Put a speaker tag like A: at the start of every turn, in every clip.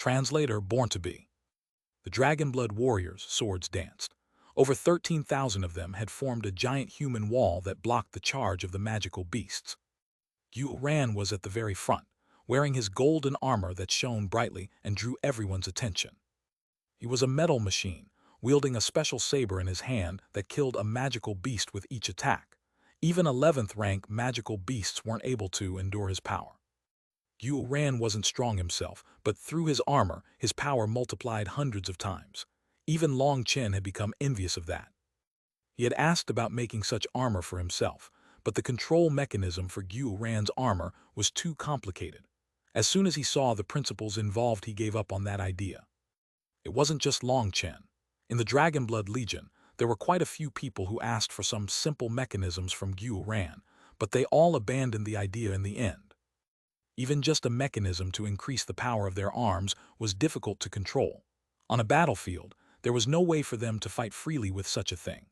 A: Translator born to be. The Dragonblood warriors' swords danced. Over 13,000 of them had formed a giant human wall that blocked the charge of the magical beasts. Xuanhuan was at the very front, wearing his golden armor that shone brightly and drew everyone's attention. He was a metal machine, wielding a special saber in his hand that killed a magical beast with each attack. Even 11th rank magical beasts weren't able to endure his power. Xuanhuan wasn't strong himself, but through his armor, his power multiplied hundreds of times. Even Chen had become envious of that. He had asked about making such armor for himself, but the control mechanism for Xuanhuan's armor was too complicated. As soon as he saw the principles involved, he gave up on that idea. It wasn't just Chen. In the Dragonblood Legion, there were quite a few people who asked for some simple mechanisms from Xuanhuan, but they all abandoned the idea in the end. Even just a mechanism to increase the power of their arms was difficult to control. On a battlefield, there was no way for them to fight freely with such a thing.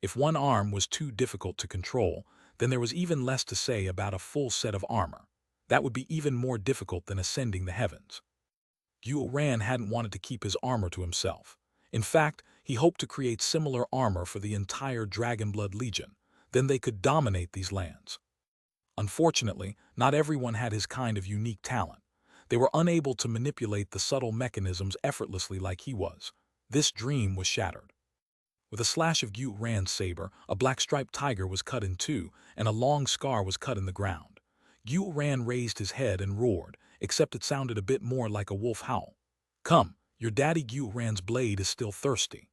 A: If one arm was too difficult to control, then there was even less to say about a full set of armor. That would be even more difficult than ascending the heavens. Xuanhuan hadn't wanted to keep his armor to himself. In fact, he hoped to create similar armor for the entire Dragonblood Legion. Then they could dominate these lands. Unfortunately, not everyone had his kind of unique talent. They were unable to manipulate the subtle mechanisms effortlessly like he was. This dream was shattered. With a slash of Xuanhuan's saber, a black-striped tiger was cut in two, and a long scar was cut in the ground. Xuanhuan raised his head and roared, except it sounded a bit more like a wolf howl. "Come, your daddy Xuanhuan's blade is still thirsty."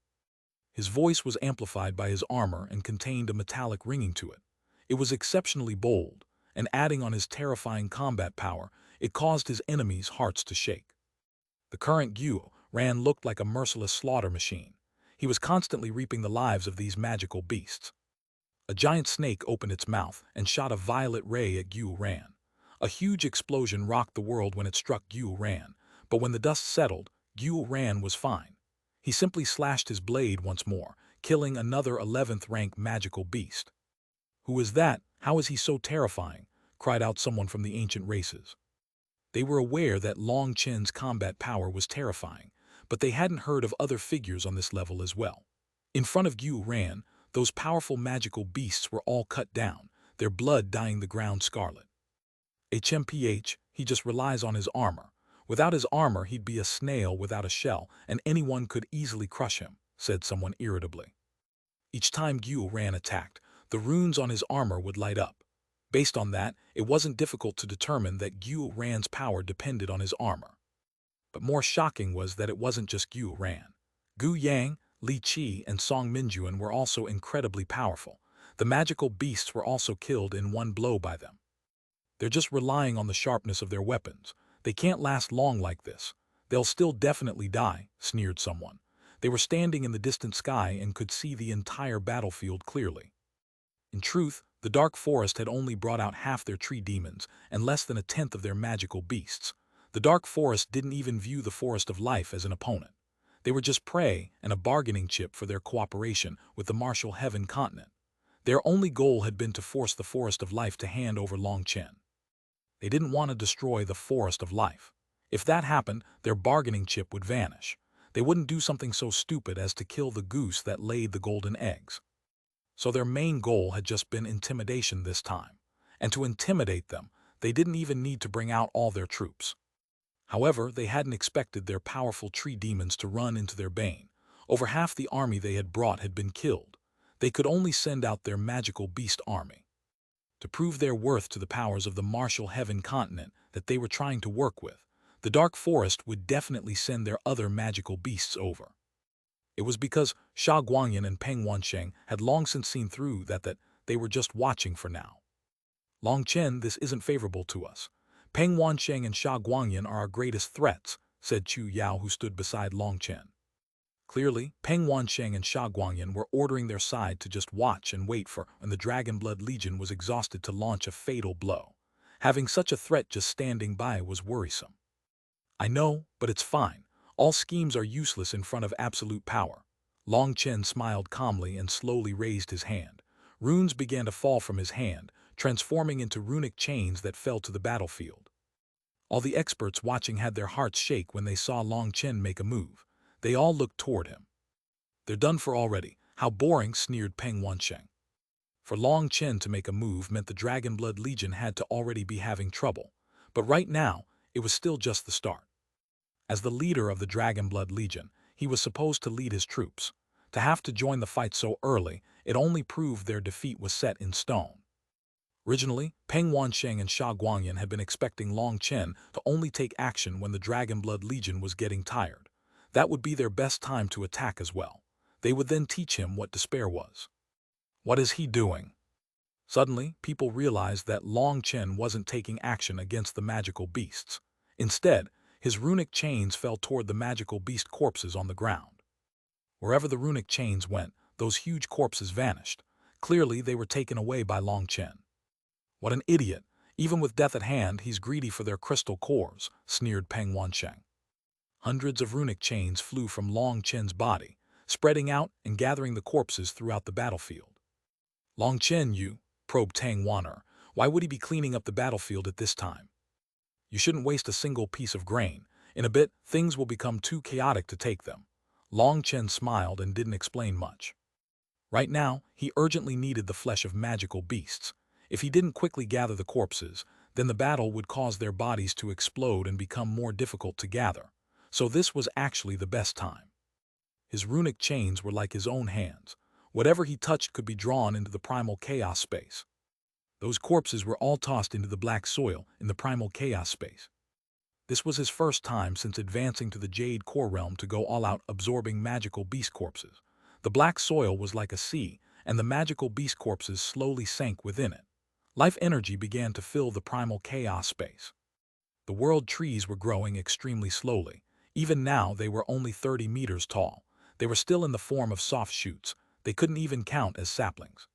A: His voice was amplified by his armor and contained a metallic ringing to it. It was exceptionally bold, and adding on his terrifying combat power, it caused his enemies' hearts to shake. The current Xuanhuan looked like a merciless slaughter machine. He was constantly reaping the lives of these magical beasts. A giant snake opened its mouth and shot a violet ray at Xuanhuan. A huge explosion rocked the world when it struck Xuanhuan, but when the dust settled, Xuanhuan was fine. He simply slashed his blade once more, killing another 11th rank magical beast. "Who is that? How is he so terrifying?" cried out someone from the ancient races. They were aware that Chen's combat power was terrifying, but they hadn't heard of other figures on this level as well. In front of Xuanhuan, those powerful magical beasts were all cut down, their blood dyeing the ground scarlet. HMPH, he just relies on his armor. Without his armor, he'd be a snail without a shell, and anyone could easily crush him, said someone irritably. Each time Xuanhuan attacked, the runes on his armor would light up. Based on that, it wasn't difficult to determine that Xuanhuan's power depended on his armor. But more shocking was that it wasn't just Xuanhuan. Gu Yang, Li Qi, and Song Minjuan were also incredibly powerful. The magical beasts were also killed in one blow by them. "They're just relying on the sharpness of their weapons. They can't last long like this. They'll still definitely die," sneered someone. They were standing in the distant sky and could see the entire battlefield clearly. In truth, the dark forest had only brought out half their tree demons and less than a tenth of their magical beasts. The dark forest didn't even view the forest of life as an opponent. They were just prey and a bargaining chip for their cooperation with the martial heaven continent. Their only goal had been to force the forest of life to hand over Chen. They didn't want to destroy the forest of life. If that happened, their bargaining chip would vanish. They wouldn't do something so stupid as to kill the goose that laid the golden eggs. So their main goal had just been intimidation this time. And to intimidate them, they didn't even need to bring out all their troops. However, they hadn't expected their powerful tree demons to run into their bane. Over half the army they had brought had been killed. They could only send out their magical beast army. To prove their worth to the powers of the martial heaven continent that they were trying to work with, the dark forest would definitely send their other magical beasts over. It was because Xuanhuan and Peng Wansheng had long since seen through that they were just watching for now. "Chen, this isn't favorable to us. Peng Wansheng and Xuanhuan are our greatest threats," said Chu Yao, who stood beside Chen. Clearly, Peng Wansheng and Xuanhuan were ordering their side to just watch and wait for when the Dragonblood Legion was exhausted to launch a fatal blow. Having such a threat just standing by was worrisome. "I know, but it's fine. All schemes are useless in front of absolute power." Chen smiled calmly and slowly raised his hand. Runes began to fall from his hand, transforming into runic chains that fell to the battlefield. All the experts watching had their hearts shake when they saw Long Chen make a move. They all looked toward him. "They're done for already. How boring," sneered Peng Wansheng. For Long Chen to make a move meant the Dragonblood Legion had to already be having trouble. But right now, it was still just the start. As the leader of the Dragonblood Legion, he was supposed to lead his troops. To have to join the fight so early, it only proved their defeat was set in stone. Originally, Peng Wansheng and Xuanhuan had been expecting Long Chen to only take action when the Dragonblood Legion was getting tired. That would be their best time to attack as well. They would then teach him what despair was. What is he doing? Suddenly, people realized that Long Chen wasn't taking action against the magical beasts. Instead, his runic chains fell toward the magical beast corpses on the ground. Wherever the runic chains went, those huge corpses vanished. Clearly, they were taken away by Long Chen. "What an idiot! Even with death at hand, he's greedy for their crystal cores," sneered Peng Wansheng. Hundreds of runic chains flew from Long Chen's body, spreading out and gathering the corpses throughout the battlefield. "Long Chen, you," probed Tang Wan'er. "Why would he be cleaning up the battlefield at this time? You shouldn't waste a single piece of grain. In a bit, things will become too chaotic to take them." Long Chen smiled and didn't explain much. Right now, he urgently needed the flesh of magical beasts. If he didn't quickly gather the corpses, then the battle would cause their bodies to explode and become more difficult to gather. So this was actually the best time. His runic chains were like his own hands. Whatever he touched could be drawn into the primal chaos space. Those corpses were all tossed into the black soil in the primal chaos space. This was his first time since advancing to the Jade core realm to go all out, absorbing magical beast corpses. The black soil was like a sea, and the magical beast corpses slowly sank within it. Life energy began to fill the primal chaos space. The world trees were growing extremely slowly. Even now, they were only 30 meters tall. They were still in the form of soft shoots. They couldn't even count as saplings.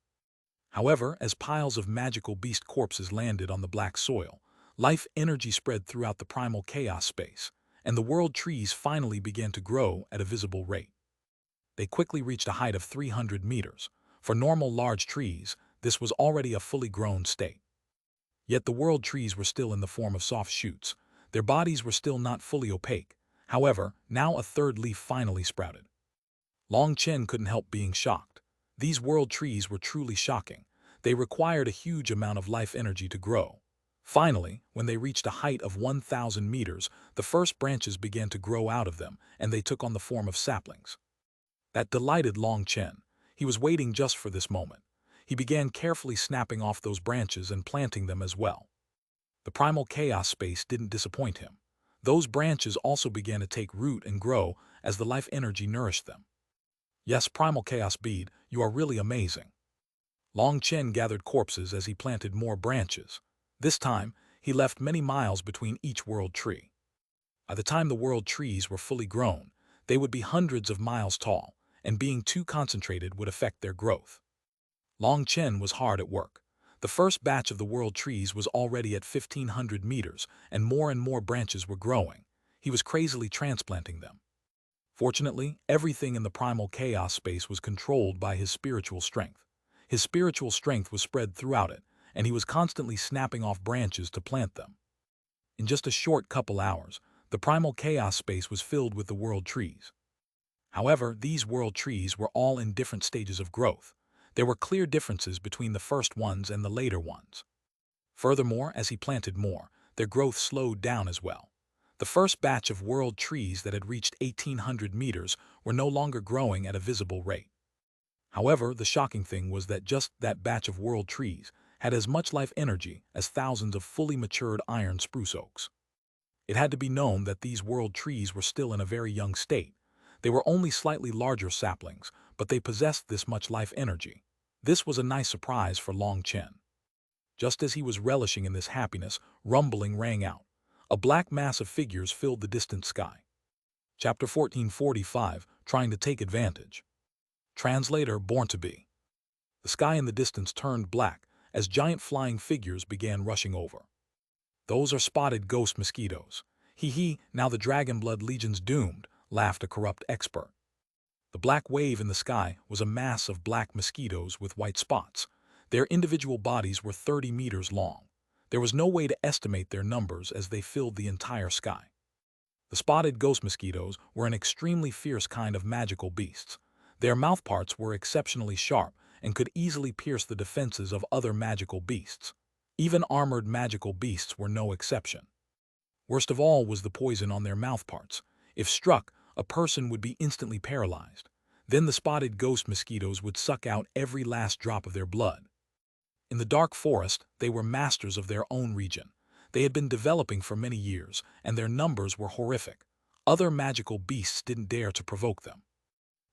A: However, as piles of magical beast corpses landed on the black soil, life energy spread throughout the primal chaos space, and the world trees finally began to grow at a visible rate. They quickly reached a height of 300 meters. For normal large trees, this was already a fully grown state. Yet the world trees were still in the form of soft shoots. Their bodies were still not fully opaque. However, now a third leaf finally sprouted. Long Chen couldn't help being shocked. These world trees were truly shocking. They required a huge amount of life energy to grow. Finally, when they reached a height of 1,000 meters, the first branches began to grow out of them, and they took on the form of saplings. That delighted Long Chen. He was waiting just for this moment. He began carefully snapping off those branches and planting them as well. The primal chaos space didn't disappoint him. Those branches also began to take root and grow as the life energy nourished them. "Yes, primal chaos bead, you are really amazing." Long Chen gathered corpses as he planted more branches. This time, he left many miles between each world tree. By the time the world trees were fully grown, they would be hundreds of miles tall, and being too concentrated would affect their growth. Long Chen was hard at work. The first batch of the world trees was already at 1,500 meters, and more branches were growing. He was crazily transplanting them. Fortunately, everything in the primal chaos space was controlled by his spiritual strength. His spiritual strength was spread throughout it, and he was constantly snapping off branches to plant them. In just a short couple hours, the primal chaos space was filled with the world trees. However, these world trees were all in different stages of growth. There were clear differences between the first ones and the later ones. Furthermore, as he planted more, their growth slowed down as well. The first batch of world trees that had reached 1,800 meters were no longer growing at a visible rate. However, the shocking thing was that just that batch of world trees had as much life energy as thousands of fully matured iron spruce oaks. It had to be known that these world trees were still in a very young state. They were only slightly larger saplings, but they possessed this much life energy. This was a nice surprise for Long Chen. Just as he was relishing in this happiness, rumbling rang out. A black mass of figures filled the distant sky. Chapter 1445, Trying to Take Advantage. Translator Born to Be. The sky in the distance turned black as giant flying figures began rushing over. "Those are spotted ghost mosquitoes. Hee, now the Dragonblood Legion's doomed," laughed a corrupt expert. The black wave in the sky was a mass of black mosquitoes with white spots. Their individual bodies were 30 meters long. There was no way to estimate their numbers as they filled the entire sky. The spotted ghost mosquitoes were an extremely fierce kind of magical beasts. Their mouthparts were exceptionally sharp and could easily pierce the defenses of other magical beasts. Even armored magical beasts were no exception. Worst of all was the poison on their mouthparts. If struck, a person would be instantly paralyzed. Then the spotted ghost mosquitoes would suck out every last drop of their blood. In the dark forest, they were masters of their own region. They had been developing for many years, and their numbers were horrific. Other magical beasts didn't dare to provoke them.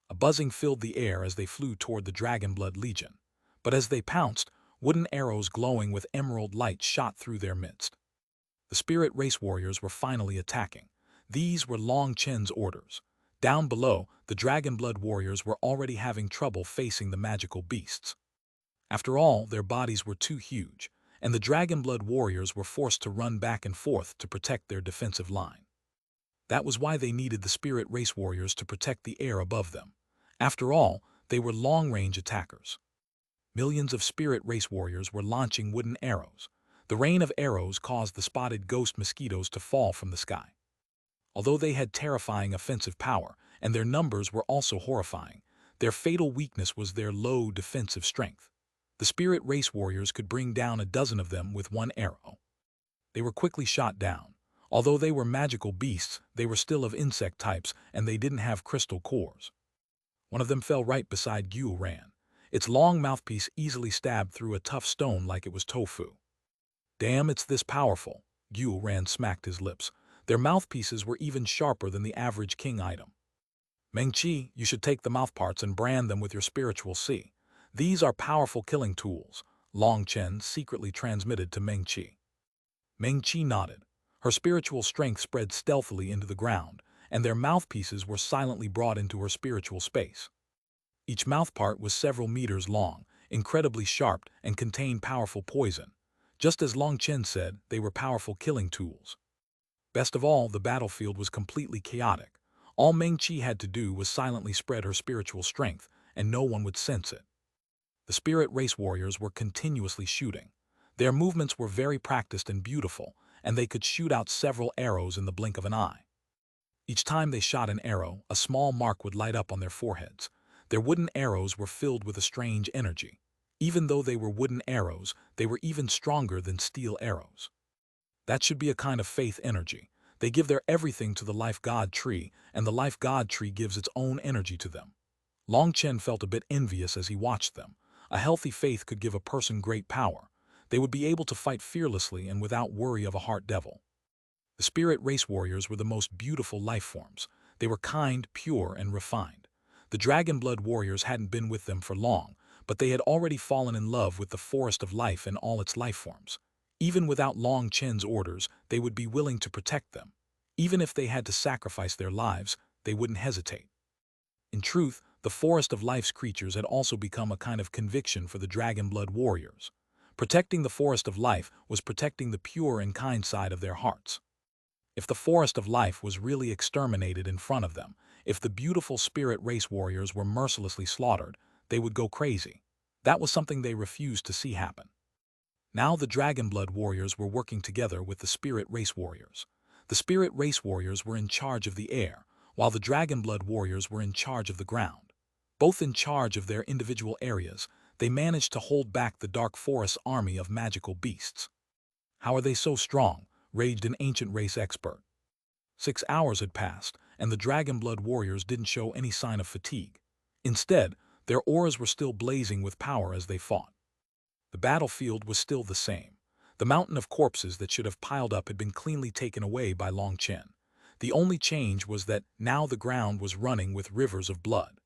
A: A buzzing filled the air as they flew toward the Dragonblood Legion. But as they pounced, wooden arrows glowing with emerald light shot through their midst. The spirit race warriors were finally attacking. These were Long Chen's orders. Down below, the Dragonblood warriors were already having trouble facing the magical beasts. After all, their bodies were too huge, and the Dragonblood warriors were forced to run back and forth to protect their defensive line. That was why they needed the spirit race warriors to protect the air above them. After all, they were long-range attackers. Millions of spirit race warriors were launching wooden arrows. The rain of arrows caused the spotted ghost mosquitoes to fall from the sky. Although they had terrifying offensive power, and their numbers were also horrifying, their fatal weakness was their low defensive strength. The spirit race warriors could bring down a dozen of them with one arrow. They were quickly shot down. Although they were magical beasts, they were still of insect types, and they didn't have crystal cores. One of them fell right beside Xuanhuan. Its long mouthpiece easily stabbed through a tough stone like it was tofu. Damn, it's this powerful. Xuanhuan smacked his lips. Their mouthpieces were even sharper than the average king item. Mengqi, you should take the mouthparts and brand them with your spiritual C. These are powerful killing tools, Long Chen secretly transmitted to Mengqi. Mengqi nodded. Her spiritual strength spread stealthily into the ground, and their mouthpieces were silently brought into her spiritual space. Each mouthpart was several meters long, incredibly sharp, and contained powerful poison. Just as Long Chen said, they were powerful killing tools. Best of all, the battlefield was completely chaotic. All Mengqi had to do was silently spread her spiritual strength, and no one would sense it. The spirit race warriors were continuously shooting. Their movements were very practiced and beautiful, and they could shoot out several arrows in the blink of an eye. Each time they shot an arrow, a small mark would light up on their foreheads. Their wooden arrows were filled with a strange energy. Even though they were wooden arrows, they were even stronger than steel arrows. That should be a kind of faith energy. They give their everything to the life god tree, and the life god tree gives its own energy to them. Long Chen felt a bit envious as he watched them. A healthy faith could give a person great power. They would be able to fight fearlessly and without worry of a heart devil. The spirit race warriors were the most beautiful life forms. They were kind, pure, and refined. The Dragonblood warriors hadn't been with them for long, but they had already fallen in love with the forest of life and all its life forms. Even without Long Chen's orders, they would be willing to protect them. Even if they had to sacrifice their lives, they wouldn't hesitate. In truth, the forest of life's creatures had also become a kind of conviction for the Dragonblood warriors. Protecting the forest of life was protecting the pure and kind side of their hearts. If the forest of life was really exterminated in front of them, if the beautiful spirit race warriors were mercilessly slaughtered, they would go crazy. That was something they refused to see happen. Now the Dragonblood warriors were working together with the spirit race warriors. The spirit race warriors were in charge of the air, while the Dragonblood warriors were in charge of the ground. Both in charge of their individual areas, they managed to hold back the Dark Forest's army of magical beasts. How are they so strong? Raged an ancient race expert. 6 hours had passed, and the Dragonblood warriors didn't show any sign of fatigue. Instead, their auras were still blazing with power as they fought. The battlefield was still the same. The mountain of corpses that should have piled up had been cleanly taken away by Long Chen. The only change was that now the ground was running with rivers of blood.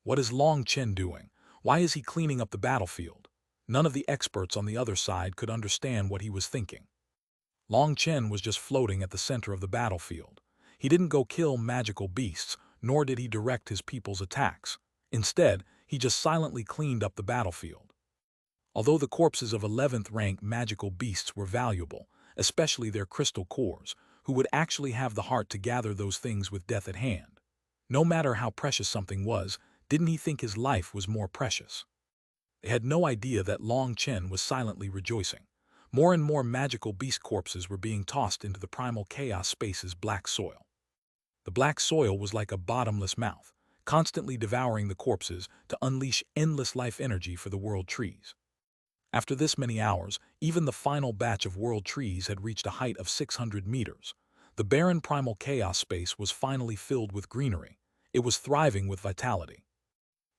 A: What is Long Chen doing? Why is he cleaning up the battlefield? None of the experts on the other side could understand what he was thinking. Long Chen was just floating at the center of the battlefield. He didn't go kill magical beasts, nor did he direct his people's attacks. Instead, he just silently cleaned up the battlefield. Although the corpses of 11th rank magical beasts were valuable, especially their crystal cores, who would actually have the heart to gather those things with death at hand? No matter how precious something was, didn't he think his life was more precious? They had no idea that Long Chen was silently rejoicing. More and more magical beast corpses were being tossed into the primal chaos space's black soil. The black soil was like a bottomless mouth, constantly devouring the corpses to unleash endless life energy for the world trees. After this many hours, even the final batch of world trees had reached a height of 600 meters. The barren primal chaos space was finally filled with greenery. It was thriving with vitality.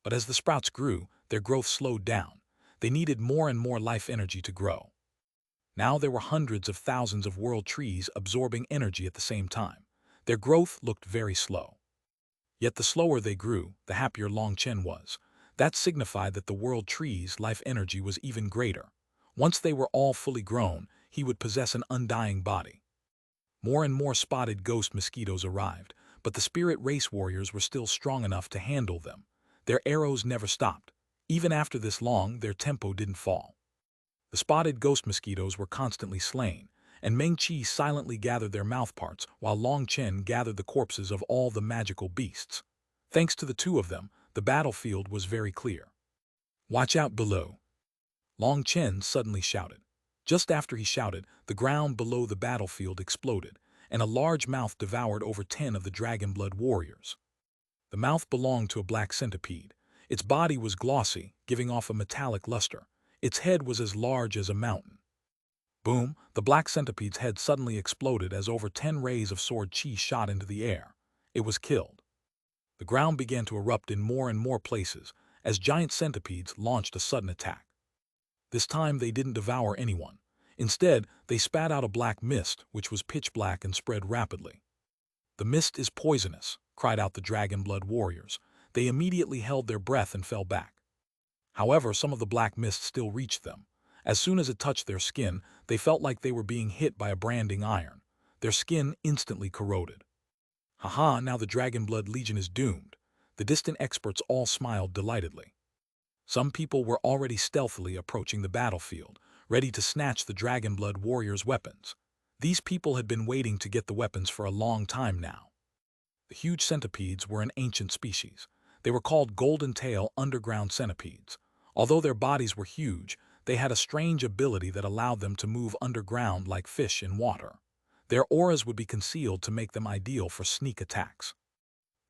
A: But as the sprouts grew, their growth slowed down. They needed more and more life energy to grow. Now there were hundreds of thousands of world trees absorbing energy at the same time. Their growth looked very slow. Yet the slower they grew, the happier Chen was. That signified that the world tree's life energy was even greater. Once they were all fully grown, he would possess an undying body. More and more spotted ghost mosquitoes arrived, but the spirit race warriors were still strong enough to handle them. Their arrows never stopped. Even after this long, their tempo didn't fall. The spotted ghost mosquitoes were constantly slain, and Meng Qi silently gathered their mouthparts while Chen gathered the corpses of all the magical beasts. Thanks to the two of them, the battlefield was very clear. "Watch out below!" Chen suddenly shouted. Just after he shouted, the ground below the battlefield exploded, and a large mouth devoured over 10 of the dragon-blood warriors. The mouth belonged to a black centipede. Its body was glossy, giving off a metallic luster. Its head was as large as a mountain. Boom! The black centipede's head suddenly exploded as over 10 rays of sword chi shot into the air. It was killed. The ground began to erupt in more and more places as giant centipedes launched a sudden attack. This time they didn't devour anyone. Instead, they spat out a black mist, which was pitch black and spread rapidly. "The mist is poisonous," cried out the dragon-blood warriors. They immediately held their breath and fell back. However, some of the black mist still reached them. As soon as it touched their skin, they felt like they were being hit by a branding iron. Their skin instantly corroded. "Haha, now the Dragonblood Legion is doomed." The distant experts all smiled delightedly. Some people were already stealthily approaching the battlefield, ready to snatch the Dragonblood warriors' weapons. These people had been waiting to get the weapons for a long time now. The huge centipedes were an ancient species. They were called golden-tail underground centipedes. Although their bodies were huge, they had a strange ability that allowed them to move underground like fish in water. Their auras would be concealed to make them ideal for sneak attacks.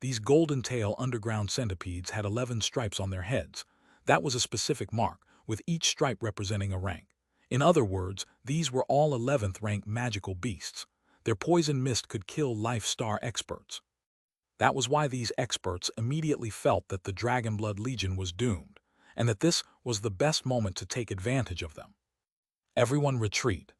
A: These golden-tail underground centipedes had 11 stripes on their heads. That was a specific mark, with each stripe representing a rank. In other words, these were all 11th rank magical beasts. Their poison mist could kill Life Star experts. That was why these experts immediately felt that the Dragonblood Legion was doomed, and that this was the best moment to take advantage of them. "Everyone retreat!"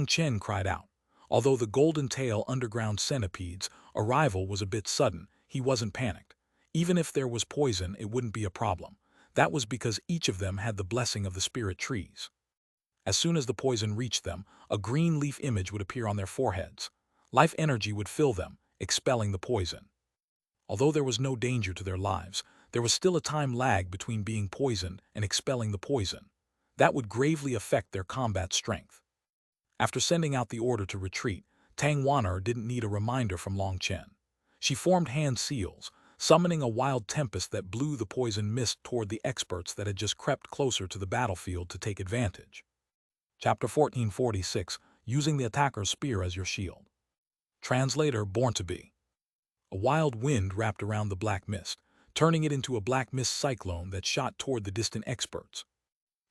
A: Chen cried out. Although the golden-tail underground centipede's arrival was a bit sudden, he wasn't panicked. Even if there was poison, it wouldn't be a problem. That was because each of them had the blessing of the spirit trees. As soon as the poison reached them, a green leaf image would appear on their foreheads. Life energy would fill them, expelling the poison. Although there was no danger to their lives, there was still a time lag between being poisoned and expelling the poison. That would gravely affect their combat strength. After sending out the order to retreat, Xuanhuan didn't need a reminder from Chen. She formed hand seals, summoning a wild tempest that blew the poison mist toward the experts that had just crept closer to the battlefield to take advantage. Chapter 1446, Using the Attacker's Spear as Your Shield. Translator Born to Be. A wild wind wrapped around the black mist, turning it into a black mist cyclone that shot toward the distant experts.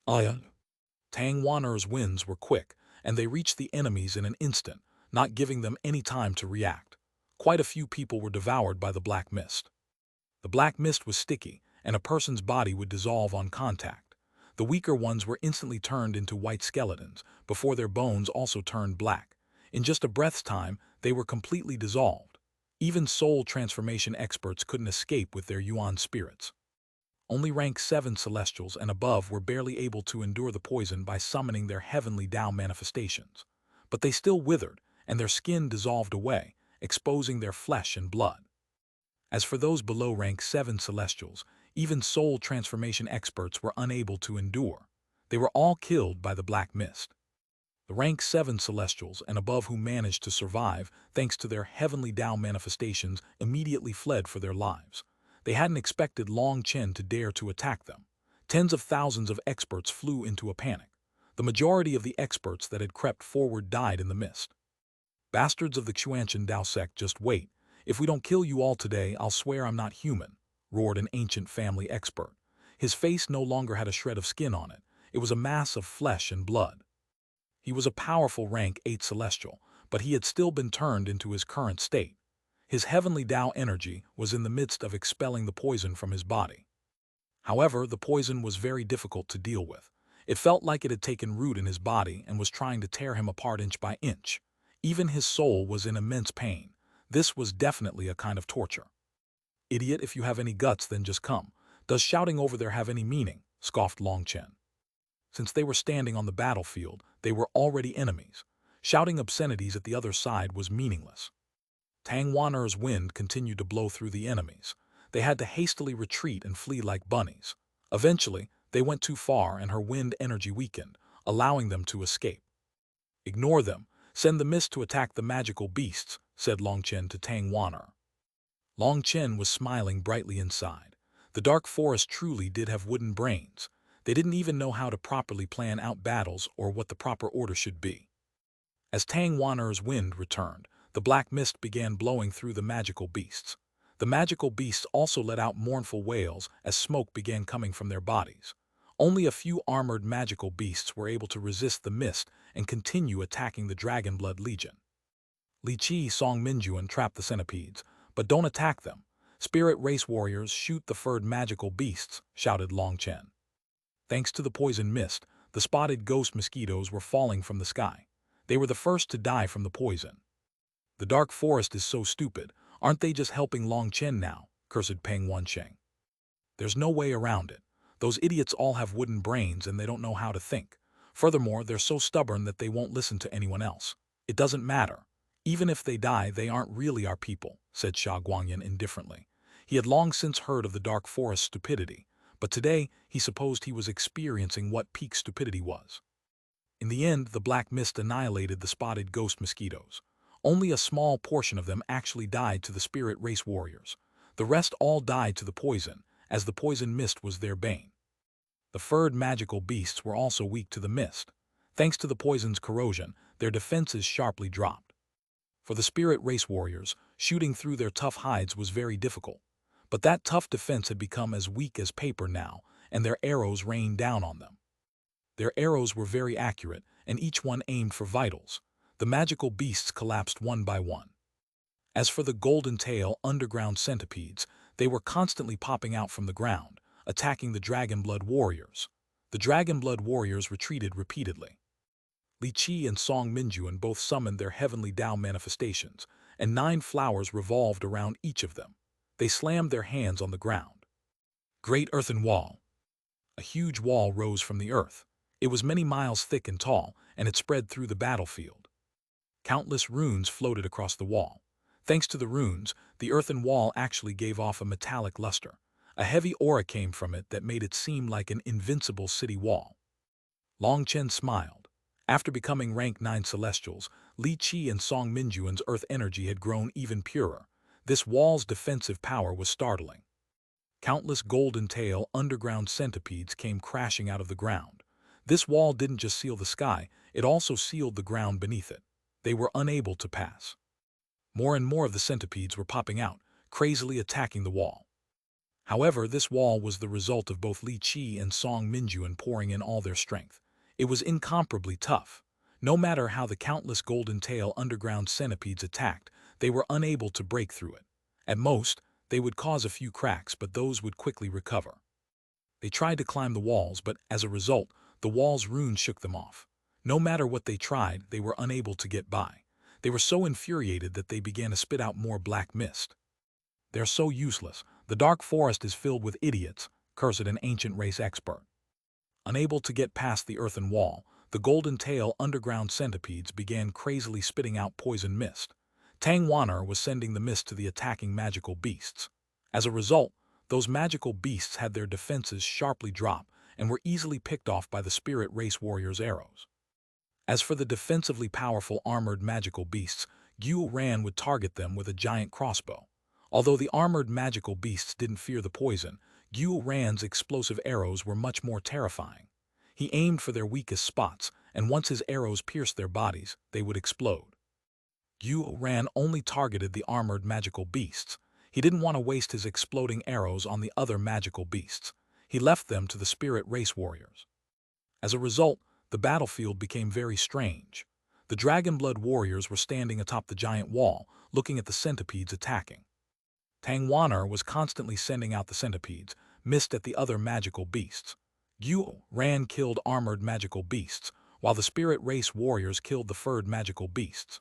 A: Xuanhuan's winds were quick, and they reached the enemies in an instant, not giving them any time to react. Quite a few people were devoured by the black mist. The black mist was sticky, and a person's body would dissolve on contact. The weaker ones were instantly turned into white skeletons, before their bones also turned black. In just a breath's time, they were completely dissolved. Even soul transformation experts couldn't escape with their Yuan spirits. Only rank 7 Celestials and above were barely able to endure the poison by summoning their heavenly Tao manifestations. But they still withered, and their skin dissolved away, exposing their flesh and blood. As for those below rank 7 Celestials, even soul transformation experts were unable to endure. They were all killed by the black mist. The rank 7 Celestials and above who managed to survive, thanks to their heavenly Tao manifestations, immediately fled for their lives. They hadn't expected Chen to dare to attack them. Tens of thousands of experts flew into a panic. The majority of the experts that had crept forward died in the mist. "Bastards of the Xuanhuan Dao sect, just wait. If we don't kill you all today, I'll swear I'm not human," roared an ancient family expert. His face no longer had a shred of skin on it. It was a mass of flesh and blood. He was a powerful rank 8 celestial, but he had still been turned into his current state. His heavenly Dao energy was in the midst of expelling the poison from his body. However, the poison was very difficult to deal with. It felt like it had taken root in his body and was trying to tear him apart inch by inch. Even his soul was in immense pain. This was definitely a kind of torture. "Idiot, if you have any guts, then just come. Does shouting over there have any meaning?" scoffed Long Chen. Since they were standing on the battlefield, they were already enemies. Shouting obscenities at the other side was meaningless. Xuanhuan's wind continued to blow through the enemies. They had to hastily retreat and flee like bunnies. Eventually, they went too far and her wind energy weakened, allowing them to escape. "Ignore them. Send the mist to attack the magical beasts," said Long Chen to Xuanhuan. Long Chen was smiling brightly inside. The dark forest truly did have wooden brains. They didn't even know how to properly plan out battles or what the proper order should be. As Xuanhuan's wind returned, the black mist began blowing through the magical beasts. The magical beasts also let out mournful wails as smoke began coming from their bodies. Only a few armored magical beasts were able to resist the mist and continue attacking the Dragonblood Legion. "Li Qi, Song Minjuan, trap the centipedes, but don't attack them. Spirit race warriors, shoot the furred magical beasts," shouted Long Chen. Thanks to the poison mist, the spotted ghost mosquitoes were falling from the sky. They were the first to die from the poison. "The dark forest is so stupid. Aren't they just helping Long Chen now?" cursed Peng Wansheng. "There's no way around it. Those idiots all have wooden brains and they don't know how to think. Furthermore, they're so stubborn that they won't listen to anyone else. It doesn't matter. Even if they die, they aren't really our people," said Xuanhuan indifferently. He had long since heard of the dark forest's stupidity, but today he supposed he was experiencing what peak stupidity was. In the end, the black mist annihilated the spotted ghost mosquitoes. Only a small portion of them actually died to the spirit race warriors. The rest all died to the poison, as the poison mist was their bane. The furred magical beasts were also weak to the mist. Thanks to the poison's corrosion, their defenses sharply dropped. For the spirit race warriors, shooting through their tough hides was very difficult. But that tough defense had become as weak as paper now, and their arrows rained down on them. Their arrows were very accurate, and each one aimed for vitals. The magical beasts collapsed one by one. As for the golden tail underground centipedes, they were constantly popping out from the ground, attacking the Dragonblood warriors. The Dragonblood warriors retreated repeatedly. Li Qi and Song Minjuan both summoned their heavenly Dao manifestations, and 9 flowers revolved around each of them. They slammed their hands on the ground. Great earthen wall. A huge wall rose from the earth. It was many miles thick and tall, and it spread through the battlefield. Countless runes floated across the wall. Thanks to the runes, the earthen wall actually gave off a metallic luster. A heavy aura came from it that made it seem like an invincible city wall. Long Chen smiled. After becoming rank 9 celestials, Li Qi and Song Minjuan's earth energy had grown even purer. This wall's defensive power was startling. Countless golden tail underground centipedes came crashing out of the ground. This wall didn't just seal the sky, it also sealed the ground beneath it. They were unable to pass. More and more of the centipedes were popping out, crazily attacking the wall. However, this wall was the result of both Li Qi and Song Minjuan pouring in all their strength. It was incomparably tough. No matter how the countless golden tail underground centipedes attacked, they were unable to break through it. At most, they would cause a few cracks, but those would quickly recover. They tried to climb the walls, but as a result, the wall's runes shook them off. No matter what they tried, they were unable to get by. They were so infuriated that they began to spit out more black mist. "They're so useless. The dark forest is filled with idiots," cursed an ancient race expert. Unable to get past the earthen wall, the golden tail underground centipedes began crazily spitting out poison mist. Xuanhuan was sending the mist to the attacking magical beasts. As a result, those magical beasts had their defenses sharply drop and were easily picked off by the spirit race warriors' arrows. As for the defensively powerful armored magical beasts, Xuanhuan would target them with a giant crossbow. Although the armored magical beasts didn't fear the poison, Xuanhuan's explosive arrows were much more terrifying. He aimed for their weakest spots, and once his arrows pierced their bodies, they would explode. Xuanhuan only targeted the armored magical beasts. He didn't want to waste his exploding arrows on the other magical beasts. He left them to the spirit race warriors. As a result, the battlefield became very strange. The Dragonblood warriors were standing atop the giant wall, looking at the centipedes attacking. Xuanhuan was constantly sending out the centipedes, missed at the other magical beasts. Xuanhuan killed armored magical beasts, while the spirit race warriors killed the furred magical beasts.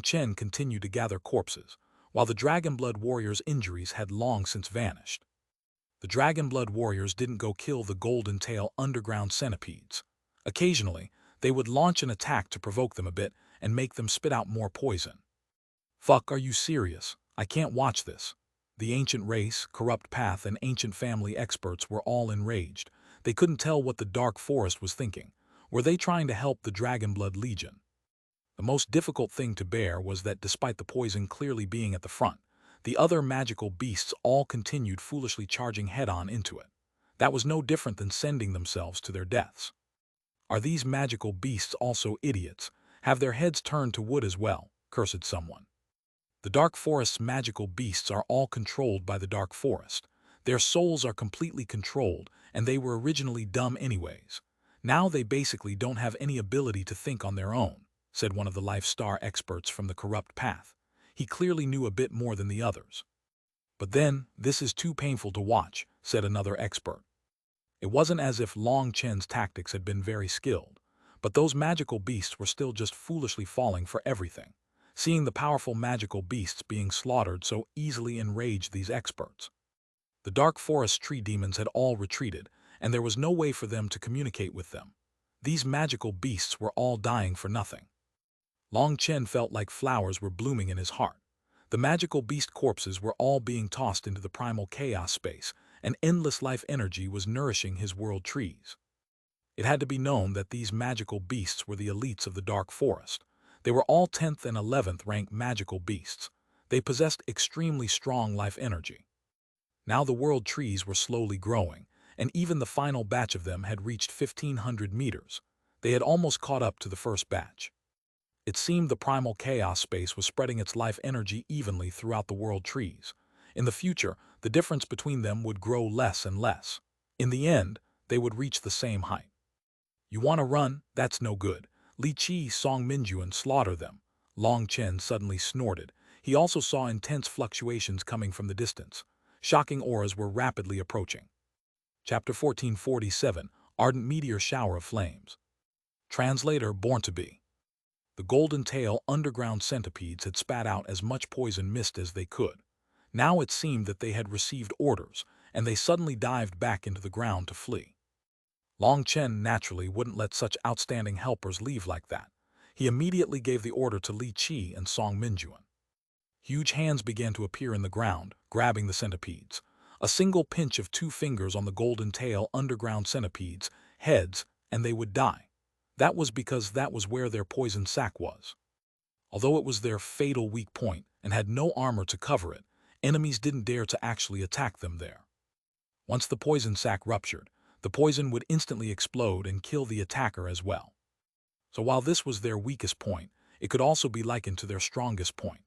A: Chen continued to gather corpses, while the Dragonblood warriors' injuries had long since vanished. The Dragonblood warriors didn't go kill the golden tail underground centipedes. Occasionally, they would launch an attack to provoke them a bit and make them spit out more poison. Fuck, are you serious? I can't watch this. The ancient race, corrupt path, and ancient family experts were all enraged. They couldn't tell what the Dark Forest was thinking. Were they trying to help the Dragonblood Legion? The most difficult thing to bear was that despite the poison clearly being at the front, the other magical beasts all continued foolishly charging head-on into it. That was no different than sending themselves to their deaths. Are these magical beasts also idiots? Have their heads turned to wood as well? Cursed someone. The Dark Forest's magical beasts are all controlled by the Dark Forest. Their souls are completely controlled, and they were originally dumb anyways. Now they basically don't have any ability to think on their own, said one of the Life Star experts from the corrupt path. He clearly knew a bit more than the others. But then, this is too painful to watch, said another expert. It wasn't as if Chen's tactics had been very skilled, but those magical beasts were still just foolishly falling for everything. Seeing the powerful magical beasts being slaughtered so easily enraged these experts. The Dark Forest tree demons had all retreated, and there was no way for them to communicate with them. These magical beasts were all dying for nothing. Chen felt like flowers were blooming in his heart. The magical beast corpses were all being tossed into the primal chaos space, and endless life energy was nourishing his world trees. It had to be known that these magical beasts were the elites of the Dark Forest. They were all 10th and 11th ranked magical beasts. They possessed extremely strong life energy. Now the world trees were slowly growing, and even the final batch of them had reached 1,500 meters. They had almost caught up to the first batch. It seemed the primal chaos space was spreading its life energy evenly throughout the world trees. In the future, the difference between them would grow less and less. In the end, they would reach the same height. You want to run? That's no good. Li Qi saw Mingyuan slaughter them. Chen suddenly snorted. He also saw intense fluctuations coming from the distance. Shocking auras were rapidly approaching. Chapter 1447, Ardent Meteor Shower of Flames. Translator Born to Be. The golden tail underground centipedes had spat out as much poison mist as they could. Now it seemed that they had received orders, and they suddenly dived back into the ground to flee. Chen naturally wouldn't let such outstanding helpers leave like that. He immediately gave the order to Li Qi and Song Mingyuan. Huge hands began to appear in the ground, grabbing the centipedes. A single pinch of 2 fingers on the golden tail underground centipedes' heads, and they would die. That was because that was where their poison sac was. Although it was their fatal weak point and had no armor to cover it, enemies didn't dare to actually attack them there. Once the poison sac ruptured, the poison would instantly explode and kill the attacker as well. So while this was their weakest point, it could also be likened to their strongest point.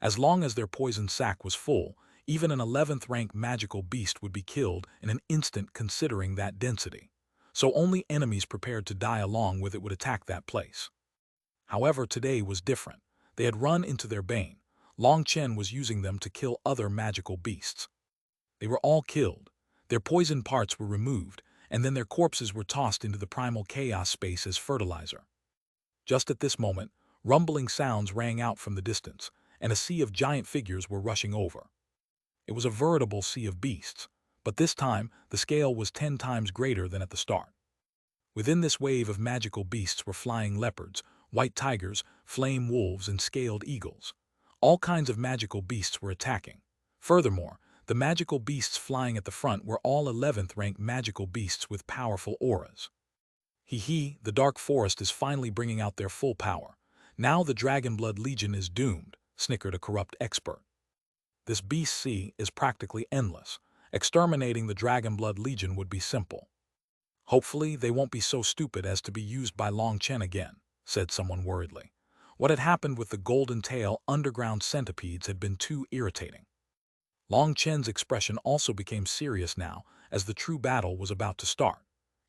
A: As long as their poison sac was full, even an 11th rank magical beast would be killed in an instant considering that density. So only enemies prepared to die along with it would attack that place. However, today was different. They had run into their bane. Chen was using them to kill other magical beasts. They were all killed. Their poison parts were removed, and then their corpses were tossed into the primal chaos space as fertilizer. Just at this moment, rumbling sounds rang out from the distance, and a sea of giant figures were rushing over. It was a veritable sea of beasts, but this time the scale was 10 times greater than at the start. Within this wave of magical beasts were flying leopards, white tigers, flame wolves, and scaled eagles. All kinds of magical beasts were attacking. Furthermore, the magical beasts flying at the front were all 11th ranked magical beasts with powerful auras. The Dark Forest is finally bringing out their full power. Now the Dragonblood Legion is doomed, snickered a corrupt expert. This beast sea is practically endless. Exterminating the Dragonblood Legion would be simple. Hopefully, they won't be so stupid as to be used by Long Chen again, said someone worriedly. What had happened with the golden tail underground centipedes had been too irritating. Long Chen's expression also became serious now, as the true battle was about to start.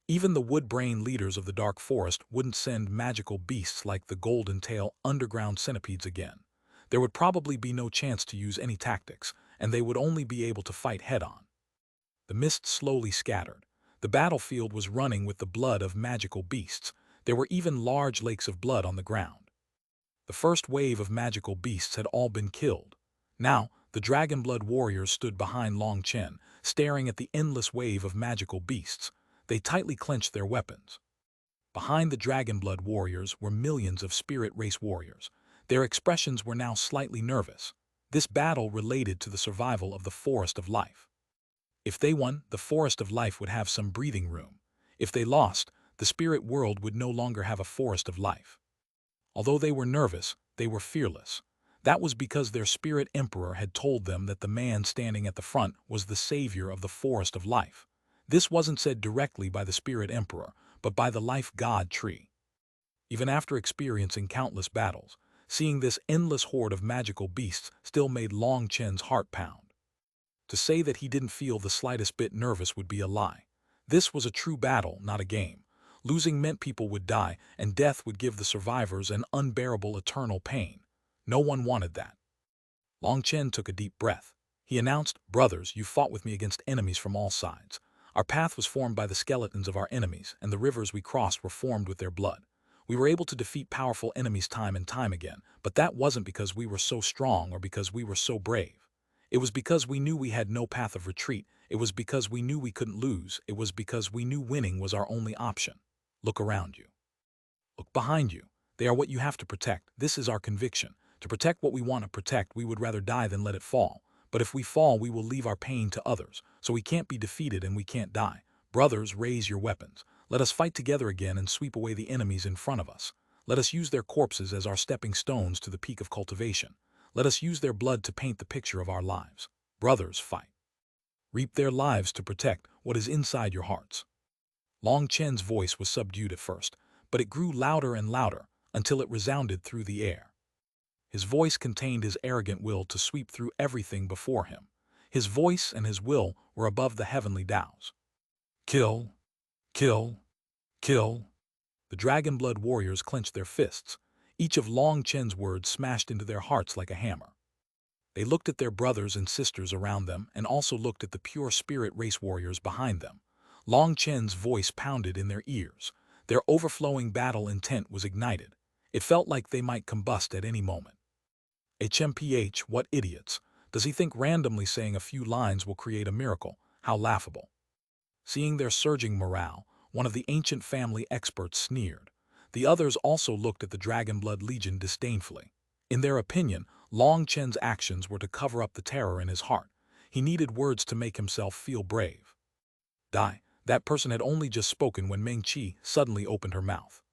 A: Even the wood-brain leaders of the dark forest wouldn't send magical beasts like the golden tail underground centipedes again. There would probably be no chance to use any tactics, and they would only be able to fight head-on. The mist slowly scattered. The battlefield was running with the blood of magical beasts. There were even large lakes of blood on the ground. The first wave of magical beasts had all been killed. Now, the dragon blood warriors stood behind Long Chen, staring at the endless wave of magical beasts. They tightly clenched their weapons. Behind the dragon blood warriors were millions of spirit race warriors. Their expressions were now slightly nervous. This battle related to the survival of the Forest of Life. If they won, the Forest of Life would have some breathing room. If they lost, the spirit world would no longer have a Forest of Life. Although they were nervous, they were fearless. That was because their spirit emperor had told them that the man standing at the front was the savior of the Forest of Life. This wasn't said directly by the spirit emperor, but by the life god tree. Even after experiencing countless battles, seeing this endless horde of magical beasts still made Long Chen's heart pound. To say that he didn't feel the slightest bit nervous would be a lie. This was a true battle, not a game. Losing meant people would die, and death would give the survivors an unbearable eternal pain. No one wanted that. Long Chen took a deep breath. He announced, "Brothers, you fought with me against enemies from all sides. Our path was formed by the skeletons of our enemies, and the rivers we crossed were formed with their blood. We were able to defeat powerful enemies time and time again, but that wasn't because we were so strong or because we were so brave. It was because we knew we had no path of retreat. It was because we knew we couldn't lose. It was because we knew winning was our only option. Look around you. Look behind you. They are what you have to protect. This is our conviction. To protect what we want to protect, we would rather die than let it fall. But if we fall, we will leave our pain to others. So we can't be defeated and we can't die. Brothers, raise your weapons. Let us fight together again and sweep away the enemies in front of us. Let us use their corpses as our stepping stones to the peak of cultivation. Let us use their blood to paint the picture of our lives. Brothers, fight. Reap their lives to protect what is inside your hearts." Long Chen's voice was subdued at first, but it grew louder and louder until it resounded through the air. His voice contained his arrogant will to sweep through everything before him. His voice and his will were above the heavenly Taos. Kill, kill, kill. The dragon blood warriors clenched their fists. Each of Long Chen's words smashed into their hearts like a hammer. They looked at their brothers and sisters around them and also looked at the pure spirit race warriors behind them. Long Chen's voice pounded in their ears. Their overflowing battle intent was ignited. It felt like they might combust at any moment. HMPH, what idiots. Does he think randomly saying a few lines will create a miracle? How laughable. Seeing their surging morale, one of the ancient family experts sneered. The others also looked at the Dragonblood Legion disdainfully. In their opinion, Long Chen's actions were to cover up the terror in his heart. He needed words to make himself feel brave. Die. That person had only just spoken when Meng Qi suddenly opened her mouth.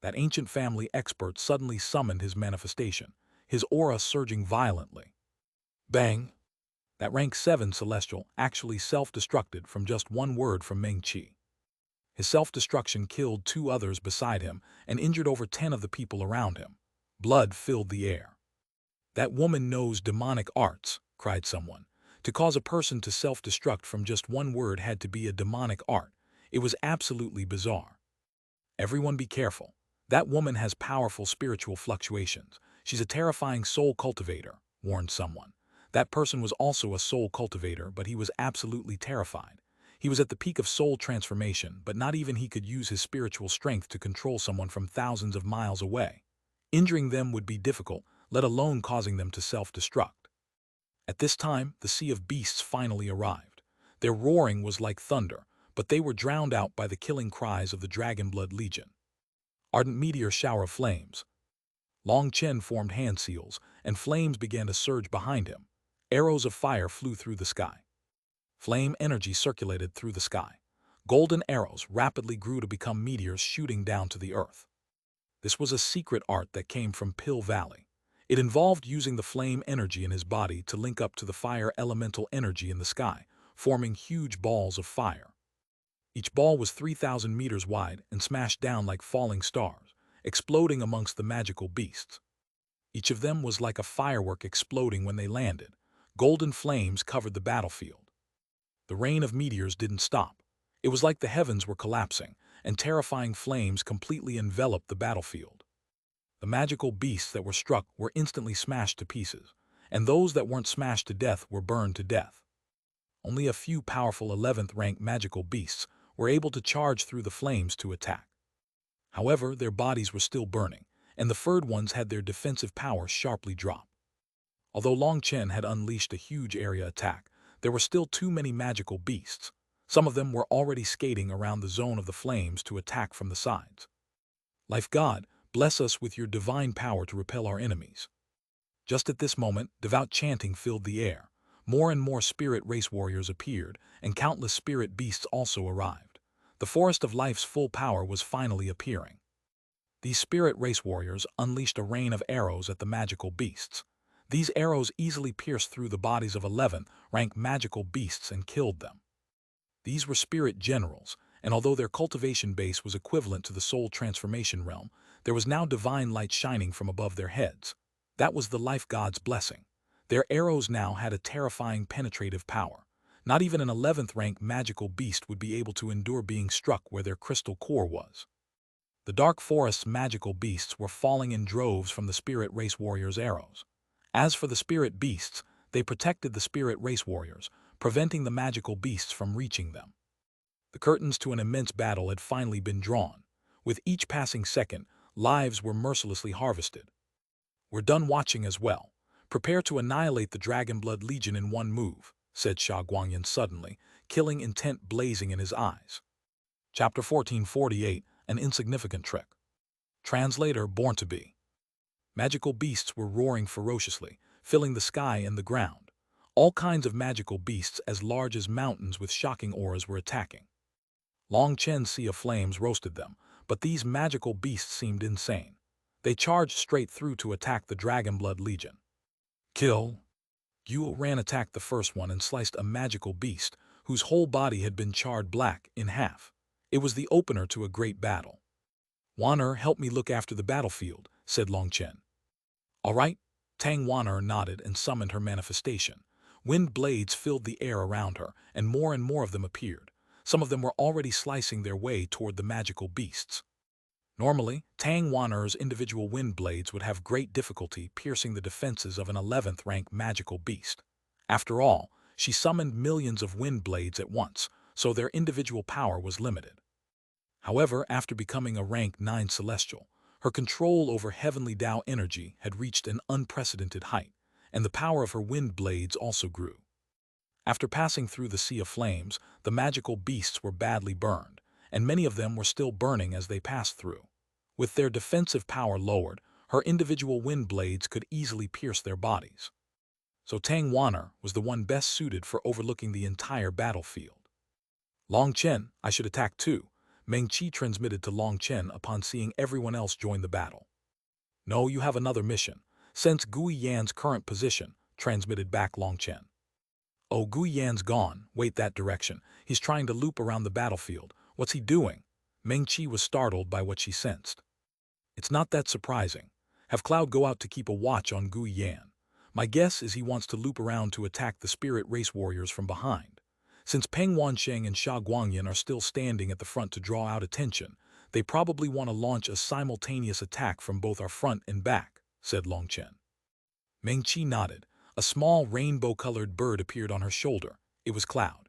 A: That ancient family expert suddenly summoned his manifestation, his aura surging violently. Bang! That rank 7 celestial actually self-destructed from just one word from Meng Qi. His self-destruction killed 2 others beside him and injured over 10 of the people around him. Blood filled the air. "That woman knows demonic arts," cried someone. To cause a person to self-destruct from just one word had to be a demonic art. It was absolutely bizarre. Everyone be careful. That woman has powerful spiritual fluctuations. She's a terrifying soul cultivator, warned someone. That person was also a soul cultivator, but he was absolutely terrified. He was at the peak of soul transformation, but not even he could use his spiritual strength to control someone from thousands of miles away. Injuring them would be difficult, let alone causing them to self-destruct. At this time, the sea of beasts finally arrived. Their roaring was like thunder, but they were drowned out by the killing cries of the Dragonblood Legion. Ardent meteor shower of flames. Long Chen formed hand seals, and flames began to surge behind him. Arrows of fire flew through the sky. Flame energy circulated through the sky. Golden arrows rapidly grew to become meteors shooting down to the earth. This was a secret art that came from Pill Valley. It involved using the flame energy in his body to link up to the fire elemental energy in the sky, forming huge balls of fire. Each ball was 3,000 meters wide and smashed down like falling stars, exploding amongst the magical beasts. Each of them was like a firework exploding when they landed. Golden flames covered the battlefield. The rain of meteors didn't stop. It was like the heavens were collapsing, and terrifying flames completely enveloped the battlefield. The magical beasts that were struck were instantly smashed to pieces, and those that weren't smashed to death were burned to death. Only a few powerful 11th rank magical beasts were able to charge through the flames to attack. However, their bodies were still burning, and the furred ones had their defensive power sharply dropped. Although Long Chen had unleashed a huge area attack, there were still too many magical beasts. Some of them were already skating around the zone of the flames to attack from the sides. Life God, bless us with your divine power to repel our enemies. Just at this moment, devout chanting filled the air. More and more spirit race warriors appeared, and countless spirit beasts also arrived. The forest of life's full power was finally appearing. These spirit race warriors unleashed a rain of arrows at the magical beasts. These arrows easily pierced through the bodies of 11th rank magical beasts and killed them. These were spirit generals, and although their cultivation base was equivalent to the soul transformation realm, there was now divine light shining from above their heads. That was the life god's blessing. Their arrows now had a terrifying penetrative power. Not even an 11th rank magical beast would be able to endure being struck where their crystal core was. The dark forest's magical beasts were falling in droves from the spirit race warriors' arrows. As for the spirit beasts, they protected the spirit race warriors, preventing the magical beasts from reaching them. The curtains to an immense battle had finally been drawn. With each passing second, lives were mercilessly harvested. We're done watching as well. Prepare to annihilate the Dragonblood Legion in one move, said Xuanhuan suddenly, killing intent blazing in his eyes. Chapter 1448, An Insignificant Trick. Translator Born to Be. Magical beasts were roaring ferociously, filling the sky and the ground. All kinds of magical beasts as large as mountains with shocking auras were attacking. Long Chen's sea of flames roasted them, but these magical beasts seemed insane. They charged straight through to attack the Dragonblood Legion. Kill! Xuanhuan attacked the first one and sliced a magical beast, whose whole body had been charred black, in half. It was the opener to a great battle. Xuanhuan, help me look after the battlefield, said Long Chen. All right. Tang Xuanhuan nodded and summoned her manifestation. Wind blades filled the air around her, and more of them appeared. Some of them were already slicing their way toward the magical beasts. Normally, Tang Xuanhuan's individual wind blades would have great difficulty piercing the defenses of an 11th rank magical beast. After all, she summoned millions of wind blades at once, so their individual power was limited. However, after becoming a rank 9 celestial, her control over heavenly Tao energy had reached an unprecedented height, and the power of her wind blades also grew. After passing through the sea of flames, the magical beasts were badly burned, and many of them were still burning as they passed through. With their defensive power lowered, her individual wind blades could easily pierce their bodies. So Tang Xuanhuan was the one best suited for overlooking the entire battlefield. Long Chen, I should attack too, Meng Qi transmitted to Long Chen upon seeing everyone else join the battle. No, you have another mission. Sense Gui Yan's current position, transmitted back Long Chen. Oh, Gui Yan's gone, wait that direction. He's trying to loop around the battlefield. What's he doing? Meng Qi was startled by what she sensed. It's not that surprising. Have Cloud go out to keep a watch on Gui Yan. My guess is he wants to loop around to attack the spirit race warriors from behind. Since Peng Wansheng and Sha Guangyan are still standing at the front to draw out attention, they probably want to launch a simultaneous attack from both our front and back, said Long Chen. Meng Qi nodded. A small rainbow-colored bird appeared on her shoulder. It was Cloud.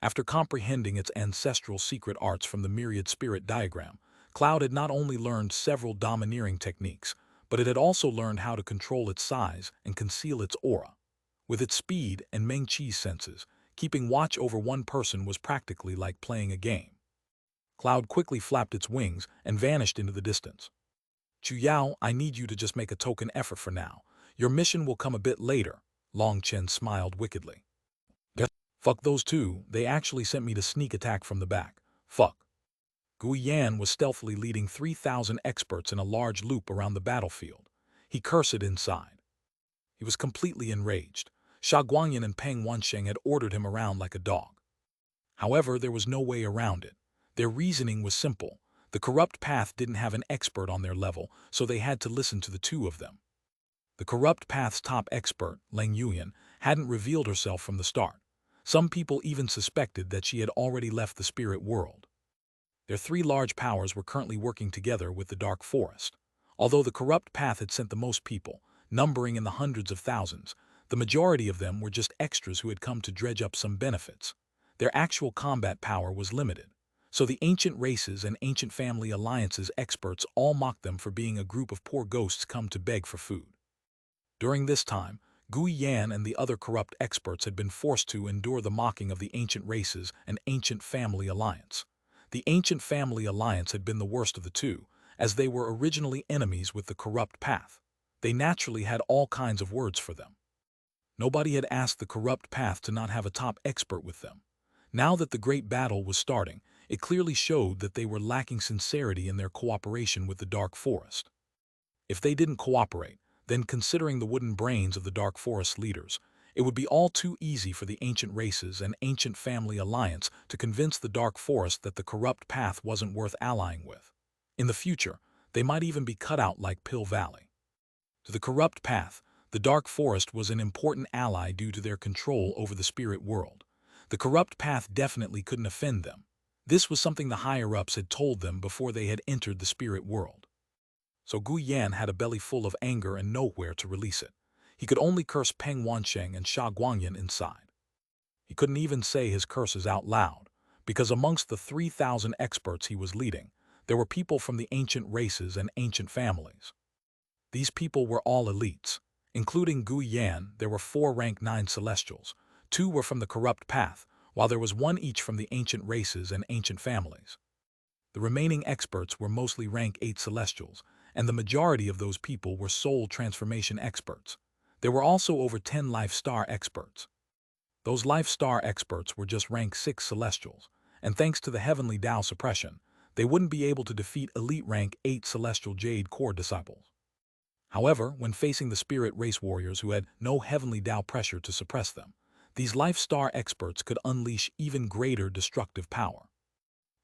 A: After comprehending its ancestral secret arts from the myriad spirit diagram, Cloud had not only learned several domineering techniques, but it had also learned how to control its size and conceal its aura. With its speed and Meng Qi's senses, keeping watch over one person was practically like playing a game. Cloud quickly flapped its wings and vanished into the distance. Chu Yao, I need you to just make a token effort for now. Your mission will come a bit later, Long Chen smiled wickedly. Fuck those two, they actually sent me to sneak attack from the back. Fuck. Gui Yan was stealthily leading 3,000 experts in a large loop around the battlefield. He cursed inside. He was completely enraged. Sha Guangyan and Peng Wansheng had ordered him around like a dog. However, there was no way around it. Their reasoning was simple. The corrupt path didn't have an expert on their level, so they had to listen to the two of them. The corrupt path's top expert, Leng Yuan, hadn't revealed herself from the start. Some people even suspected that she had already left the spirit world. Their three large powers were currently working together with the Dark Forest. Although the corrupt path had sent the most people, numbering in the hundreds of thousands, the majority of them were just extras who had come to dredge up some benefits. Their actual combat power was limited. So the ancient races and ancient family alliances experts all mocked them for being a group of poor ghosts come to beg for food. During this time, Gui Yan and the other corrupt experts had been forced to endure the mocking of the ancient races and ancient family alliance. The ancient family alliance had been the worst of the two, as they were originally enemies with the corrupt path. They naturally had all kinds of words for them. Nobody had asked the corrupt path to not have a top expert with them. Now that the great battle was starting, it clearly showed that they were lacking sincerity in their cooperation with the Dark Forest. If they didn't cooperate, then considering the wooden brains of the Dark Forest leaders, it would be all too easy for the ancient races and ancient family alliance to convince the Dark Forest that the corrupt path wasn't worth allying with. In the future, they might even be cut out like Pill Valley. To the corrupt path, the Dark Forest was an important ally due to their control over the spirit world. The corrupt path definitely couldn't offend them. This was something the higher-ups had told them before they had entered the spirit world. So Gui Yan had a belly full of anger and nowhere to release it. He could only curse Peng Wansheng and Sha Guangyan inside. He couldn't even say his curses out loud, because amongst the 3,000 experts he was leading, there were people from the ancient races and ancient families. These people were all elites. Including Gui Yan, there were 4 rank 9 celestials. 2 were from the corrupt path, while there was 1 each from the ancient races and ancient families. The remaining experts were mostly rank 8 celestials, and the majority of those people were soul transformation experts. There were also over 10 life star experts. Those life star experts were just rank 6 celestials, and thanks to the heavenly Tao suppression, they wouldn't be able to defeat elite rank 8 celestial Jade core disciples. However, when facing the spirit race warriors who had no heavenly Tao pressure to suppress them, these life star experts could unleash even greater destructive power.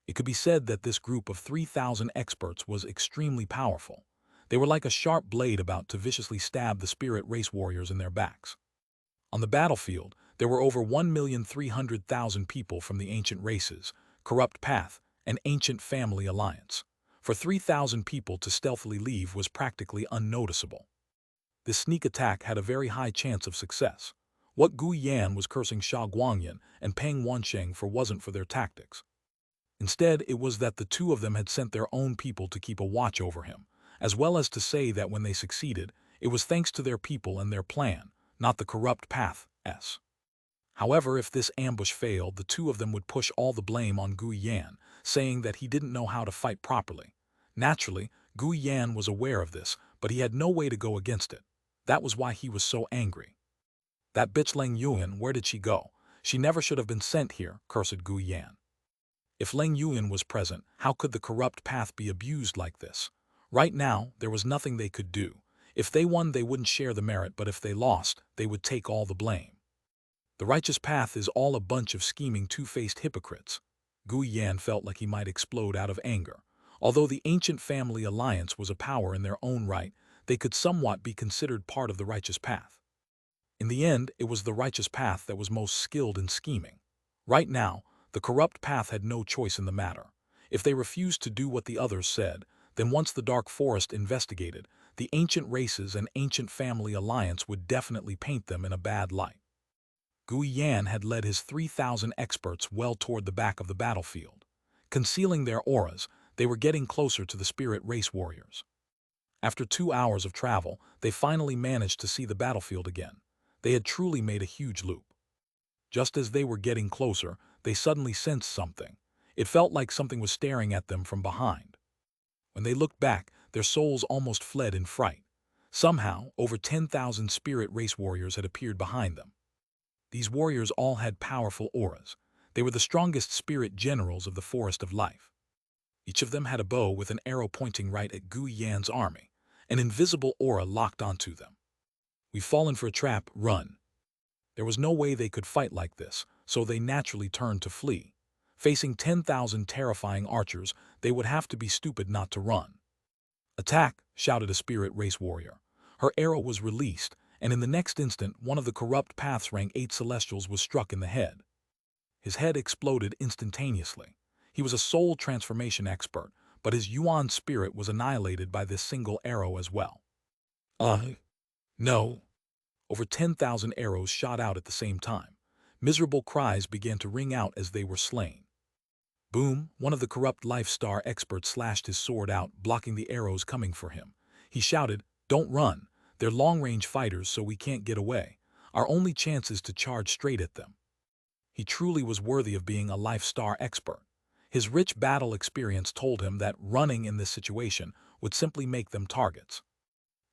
A: It could be said that this group of 3,000 experts was extremely powerful. They were like a sharp blade about to viciously stab the spirit race warriors in their backs. On the battlefield, there were over 1,300,000 people from the ancient races, corrupt path, and ancient family alliance. For 3,000 people to stealthily leave was practically unnoticeable. This sneak attack had a very high chance of success. What Gui Yan was cursing Sha Guangyan and Peng Wansheng for wasn't for their tactics. Instead, it was that the two of them had sent their own people to keep a watch over him, as well as to say that when they succeeded, it was thanks to their people and their plan, not the corrupt path's. However, if this ambush failed, the two of them would push all the blame on Gui Yan, saying that he didn't know how to fight properly. Naturally, Gui Yan was aware of this, but he had no way to go against it. That was why he was so angry. That bitch Leng Yuan, where did she go? She never should have been sent here, cursed Gui Yan. If Leng Yuan was present, how could the corrupt path be abused like this? Right now, there was nothing they could do. If they won, they wouldn't share the merit, but if they lost, they would take all the blame. The righteous path is all a bunch of scheming two-faced hypocrites. Gui Yan felt like he might explode out of anger. Although the ancient family alliance was a power in their own right, they could somewhat be considered part of the righteous path. In the end, it was the righteous path that was most skilled in scheming. Right now, the corrupt path had no choice in the matter. If they refused to do what the others said, then once the Dark Forest investigated, the ancient races and ancient family alliance would definitely paint them in a bad light. Gui Yan had led his 3,000 experts well toward the back of the battlefield. Concealing their auras, they were getting closer to the spirit race warriors. After 2 hours of travel, they finally managed to see the battlefield again. They had truly made a huge loop. Just as they were getting closer, they suddenly sensed something. It felt like something was staring at them from behind. When they looked back, their souls almost fled in fright. Somehow, over 10,000 spirit race warriors had appeared behind them. These warriors all had powerful auras. They were the strongest spirit generals of the Forest of Life. Each of them had a bow with an arrow pointing right at Gui Yan's army. An invisible aura locked onto them. "We've fallen for a trap, run." There was no way they could fight like this, so they naturally turned to flee. Facing 10,000 terrifying archers, they would have to be stupid not to run. "Attack!" shouted a spirit race warrior. Her arrow was released, and in the next instant one of the corrupt Path's rank 8 celestials was struck in the head. His head exploded instantaneously. He was a soul transformation expert, but his Yuan spirit was annihilated by this single arrow as well. No. Over 10,000 arrows shot out at the same time. Miserable cries began to ring out as they were slain. Boom, one of the corrupt Life Star experts slashed his sword out, blocking the arrows coming for him. He shouted, "Don't run. They're long-range fighters, so we can't get away. Our only chance is to charge straight at them." He truly was worthy of being a Life Star expert. His rich battle experience told him that running in this situation would simply make them targets.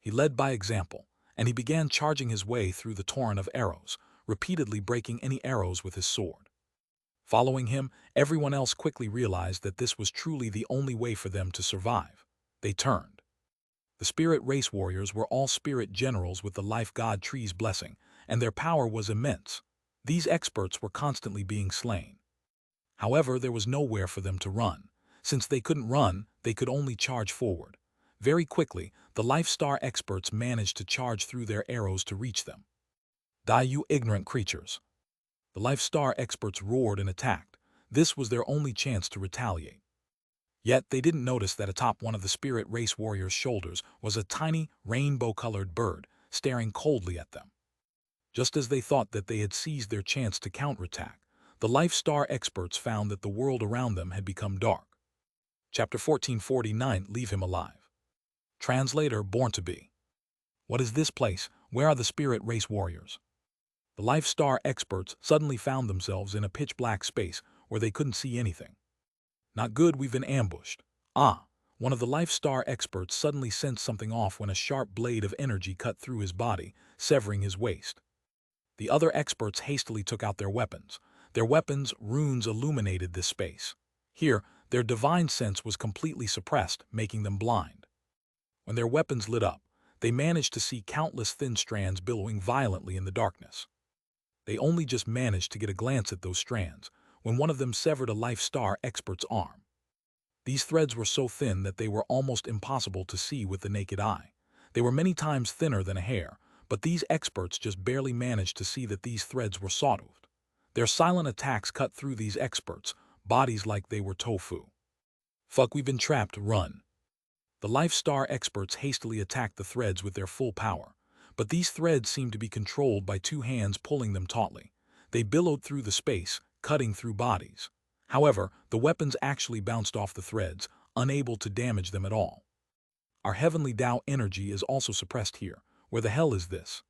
A: He led by example, and he began charging his way through the torrent of arrows, repeatedly breaking any arrows with his sword. Following him, everyone else quickly realized that this was truly the only way for them to survive. They turned. The spirit race warriors were all spirit generals with the life god tree's blessing, and their power was immense. These experts were constantly being slain. However, there was nowhere for them to run. Since they couldn't run, they could only charge forward. Very quickly, the Life Star experts managed to charge through their arrows to reach them. "Die, you ignorant creatures!" The Life Star experts roared and attacked. This was their only chance to retaliate. Yet they didn't notice that atop one of the spirit race warriors' shoulders was a tiny, rainbow-colored bird, staring coldly at them. Just as they thought that they had seized their chance to counterattack, the Life Star experts found that the world around them had become dark. Chapter 1449, Leave Him Alive. Translator, Born to Be. What is this place? Where are the spirit race warriors? The Life Star experts suddenly found themselves in a pitch-black space where they couldn't see anything. "Not good, we've been ambushed." One of the Life Star experts suddenly sensed something off when a sharp blade of energy cut through his body, severing his waist. The other experts hastily took out their weapons. Their weapons' runes illuminated this space. Here, their divine sense was completely suppressed, making them blind. When their weapons lit up, they managed to see countless thin strands billowing violently in the darkness. They only just managed to get a glance at those strands when one of them severed a Life Star expert's arm. These threads were so thin that they were almost impossible to see with the naked eye. They were many times thinner than a hair, but these experts just barely managed to see that these threads were sawtoothed. Their silent attacks cut through these experts' bodies like they were tofu. "Fuck, we've been trapped, run." The Life Star experts hastily attacked the threads with their full power, but these threads seemed to be controlled by two hands pulling them tautly. They billowed through the space, cutting through bodies. However, the weapons actually bounced off the threads, unable to damage them at all. Our heavenly Tao energy is also suppressed here. Where the hell is this?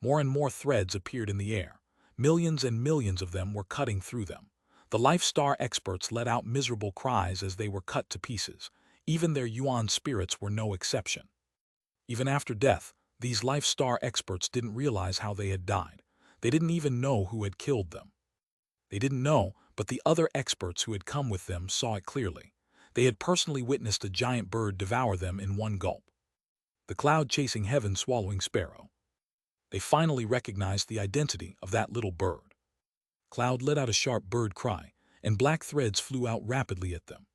A: More and more threads appeared in the air. Millions and millions of them were cutting through them. The Life Star experts let out miserable cries as they were cut to pieces. Even their Yuan spirits were no exception. Even after death, these Life Star experts didn't realize how they had died. They didn't even know who had killed them. They didn't know, but the other experts who had come with them saw it clearly. They had personally witnessed a giant bird devour them in one gulp. The cloud-chasing heaven-swallowing sparrow. They finally recognized the identity of that little bird. Cloud let out a sharp bird cry, and black threads flew out rapidly at them.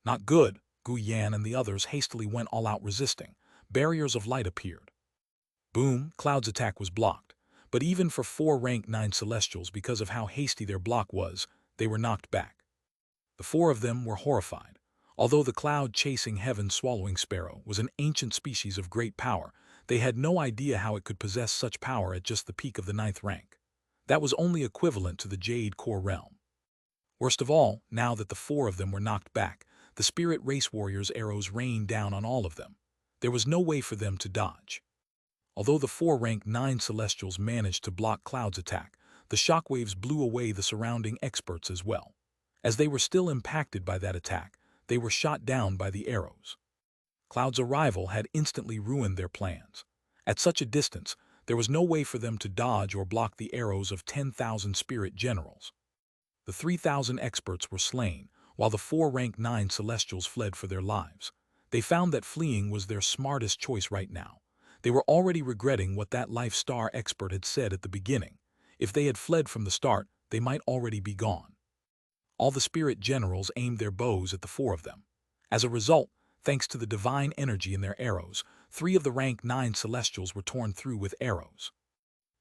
A: "Not good," Gu Yan and the others hastily went all out resisting. Barriers of light appeared. Boom, Cloud's attack was blocked. But even for 4 rank 9 celestials, because of how hasty their block was, they were knocked back. The 4 of them were horrified. Although the cloud-chasing heaven-swallowing sparrow was an ancient species of great power, they had no idea how it could possess such power at just the peak of the 9th rank. That was only equivalent to the Jade core realm. Worst of all, now that the 4 of them were knocked back, the spirit race warriors' arrows rained down on all of them. There was no way for them to dodge. Although the 4 rank 9 celestials managed to block Cloud's attack, the shockwaves blew away the surrounding experts as well. As they were still impacted by that attack, they were shot down by the arrows. Cloud's arrival had instantly ruined their plans. At such a distance, there was no way for them to dodge or block the arrows of 10,000 spirit generals. The 3,000 experts were slain, while the 4 rank 9 celestials fled for their lives. They found that fleeing was their smartest choice right now. They were already regretting what that Life Star expert had said at the beginning. If they had fled from the start, they might already be gone. All the spirit generals aimed their bows at the four of them. As a result, thanks to the divine energy in their arrows, 3 of the rank 9 celestials were torn through with arrows.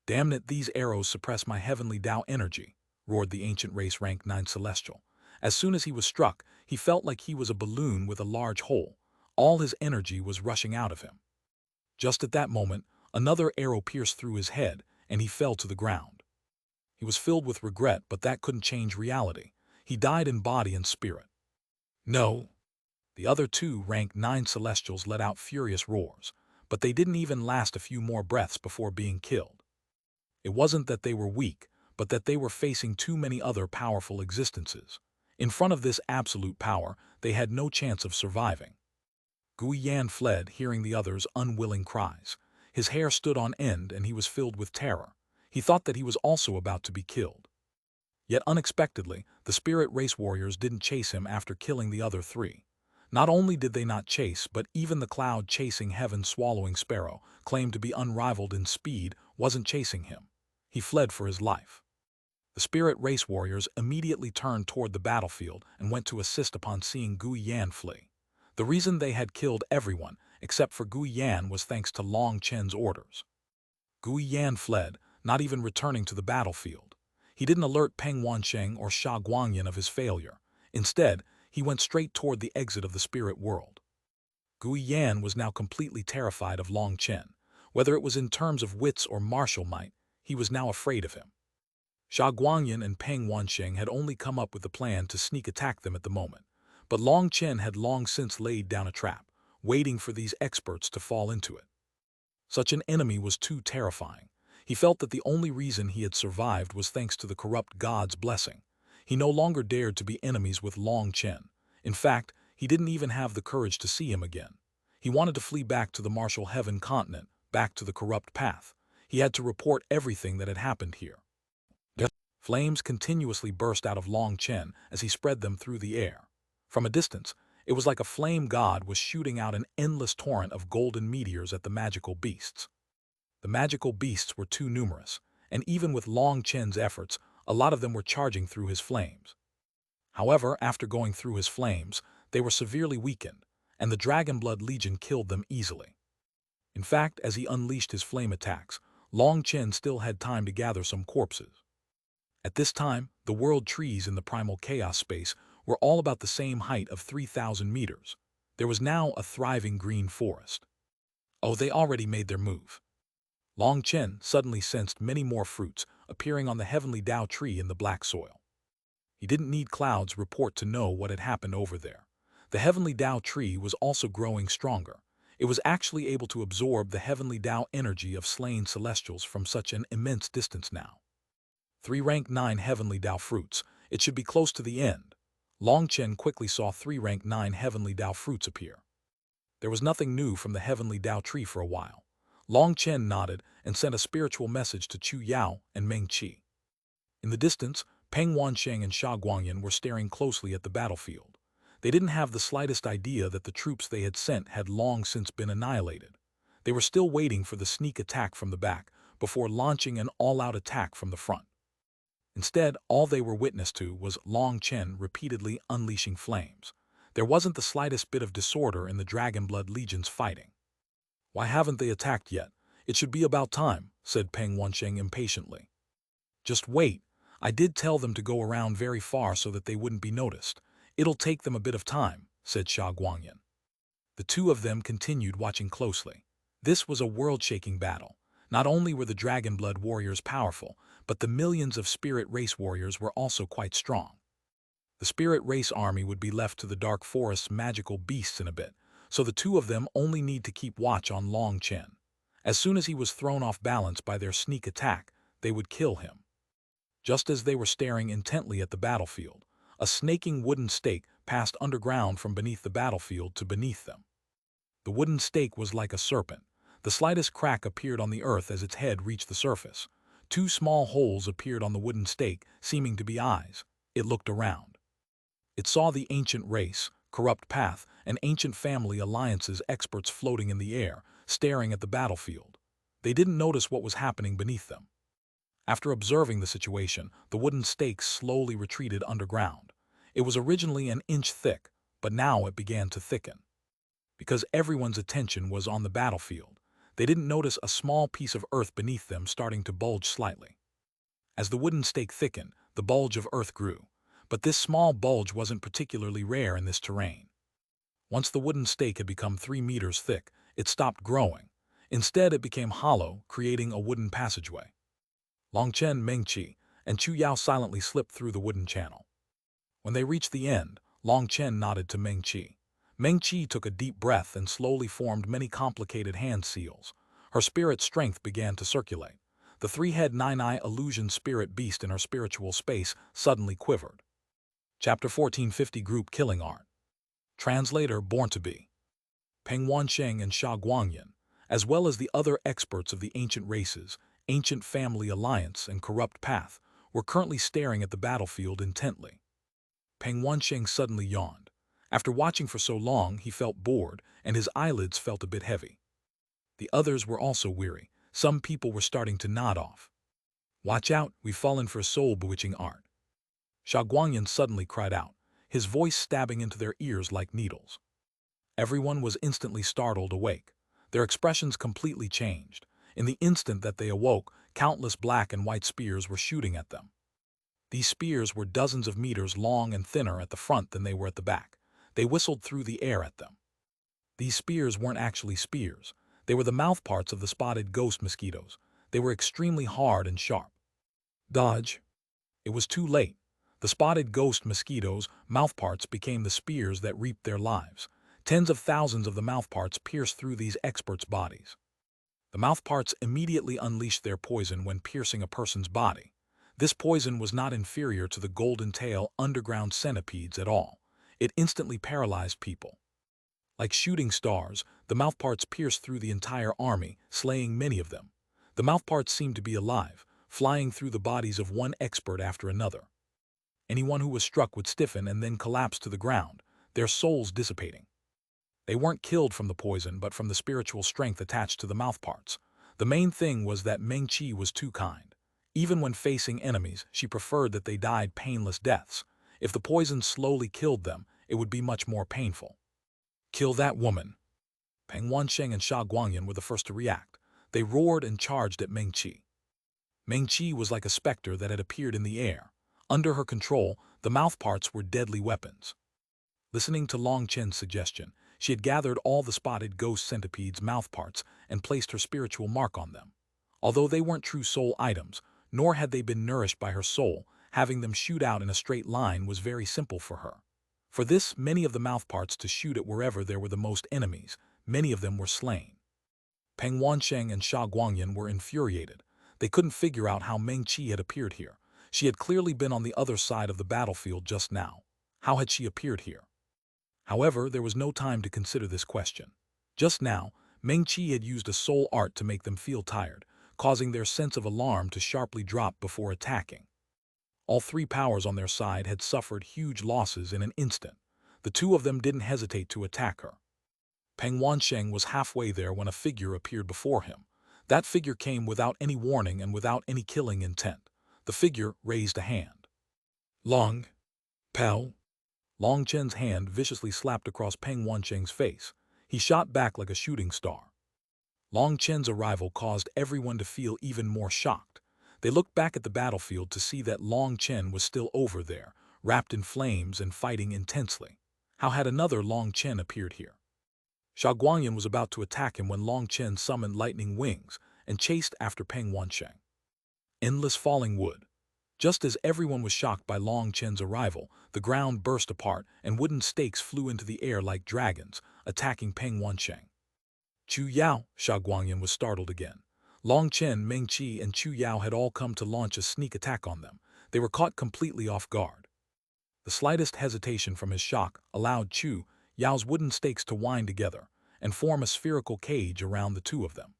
A: "Damn it, these arrows suppress my heavenly Tao energy," roared the ancient race rank 9 celestial. As soon as he was struck, he felt like he was a balloon with a large hole. All his energy was rushing out of him. Just at that moment, another arrow pierced through his head, and he fell to the ground. He was filled with regret, but that couldn't change reality. He died in body and spirit. "No!" The other 2 rank 9 celestials let out furious roars, but they didn't even last a few more breaths before being killed. It wasn't that they were weak, but that they were facing too many other powerful existences. In front of this absolute power, they had no chance of surviving. Xuanhuan fled, hearing the others' unwilling cries. His hair stood on end and he was filled with terror. He thought that he was also about to be killed. Yet unexpectedly, the spirit race warriors didn't chase him after killing the other 3. Not only did they not chase, but even the cloud-chasing heaven-swallowing sparrow, claimed to be unrivaled in speed, wasn't chasing him. He fled for his life. The spirit race warriors immediately turned toward the battlefield and went to assist upon seeing Xuanhuan flee. The reason they had killed everyone, except for Xuanhuan, was thanks to Long Chen's orders. Xuanhuan fled, not even returning to the battlefield. He didn't alert Peng Wansheng or Sha Guangyan of his failure. Instead, he went straight toward the exit of the spirit world. Xuanhuan was now completely terrified of Long Chen. Whether it was in terms of wits or martial might, he was now afraid of him. Sha Guangyan and Peng Wansheng had only come up with the plan to sneak attack them at the moment, but Long Chen had long since laid down a trap, waiting for these experts to fall into it. Such an enemy was too terrifying. He felt that the only reason he had survived was thanks to the corrupt god's blessing. He no longer dared to be enemies with Long Chen. In fact, he didn't even have the courage to see him again. He wanted to flee back to the martial heaven continent, back to the corrupt path. He had to report everything that had happened here. Flames continuously burst out of Long Chen as he spread them through the air. From a distance, it was like a flame god was shooting out an endless torrent of golden meteors at the magical beasts. The magical beasts were too numerous, and even with Long Chen's efforts, a lot of them were charging through his flames. However, after going through his flames, they were severely weakened, and the Dragonblood Legion killed them easily. In fact, as he unleashed his flame attacks, Long Chen still had time to gather some corpses. At this time, the world trees in the primal chaos space were all about the same height of 3,000 meters. There was now a thriving green forest. Oh, they already made their move. Long Chen suddenly sensed many more fruits appearing on the heavenly Tao tree in the black soil. He didn't need clouds report to know what had happened over there. The heavenly Tao tree was also growing stronger. It was actually able to absorb the heavenly Tao energy of slain celestials from such an immense distance now. 3 rank 9 heavenly Tao fruits. It should be close to the end. Long Chen quickly saw 3 rank 9 heavenly Tao fruits appear. There was nothing new from the heavenly Tao tree for a while. Long Chen nodded and sent a spiritual message to Chu Yao and Meng Qi. In the distance, Peng Wansheng and Sha Guangyan were staring closely at the battlefield. They didn't have the slightest idea that the troops they had sent had long since been annihilated. They were still waiting for the sneak attack from the back before launching an all-out attack from the front. Instead, all they were witness to was Long Chen repeatedly unleashing flames. There wasn't the slightest bit of disorder in the Dragonblood Legion's fighting. "Why haven't they attacked yet? It should be about time," said Peng Wansheng impatiently. "Just wait. I did tell them to go around very far so that they wouldn't be noticed. It'll take them a bit of time," said Sha Guangyan. The 2 of them continued watching closely. This was a world-shaking battle. Not only were the Dragonblood warriors powerful, but the millions of spirit race warriors were also quite strong. The spirit race army would be left to the dark forest's magical beasts in a bit, so the 2 of them only need to keep watch on Long Chen. As soon as he was thrown off balance by their sneak attack, they would kill him. Just as they were staring intently at the battlefield, a snaking wooden stake passed underground from beneath the battlefield to beneath them. The wooden stake was like a serpent. The slightest crack appeared on the earth as its head reached the surface. 2 small holes appeared on the wooden stake, seeming to be eyes. It looked around. It saw the ancient race, corrupt path, and ancient family alliances experts floating in the air, staring at the battlefield. They didn't notice what was happening beneath them. After observing the situation, the wooden stakes slowly retreated underground. It was originally an inch thick, but now it began to thicken. Because everyone's attention was on the battlefield, they didn't notice a small piece of earth beneath them starting to bulge slightly. As the wooden stake thickened, the bulge of earth grew, but this small bulge wasn't particularly rare in this terrain. Once the wooden stake had become 3 meters thick, it stopped growing. Instead, it became hollow, creating a wooden passageway. Long Chen, Meng Qi, and Chu Yao silently slipped through the wooden channel. When they reached the end, Long Chen nodded to Meng Qi. Meng Qi took a deep breath and slowly formed many complicated hand seals. Her spirit strength began to circulate. The three-head nine-eye illusion spirit beast in her spiritual space suddenly quivered. Chapter 1450 Group Killing Art. Translator Born to Be. Peng Wansheng and Sha Guangyan, as well as the other experts of the ancient races, ancient family alliance, and corrupt path, were currently staring at the battlefield intently. Peng Wansheng suddenly yawned. After watching for so long, he felt bored, and his eyelids felt a bit heavy. The others were also weary. Some people were starting to nod off. "Watch out, we've fallen for a soul-bewitching art." Sha Guangyan suddenly cried out, his voice stabbing into their ears like needles. Everyone was instantly startled awake. Their expressions completely changed. In the instant that they awoke, countless black and white spears were shooting at them. These spears were dozens of meters long and thinner at the front than they were at the back. They whistled through the air at them. These spears weren't actually spears. They were the mouthparts of the spotted ghost mosquitoes. They were extremely hard and sharp. Dodge. It was too late. The spotted ghost mosquitoes' mouthparts became the spears that reaped their lives. Tens of thousands of the mouthparts pierced through these experts' bodies. The mouthparts immediately unleashed their poison when piercing a person's body. This poison was not inferior to the golden tail underground centipedes at all. It instantly paralyzed people. Like shooting stars, the mouthparts pierced through the entire army, slaying many of them. The mouthparts seemed to be alive, flying through the bodies of one expert after another. Anyone who was struck would stiffen and then collapse to the ground, their souls dissipating. They weren't killed from the poison, but from the spiritual strength attached to the mouthparts. The main thing was that Meng Qi was too kind. Even when facing enemies, she preferred that they died painless deaths. If the poison slowly killed them, it would be much more painful. "Kill that woman!" Peng Wansheng and Sha Guangyan were the first to react. They roared and charged at Meng Qi. Meng Qi was like a specter that had appeared in the air. Under her control, the mouthparts were deadly weapons. Listening to Long Chen's suggestion, she had gathered all the spotted ghost centipedes' mouthparts and placed her spiritual mark on them. Although they weren't true soul items, nor had they been nourished by her soul, having them shoot out in a straight line was very simple for her. For this, many of the mouthparts to shoot at wherever there were the most enemies. Many of them were slain. Peng Wansheng and Sha Guangyan were infuriated. They couldn't figure out how Meng Qi had appeared here. She had clearly been on the other side of the battlefield just now. How had she appeared here? However, there was no time to consider this question. Just now, Meng Qi had used a soul art to make them feel tired, causing their sense of alarm to sharply drop before attacking. All three powers on their side had suffered huge losses in an instant. The two of them didn't hesitate to attack her. Peng Wansheng was halfway there when a figure appeared before him. That figure came without any warning and without any killing intent. The figure raised a hand. "Long Pao." Long Chen's hand viciously slapped across Peng Wansheng's face. He shot back like a shooting star. Long Chen's arrival caused everyone to feel even more shocked. They looked back at the battlefield to see that Long Chen was still over there, wrapped in flames and fighting intensely. How had another Long Chen appeared here? Sha Guangyan was about to attack him when Long Chen summoned lightning wings and chased after Peng Wansheng. Endless falling wood. Just as everyone was shocked by Long Chen's arrival, the ground burst apart and wooden stakes flew into the air like dragons, attacking Peng Wansheng. "Chu Yao," Sha Guangyan was startled again. Long Chen, Meng Qi, and Chu Yao had all come to launch a sneak attack on them. They were caught completely off guard. The slightest hesitation from his shock allowed Chu Yao's wooden stakes to wind together and form a spherical cage around the two of them.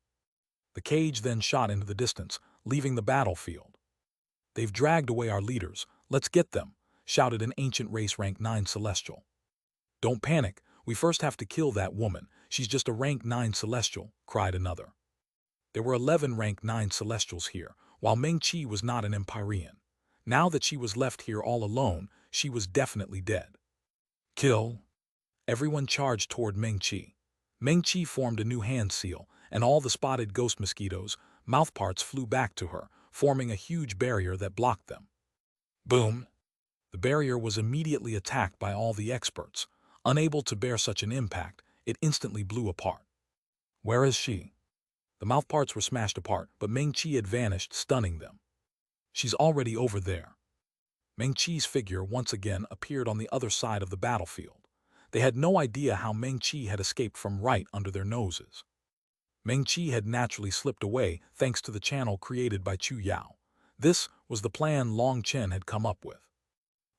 A: The cage then shot into the distance, leaving the battlefield. "They've dragged away our leaders. Let's get them," shouted an ancient race rank 9 celestial. "Don't panic. We first have to kill that woman. She's just a rank 9 celestial," cried another. There were 11 rank 9 celestials here, while Meng Qi was not an Empyrean. Now that she was left here all alone, she was definitely dead. Kill! Everyone charged toward Meng-Chi. Meng-Chi formed a new hand seal, and all the spotted ghost mosquitoes' mouthparts flew back to her, forming a huge barrier that blocked them. Boom! The barrier was immediately attacked by all the experts. Unable to bear such an impact, it instantly blew apart. Where is she? The mouthparts were smashed apart, but Meng-Chi had vanished, stunning them. She's already over there. Meng-Chi's figure once again appeared on the other side of the battlefield. They had no idea how Meng-Chi had escaped from right under their noses. Meng-Chi had naturally slipped away thanks to the channel created by Chu Yao. This was the plan Long Chen had come up with.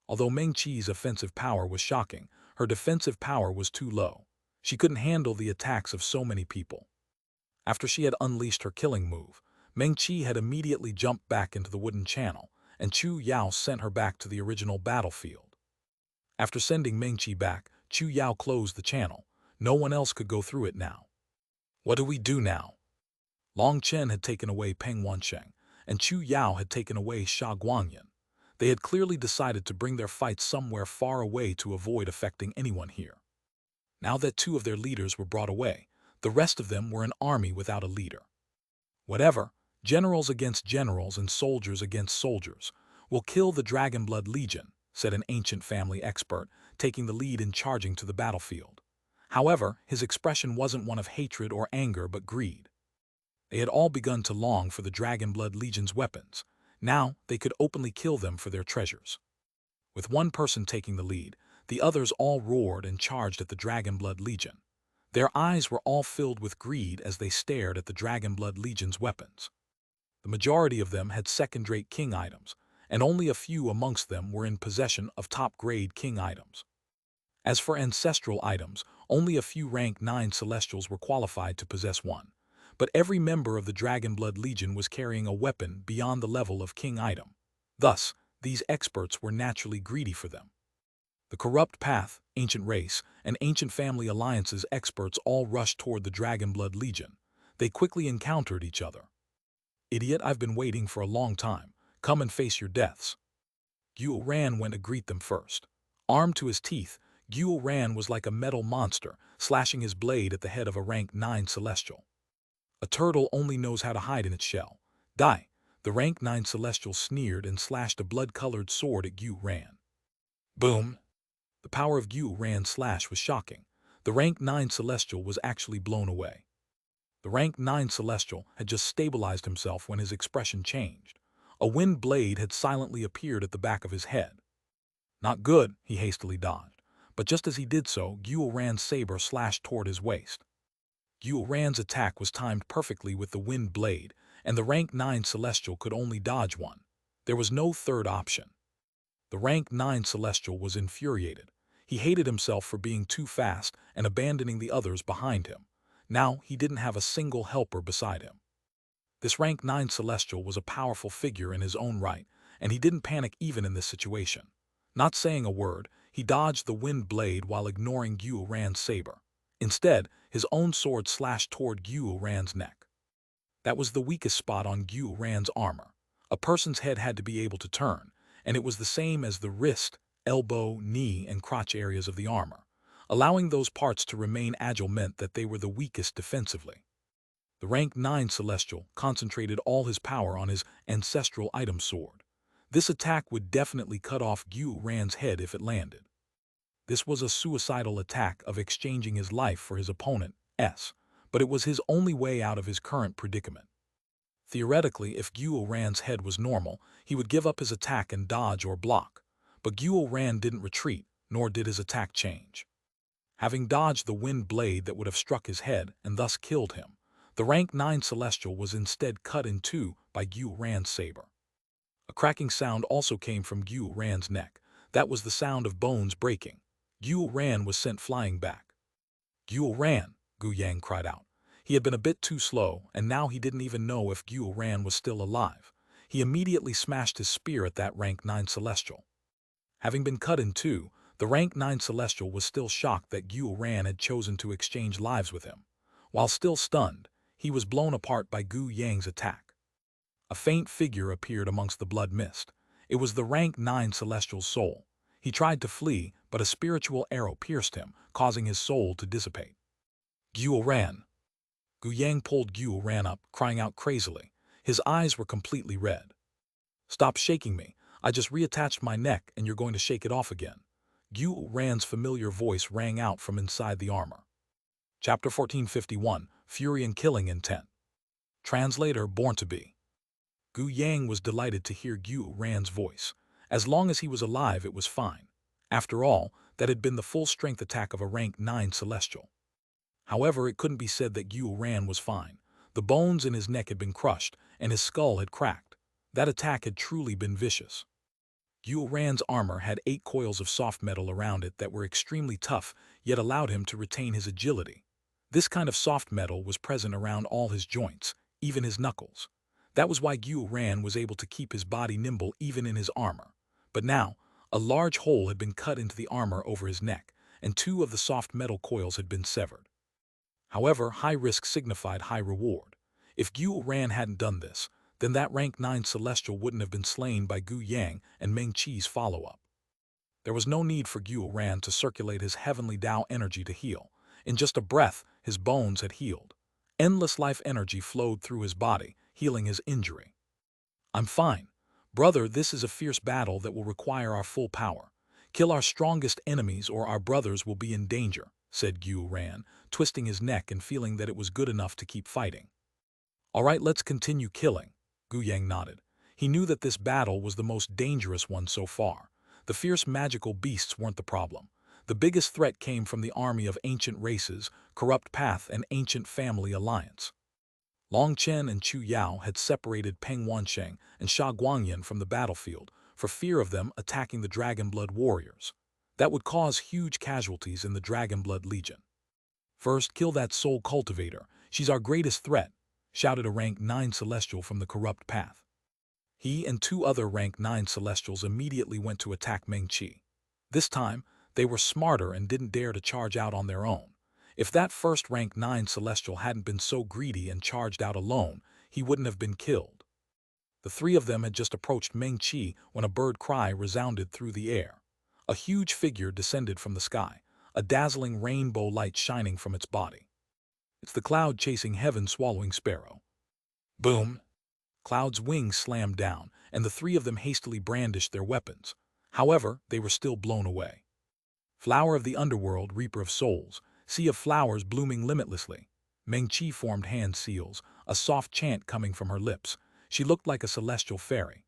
A: Although Meng-Chi's offensive power was shocking, her defensive power was too low. She couldn't handle the attacks of so many people. After she had unleashed her killing move, Meng-Chi had immediately jumped back into the wooden channel, and Chu Yao sent her back to the original battlefield. After sending Meng-Chi back, Chu Yao closed the channel. No one else could go through it now. What do we do now? Long Chen had taken away Peng Wansheng, and Chu Yao had taken away Sha Guangyan. They had clearly decided to bring their fights somewhere far away to avoid affecting anyone here. Now that two of their leaders were brought away, the rest of them were an army without a leader. Whatever, generals against generals and soldiers against soldiers, will kill the Dragonblood Legion, said an ancient family expert, taking the lead and charging to the battlefield. However, his expression wasn't one of hatred or anger but greed. They had all begun to long for the Dragonblood Legion's weapons. Now they could openly kill them for their treasures. With one person taking the lead, the others all roared and charged at the Dragonblood Legion. Their eyes were all filled with greed as they stared at the Dragonblood Legion's weapons. The majority of them had second-rate king items, and only a few amongst them were in possession of top-grade king items. As for ancestral items, only a few rank 9 Celestials were qualified to possess one, but every member of the Dragonblood Legion was carrying a weapon beyond the level of king item. Thus, these experts were naturally greedy for them. The Corrupt Path, Ancient Race, and Ancient Family Alliance's experts all rushed toward the Dragonblood Legion. They quickly encountered each other. Idiot, I've been waiting for a long time. Come and face your deaths. Xuanhuan went to greet them first. Armed to his teeth, Xuanhuan was like a metal monster, slashing his blade at the head of a rank 9 Celestial. A turtle only knows how to hide in its shell. Die! The rank 9 Celestial sneered and slashed a blood-colored sword at Xuanhuan. Boom! The power of Xuanhuan's slash was shocking. The rank 9 Celestial was actually blown away. The rank 9 Celestial had just stabilized himself when his expression changed. A wind blade had silently appeared at the back of his head. Not good, he hastily dodged, but just as he did so, Xuanhuan's saber slashed toward his waist. Xuanhuan's attack was timed perfectly with the wind blade, and the rank 9 Celestial could only dodge one. There was no third option. The rank 9 Celestial was infuriated. He hated himself for being too fast and abandoning the others behind him. Now he didn't have a single helper beside him. This rank 9 Celestial was a powerful figure in his own right, and he didn't panic even in this situation. Not saying a word, he dodged the wind blade while ignoring Xuanhuan's saber. Instead, his own sword slashed toward Xuanhuan's neck. That was the weakest spot on Xuanhuan's armor. A person's head had to be able to turn, and it was the same as the wrist, elbow, knee, and crotch areas of the armor. Allowing those parts to remain agile meant that they were the weakest defensively. The rank 9 Celestial concentrated all his power on his ancestral item sword. This attack would definitely cut off Xuanhuan's head if it landed. This was a suicidal attack of exchanging his life for his opponent's, but it was his only way out of his current predicament. Theoretically, if Xuanhuan's head was normal, he would give up his attack and dodge or block, but Xuanhuan didn't retreat, nor did his attack change. Having dodged the wind blade that would have struck his head and thus killed him, the rank 9 Celestial was instead cut in two by Xuanhuan's saber. A cracking sound also came from Xuanhuan's neck. That was the sound of bones breaking. Xuanhuan was sent flying back. Xuanhuan, Gu Yang cried out. He had been a bit too slow, and now he didn't even know if Xuanhuan was still alive. He immediately smashed his spear at that rank 9 Celestial. Having been cut in two, the rank 9 Celestial was still shocked that Xuanhuan had chosen to exchange lives with him. While still stunned, he was blown apart by Gu Yang's attack. A faint figure appeared amongst the blood mist. It was the rank 9 Celestial's soul. He tried to flee, but a spiritual arrow pierced him, causing his soul to dissipate. Xuanhuan. Gu Yang pulled Xuanhuan up, crying out crazily. His eyes were completely red. "Stop shaking me. I just reattached my neck and you're going to shake it off again." Xuanhuan's familiar voice rang out from inside the armor. Chapter 1451, Fury and Killing Intent. Translator Born to Be. Gu Yang was delighted to hear Xuanhuan's voice. As long as he was alive, it was fine. After all, that had been the full-strength attack of a rank 9 Celestial. However, it couldn't be said that Xuanhuan was fine. The bones in his neck had been crushed, and his skull had cracked. That attack had truly been vicious. Xuanhuan's armor had 8 coils of soft metal around it that were extremely tough, yet allowed him to retain his agility. This kind of soft metal was present around all his joints, even his knuckles. That was why Xuanhuan was able to keep his body nimble even in his armor. But now, a large hole had been cut into the armor over his neck, and 2 of the soft metal coils had been severed. However, high risk signified high reward. If Xuanhuan hadn't done this, then that rank 9 Celestial wouldn't have been slain by Gu Yang and Meng Qi's follow-up. There was no need for Xuanhuan to circulate his heavenly Tao energy to heal. In just a breath, his bones had healed. Endless life energy flowed through his body, healing his injury. "I'm fine. Brother, this is a fierce battle that will require our full power. Kill our strongest enemies or our brothers will be in danger," said Xuanhuan, twisting his neck and feeling that it was good enough to keep fighting. "All right, let's continue killing." Gu Yang nodded. He knew that this battle was the most dangerous one so far. The fierce magical beasts weren't the problem. The biggest threat came from the army of ancient races, corrupt path, and ancient family alliance. Long Chen and Chu Yao had separated Peng Wansheng and Sha Guangyan from the battlefield for fear of them attacking the Dragonblood warriors. That would cause huge casualties in the Dragonblood Legion. "First, kill that soul cultivator. She's our greatest threat," shouted a rank 9 Celestial from the corrupt path. He and 2 other rank 9 Celestials immediately went to attack Meng Qi. This time, they were smarter and didn't dare to charge out on their own. If that first rank 9 Celestial hadn't been so greedy and charged out alone, he wouldn't have been killed. The 3 of them had just approached Meng Qi when a bird cry resounded through the air. A huge figure descended from the sky, a dazzling rainbow light shining from its body. "It's the cloud-chasing heaven-swallowing sparrow." Boom! Cloud's wings slammed down, and the 3 of them hastily brandished their weapons. However, they were still blown away. "Flower of the underworld, reaper of souls, sea of flowers blooming limitlessly." Meng Qi formed hand seals, a soft chant coming from her lips. She looked like a celestial fairy.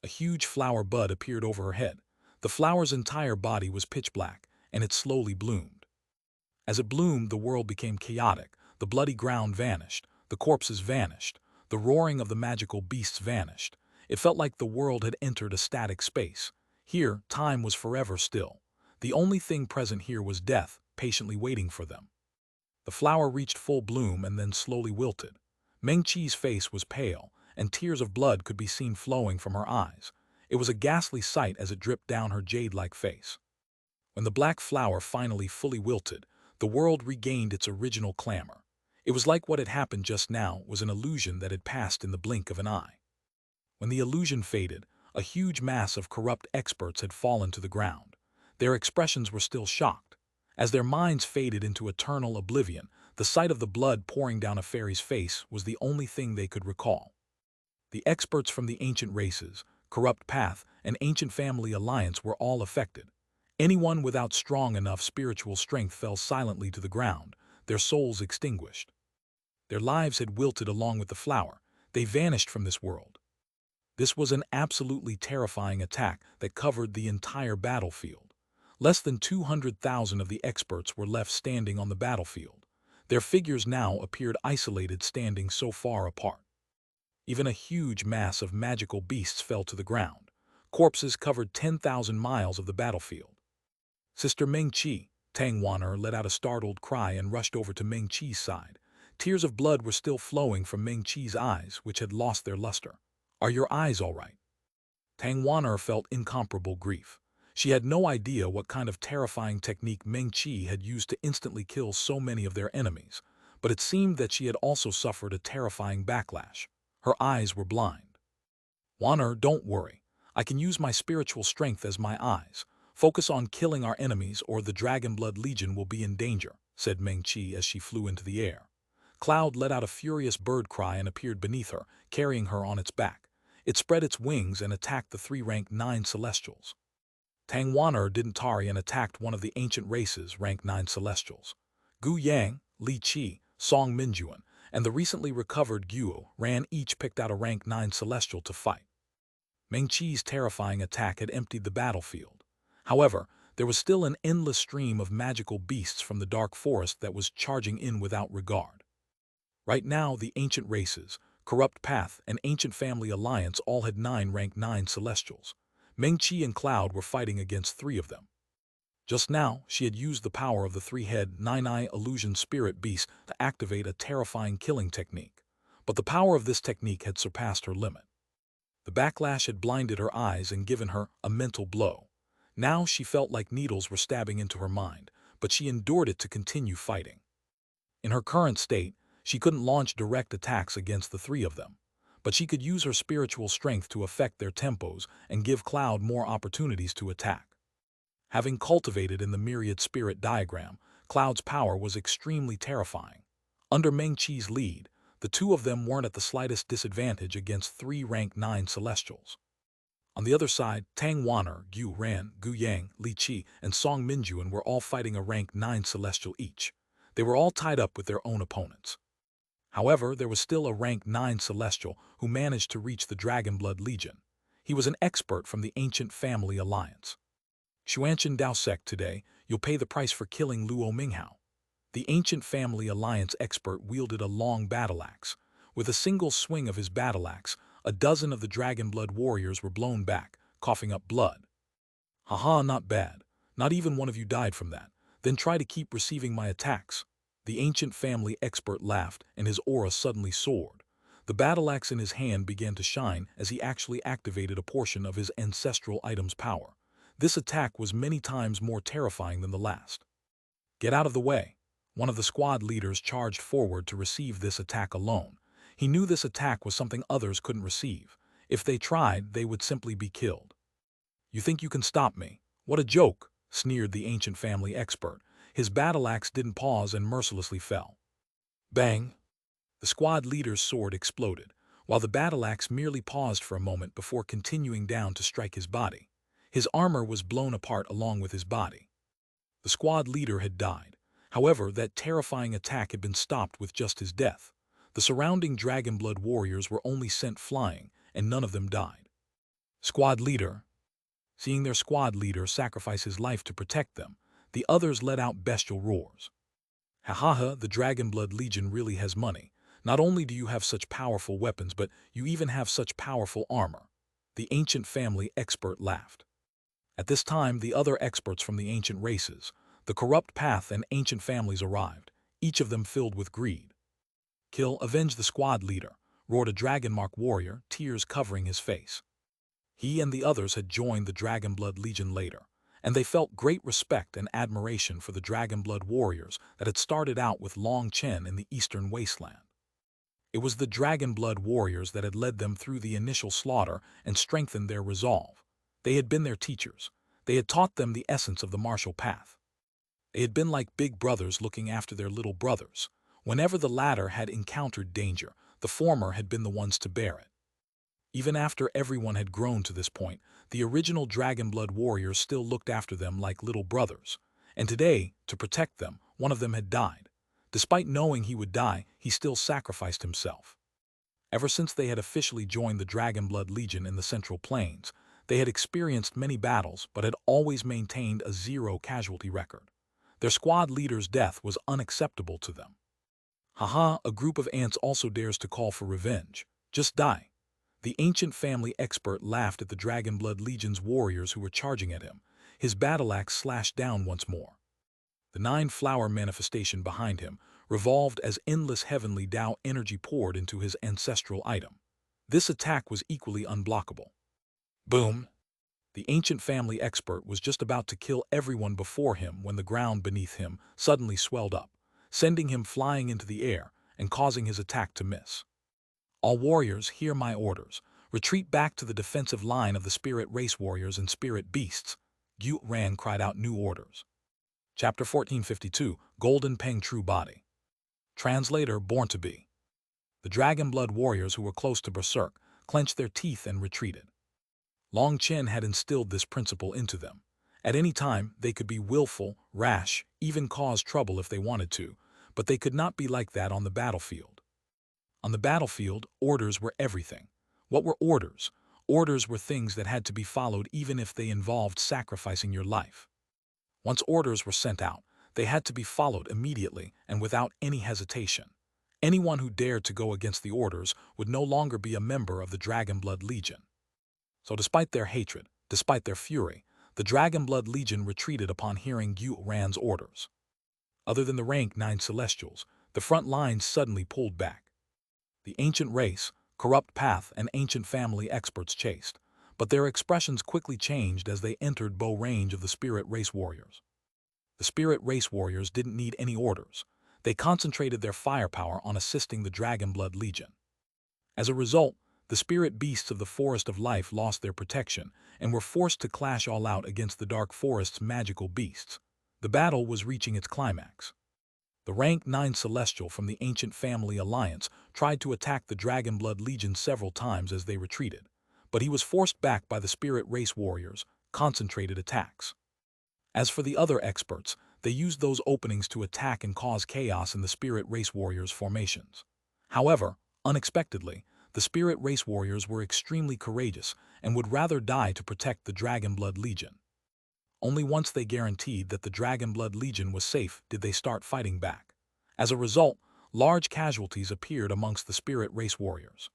A: A huge flower bud appeared over her head. The flower's entire body was pitch black, and it slowly bloomed. As it bloomed, the world became chaotic. The bloody ground vanished. The corpses vanished. The roaring of the magical beasts vanished. It felt like the world had entered a static space. Here, time was forever still. The only thing present here was death, patiently waiting for them. The flower reached full bloom and then slowly wilted. Meng Qi's face was pale, and tears of blood could be seen flowing from her eyes. It was a ghastly sight as it dripped down her jade-like face. When the black flower finally fully wilted, the world regained its original clamor. It was like what had happened just now was an illusion that had passed in the blink of an eye. When the illusion faded, a huge mass of corrupt experts had fallen to the ground. Their expressions were still shocked. As their minds faded into eternal oblivion, the sight of the blood pouring down a fairy's face was the only thing they could recall. The experts from the ancient races, corrupt path, and ancient family alliance were all affected. Anyone without strong enough spiritual strength fell silently to the ground, their souls extinguished. Their lives had wilted along with the flower. They vanished from this world. This was an absolutely terrifying attack that covered the entire battlefield. Less than 200,000 of the experts were left standing on the battlefield. Their figures now appeared isolated, standing so far apart. Even a huge mass of magical beasts fell to the ground. Corpses covered 10,000 miles of the battlefield. Sister Meng Qi, Tangwaner let out a startled cry and rushed over to Meng Qi's side. Tears of blood were still flowing from Meng Qi's eyes, which had lost their luster. "Are your eyes all right?" Tangwaner felt incomparable grief. She had no idea what kind of terrifying technique Meng Qi had used to instantly kill so many of their enemies, but it seemed that she had also suffered a terrifying backlash. Her eyes were blind. "Waner, don't worry. I can use my spiritual strength as my eyes. Focus on killing our enemies or the Dragon Blood Legion will be in danger, said Meng Qi as she flew into the air. Cloud let out a furious bird cry and appeared beneath her, carrying her on its back. It spread its wings and attacked the 3 rank 9 Celestials. Tangwaner didn't tarry and attacked one of the ancient races, rank 9 Celestials. Gu Yang, Li Qi, Song Minjuan, and the recently recovered Guo Ran each picked out a rank 9 Celestial to fight. Meng Qi's terrifying attack had emptied the battlefield. However, there was still an endless stream of magical beasts from the dark forest that was charging in without regard. Right now, the ancient races, Corrupt Path, and Ancient Family Alliance all had 9 rank 9 Celestials. Meng Qi and Cloud were fighting against 3 of them. Just now, she had used the power of the 3-head, 9-eye illusion spirit beast to activate a terrifying killing technique. But the power of this technique had surpassed her limit. The backlash had blinded her eyes and given her a mental blow. Now she felt like needles were stabbing into her mind, but she endured it to continue fighting. In her current state, she couldn't launch direct attacks against the 3 of them, but she could use her spiritual strength to affect their tempos and give Cloud more opportunities to attack. Having cultivated in the myriad spirit diagram, Cloud's power was extremely terrifying. Under Meng Qi's lead, the 2 of them weren't at the slightest disadvantage against 3 rank 9 Celestials. On the other side, Tang Waner, Gu Ran, Gu Yang, Li Qi, and Song Minjuan were all fighting a rank 9 Celestial each. They were all tied up with their own opponents. However, there was still a rank 9 Celestial who managed to reach the Dragon Blood Legion. He was an expert from the Ancient Family Alliance. Xuanhuan Daosek, today, you'll pay the price for killing Luo Minghao. The Ancient Family Alliance expert wielded a long battle axe. With a single swing of his battle axe, a dozen of the Dragon Blood warriors were blown back, coughing up blood. Haha, not bad. Not even one of you died from that. Then try to keep receiving my attacks. The Ancient Family expert laughed, and his aura suddenly soared. The battle axe in his hand began to shine as he actually activated a portion of his ancestral item's power. This attack was many times more terrifying than the last. Get out of the way. One of the squad leaders charged forward to receive this attack alone. He knew this attack was something others couldn't receive. If they tried, they would simply be killed. You think you can stop me? What a joke, sneered the Ancient Family expert. His battle axe didn't pause and mercilessly fell. Bang! The squad leader's sword exploded, while the battle axe merely paused for a moment before continuing down to strike his body. His armor was blown apart along with his body. The squad leader had died. However, that terrifying attack had been stopped with just his death. The surrounding Dragon Blood warriors were only sent flying, and none of them died. Squad leader. Seeing their squad leader sacrifice his life to protect them, the others let out bestial roars. Ha ha ha, the Dragon Blood Legion really has money. Not only do you have such powerful weapons, but you even have such powerful armor. The Ancient Family expert laughed. At this time, the other experts from the ancient races, the Corrupt Path and Ancient Families arrived, each of them filled with greed. Kill, avenge the squad leader, roared a Dragonmark warrior, tears covering his face. He and the others had joined the Dragon Blood Legion later, and they felt great respect and admiration for the Dragon Blood warriors that had started out with Long Chen in the Eastern Wasteland. It was the Dragon Blood warriors that had led them through the initial slaughter and strengthened their resolve. They had been their teachers. They had taught them the essence of the martial path. They had been like big brothers looking after their little brothers. Whenever the latter had encountered danger, the former had been the ones to bear it. Even after everyone had grown to this point, the original Dragon Blood warriors still looked after them like little brothers. And today, to protect them, one of them had died. Despite knowing he would die, he still sacrificed himself. Ever since they had officially joined the Dragon Blood Legion in the Central Plains, they had experienced many battles but had always maintained a 0 casualty record. Their squad leader's death was unacceptable to them. Haha, a group of ants also dares to call for revenge. Just die. The Ancient Family expert laughed at the Dragon Blood Legion's warriors who were charging at him. His battle axe slashed down once more. The 9-flower manifestation behind him revolved as endless heavenly Tao energy poured into his ancestral item. This attack was equally unblockable. Boom! The Ancient Family expert was just about to kill everyone before him when the ground beneath him suddenly swelled up, sending him flying into the air and causing his attack to miss. All warriors, hear my orders. Retreat back to the defensive line of the spirit race warriors and spirit beasts. Xuanhuan cried out new orders. Chapter 1452, Golden Peng True Body. Translator Born to Be. The dragon blood warriors who were close to Berserk clenched their teeth and retreated. Long Chen had instilled this principle into them. At any time, they could be willful, rash, even cause trouble if they wanted to, but they could not be like that on the battlefield. On the battlefield, orders were everything. What were orders? Orders were things that had to be followed even if they involved sacrificing your life. Once orders were sent out, they had to be followed immediately and without any hesitation. Anyone who dared to go against the orders would no longer be a member of the Dragonblood Legion. So despite their hatred, despite their fury, the Dragonblood Legion retreated upon hearing Xuanhuan's orders. Other than the rank 9 Celestials, the front lines suddenly pulled back. The ancient race, corrupt path, and ancient family experts chased, but their expressions quickly changed as they entered bow range of the spirit race warriors. The spirit race warriors didn't need any orders. They concentrated their firepower on assisting the Dragonblood Legion. As a result, the spirit beasts of the Forest of Life lost their protection and were forced to clash all out against the Dark Forest's magical beasts. The battle was reaching its climax. The rank 9 Celestial from the Ancient Family Alliance tried to attack the Dragonblood Legion several times as they retreated, but he was forced back by the Spirit Race Warriors' concentrated attacks. As for the other experts, they used those openings to attack and cause chaos in the Spirit Race Warriors' formations. However, unexpectedly, the Spirit Race Warriors were extremely courageous and would rather die to protect the Dragonblood Legion. Only once they guaranteed that the Dragonblood Legion was safe did they start fighting back. As a result, large casualties appeared amongst the Spirit Race Warriors.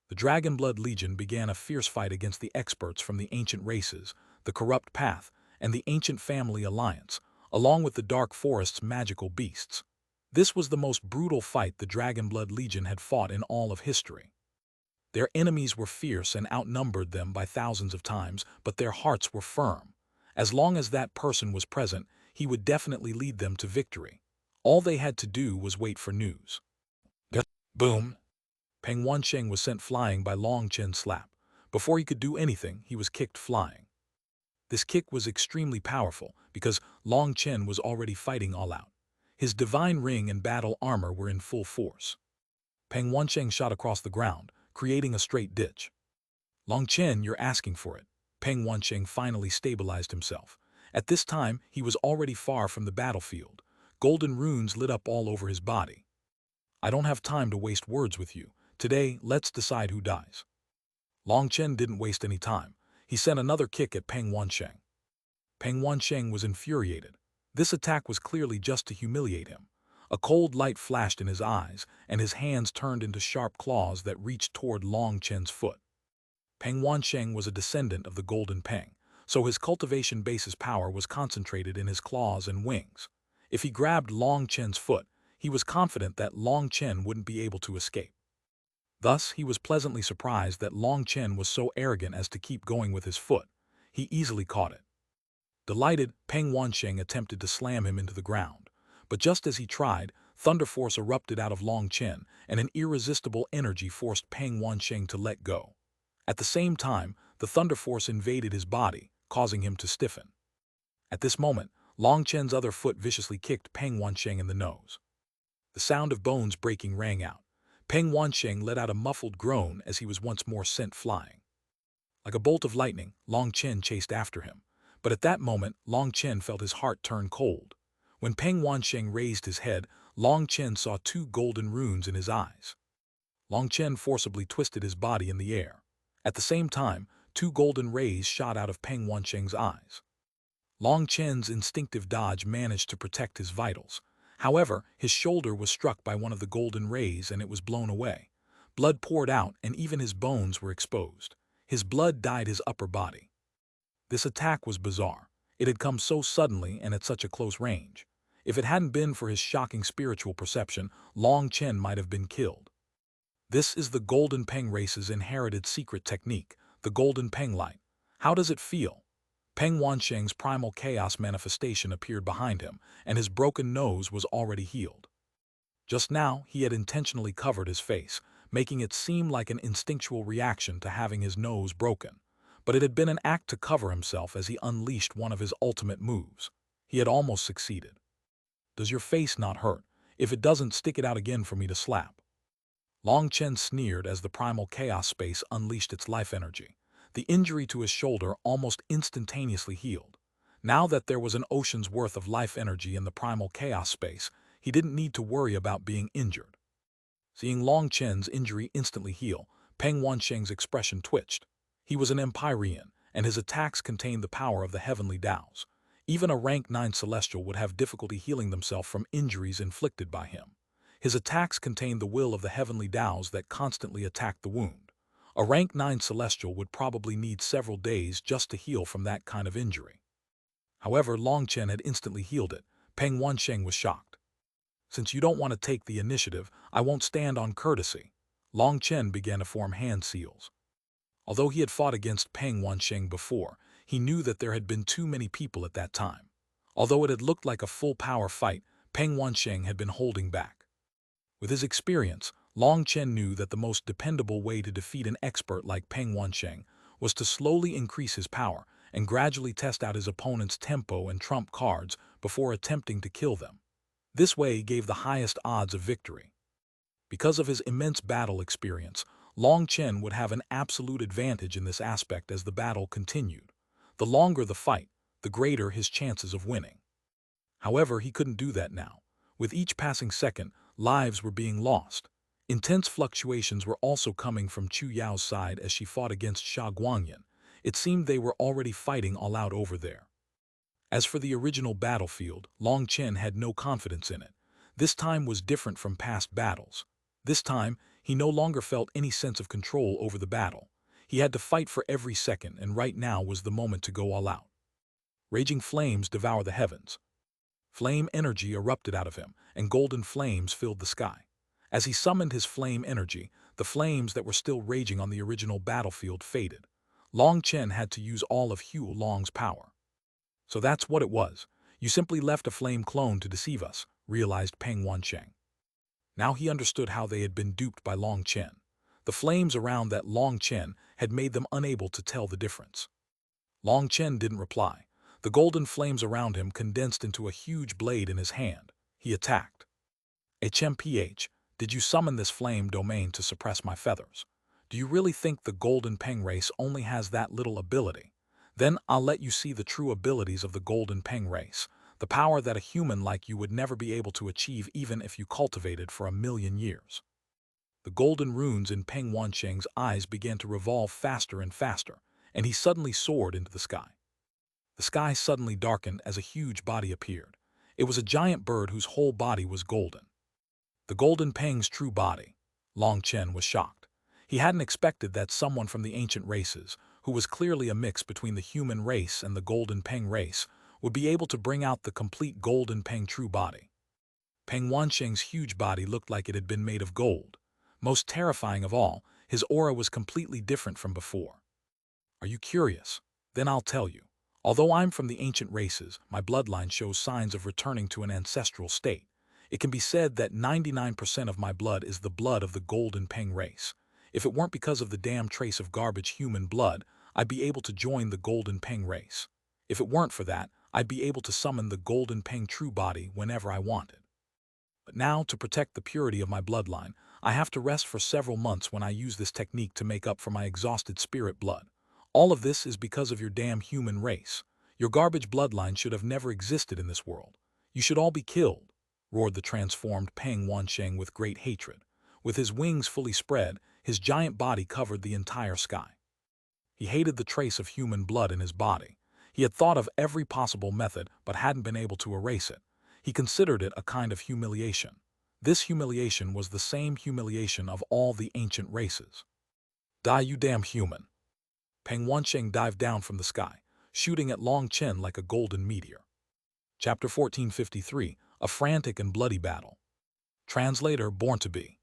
A: The Dragonblood Legion began a fierce fight against the experts from the ancient races, the Corrupt Path, and the Ancient Family Alliance, along with the Dark Forest's magical beasts. This was the most brutal fight the Dragonblood Legion had fought in all of history. Their enemies were fierce and outnumbered them by thousands of times, but their hearts were firm. As long as that person was present, he would definitely lead them to victory. All they had to do was wait for news. Boom! Peng Wansheng was sent flying by Long Chen's slap. Before he could do anything, he was kicked flying. This kick was extremely powerful because Long Chen was already fighting all out. His divine ring and battle armor were in full force. Peng Wansheng shot across the ground, creating a straight ditch. Long Chen, you're asking for it. Peng Wansheng finally stabilized himself. At this time, he was already far from the battlefield. Golden runes lit up all over his body. I don't have time to waste words with you. Today, let's decide who dies. Long Chen didn't waste any time. He sent another kick at Peng Wansheng. Peng Wansheng was infuriated. This attack was clearly just to humiliate him. A cold light flashed in his eyes, and his hands turned into sharp claws that reached toward Long Chen's foot. Peng Wansheng was a descendant of the Golden Peng, so his cultivation base's power was concentrated in his claws and wings. If he grabbed Long Chen's foot, he was confident that Long Chen wouldn't be able to escape. Thus, he was pleasantly surprised that Long Chen was so arrogant as to keep going with his foot. He easily caught it. Delighted, Peng Wansheng attempted to slam him into the ground, but just as he tried, thunder force erupted out of Long Chen, and an irresistible energy forced Peng Wansheng to let go. At the same time, the thunder force invaded his body, causing him to stiffen. At this moment, Long Chen's other foot viciously kicked Peng Wansheng in the nose. The sound of bones breaking rang out. Peng Wansheng let out a muffled groan as he was once more sent flying. Like a bolt of lightning, Long Chen chased after him. But at that moment, Long Chen felt his heart turn cold. When Peng Wansheng raised his head, Long Chen saw 2 golden runes in his eyes. Long Chen forcibly twisted his body in the air. At the same time, 2 golden rays shot out of Peng Wansheng's eyes. Long Chen's instinctive dodge managed to protect his vitals. However, his shoulder was struck by one of the golden rays and it was blown away. Blood poured out and even his bones were exposed. His blood dyed his upper body. This attack was bizarre. It had come so suddenly and at such a close range. If it hadn't been for his shocking spiritual perception, Long Chen might have been killed. This is the Golden Peng race's inherited secret technique, the Golden Peng Light. How does it feel? Peng Wansheng's primal chaos manifestation appeared behind him, and his broken nose was already healed. Just now, he had intentionally covered his face, making it seem like an instinctual reaction to having his nose broken. but it had been an act to cover himself as he unleashed one of his ultimate moves. He had almost succeeded. "Does your face not hurt? If it doesn't, stick it out again for me to slap." Long Chen sneered as the primal chaos space unleashed its life energy. The injury to his shoulder almost instantaneously healed. Now that there was an ocean's worth of life energy in the primal chaos space, he didn't need to worry about being injured. Seeing Long Chen's injury instantly heal, Peng Wansheng's expression twitched. He was an Empyrean, and his attacks contained the power of the heavenly Taos. Even a rank 9 celestial would have difficulty healing themselves from injuries inflicted by him. His attacks contained the will of the heavenly Taos that constantly attacked the wound. A rank 9 celestial would probably need several days just to heal from that kind of injury. However, Long Chen had instantly healed it. Peng Wansheng was shocked. "Since you don't want to take the initiative, I won't stand on courtesy." Long Chen began to form hand seals. Although he had fought against Peng Wansheng before, he knew that there had been too many people at that time. Although it had looked like a full-power fight, Peng Wansheng had been holding back. With his experience, Long Chen knew that the most dependable way to defeat an expert like Peng Wansheng was to slowly increase his power and gradually test out his opponent's tempo and trump cards before attempting to kill them. This way gave the highest odds of victory. Because of his immense battle experience, Long Chen would have an absolute advantage in this aspect as the battle continued. The longer the fight, the greater his chances of winning. However, he couldn't do that now. With each passing second, lives were being lost. Intense fluctuations were also coming from Chu Yao's side as she fought against Xuanhuan. It seemed they were already fighting all out over there. As for the original battlefield, Long Chen had no confidence in it. This time was different from past battles. This time, he no longer felt any sense of control over the battle. He had to fight for every second, and right now was the moment to go all out. Raging flames devour the heavens. Flame energy erupted out of him, and golden flames filled the sky. As he summoned his flame energy, the flames that were still raging on the original battlefield faded. Long Chen had to use all of Hue Long's power. "So that's what it was. You simply left a flame clone to deceive us," realized Peng Wansheng. Now he understood how they had been duped by Long Chen. The flames around that Long Chen had made them unable to tell the difference. Long Chen didn't reply. The golden flames around him condensed into a huge blade in his hand. He attacked. "HMPH, did you summon this flame domain to suppress my feathers? Do you really think the Golden Peng race only has that little ability? Then I'll let you see the true abilities of the Golden Peng race, the power that a human like you would never be able to achieve even if you cultivated for 1,000,000 years." The golden runes in Peng Wansheng's eyes began to revolve faster and faster, and he suddenly soared into the sky. The sky suddenly darkened as a huge body appeared. It was a giant bird whose whole body was golden. The Golden Peng's true body. Long Chen was shocked. He hadn't expected that someone from the ancient races, who was clearly a mix between the human race and the Golden Peng race, would be able to bring out the complete Golden Peng true body. Peng Wansheng's huge body looked like it had been made of gold. Most terrifying of all, his aura was completely different from before. "Are you curious? Then I'll tell you. Although I'm from the ancient races, my bloodline shows signs of returning to an ancestral state. It can be said that 99% of my blood is the blood of the Golden Peng race. If it weren't because of the damn trace of garbage human blood, I'd be able to join the Golden Peng race. If it weren't for that, I'd be able to summon the Golden Peng true body whenever I wanted. But now, to protect the purity of my bloodline, I have to rest for several months when I use this technique to make up for my exhausted spirit blood. All of this is because of your damn human race. Your garbage bloodline should have never existed in this world. You should all be killed," roared the transformed Peng Wansheng with great hatred. With his wings fully spread, his giant body covered the entire sky. He hated the trace of human blood in his body. He had thought of every possible method but hadn't been able to erase it. He considered it a kind of humiliation. This humiliation was the same humiliation of all the ancient races. "Die, you damn human!" Peng Wansheng dived down from the sky, shooting at Long Chen like a golden meteor. Chapter 1453, A Frantic and Bloody Battle. Translator Born to Be.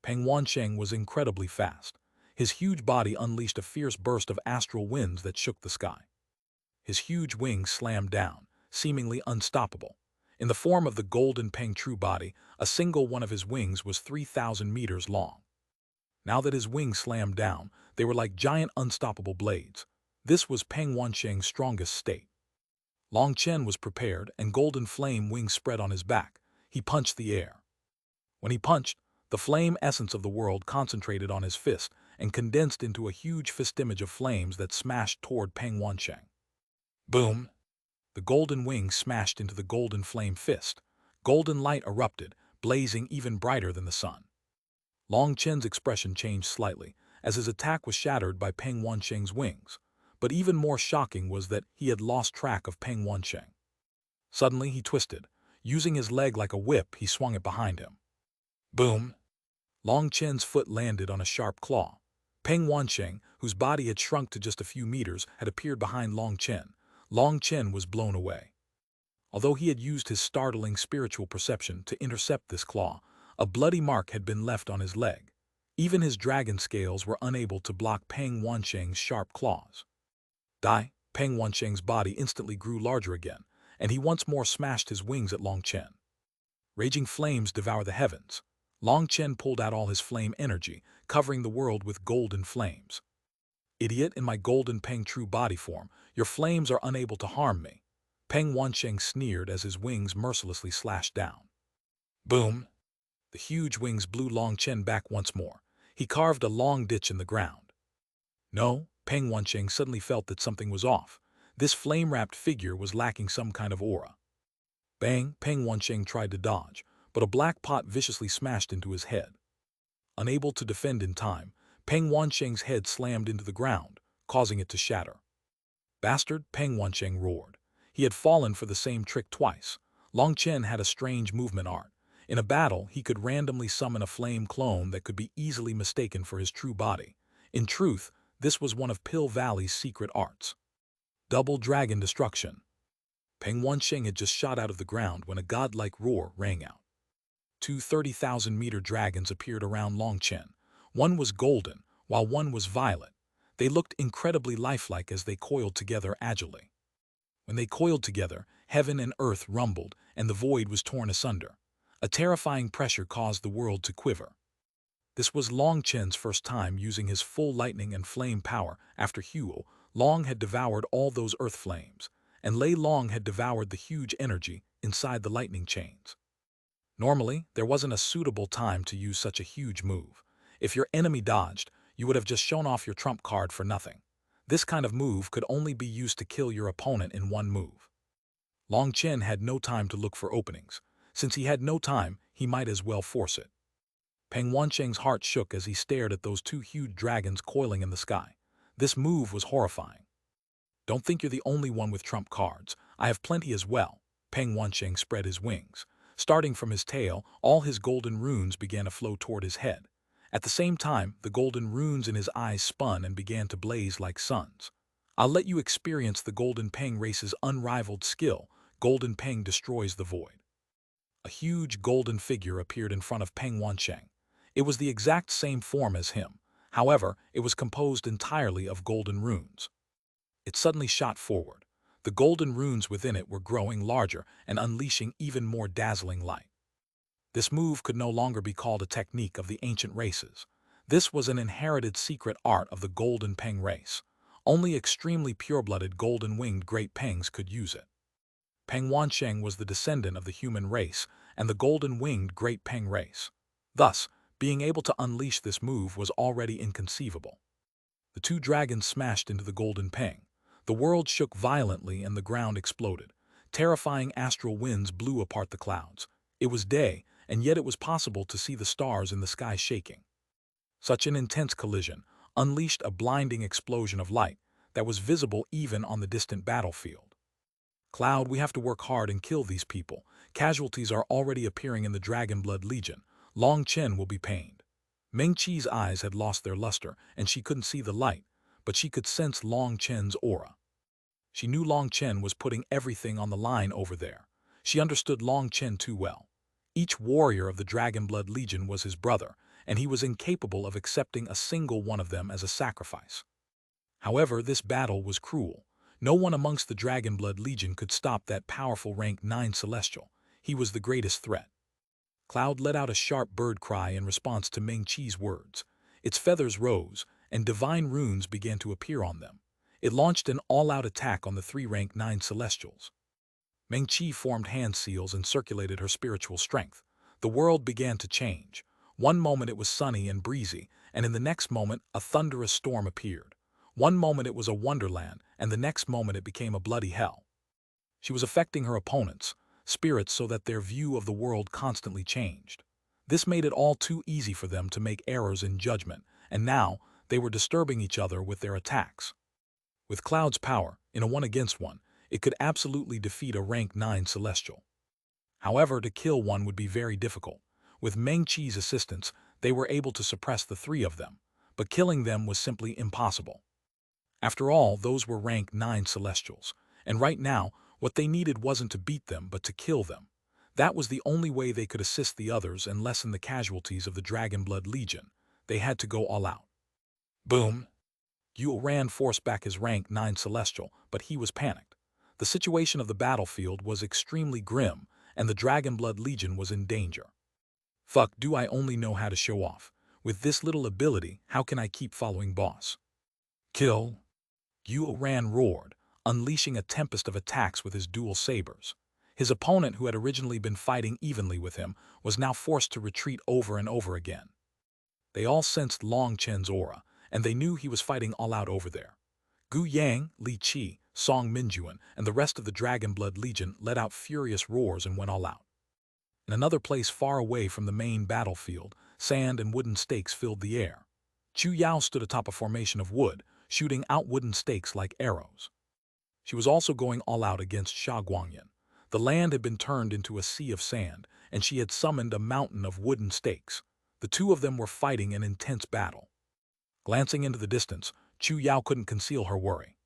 A: Peng Wansheng was incredibly fast. His huge body unleashed a fierce burst of astral winds that shook the sky. His huge wings slammed down, seemingly unstoppable. In the form of the Golden Peng true body, a single one of his wings was 3,000 meters long. Now that his wings slammed down, they were like giant unstoppable blades. This was Peng Wansheng's strongest state. Long Chen was prepared, and golden flame wings spread on his back. He punched the air. When he punched, the flame essence of the world concentrated on his fist and condensed into a huge fist image of flames that smashed toward Peng Wansheng. Boom! The golden wings smashed into the golden flame fist. Golden light erupted, blazing even brighter than the sun. Long Chen's expression changed slightly, as his attack was shattered by Peng Wansheng's wings. But even more shocking was that he had lost track of Peng Wansheng. Suddenly he twisted. Using his leg like a whip, he swung it behind him. Boom! Long Chen's foot landed on a sharp claw. Peng Wansheng, whose body had shrunk to just a few meters, had appeared behind Long Chen. Long Chen was blown away. Although he had used his startling spiritual perception to intercept this claw, a bloody mark had been left on his leg. Even his dragon scales were unable to block Peng Wansheng's sharp claws. Peng Wansheng's body instantly grew larger again, and he once more smashed his wings at Long Chen. Raging flames devour the heavens. Long Chen pulled out all his flame energy, covering the world with golden flames. Idiot, in my golden Peng true body form, your flames are unable to harm me. Peng Wansheng sneered as his wings mercilessly slashed down. Boom! The huge wings blew Long Chen back once more. He carved a long ditch in the ground. No, Peng Wansheng suddenly felt that something was off. This flame-wrapped figure was lacking some kind of aura. Bang! Peng Wansheng tried to dodge, but a black pot viciously smashed into his head. Unable to defend in time, Peng Wansheng's head slammed into the ground, causing it to shatter. Bastard! Peng Wansheng roared. He had fallen for the same trick twice. Long Chen had a strange movement art. In a battle, he could randomly summon a flame clone that could be easily mistaken for his true body. In truth, this was one of Pill Valley's secret arts. Double Dragon Destruction. Peng Wansheng had just shot out of the ground when a godlike roar rang out. Two 30,000-meter dragons appeared around Long Chen. One was golden, while one was violet. They looked incredibly lifelike as they coiled together agilely. When they coiled together, heaven and earth rumbled, and the void was torn asunder. A terrifying pressure caused the world to quiver. This was Long Chen's first time using his full lightning and flame power after Huo. Long had devoured all those earth flames, and Lei Long had devoured the huge energy inside the lightning chains. Normally, there wasn't a suitable time to use such a huge move. If your enemy dodged, you would have just shown off your trump card for nothing. This kind of move could only be used to kill your opponent in one move. Long Chen had no time to look for openings. Since he had no time, he might as well force it. Peng Wansheng's heart shook as he stared at those two huge dragons coiling in the sky. This move was horrifying. Don't think you're the only one with trump cards. I have plenty as well. Peng Wansheng spread his wings. Starting from his tail, all his golden runes began to flow toward his head. At the same time, the golden runes in his eyes spun and began to blaze like suns. I'll let you experience the Golden Peng race's unrivaled skill. Golden Peng destroys the void. A huge golden figure appeared in front of Peng Wansheng. It was the exact same form as him. However, it was composed entirely of golden runes. It suddenly shot forward. The golden runes within it were growing larger and unleashing even more dazzling light. This move could no longer be called a technique of the ancient races. This was an inherited secret art of the Golden Peng race. Only extremely pure-blooded golden-winged Great Pengs could use it. Peng Wansheng was the descendant of the human race and the golden-winged Great Peng race. Thus, being able to unleash this move was already inconceivable. The two dragons smashed into the Golden Peng. The world shook violently and the ground exploded. Terrifying astral winds blew apart the clouds. It was day, and yet it was possible to see the stars in the sky shaking. Such an intense collision unleashed a blinding explosion of light that was visible even on the distant battlefield. Cloud, we have to work hard and kill these people. Casualties are already appearing in the Dragonblood Legion. Long Chen will be pained. Meng Qi's eyes had lost their luster, and she couldn't see the light, but she could sense Long Chen's aura. She knew Long Chen was putting everything on the line over there. She understood Long Chen too well. Each warrior of the Dragonblood Legion was his brother, and he was incapable of accepting a single one of them as a sacrifice. However, this battle was cruel. No one amongst the Dragonblood Legion could stop that powerful rank 9 Celestial. He was the greatest threat. Cloud let out a sharp bird cry in response to Meng Qi's words. Its feathers rose, and divine runes began to appear on them. It launched an all-out attack on the three rank 9 celestials. Meng Qi formed hand seals and circulated her spiritual strength. The world began to change. One moment it was sunny and breezy, and in the next moment a thunderous storm appeared. One moment it was a wonderland, and the next moment it became a bloody hell. She was affecting her opponents, spirits, so that their view of the world constantly changed. This made it all too easy for them to make errors in judgment, and now they were disturbing each other with their attacks. With Cloud's power, in a one-against-one, it could absolutely defeat a rank 9 celestial. However, to kill one would be very difficult. With Meng Qi's assistance, they were able to suppress the three of them, but killing them was simply impossible. After all, those were rank 9 celestials, and right now, what they needed wasn't to beat them but to kill them. That was the only way they could assist the others and lessen the casualties of the Dragonblood Legion. They had to go all out. Boom! Xuanhuan forced back his rank 9 celestial, but he was panicked. The situation of the battlefield was extremely grim, and the Dragonblood Legion was in danger. Fuck, do I only know how to show off? With this little ability, how can I keep following boss? Kill! Xuanhuan roared, unleashing a tempest of attacks with his dual sabers. His opponent, who had originally been fighting evenly with him, was now forced to retreat over and over again. They all sensed Long Chen's aura, and they knew he was fighting all out over there. Gu Yang, Li Qi, Song Minjuan, and the rest of the Dragonblood Legion let out furious roars and went all out. In another place far away from the main battlefield, sand and wooden stakes filled the air. Chu Yao stood atop a formation of wood, shooting out wooden stakes like arrows. She was also going all out against Xuanhuan. The land had been turned into a sea of sand, and she had summoned a mountain of wooden stakes. The two of them were fighting an intense battle. Glancing into the distance, Chu Yao couldn't conceal her worry.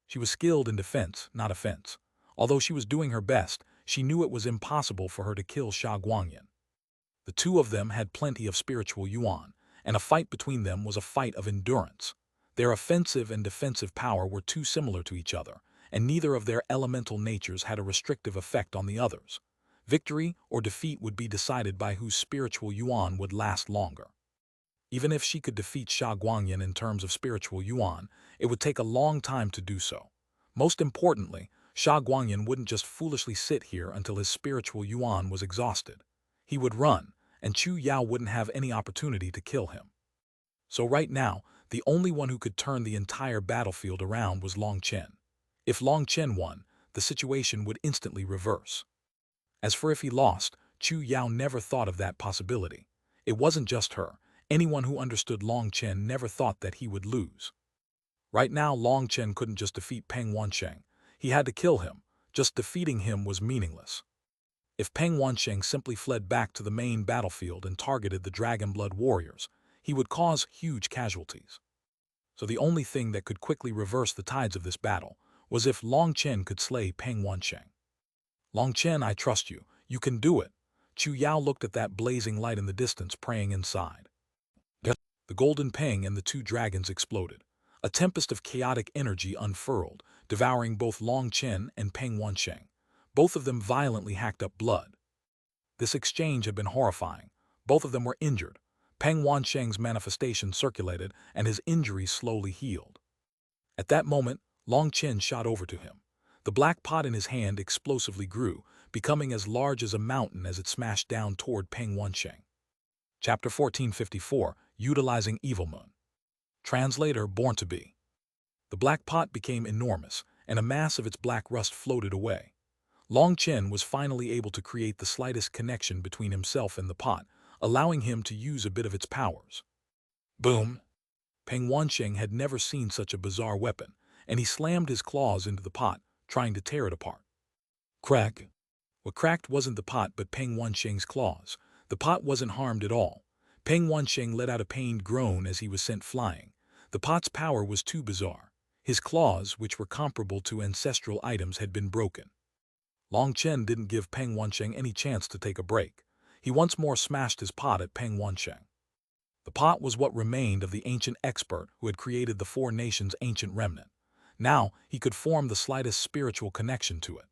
A: She was skilled in defense, not offense. Although she was doing her best, she knew it was impossible for her to kill Xuanhuan. The two of them had plenty of spiritual yuan, and a fight between them was a fight of endurance. Their offensive and defensive power were too similar to each other, and neither of their elemental natures had a restrictive effect on the others. Victory or defeat would be decided by whose spiritual yuan would last longer. Even if she could defeat Xuanhuan in terms of spiritual yuan, it would take a long time to do so. Most importantly, Xuanhuan wouldn't just foolishly sit here until his spiritual yuan was exhausted. He would run, and Chu Yao wouldn't have any opportunity to kill him. So right now, the only one who could turn the entire battlefield around was Long Chen. If Long Chen won, the situation would instantly reverse. As for if he lost, Chu Yao never thought of that possibility. It wasn't just her. Anyone who understood Long Chen never thought that he would lose. Right now, Long Chen couldn't just defeat Peng Wansheng. He had to kill him. Just defeating him was meaningless. If Peng Wansheng simply fled back to the main battlefield and targeted the Dragonblood warriors, he would cause huge casualties. So the only thing that could quickly reverse the tides of this battle was if Long Chen could slay Peng Wansheng. Long Chen, I trust you. You can do it. Chu Yao looked at that blazing light in the distance, praying inside. The golden peng and the two dragons exploded. A tempest of chaotic energy unfurled, devouring both Long Chen and Peng Wansheng. Both of them violently hacked up blood. This exchange had been horrifying. Both of them were injured. Peng Wansheng's manifestation circulated, and his injuries slowly healed. At that moment, Long Chen shot over to him. The black pot in his hand explosively grew, becoming as large as a mountain as it smashed down toward Peng Wansheng. Chapter 1454, Utilizing Evil Moon. Translator Born to Be. The black pot became enormous, and a mass of its black rust floated away. Long Chen was finally able to create the slightest connection between himself and the pot, allowing him to use a bit of its powers. Boom! Peng Wansheng had never seen such a bizarre weapon, and he slammed his claws into the pot, trying to tear it apart. Crack! What cracked wasn't the pot but Peng Wansheng's claws. The pot wasn't harmed at all. Peng Wansheng let out a pained groan as he was sent flying. The pot's power was too bizarre. His claws, which were comparable to ancestral items, had been broken. Long Chen didn't give Peng Wansheng any chance to take a break. He once more smashed his pot at Peng Wansheng. The pot was what remained of the ancient expert who had created the Four Nations' ancient remnant. Now he could form the slightest spiritual connection to it.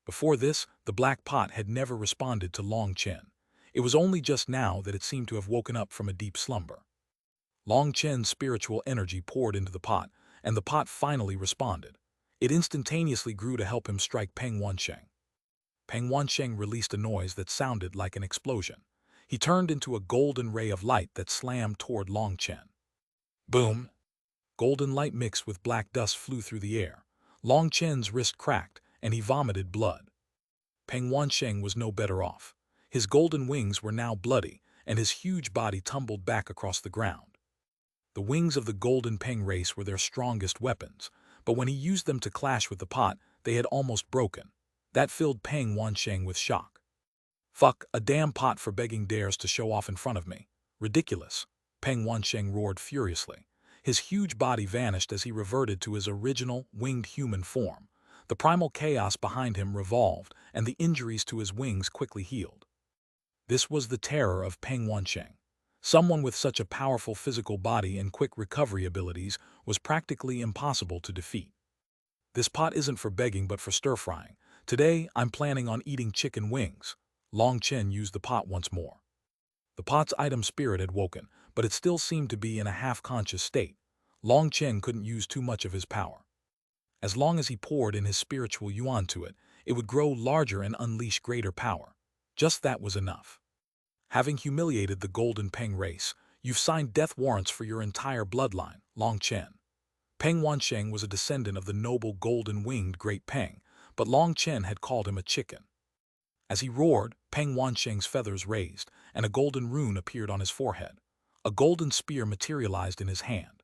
A: Before this, the black pot had never responded to Long Chen. It was only just now that it seemed to have woken up from a deep slumber. Long Chen's spiritual energy poured into the pot, and the pot finally responded. It instantaneously grew to help him strike Peng Wansheng. Peng Wansheng released a noise that sounded like an explosion. He turned into a golden ray of light that slammed toward Long Chen. Boom! Golden light mixed with black dust flew through the air. Long Chen's wrist cracked, and he vomited blood. Peng Wansheng was no better off. His golden wings were now bloody, and his huge body tumbled back across the ground. The wings of the golden Peng race were their strongest weapons, but when he used them to clash with the pot, they had almost broken. That filled Peng Wansheng with shock. Fuck, a damn pot for begging dares to show off in front of me. Ridiculous, Peng Wansheng roared furiously. His huge body vanished as he reverted to his original, winged human form. The primal chaos behind him revolved, and the injuries to his wings quickly healed. This was the terror of Peng Wansheng. Someone with such a powerful physical body and quick recovery abilities was practically impossible to defeat. This pot isn't for begging but for stir-frying. Today, I'm planning on eating chicken wings. Long Chen used the pot once more. The pot's item spirit had woken, but it still seemed to be in a half-conscious state. Long Chen couldn't use too much of his power. As long as he poured in his spiritual yuan to it, it would grow larger and unleash greater power. Just that was enough. Having humiliated the Golden Peng race, you've signed death warrants for your entire bloodline, Long Chen. Peng Wansheng was a descendant of the noble golden-winged Great Peng, but Long Chen had called him a chicken. As he roared, Peng Wansheng's feathers raised, and a golden rune appeared on his forehead. A golden spear materialized in his hand.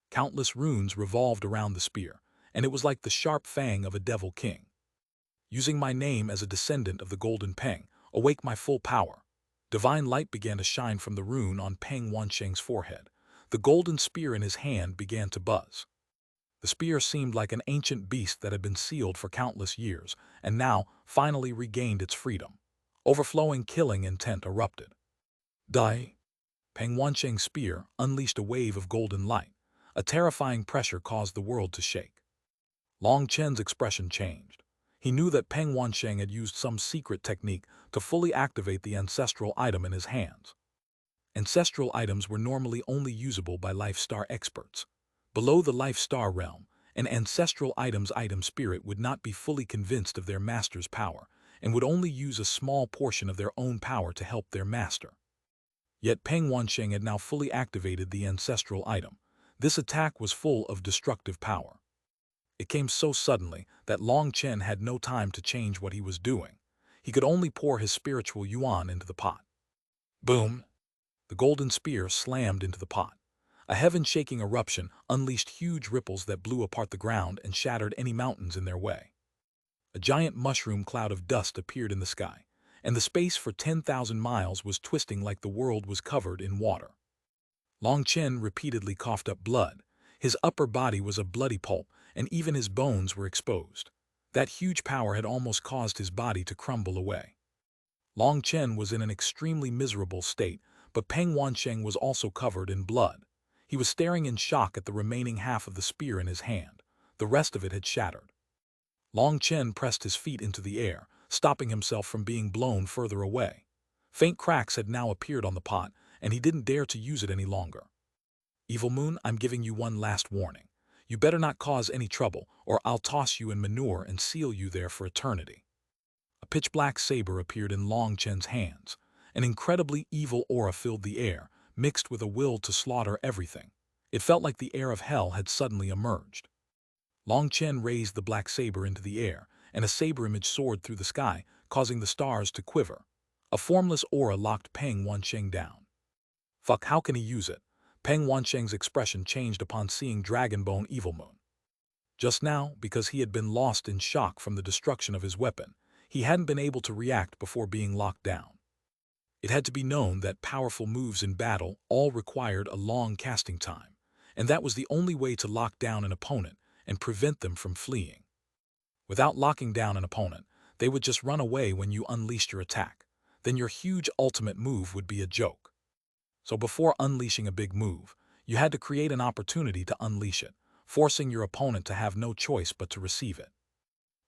A: Countless runes revolved around the spear, and it was like the sharp fang of a devil king. Using my name as a descendant of the Golden Peng, awake my full power. Divine light began to shine from the rune on Peng Wansheng's forehead. The golden spear in his hand began to buzz. The spear seemed like an ancient beast that had been sealed for countless years, and now finally regained its freedom. Overflowing killing intent erupted. Die! Peng Wansheng's spear unleashed a wave of golden light. A terrifying pressure caused the world to shake. Long Chen's expression changed. He knew that Peng Wansheng had used some secret technique to fully activate the ancestral item in his hands. Ancestral items were normally only usable by Life Star experts. Below the Life Star realm, an ancestral item's item spirit would not be fully convinced of their master's power, and would only use a small portion of their own power to help their master. Yet Peng Wansheng had now fully activated the ancestral item. This attack was full of destructive power. It came so suddenly that Long Chen had no time to change what he was doing. He could only pour his spiritual yuan into the pot. Boom! The golden spear slammed into the pot. A heaven-shaking eruption unleashed huge ripples that blew apart the ground and shattered any mountains in their way. A giant mushroom cloud of dust appeared in the sky, and the space for 10,000 miles was twisting like the world was covered in water. Long Chen repeatedly coughed up blood. His upper body was a bloody pulp, and even his bones were exposed. That huge power had almost caused his body to crumble away. Long Chen was in an extremely miserable state, but Peng Wansheng was also covered in blood. He was staring in shock at the remaining half of the spear in his hand. The rest of it had shattered. Long Chen pressed his feet into the air, stopping himself from being blown further away. Faint cracks had now appeared on the pot, and he didn't dare to use it any longer. Evil Moon, I'm giving you one last warning. You better not cause any trouble, or I'll toss you in manure and seal you there for eternity. A pitch-black saber appeared in Long Chen's hands. An incredibly evil aura filled the air, mixed with a will to slaughter everything. It felt like the air of hell had suddenly emerged. Long Chen raised the black saber into the air, and a saber image soared through the sky, causing the stars to quiver. A formless aura locked Peng Wansheng down. Fuck, how can he use it? Peng Wansheng's expression changed upon seeing Dragonbone Evil Moon. Just now, because he had been lost in shock from the destruction of his weapon, he hadn't been able to react before being locked down. It had to be known that powerful moves in battle all required a long casting time, and that was the only way to lock down an opponent and prevent them from fleeing. Without locking down an opponent, they would just run away when you unleashed your attack. Then your huge ultimate move would be a joke. So before unleashing a big move, you had to create an opportunity to unleash it, forcing your opponent to have no choice but to receive it.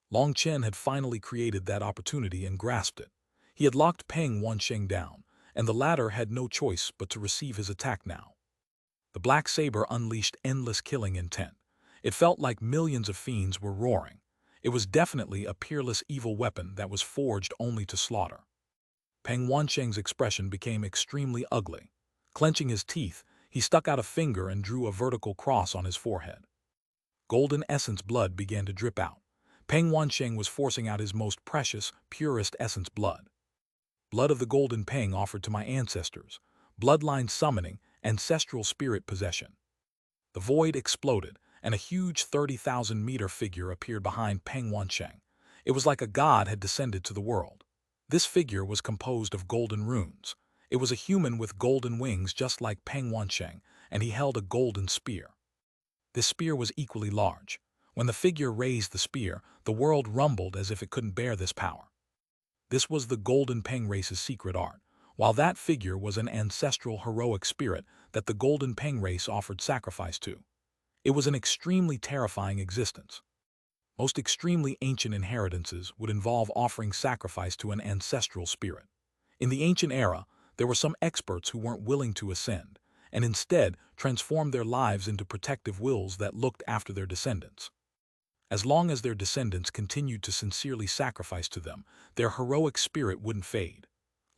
A: Long Chen had finally created that opportunity and grasped it. He had locked Peng Wansheng down, and the latter had no choice but to receive his attack now. The black saber unleashed endless killing intent. It felt like millions of fiends were roaring. It was definitely a peerless evil weapon that was forged only to slaughter. Peng Wansheng's expression became extremely ugly. Clenching his teeth, he stuck out a finger and drew a vertical cross on his forehead. Golden essence blood began to drip out. Peng Wansheng was forcing out his most precious, purest essence blood. Blood of the golden Peng offered to my ancestors. Bloodline summoning, ancestral spirit possession. The void exploded, and a huge 30,000-meter figure appeared behind Peng Wansheng. It was like a god had descended to the world. This figure was composed of golden runes. It was a human with golden wings just like Peng Wansheng, and he held a golden spear. This spear was equally large. When the figure raised the spear, the world rumbled as if it couldn't bear this power. This was the Golden Peng race's secret art, while that figure was an ancestral heroic spirit that the Golden Peng race offered sacrifice to. It was an extremely terrifying existence. Most extremely ancient inheritances would involve offering sacrifice to an ancestral spirit. In the ancient era, there were some experts who weren't willing to ascend, and instead transformed their lives into protective wills that looked after their descendants. As long as their descendants continued to sincerely sacrifice to them, their heroic spirit wouldn't fade.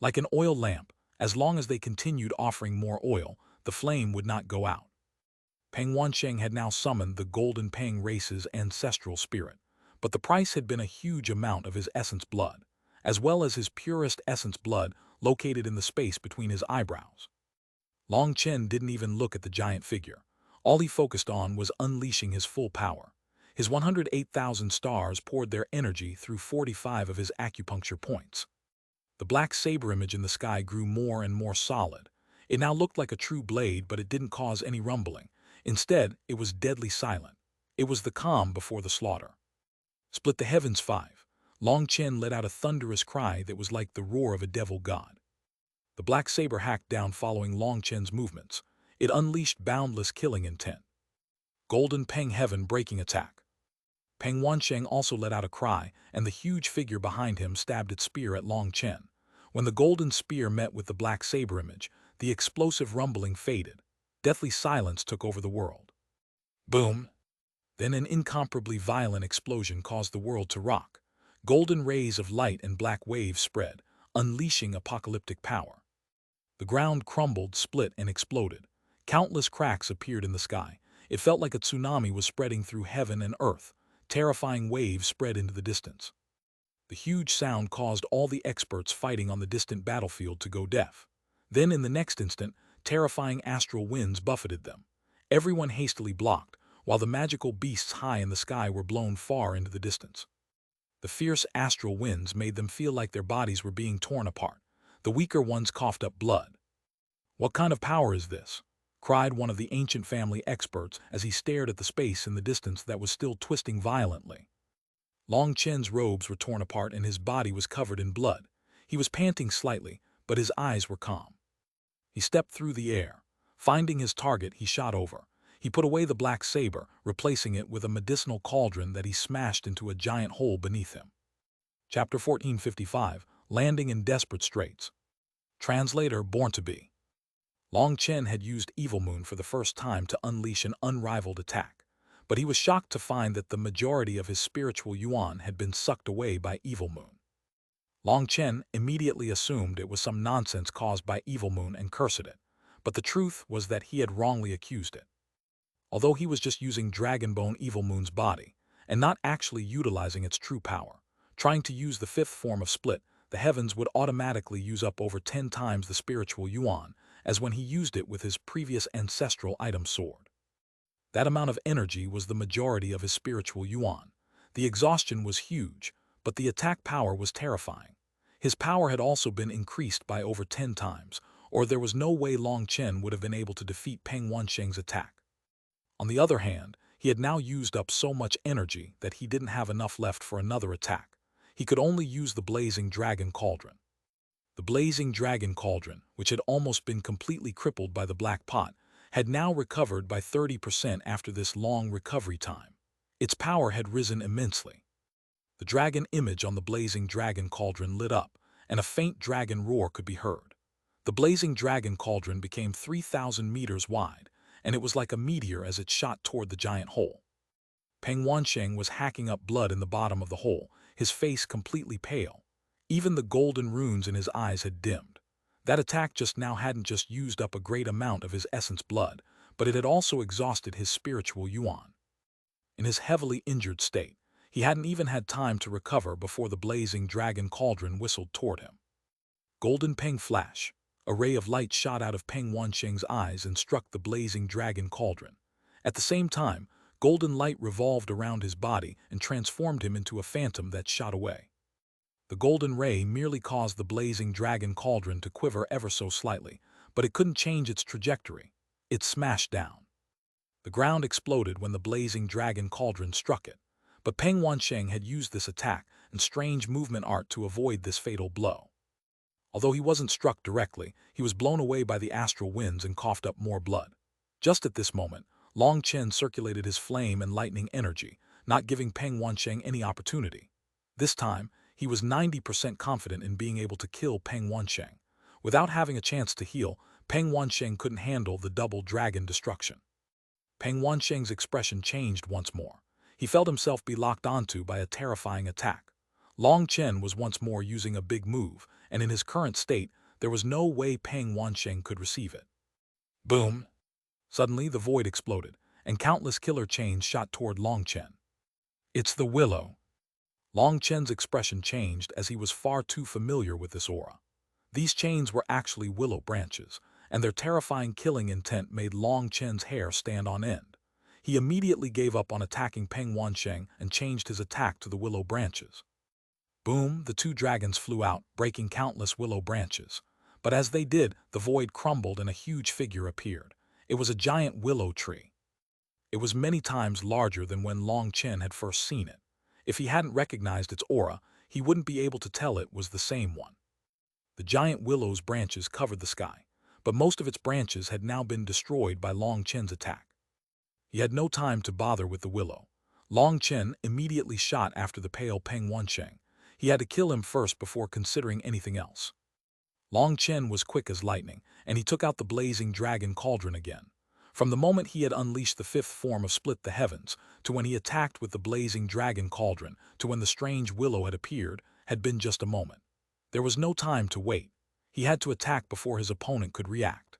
A: Like an oil lamp, as long as they continued offering more oil, the flame would not go out. Peng Wansheng had now summoned the Golden Peng race's ancestral spirit, but the price had been a huge amount of his essence blood, as well as his purest essence blood located in the space between his eyebrows. Long Chen didn't even look at the giant figure. All he focused on was unleashing his full power. His 108,000 stars poured their energy through 45 of his acupuncture points. The black saber image in the sky grew more and more solid. It now looked like a true blade, but it didn't cause any rumbling. Instead, it was deadly silent. It was the calm before the slaughter. Split the heavens 5. Long Chen let out a thunderous cry that was like the roar of a devil god. The black saber hacked down following Long Chen's movements. It unleashed boundless killing intent. Golden Peng Heaven breaking attack. Peng Wansheng also let out a cry, and the huge figure behind him stabbed its spear at Long Chen. When the golden spear met with the black saber image, the explosive rumbling faded. Deathly silence took over the world. Boom! Then an incomparably violent explosion caused the world to rock. Golden rays of light and black waves spread, unleashing apocalyptic power. The ground crumbled, split, and exploded. Countless cracks appeared in the sky. It felt like a tsunami was spreading through heaven and earth. Terrifying waves spread into the distance. The huge sound caused all the experts fighting on the distant battlefield to go deaf. Then, in the next instant, terrifying astral winds buffeted them. Everyone hastily blocked, while the magical beasts high in the sky were blown far into the distance. The fierce astral winds made them feel like their bodies were being torn apart. The weaker ones coughed up blood. "What kind of power is this?" cried one of the ancient family experts as he stared at the space in the distance that was still twisting violently. Long Chen's robes were torn apart and his body was covered in blood. He was panting slightly, but his eyes were calm. He stepped through the air. Finding his target, he shot over. He put away the black saber, replacing it with a medicinal cauldron that he smashed into a giant hole beneath him. Chapter 1455, Landing in Desperate Straits. Translator Born to Be. Long Chen had used Evil Moon for the first time to unleash an unrivaled attack, but he was shocked to find that the majority of his spiritual yuan had been sucked away by Evil Moon. Long Chen immediately assumed it was some nonsense caused by Evil Moon and cursed it, but the truth was that he had wrongly accused it. Although he was just using Dragonbone Evil Moon's body, and not actually utilizing its true power, trying to use the fifth form of split, the heavens would automatically use up over 10 times the spiritual yuan as when he used it with his previous ancestral item sword. That amount of energy was the majority of his spiritual yuan. The exhaustion was huge, but the attack power was terrifying. His power had also been increased by over 10 times, or there was no way Long Chen would have been able to defeat Peng Wansheng's attack. On the other hand, he had now used up so much energy that he didn't have enough left for another attack. He could only use the Blazing Dragon Cauldron. The Blazing Dragon Cauldron, which had almost been completely crippled by the Black Pot, had now recovered by 30% after this long recovery time. Its power had risen immensely. The dragon image on the Blazing Dragon Cauldron lit up, and a faint dragon roar could be heard. The Blazing Dragon Cauldron became 3,000 meters wide, and it was like a meteor as it shot toward the giant hole. Peng Wansheng was hacking up blood in the bottom of the hole, his face completely pale. Even the golden runes in his eyes had dimmed. That attack just now hadn't just used up a great amount of his essence blood, but it had also exhausted his spiritual yuan. In his heavily injured state, he hadn't even had time to recover before the blazing dragon cauldron whistled toward him. Golden Peng flash. A ray of light shot out of Peng Wansheng's eyes and struck the blazing dragon cauldron. At the same time, golden light revolved around his body and transformed him into a phantom that shot away. The golden ray merely caused the blazing dragon cauldron to quiver ever so slightly, but it couldn't change its trajectory. It smashed down. The ground exploded when the blazing dragon cauldron struck it, but Peng Wansheng had used this attack and strange movement art to avoid this fatal blow. Although he wasn't struck directly, he was blown away by the astral winds and coughed up more blood. Just at this moment, Chen circulated his flame and lightning energy, not giving Peng Wansheng any opportunity. This time, he was 90% confident in being able to kill Peng Wansheng. Without having a chance to heal, Peng Wansheng couldn't handle the double dragon destruction. Peng Wansheng's expression changed once more. He felt himself be locked onto by a terrifying attack. Chen was once more using a big move, and in his current state, there was no way Peng Wansheng could receive it. Boom! Suddenly, the void exploded, and countless killer chains shot toward Chen. It's the willow. Chen's expression changed as he was far too familiar with this aura. These chains were actually willow branches, and their terrifying killing intent made Chen's hair stand on end. He immediately gave up on attacking Peng Wansheng and changed his attack to the willow branches. Boom, the two dragons flew out, breaking countless willow branches. But as they did, the void crumbled and a huge figure appeared. It was a giant willow tree. It was many times larger than when Chen had first seen it. If he hadn't recognized its aura, he wouldn't be able to tell it was the same one. The giant willow's branches covered the sky, but most of its branches had now been destroyed by Chen's attack. He had no time to bother with the willow. Chen immediately shot after the pale Peng Wansheng. He had to kill him first before considering anything else. Chen was quick as lightning, and he took out the blazing dragon cauldron again. From the moment he had unleashed the fifth form of Split the Heavens, to when he attacked with the blazing dragon cauldron, to when the strange willow had appeared, had been just a moment. There was no time to wait. He had to attack before his opponent could react.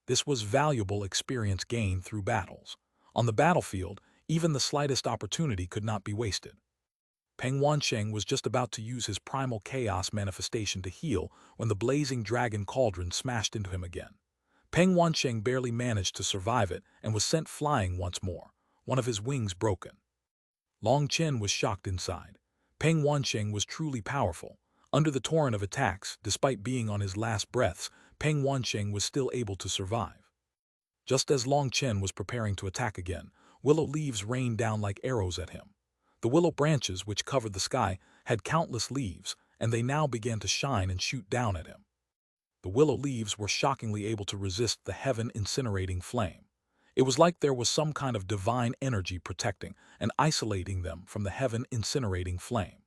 A: This was valuable experience gained through battles. On the battlefield, even the slightest opportunity could not be wasted. Peng Wansheng was just about to use his primal chaos manifestation to heal when the blazing dragon cauldron smashed into him again. Peng Wansheng barely managed to survive it and was sent flying once more, one of his wings broken. Chen was shocked inside. Peng Wansheng was truly powerful. Under the torrent of attacks, despite being on his last breaths, Peng Wansheng was still able to survive. Just as Chen was preparing to attack again, willow leaves rained down like arrows at him. The willow branches, which covered the sky, had countless leaves, and they now began to shine and shoot down at him. The willow leaves were shockingly able to resist the heaven-incinerating flame. It was like there was some kind of divine energy protecting and isolating them from the heaven-incinerating flame.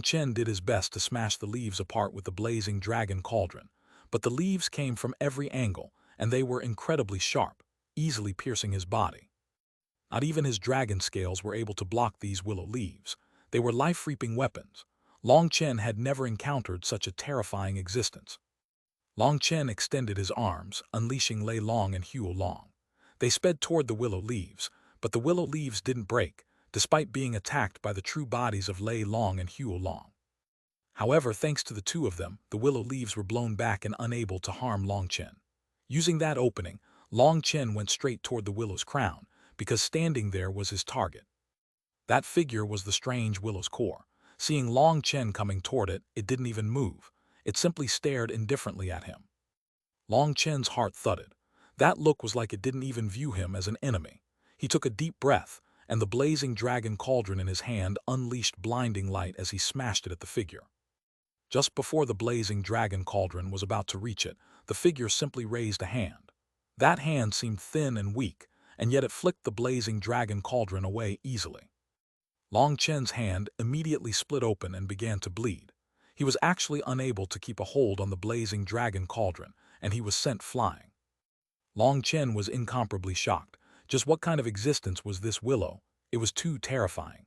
A: Chen did his best to smash the leaves apart with the blazing dragon cauldron, but the leaves came from every angle, and they were incredibly sharp, easily piercing his body. Not even his dragon scales were able to block these willow leaves. They were life-reaping weapons. Chen had never encountered such a terrifying existence. Chen extended his arms, unleashing Lei Long and Huo Long. They sped toward the willow leaves, but the willow leaves didn't break, despite being attacked by the true bodies of Lei Long and Huo Long. However, thanks to the two of them, the willow leaves were blown back and unable to harm Chen. Using that opening, Chen went straight toward the willow's crown, because standing there was his target. That figure was the strange willow's core. Seeing Chen coming toward it, it didn't even move. It simply stared indifferently at him. Chen's heart thudded. That look was like it didn't even view him as an enemy. He took a deep breath, and the blazing dragon cauldron in his hand unleashed blinding light as he smashed it at the figure. Just before the blazing dragon cauldron was about to reach it, the figure simply raised a hand. That hand seemed thin and weak, and yet it flicked the blazing dragon cauldron away easily. Chen's hand immediately split open and began to bleed. He was actually unable to keep a hold on the blazing dragon cauldron, and he was sent flying. Chen was incomparably shocked. Just what kind of existence was this willow? It was too terrifying.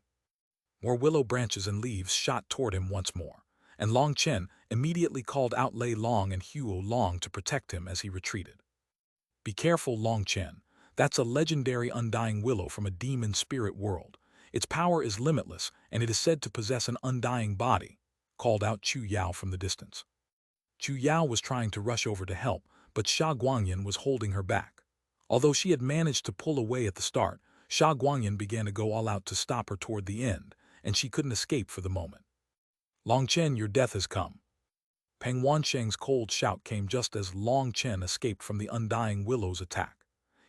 A: More willow branches and leaves shot toward him once more, and Long Chen immediately called out Lei Long and Huo Long to protect him as he retreated. Be careful, Long Chen. That's a legendary undying willow from a demon spirit world. Its power is limitless, and it is said to possess an undying body, called out Chu Yao from the distance. Chu Yao was trying to rush over to help, but Sha Guangyan was holding her back. Although she had managed to pull away at the start, Sha Guangyan began to go all out to stop her toward the end, and she couldn't escape for the moment. Long Chen, your death has come. Peng Wansheng's cold shout came just as Long Chen escaped from the undying willow's attack.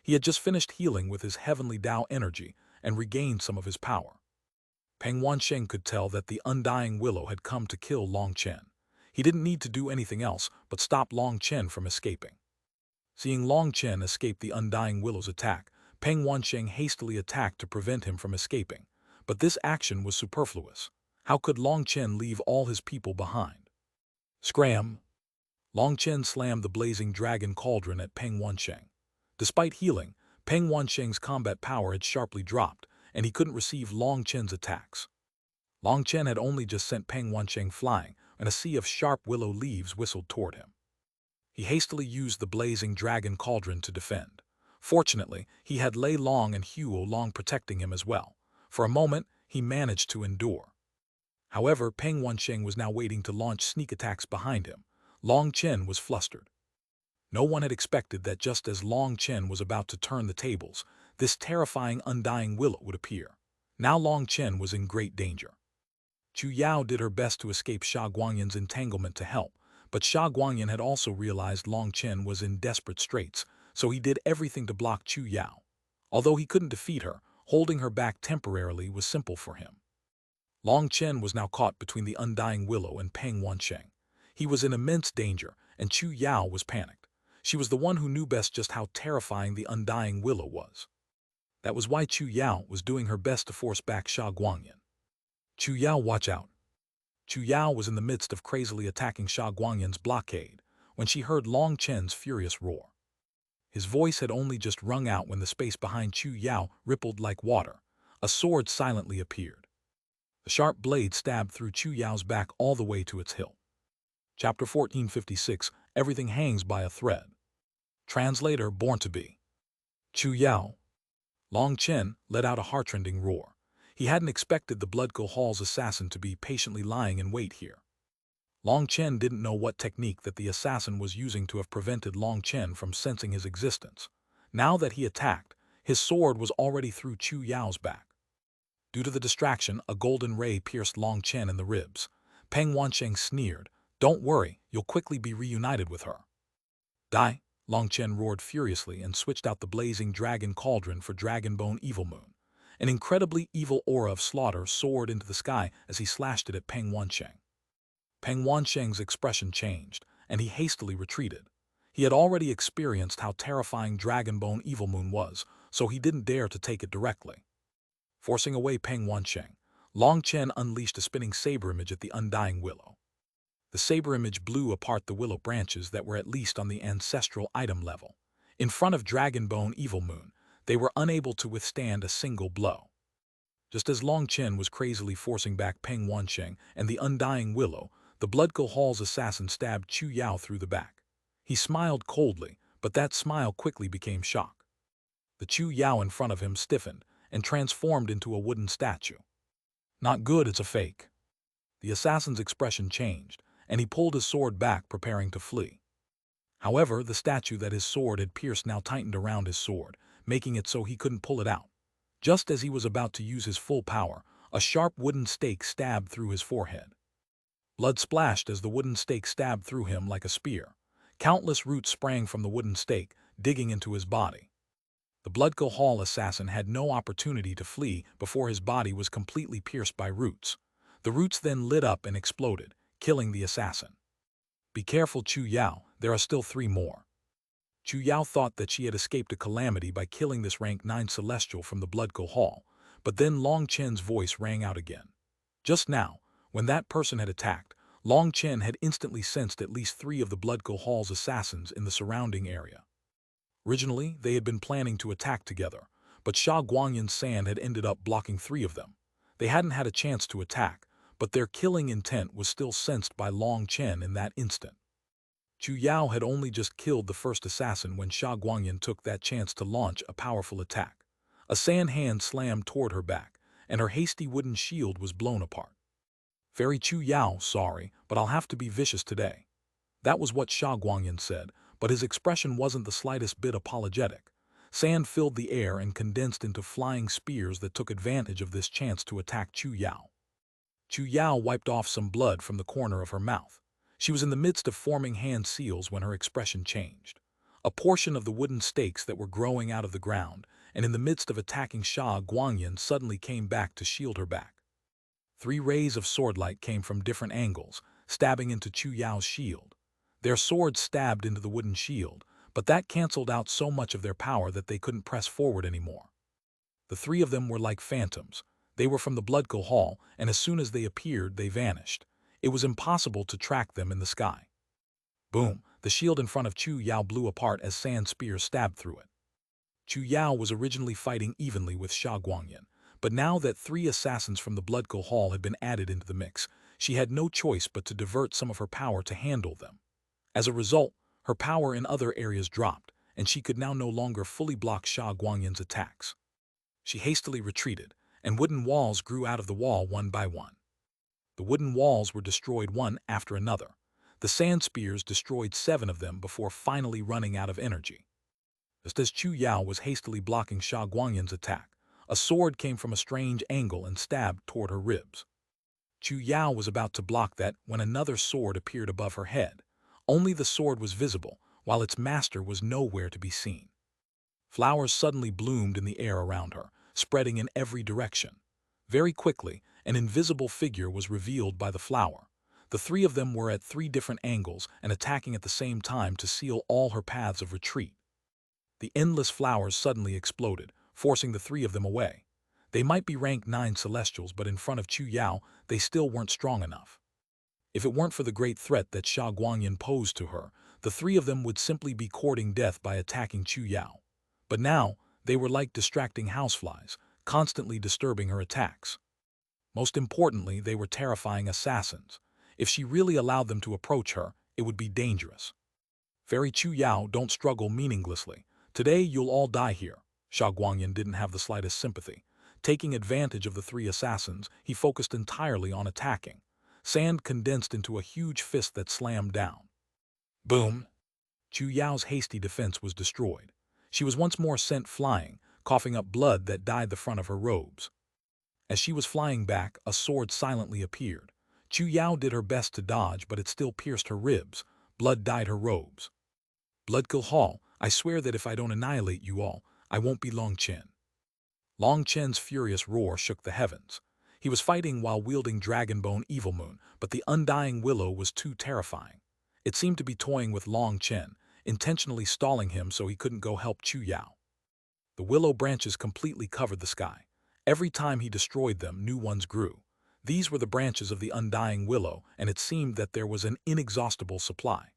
A: He had just finished healing with his heavenly Tao energy and regained some of his power. Peng Wansheng could tell that the undying willow had come to kill Long Chen. He didn't need to do anything else but stop Long Chen from escaping. Seeing Long Chen escape the undying willow's attack, Peng Wansheng hastily attacked to prevent him from escaping. But this action was superfluous. How could Long Chen leave all his people behind? Scram! Long Chen slammed the blazing dragon cauldron at Peng Wansheng. Despite healing, Peng Wansheng's combat power had sharply dropped, and he couldn't receive Long Chen's attacks. Long Chen had only just sent Peng Wansheng flying, and a sea of sharp willow leaves whistled toward him. He hastily used the blazing dragon cauldron to defend. Fortunately, he had Lei Long and Huo Long protecting him as well. For a moment, he managed to endure. However, Peng Wansheng was now waiting to launch sneak attacks behind him. Long Chen was flustered. No one had expected that just as Long Chen was about to turn the tables, this terrifying undying willow would appear. Now Long Chen was in great danger. Chu Yao did her best to escape Sha Guangyan's entanglement to help, but Sha Guangyan had also realized Long Chen was in desperate straits, so he did everything to block Chu Yao. Although he couldn't defeat her, holding her back temporarily was simple for him. Long Chen was now caught between the undying willow and Peng Wansheng. He was in immense danger, and Chu Yao was panicked. She was the one who knew best just how terrifying the undying willow was. That was why Chu Yao was doing her best to force back Sha Guangyan. Chu Yao, watch out. Chu Yao was in the midst of crazily attacking Sha Guangyan's blockade when she heard Long Chen's furious roar. His voice had only just rung out when the space behind Chu Yao rippled like water. A sword silently appeared. The sharp blade stabbed through Chu Yao's back all the way to its hilt. Chapter 1456, Everything Hangs by a Thread. Translator, born to be. Chu Yao. Long Chen let out a heartrending roar. He hadn't expected the Bloodco Hall's assassin to be patiently lying in wait here. Long Chen didn't know what technique that the assassin was using to have prevented Long Chen from sensing his existence. Now that he attacked, his sword was already through Chu Yao's back. Due to the distraction, a golden ray pierced Long Chen in the ribs. Peng Wansheng sneered, "Don't worry, you'll quickly be reunited with her." "Die!" Long Chen roared furiously and switched out the blazing dragon cauldron for Dragonbone Evil Moon. An incredibly evil aura of slaughter soared into the sky as he slashed it at Peng Wansheng. Peng Wansheng's expression changed, and he hastily retreated. He had already experienced how terrifying Dragonbone Evil Moon was, so he didn't dare to take it directly. Forcing away Peng Wansheng, Long Chen unleashed a spinning saber image at the undying willow. The saber image blew apart the willow branches that were at least on the ancestral item level. In front of Dragonbone Evil Moon, they were unable to withstand a single blow. Just as Long Chen was crazily forcing back Peng Wansheng and the undying willow, the Bloodco Hall's assassin stabbed Chu Yao through the back. He smiled coldly, but that smile quickly became shock. The Chu Yao in front of him stiffened and transformed into a wooden statue. "Not good, it's a fake." The assassin's expression changed, and he pulled his sword back, preparing to flee. However, the statue that his sword had pierced now tightened around his sword, making it so he couldn't pull it out. Just as he was about to use his full power, a sharp wooden stake stabbed through his forehead. Blood splashed as the wooden stake stabbed through him like a spear. Countless roots sprang from the wooden stake, digging into his body. The Bloodco Hall assassin had no opportunity to flee before his body was completely pierced by roots. The roots then lit up and exploded, killing the assassin. "Be careful, Chu Yao, there are still 3 more." Chu Yao thought that she had escaped a calamity by killing this rank 9 celestial from the Bloodco Hall, but then Long Chen's voice rang out again. Just now, when that person had attacked, Long Chen had instantly sensed at least 3 of the Bloodco Hall's assassins in the surrounding area. Originally, they had been planning to attack together, but Xuanhuan's sand had ended up blocking 3 of them. They hadn't had a chance to attack, but their killing intent was still sensed by Long Chen in that instant. Chu Yao had only just killed the first assassin when Xuanhuan took that chance to launch a powerful attack. A sand hand slammed toward her back, and her hasty wooden shield was blown apart. "Fairy Chu Yao, sorry, but I'll have to be vicious today." That was what Xuanhuan said, but his expression wasn't the slightest bit apologetic. Sand filled the air and condensed into flying spears that took advantage of this chance to attack Chu Yao. Chu Yao wiped off some blood from the corner of her mouth. She was in the midst of forming hand seals when her expression changed. A portion of the wooden stakes that were growing out of the ground, and in the midst of attacking Xuanhuan suddenly came back to shield her back. 3 rays of swordlight came from different angles, stabbing into Chu Yao's shield. Their swords stabbed into the wooden shield, but that canceled out so much of their power that they couldn't press forward anymore. The 3 of them were like phantoms. They were from the Bloodkill Hall, and as soon as they appeared, they vanished. It was impossible to track them in the sky. Boom! The shield in front of Chu Yao blew apart as sand spears stabbed through it. Chu Yao was originally fighting evenly with Xuanhuan, but now that 3 assassins from the Bloodkill Hall had been added into the mix, she had no choice but to divert some of her power to handle them. As a result, her power in other areas dropped, and she could now no longer fully block Xuanhuan's attacks. She hastily retreated, and wooden walls grew out of the wall one by one. The wooden walls were destroyed one after another. The sand spears destroyed 7 of them before finally running out of energy. Just as Chu Yao was hastily blocking Xuanhuan's attack, a sword came from a strange angle and stabbed toward her ribs. Chu Yao was about to block that when another sword appeared above her head. Only the sword was visible, while its master was nowhere to be seen. Flowers suddenly bloomed in the air around her, spreading in every direction. Very quickly, an invisible figure was revealed by the flower. The 3 of them were at 3 different angles and attacking at the same time to seal all her paths of retreat. The endless flowers suddenly exploded, forcing the 3 of them away. They might be rank 9 celestials, but in front of Chu Yao, they still weren't strong enough. If it weren't for the great threat that Xuanhuan posed to her, the 3 of them would simply be courting death by attacking Chu Yao. But now, they were like distracting houseflies, constantly disturbing her attacks. Most importantly, they were terrifying assassins. If she really allowed them to approach her, it would be dangerous. "Fairy Chu Yao, don't struggle meaninglessly. Today you'll all die here." Xuanhuan didn't have the slightest sympathy. Taking advantage of the 3 assassins, he focused entirely on attacking. Sand condensed into a huge fist that slammed down. Boom! Chu Yao's hasty defense was destroyed. She was once more sent flying, coughing up blood that dyed the front of her robes. As she was flying back, a sword silently appeared. Chu Yao did her best to dodge, but it still pierced her ribs. Blood dyed her robes. "Bloodkill Hall, I swear that if I don't annihilate you all, I won't be Long Chen." Long Chen's furious roar shook the heavens. He was fighting while wielding Dragonbone Evilmoon, but the Undying Willow was too terrifying. It seemed to be toying with Long Chen, intentionally stalling him so he couldn't go help Chu Yao. The willow branches completely covered the sky. Every time he destroyed them, new ones grew. These were the branches of the Undying Willow, and it seemed that there was an inexhaustible supply.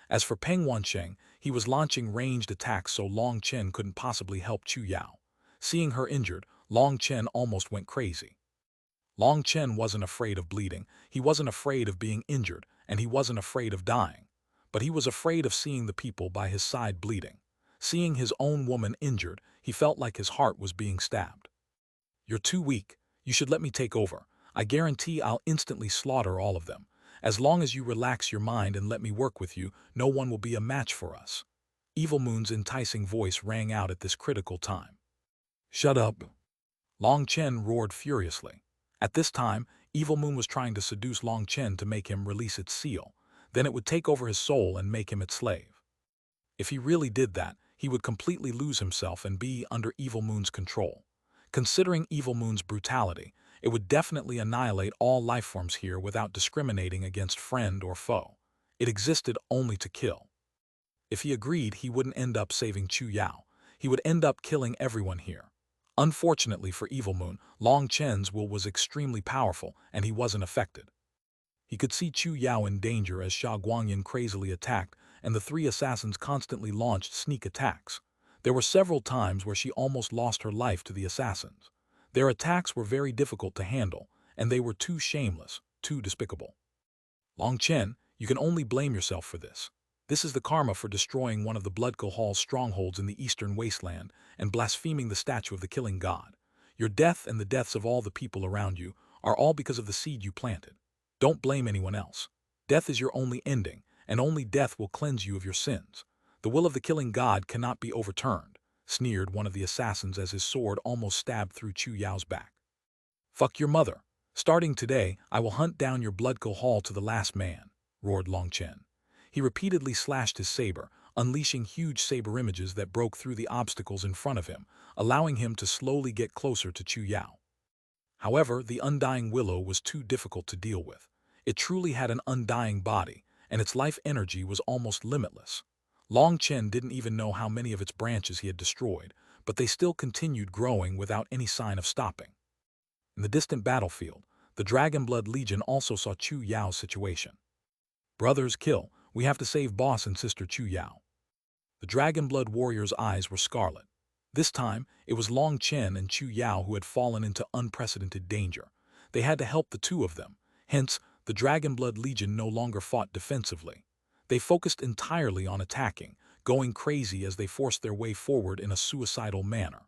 A: As for Peng Wansheng, he was launching ranged attacks so Long Chen couldn't possibly help Chu Yao. Seeing her injured, Long Chen almost went crazy. Long Chen wasn't afraid of bleeding, he wasn't afraid of being injured, and he wasn't afraid of dying. But he was afraid of seeing the people by his side bleeding. Seeing his own woman injured, he felt like his heart was being stabbed. "You're too weak. You should let me take over. I guarantee I'll instantly slaughter all of them. As long as you relax your mind and let me work with you, no one will be a match for us." Evilmoon's enticing voice rang out at this critical time. "Shut up!" Long Chen roared furiously. At this time, Evilmoon was trying to seduce Long Chen to make him release its seal. Then it would take over his soul and make him its slave. If he really did that, he would completely lose himself and be under Evilmoon's control. Considering Evilmoon's brutality, it would definitely annihilate all lifeforms here without discriminating against friend or foe. It existed only to kill. If he agreed, he wouldn't end up saving Chu Yao. He would end up killing everyone here. Unfortunately for Evilmoon, Long Chen's will was extremely powerful, and he wasn't affected. He could see Chu Yao in danger as Xuanhuan crazily attacked, and the 3 assassins constantly launched sneak attacks. There were several times where she almost lost her life to the assassins. Their attacks were very difficult to handle, and they were too shameless, too despicable. Long Chen, you can only blame yourself for this. This is the karma for destroying one of the Blood Cahal's strongholds in the eastern wasteland and blaspheming the statue of the killing god. Your death and the deaths of all the people around you are all because of the seed you planted. Don't blame anyone else. Death is your only ending, and only death will cleanse you of your sins. The will of the killing god cannot be overturned, sneered one of the assassins as his sword almost stabbed through Chu Yao's back. Fuck your mother. Starting today, I will hunt down your Blood Cahal to the last man, roared Long Chen. He repeatedly slashed his saber, unleashing huge saber images that broke through the obstacles in front of him, allowing him to slowly get closer to Chu Yao. However, the undying willow was too difficult to deal with. It truly had an undying body, and its life energy was almost limitless. Long Chen didn't even know how many of its branches he had destroyed, but they still continued growing without any sign of stopping. In the distant battlefield, the Dragonblood Legion also saw Chu Yao's situation. Brothers, kill. We have to save boss and sister Chu Yao. The Dragonblood warrior's eyes were scarlet. This time, it was Long Chen and Chu Yao who had fallen into unprecedented danger. They had to help the two of them. Hence, the Dragonblood Legion no longer fought defensively. They focused entirely on attacking, going crazy as they forced their way forward in a suicidal manner.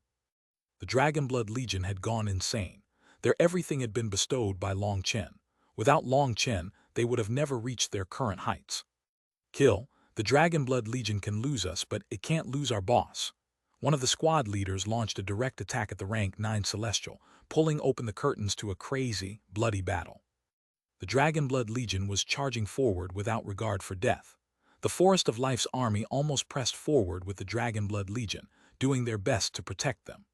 A: The Dragonblood Legion had gone insane. Their everything had been bestowed by Long Chen. Without Long Chen, they would have never reached their current heights. Kill. The Dragonblood Legion can lose us, but it can't lose our boss. One of the squad leaders launched a direct attack at the rank 9 Celestial, pulling open the curtains to a crazy, bloody battle. The Dragonblood Legion was charging forward without regard for death. The Forest of Life's army almost pressed forward with the Dragonblood Legion, doing their best to protect them.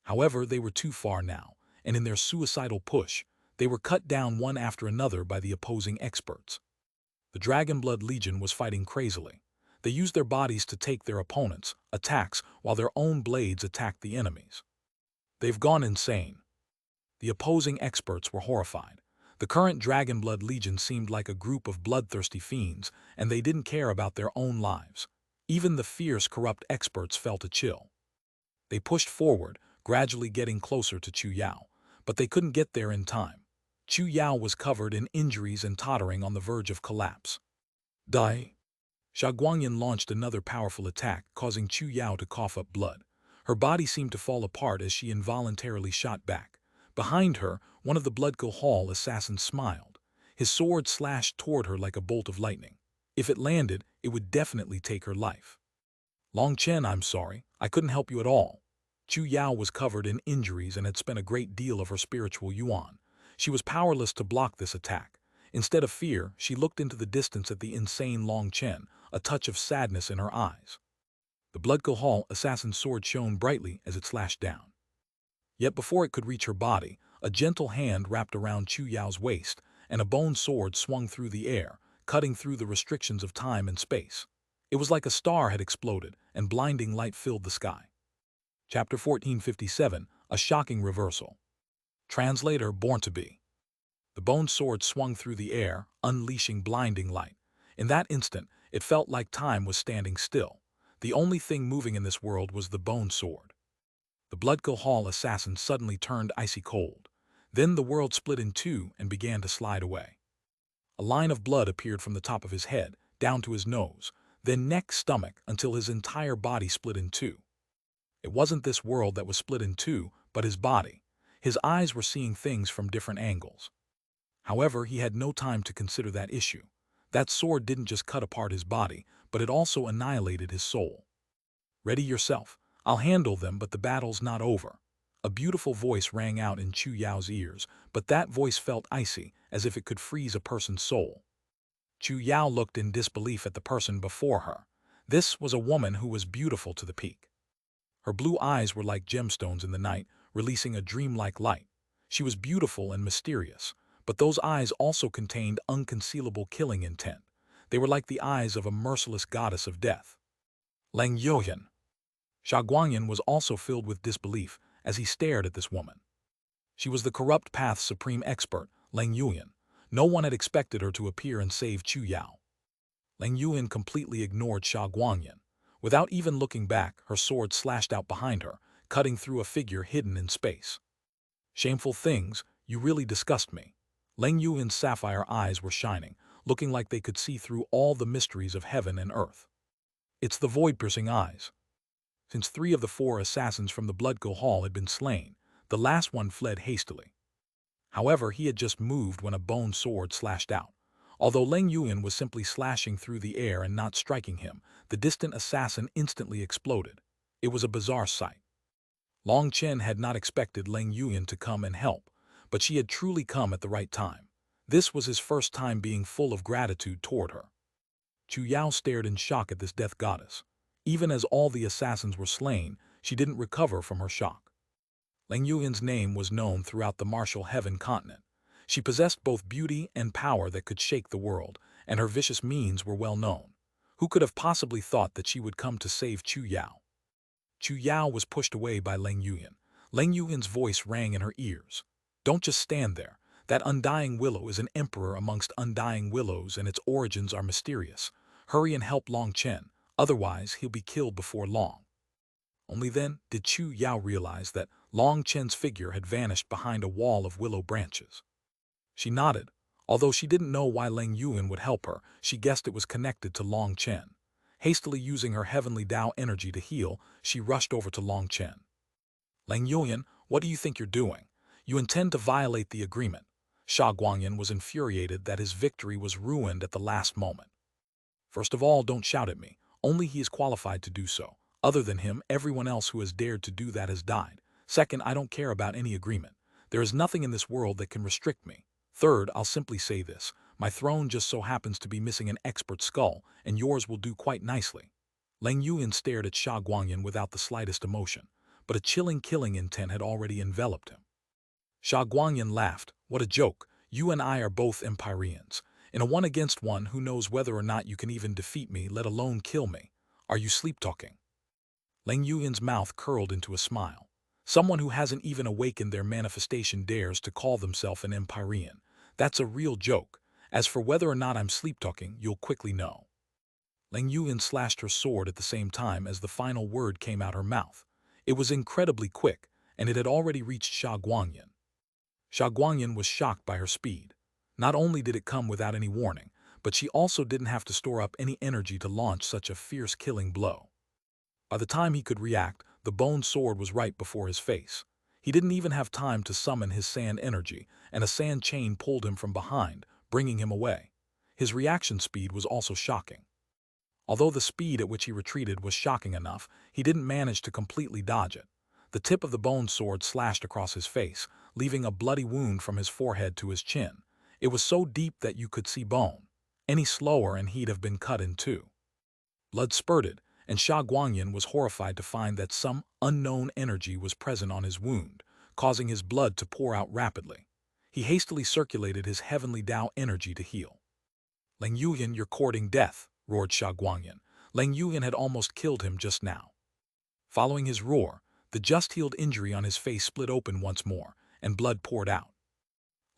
A: However, they were too far now, and in their suicidal push, they were cut down one after another by the opposing experts. The Dragonblood Legion was fighting crazily. They used their bodies to take their opponents' attacks while their own blades attacked the enemies. They've gone insane. The opposing experts were horrified. The current Dragonblood Legion seemed like a group of bloodthirsty fiends, and they didn't care about their own lives. Even the fierce, corrupt experts felt a chill. They pushed forward, gradually getting closer to Chu Yao, but they couldn't get there in time. Chu Yao was covered in injuries and tottering on the verge of collapse. Die! Xuanhuan launched another powerful attack, causing Chu Yao to cough up blood. Her body seemed to fall apart as she involuntarily shot back. Behind her, one of the Blood Cahal assassins smiled. His sword slashed toward her like a bolt of lightning. If it landed, it would definitely take her life. Long Chen, I'm sorry, I couldn't help you at all. Chu Yao was covered in injuries and had spent a great deal of her spiritual yuan. She was powerless to block this attack. Instead of fear, she looked into the distance at the insane Long Chen, a touch of sadness in her eyes. The Blood Cahal assassin's sword shone brightly as it slashed down. Yet before it could reach her body, a gentle hand wrapped around Chu Yao's waist, and a bone sword swung through the air, cutting through the restrictions of time and space. It was like a star had exploded, and blinding light filled the sky. Chapter 1457, A Shocking Reversal. Translator Born to Be. The bone sword swung through the air, unleashing blinding light. In that instant, it felt like time was standing still. The only thing moving in this world was the bone sword. The Blood Cahal assassin suddenly turned icy cold. Then the world split in two and began to slide away. A line of blood appeared from the top of his head, down to his nose, then neck, stomach, until his entire body split in two. It wasn't this world that was split in two, but his body. His eyes were seeing things from different angles. However, he had no time to consider that issue. That sword didn't just cut apart his body, but it also annihilated his soul. Ready yourself. I'll handle them, but the battle's not over. A beautiful voice rang out in Chu Yao's ears, but that voice felt icy, as if it could freeze a person's soul. Chu Yao looked in disbelief at the person before her. This was a woman who was beautiful to the peak. Her blue eyes were like gemstones in the night, releasing a dreamlike light. She was beautiful and mysterious, but those eyes also contained unconcealable killing intent. They were like the eyes of a merciless goddess of death. Lang Yoyan. Xuanhuan was also filled with disbelief as he stared at this woman. She was the corrupt path's supreme expert, Lang Yuan. No one had expected her to appear and save Chu Yao. Lang Yuan completely ignored Xuanhuan. Without even looking back, her sword slashed out behind her, cutting through a figure hidden in space. Shameful things, you really disgust me. Leng Yuan's sapphire eyes were shining, looking like they could see through all the mysteries of heaven and earth. It's the void-piercing eyes. Since 3 of the 4 assassins from the Bloodco Hall had been slain, the last one fled hastily. However, he had just moved when a bone sword slashed out. Although Leng Yuan was simply slashing through the air and not striking him, the distant assassin instantly exploded. It was a bizarre sight. Long Chen had not expected Leng Yuan to come and help, but she had truly come at the right time. This was his first time being full of gratitude toward her. Chu Yao stared in shock at this death goddess. Even as all the assassins were slain, she didn't recover from her shock. Leng Yuan's name was known throughout the martial heaven continent. She possessed both beauty and power that could shake the world, and her vicious means were well known. Who could have possibly thought that she would come to save Chu Yao? Chu Yao was pushed away by Leng Yuan. Leng Yuan's voice rang in her ears. Don't just stand there. That undying willow is an emperor amongst undying willows, and its origins are mysterious. Hurry and help Long Chen, otherwise he'll be killed before long. Only then did Chu Yao realize that Long Chen's figure had vanished behind a wall of willow branches. She nodded. Although she didn't know why Leng Yuan would help her, she guessed it was connected to Long Chen. Hastily using her heavenly Tao energy to heal, she rushed over to Long Chen. Leng Yuan, what do you think you're doing? You intend to violate the agreement. Xuanhuan was infuriated that his victory was ruined at the last moment. First of all, don't shout at me. Only he is qualified to do so. Other than him, everyone else who has dared to do that has died. Second, I don't care about any agreement. There is nothing in this world that can restrict me. Third, I'll simply say this. My throne just so happens to be missing an expert skull, and yours will do quite nicely. Leng Yuan stared at Xuanhuan without the slightest emotion, but a chilling killing intent had already enveloped him. Xuanhuan laughed. What a joke. You and I are both Empyreans. In a one-against-one, who knows whether or not you can even defeat me, let alone kill me. Are you sleep-talking? Leng Yuan's mouth curled into a smile. Someone who hasn't even awakened their manifestation dares to call themselves an Empyrean. That's a real joke. As for whether or not I'm sleep-talking, you'll quickly know. Leng Yuan slashed her sword at the same time as the final word came out her mouth. It was incredibly quick, and it had already reached Xuanhuan. Xuanhuan was shocked by her speed. Not only did it come without any warning, but she also didn't have to store up any energy to launch such a fierce killing blow. By the time he could react, the bone sword was right before his face. He didn't even have time to summon his sand energy, and a sand chain pulled him from behind, bringing him away. His reaction speed was also shocking. Although the speed at which he retreated was shocking enough, he didn't manage to completely dodge it. The tip of the bone sword slashed across his face, leaving a bloody wound from his forehead to his chin. It was so deep that you could see bone. Any slower and he'd have been cut in two. Blood spurted, and Xuanhuan was horrified to find that some unknown energy was present on his wound, causing his blood to pour out rapidly. He hastily circulated his heavenly Tao energy to heal. Leng Yuan, you're courting death, roared Xuanhuan. Leng Yuan had almost killed him just now. Following his roar, the just-healed injury on his face split open once more, and blood poured out.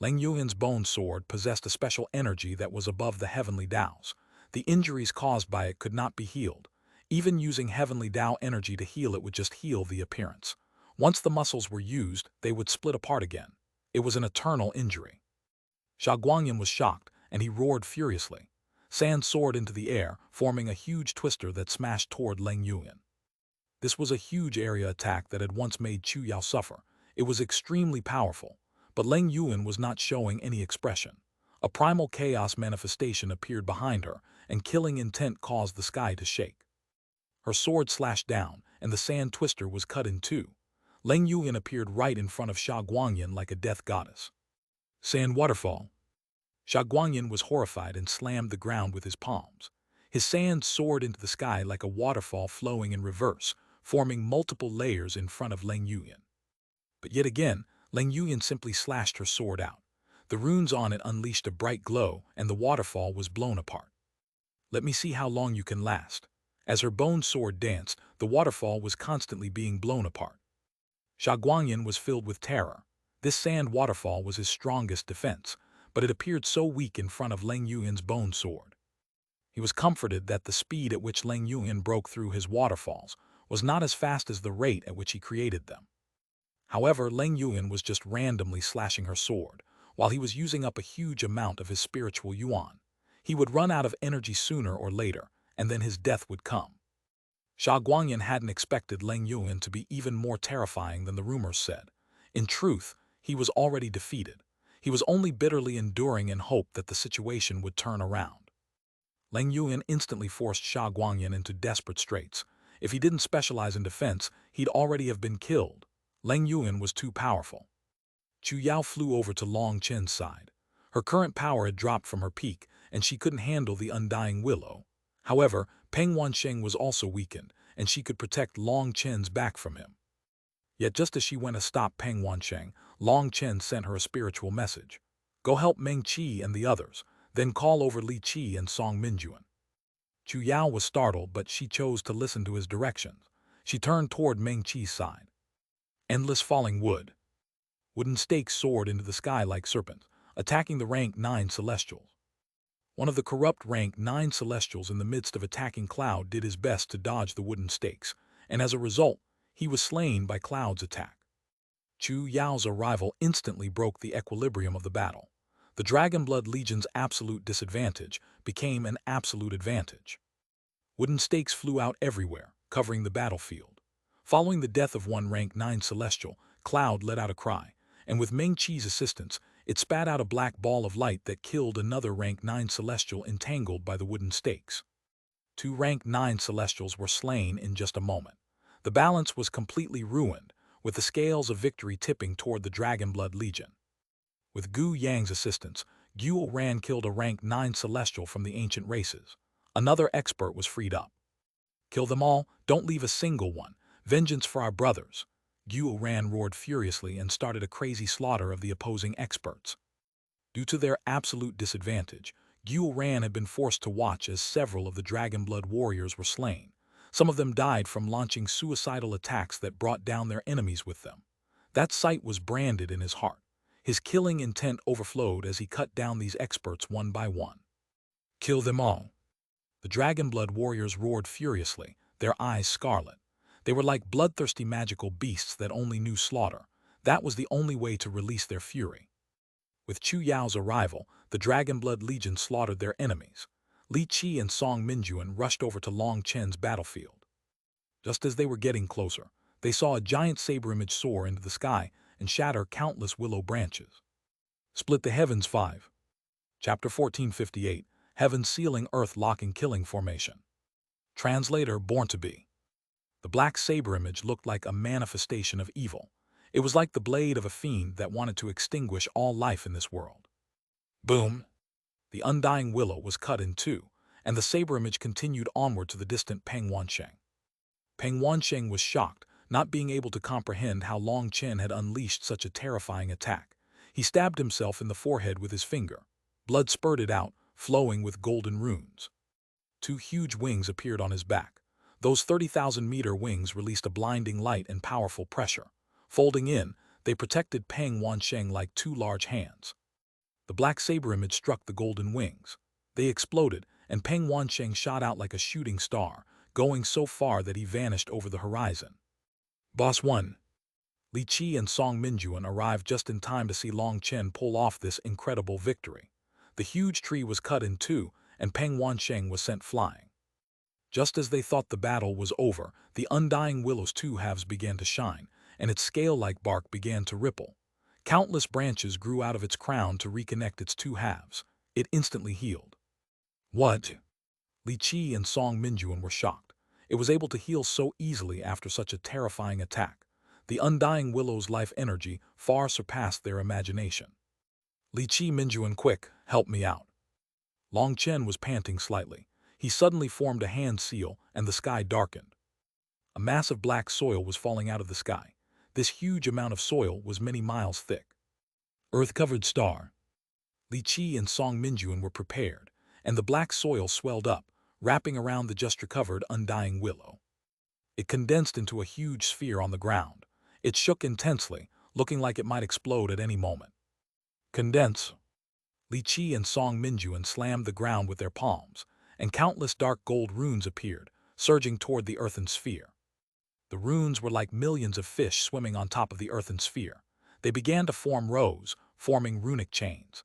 A: Leng Yuan's bone sword possessed a special energy that was above the heavenly Tao's. The injuries caused by it could not be healed. Even using heavenly Tao energy to heal it would just heal the appearance. Once the muscles were used, they would split apart again. It was an eternal injury. Xuanhuan was shocked, and he roared furiously. Sand soared into the air, forming a huge twister that smashed toward Leng Yuan. This was a huge area attack that had once made Chu Yao suffer. It was extremely powerful, but Leng Yuan was not showing any expression. A primal chaos manifestation appeared behind her, and killing intent caused the sky to shake. Her sword slashed down, and the sand twister was cut in two. Leng Yuan appeared right in front of Xuanhuan like a death goddess. Sand waterfall. Xuanhuan was horrified and slammed the ground with his palms. His sand soared into the sky like a waterfall flowing in reverse, forming multiple layers in front of Leng Yuan. But yet again, Leng Yuan simply slashed her sword out. The runes on it unleashed a bright glow, and the waterfall was blown apart. Let me see how long you can last. As her bone sword danced, the waterfall was constantly being blown apart. Xuanhuan was filled with terror. This sand waterfall was his strongest defense, but it appeared so weak in front of Leng Yuan's bone sword. He was comforted that the speed at which Leng Yuan broke through his waterfalls was not as fast as the rate at which he created them. However, Leng Yuan was just randomly slashing her sword, while he was using up a huge amount of his spiritual yuan. He would run out of energy sooner or later, and then his death would come. Xuanhuan hadn't expected Leng Yuan to be even more terrifying than the rumors said. In truth, he was already defeated. He was only bitterly enduring in hope that the situation would turn around. Leng Yuan instantly forced Xuanhuan into desperate straits. If he didn't specialize in defense, he'd already have been killed. Leng Yuan was too powerful. Chu Yao flew over to Long Chen's side. Her current power had dropped from her peak, and she couldn't handle the undying willow. However, Peng Wansheng was also weakened, and she could protect Long Chen's back from him. Yet just as she went to stop Peng Wansheng, Long Chen sent her a spiritual message. Go help Meng Qi and the others, then call over Li Qi and Song Minjuan. Chu Yao was startled, but she chose to listen to his directions. She turned toward Meng Qi's side. Endless falling wood. Wooden stakes soared into the sky like serpents, attacking the rank 9 celestials. One of the corrupt rank 9 celestials in the midst of attacking Cloud did his best to dodge the wooden stakes, and as a result, he was slain by Cloud's attack. Chu Yao's arrival instantly broke the equilibrium of the battle. The Dragonblood Legion's absolute disadvantage became an absolute advantage. Wooden stakes flew out everywhere, covering the battlefield. Following the death of one rank 9 celestial, Cloud let out a cry, and with Meng Qi's assistance, it spat out a black ball of light that killed another rank 9 celestial entangled by the wooden stakes. 2 rank 9 celestials were slain in just a moment. The balance was completely ruined, with the scales of victory tipping toward the Dragonblood Legion. With Gu Yang's assistance, Xuanhuan killed a rank 9 celestial from the ancient races. Another expert was freed up. Kill them all, don't leave a single one. Vengeance for our brothers. Xuanhuan roared furiously and started a crazy slaughter of the opposing experts. Due to their absolute disadvantage, Xuanhuan had been forced to watch as several of the Dragonblood warriors were slain. Some of them died from launching suicidal attacks that brought down their enemies with them. That sight was branded in his heart. His killing intent overflowed as he cut down these experts one by one. Kill them all. The Dragonblood warriors roared furiously, their eyes scarlet. They were like bloodthirsty magical beasts that only knew slaughter. That was the only way to release their fury. With Chu Yao's arrival, the Dragonblood Legion slaughtered their enemies. Li Qi and Song Minjuan rushed over to Long Chen's battlefield. Just as they were getting closer, they saw a giant saber image soar into the sky and shatter countless willow branches. Split the Heavens 5. Chapter 1458, Heaven Sealing Earth Locking Killing Formation. Translator Born to Be. The black saber image looked like a manifestation of evil. It was like the blade of a fiend that wanted to extinguish all life in this world. Boom! The undying willow was cut in two, and the saber image continued onward to the distant Peng Wansheng. Peng Wansheng was shocked, not being able to comprehend how Long Chen had unleashed such a terrifying attack. He stabbed himself in the forehead with his finger. Blood spurted out, flowing with golden runes. 2 huge wings appeared on his back. Those 30,000-meter wings released a blinding light and powerful pressure. Folding in, they protected Peng Wansheng like 2 large hands. The black saber image struck the golden wings. They exploded, and Peng Wansheng shot out like a shooting star, going so far that he vanished over the horizon. Boss 1. Li Qi and Song Minjuan arrived just in time to see Long Chen pull off this incredible victory. The huge tree was cut in two, and Peng Wansheng was sent flying. Just as they thought the battle was over, the undying willow's 2 halves began to shine, and its scale-like bark began to ripple. Countless branches grew out of its crown to reconnect its 2 halves. It instantly healed. What? Li Qi and Song Minjuan were shocked. It was able to heal so easily after such a terrifying attack. The undying willow's life energy far surpassed their imagination. Li Qi Minjuan, quick, help me out. Long Chen was panting slightly. He suddenly formed a hand seal, and the sky darkened. A mass of black soil was falling out of the sky. This huge amount of soil was many miles thick. Earth-covered star. Li Qi and Song Minjuan were prepared, and the black soil swelled up, wrapping around the just-recovered undying willow. It condensed into a huge sphere on the ground. It shook intensely, looking like it might explode at any moment. Condense. Li Qi and Song Minjuan slammed the ground with their palms, and countless dark gold runes appeared, surging toward the earthen sphere. The runes were like millions of fish swimming on top of the earthen sphere. They began to form rows, forming runic chains.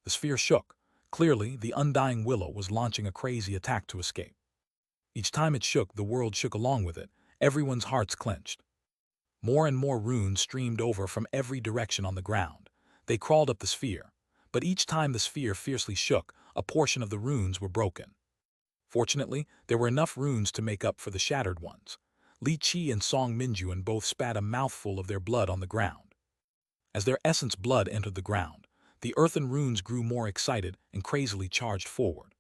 A: The sphere shook. Clearly, the undying willow was launching a crazy attack to escape. Each time it shook, the world shook along with it. Everyone's hearts clenched. More and more runes streamed over from every direction on the ground. They crawled up the sphere. But each time the sphere fiercely shook, a portion of the runes were broken. Fortunately, there were enough runes to make up for the shattered ones. Li Qi and Song Minjuan both spat a mouthful of their blood on the ground. As their essence blood entered the ground, the earthen runes grew more excited and crazily charged forward.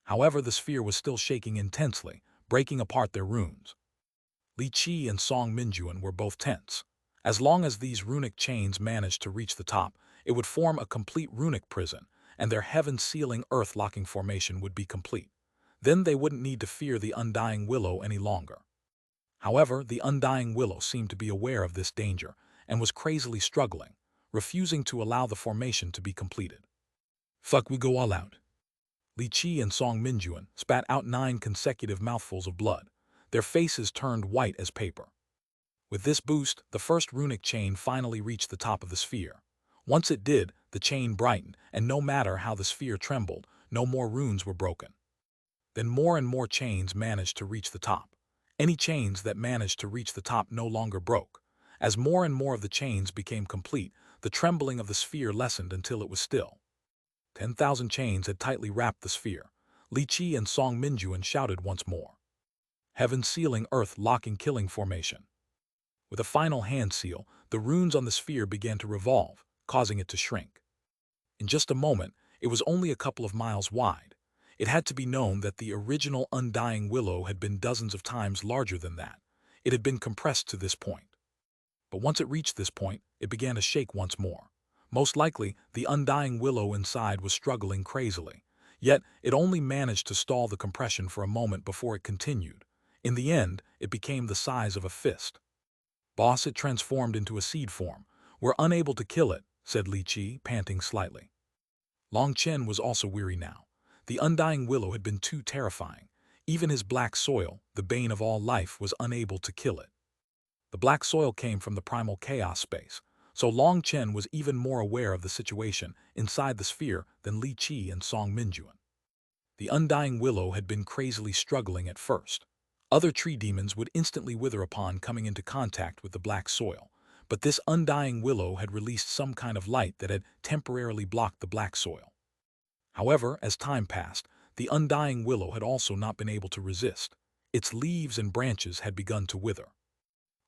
A: However, the sphere was still shaking intensely, breaking apart their runes. Li Qi and Song Minjuan were both tense. As long as these runic chains managed to reach the top, it would form a complete runic prison, and their heaven-sealing earth-locking formation would be complete. Then they wouldn't need to fear the undying willow any longer. However, the undying willow seemed to be aware of this danger and was crazily struggling, refusing to allow the formation to be completed. "Fuck, we go all out." Li Qi and Song Minjuan spat out 9 consecutive mouthfuls of blood. Their faces turned white as paper. With this boost, the first runic chain finally reached the top of the sphere. Once it did, the chain brightened, and no matter how the sphere trembled, no more runes were broken. Then more and more chains managed to reach the top. Any chains that managed to reach the top no longer broke. As more and more of the chains became complete, the trembling of the sphere lessened until it was still. 10,000 chains had tightly wrapped the sphere. Li Qi and Song Minjuan shouted once more. Heaven sealing, earth locking, killing formation. With a final hand seal, the runes on the sphere began to revolve, causing it to shrink. In just a moment, it was only a couple of miles wide. It had to be known that the original undying willow had been dozens of times larger than that. It had been compressed to this point. But once it reached this point, it began to shake once more. Most likely, the undying willow inside was struggling crazily. Yet, it only managed to stall the compression for a moment before it continued. In the end, it became the size of a fist. "Boss, it transformed into a seed form. We're unable to kill it," said Li Qi, panting slightly. Long Chen was also weary now. The undying willow had been too terrifying. Even his black soil, the bane of all life, was unable to kill it. The black soil came from the primal chaos space, so Long Chen was even more aware of the situation inside the sphere than Li Qi and Song Minjuan. The undying willow had been crazily struggling at first. Other tree demons would instantly wither upon coming into contact with the black soil, but this undying willow had released some kind of light that had temporarily blocked the black soil. However, as time passed, the undying willow had also not been able to resist. Its leaves and branches had begun to wither.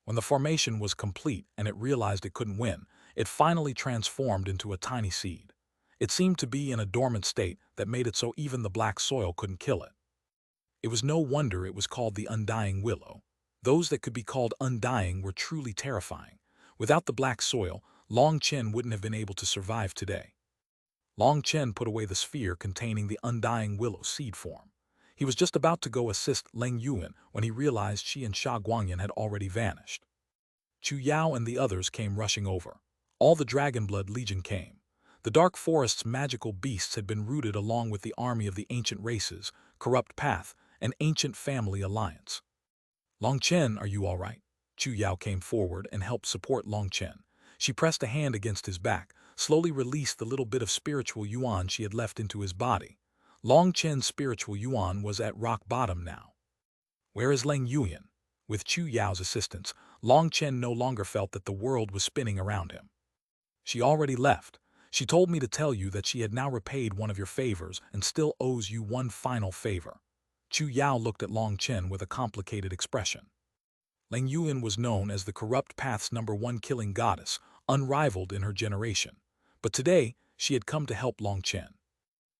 A: When the formation was complete and it realized it couldn't win, it finally transformed into a tiny seed. It seemed to be in a dormant state that made it so even the black soil couldn't kill it. It was no wonder it was called the undying willow. Those that could be called undying were truly terrifying. Without the black soil, Long Chen wouldn't have been able to survive today. Long Chen put away the sphere containing the undying willow seed form. He was just about to go assist Leng Yuan when he realized she and Xuanhuan had already vanished. Chu Yao and the others came rushing over. All the Dragonblood Legion came. The Dark Forest's magical beasts had been routed along with the army of the ancient races, corrupt path, and ancient family alliance. "Long Chen, are you all right?" Chu Yao came forward and helped support Long Chen. She pressed a hand against his back, slowly released the little bit of spiritual yuan she had left into his body. Long Chen's spiritual yuan was at rock bottom now. "Where is Leng Yuan?" With Chu Yao's assistance, Long Chen no longer felt that the world was spinning around him. "She already left. She told me to tell you that she had now repaid one of your favors and still owes you one final favor." Chu Yao looked at Long Chen with a complicated expression. Leng Yuan was known as the Corrupt Path's #1 killing goddess, unrivaled in her generation. But today, she had come to help Long Chen.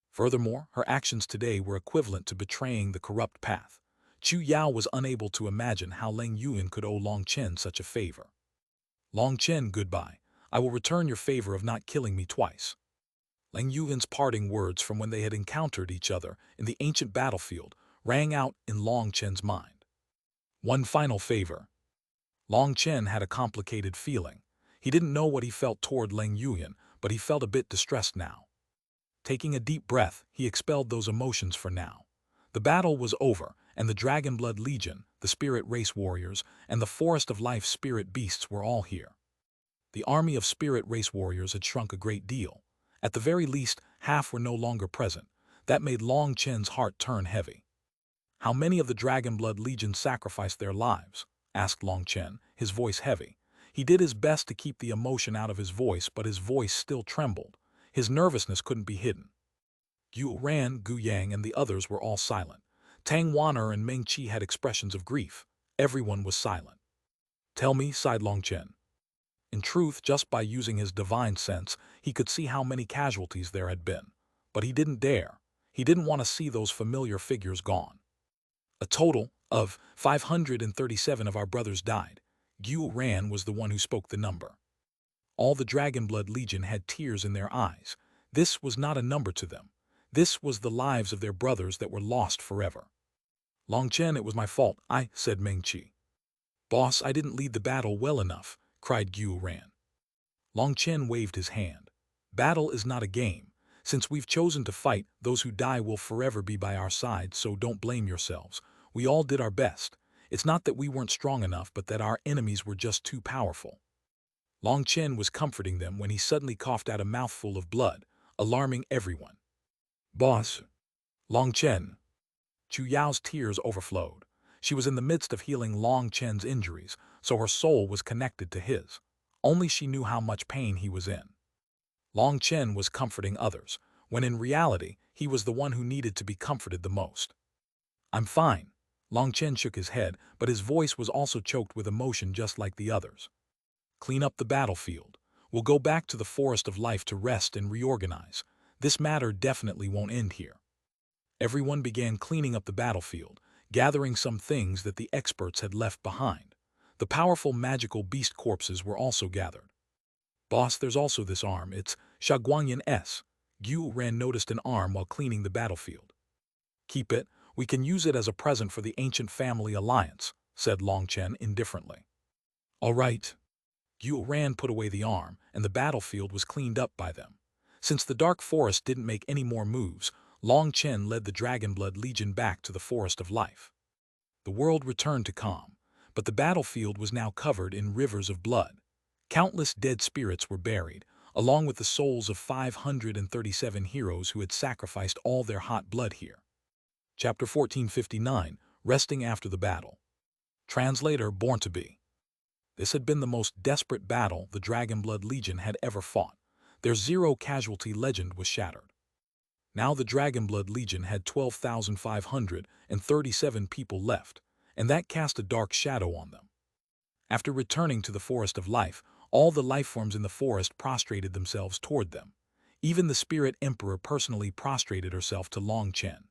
A: Furthermore, her actions today were equivalent to betraying the Corrupt Path. Chu Yao was unable to imagine how Leng Yuan could owe Long Chen such a favor. "Long Chen, goodbye. I will return your favor of not killing me twice." Leng Yuan's parting words from when they had encountered each other in the ancient battlefield rang out in Long Chen's mind. One final favor. Long Chen had a complicated feeling. He didn't know what he felt toward Leng Yuan, but he felt a bit distressed now. Taking a deep breath, he expelled those emotions for now. The battle was over, and the Dragonblood Legion, the Spirit Race Warriors, and the Forest of Life Spirit Beasts were all here. The army of Spirit Race Warriors had shrunk a great deal. At the very least, half were no longer present. That made Long Chen's heart turn heavy. "How many of the Dragonblood Legion sacrificed their lives?" asked Long Chen, his voice heavy. He did his best to keep the emotion out of his voice, but his voice still trembled. His nervousness couldn't be hidden. Xuanhuan, Gu Yang, and the others were all silent. Tang Wan'er and Meng Qi had expressions of grief. Everyone was silent. "Tell me," sighed Long Chen. In truth, just by using his divine sense, he could see how many casualties there had been. But he didn't dare. He didn't want to see those familiar figures gone. "A total of 537 of our brothers died." Xuanhuan was the one who spoke the number. All the Dragonblood Legion had tears in their eyes. This was not a number to them. This was the lives of their brothers that were lost forever. "Long Chen, it was my fault," said Meng Qi. "Boss, I didn't lead the battle well enough," cried Xuanhuan. Long Chen waved his hand. "Battle is not a game. Since we've chosen to fight, those who die will forever be by our side, so don't blame yourselves. We all did our best. It's not that we weren't strong enough, but that our enemies were just too powerful." Long Chen was comforting them when he suddenly coughed out a mouthful of blood, alarming everyone. "Boss." "Long Chen." Chu Yao's tears overflowed. She was in the midst of healing Long Chen's injuries, so her soul was connected to his. Only she knew how much pain he was in. Long Chen was comforting others, when in reality, he was the one who needed to be comforted the most. "I'm fine." Long Chen shook his head, but his voice was also choked with emotion just like the others. "Clean up the battlefield. We'll go back to the Forest of Life to rest and reorganize. This matter definitely won't end here." Everyone began cleaning up the battlefield, gathering some things that the experts had left behind. The powerful magical beast corpses were also gathered. "Boss, there's also this arm. It's Shaguanyan's." Xuanhuan noticed an arm while cleaning the battlefield. "Keep it. We can use it as a present for the ancient family alliance," said Long Chen indifferently. "All right." Xuanhuan put away the arm, and the battlefield was cleaned up by them. Since the Dark Forest didn't make any more moves, Long Chen led the Dragonblood Legion back to the Forest of Life. The world returned to calm, but the battlefield was now covered in rivers of blood. Countless dead spirits were buried, along with the souls of 537 heroes who had sacrificed all their hot blood here. Chapter 1459, Resting After the Battle. Translator Born to Be. This had been the most desperate battle the Dragonblood Legion had ever fought. Their zero-casualty legend was shattered. Now the Dragonblood Legion had 12,537 people left, and that cast a dark shadow on them. After returning to the Forest of Life, all the lifeforms in the forest prostrated themselves toward them. Even the Spirit Emperor personally prostrated herself to Long Chen.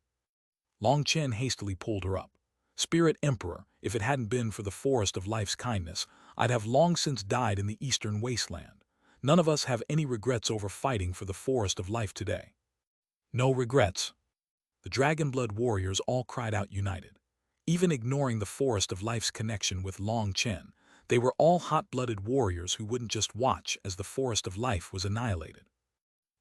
A: Long Chen hastily pulled her up. "Spirit Emperor, if it hadn't been for the Forest of Life's kindness, I'd have long since died in the Eastern Wasteland. None of us have any regrets over fighting for the Forest of Life today." "No regrets." The Dragonblood warriors all cried out united. Even ignoring the Forest of Life's connection with Long Chen, they were all hot-blooded warriors who wouldn't just watch as the Forest of Life was annihilated.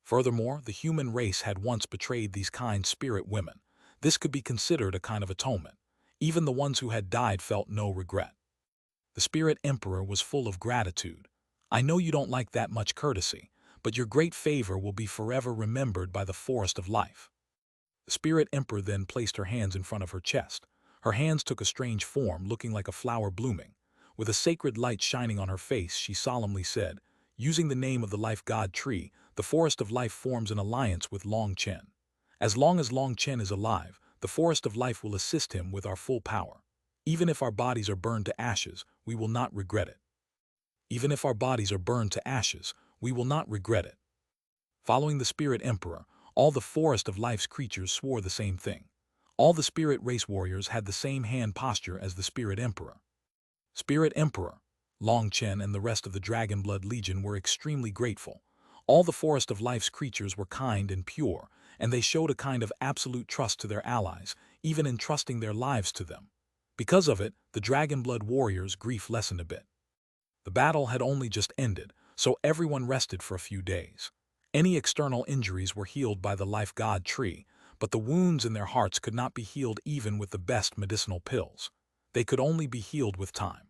A: Furthermore, the human race had once betrayed these kind spirit women. This could be considered a kind of atonement. Even the ones who had died felt no regret. The Spirit Emperor was full of gratitude. "I know you don't like that much courtesy, but your great favor will be forever remembered by the Forest of Life." The Spirit Emperor then placed her hands in front of her chest. Her hands took a strange form, looking like a flower blooming. With a sacred light shining on her face, she solemnly said, "Using the name of the Life God Tree, the Forest of Life forms an alliance with Long Chen. As long as Long Chen is alive, the Forest of Life will assist him with our full power. Even if our bodies are burned to ashes, we will not regret it. Even if our bodies are burned to ashes, we will not regret it." Following the Spirit Emperor, all the Forest of Life's creatures swore the same thing. All the Spirit Race Warriors had the same hand posture as the Spirit Emperor. "Spirit Emperor." Long Chen and the rest of the Dragonblood Legion were extremely grateful. All the Forest of Life's creatures were kind and pure, and they showed a kind of absolute trust to their allies, even entrusting their lives to them. Because of it, the Dragonblood warriors' grief lessened a bit. The battle had only just ended, so everyone rested for a few days. Any external injuries were healed by the Life God Tree, but the wounds in their hearts could not be healed even with the best medicinal pills. They could only be healed with time.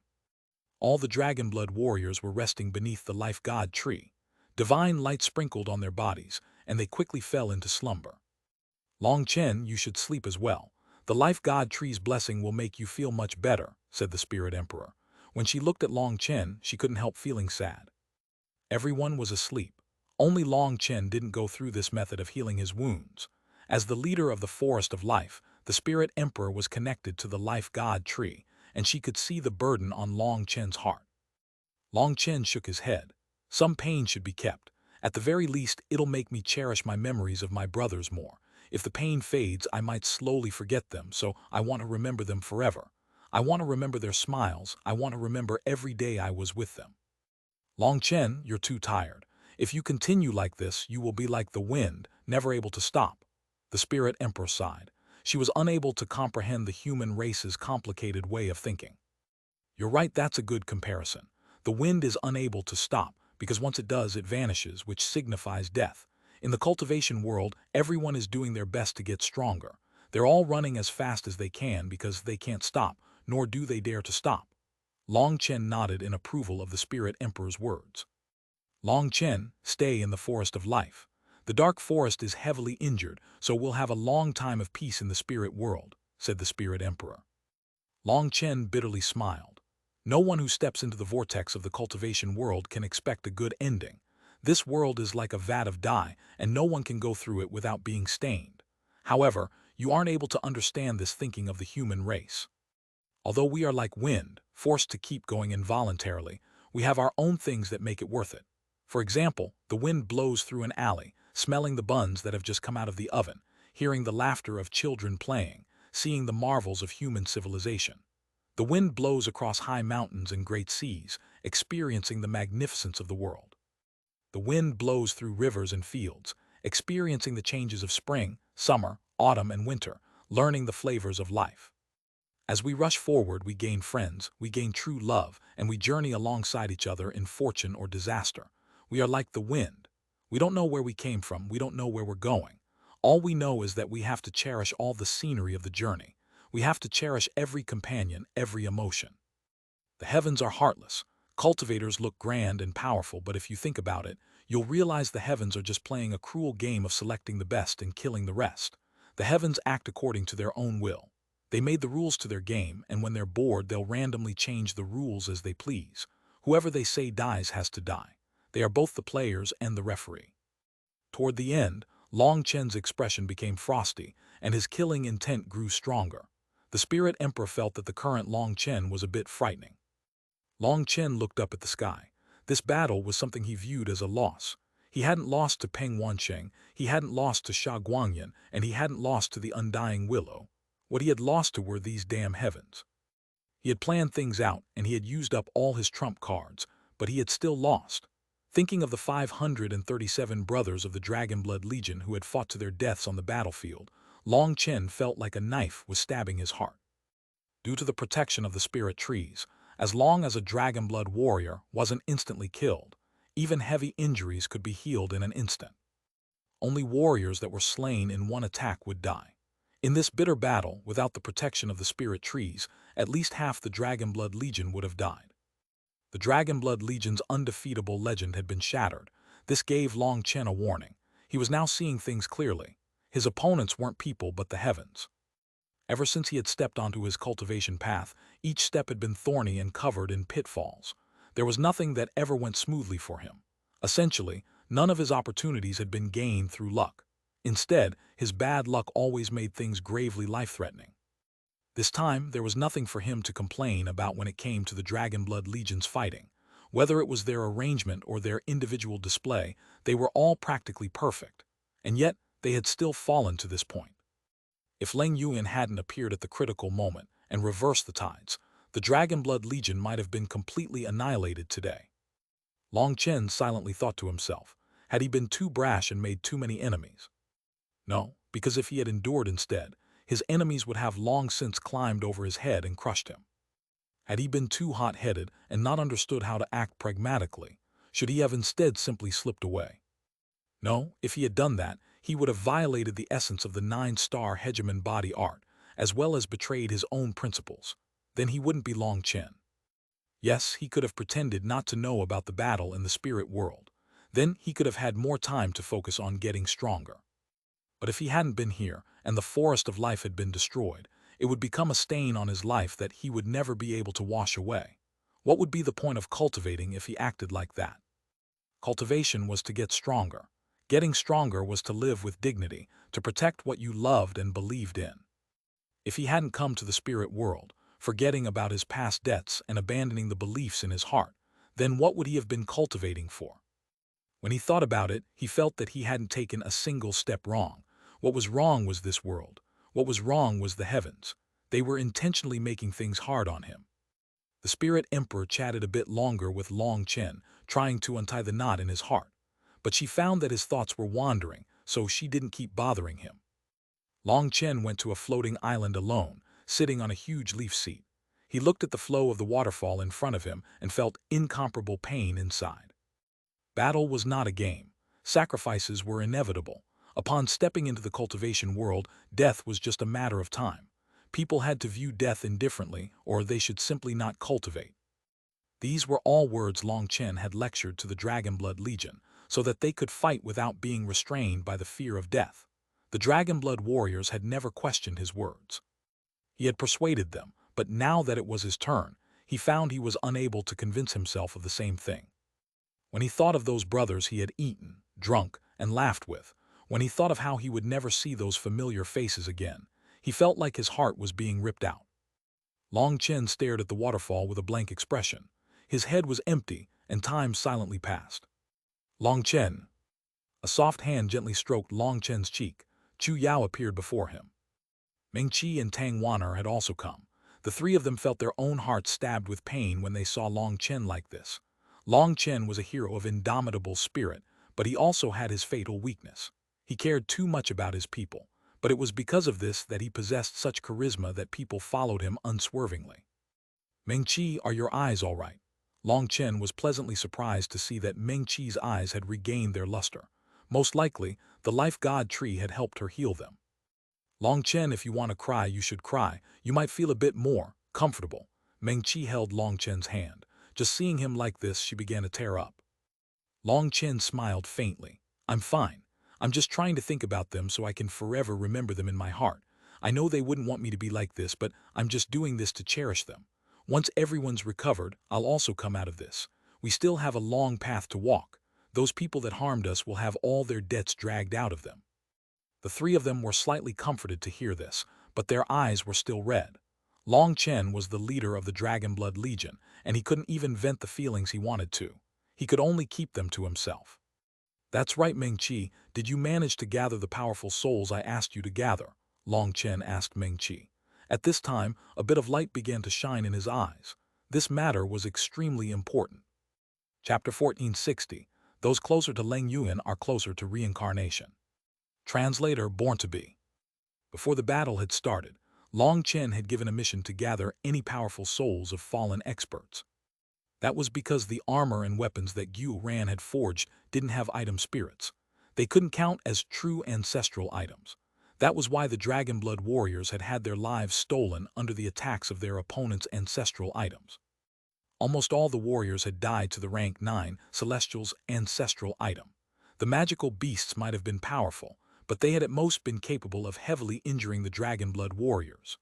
A: All the dragon-blood warriors were resting beneath the life god tree. Divine light sprinkled on their bodies, and they quickly fell into slumber. Long Chen, you should sleep as well. The life god tree's blessing will make you feel much better, said the spirit emperor. When she looked at Long Chen, she couldn't help feeling sad. Everyone was asleep. Only Long Chen didn't go through this method of healing his wounds. As the leader of the Forest of Life, the Spirit Emperor was connected to the Life God tree, and she could see the burden on Long Chen's heart. Long Chen shook his head. Some pain should be kept. At the very least, it'll make me cherish my memories of my brothers more. If the pain fades, I might slowly forget them, so I want to remember them forever. I want to remember their smiles. I want to remember every day I was with them. Long Chen, you're too tired. If you continue like this, you will be like the wind, never able to stop. The Spirit Emperor sighed. She was unable to comprehend the human race's complicated way of thinking. You're right, that's a good comparison. The wind is unable to stop, because once it does, it vanishes, which signifies death. In the cultivation world, everyone is doing their best to get stronger. They're all running as fast as they can because they can't stop, nor do they dare to stop. Long Chen nodded in approval of the Spirit Emperor's words. Long Chen, stay in the Forest of Life. The Dark Forest is heavily injured, so we'll have a long time of peace in the spirit world, said the Spirit Emperor. Long Chen bitterly smiled. No one who steps into the vortex of the cultivation world can expect a good ending. This world is like a vat of dye, and no one can go through it without being stained. However, you aren't able to understand this thinking of the human race. Although we are like wind, forced to keep going involuntarily, we have our own things that make it worth it. For example, the wind blows through an alley, smelling the buns that have just come out of the oven, hearing the laughter of children playing, seeing the marvels of human civilization. The wind blows across high mountains and great seas, experiencing the magnificence of the world. The wind blows through rivers and fields, experiencing the changes of spring, summer, autumn, and winter, learning the flavors of life. As we rush forward, we gain friends, we gain true love, and we journey alongside each other in fortune or disaster. We are like the wind. We don't know where we came from, we don't know where we're going. All we know is that we have to cherish all the scenery of the journey. We have to cherish every companion, every emotion. The heavens are heartless. Cultivators look grand and powerful, but if you think about it, you'll realize the heavens are just playing a cruel game of selecting the best and killing the rest. The heavens act according to their own will. They made the rules to their game, and when they're bored, they'll randomly change the rules as they please. Whoever they say dies has to die. They are both the players and the referee. Toward the end, Long Chen's expression became frosty, and his killing intent grew stronger. The Spirit Emperor felt that the current Long Chen was a bit frightening. Long Chen looked up at the sky. This battle was something he viewed as a loss. He hadn't lost to Peng Wansheng, he hadn't lost to Xuanhuan, and he hadn't lost to the Undying Willow. What he had lost to were these damn heavens. He had planned things out, and he had used up all his trump cards, but he had still lost. Thinking of the 537 brothers of the Dragonblood Legion who had fought to their deaths on the battlefield, Long Chen felt like a knife was stabbing his heart. Due to the protection of the spirit trees, as long as a Dragonblood warrior wasn't instantly killed, even heavy injuries could be healed in an instant. Only warriors that were slain in one attack would die. In this bitter battle, without the protection of the spirit trees, at least half the Dragonblood Legion would have died. The Dragonblood Legion's undefeatable legend had been shattered. This gave Long Chen a warning. He was now seeing things clearly. His opponents weren't people but the heavens. Ever since he had stepped onto his cultivation path, each step had been thorny and covered in pitfalls. There was nothing that ever went smoothly for him. Essentially, none of his opportunities had been gained through luck. Instead, his bad luck always made things gravely life-threatening. This time, there was nothing for him to complain about when it came to the Dragonblood Legion's fighting. Whether it was their arrangement or their individual display, they were all practically perfect. And yet, they had still fallen to this point. If Leng Yuan hadn't appeared at the critical moment and reversed the tides, the Dragonblood Legion might have been completely annihilated today. Long Chen silently thought to himself, had he been too brash and made too many enemies? No, because if he had endured instead, his enemies would have long since climbed over his head and crushed him. Had he been too hot-headed and not understood how to act pragmatically, should he have instead simply slipped away? No, if he had done that, he would have violated the essence of the 9-star Hegemon body art, as well as betrayed his own principles. Then he wouldn't be Long Chen. Yes, he could have pretended not to know about the battle in the spirit world. Then he could have had more time to focus on getting stronger. But if he hadn't been here, and the forest of life had been destroyed, it would become a stain on his life that he would never be able to wash away. What would be the point of cultivating if he acted like that? Cultivation was to get stronger. Getting stronger was to live with dignity, to protect what you loved and believed in. If he hadn't come to the spirit world, forgetting about his past debts and abandoning the beliefs in his heart, then what would he have been cultivating for? When he thought about it, he felt that he hadn't taken a single step wrong. What was wrong was this world. What was wrong was the heavens. They were intentionally making things hard on him. The spirit emperor chatted a bit longer with Long Chen, trying to untie the knot in his heart. But she found that his thoughts were wandering, so she didn't keep bothering him. Long Chen went to a floating island alone, sitting on a huge leaf seat. He looked at the flow of the waterfall in front of him and felt incomparable pain inside. Battle was not a game. Sacrifices were inevitable. Upon stepping into the cultivation world, death was just a matter of time. People had to view death indifferently, or they should simply not cultivate. These were all words Long Chen had lectured to the Dragonblood Legion, so that they could fight without being restrained by the fear of death. The Dragonblood warriors had never questioned his words. He had persuaded them, but now that it was his turn, he found he was unable to convince himself of the same thing. When he thought of those brothers he had eaten, drunk, and laughed with, when he thought of how he would never see those familiar faces again, he felt like his heart was being ripped out. Long Chen stared at the waterfall with a blank expression. His head was empty, and time silently passed. Long Chen. A soft hand gently stroked Long Chen's cheek. Chu Yao appeared before him. Meng Qi and Tang Wan'er had also come. The three of them felt their own hearts stabbed with pain when they saw Long Chen like this. Long Chen was a hero of indomitable spirit, but he also had his fatal weakness. He cared too much about his people, but it was because of this that he possessed such charisma that people followed him unswervingly. Meng Qi, are your eyes all right? Long Chen was pleasantly surprised to see that Meng Qi's eyes had regained their luster. Most likely, the life god tree had helped her heal them. Long Chen, if you want to cry, you should cry. You might feel a bit more comfortable. Meng Qi held Long Chen's hand. Just seeing him like this, she began to tear up. Long Chen smiled faintly. I'm fine. I'm just trying to think about them so I can forever remember them in my heart. I know they wouldn't want me to be like this, but I'm just doing this to cherish them. Once everyone's recovered, I'll also come out of this. We still have a long path to walk. Those people that harmed us will have all their debts dragged out of them. The three of them were slightly comforted to hear this, but their eyes were still red. Long Chen was the leader of the Dragonblood Legion, and he couldn't even vent the feelings he wanted to. He could only keep them to himself. That's right, Meng Qi. Did you manage to gather the powerful souls I asked you to gather? Long Chen asked Meng Qi. At this time, a bit of light began to shine in his eyes. This matter was extremely important. Chapter 1460. Those closer to Leng Yuan are closer to reincarnation. Translator, born to be. Before the battle had started, Long Chen had given a mission to gather any powerful souls of fallen experts. That was because the armor and weapons that Xuanhuan had forged didn't have item spirits. They couldn't count as true ancestral items. That was why the Dragonblood warriors had had their lives stolen under the attacks of their opponents' ancestral items. Almost all the warriors had died to the rank 9 Celestial's ancestral item. The magical beasts might have been powerful, but they had at most been capable of heavily injuring the Dragonblood warriors.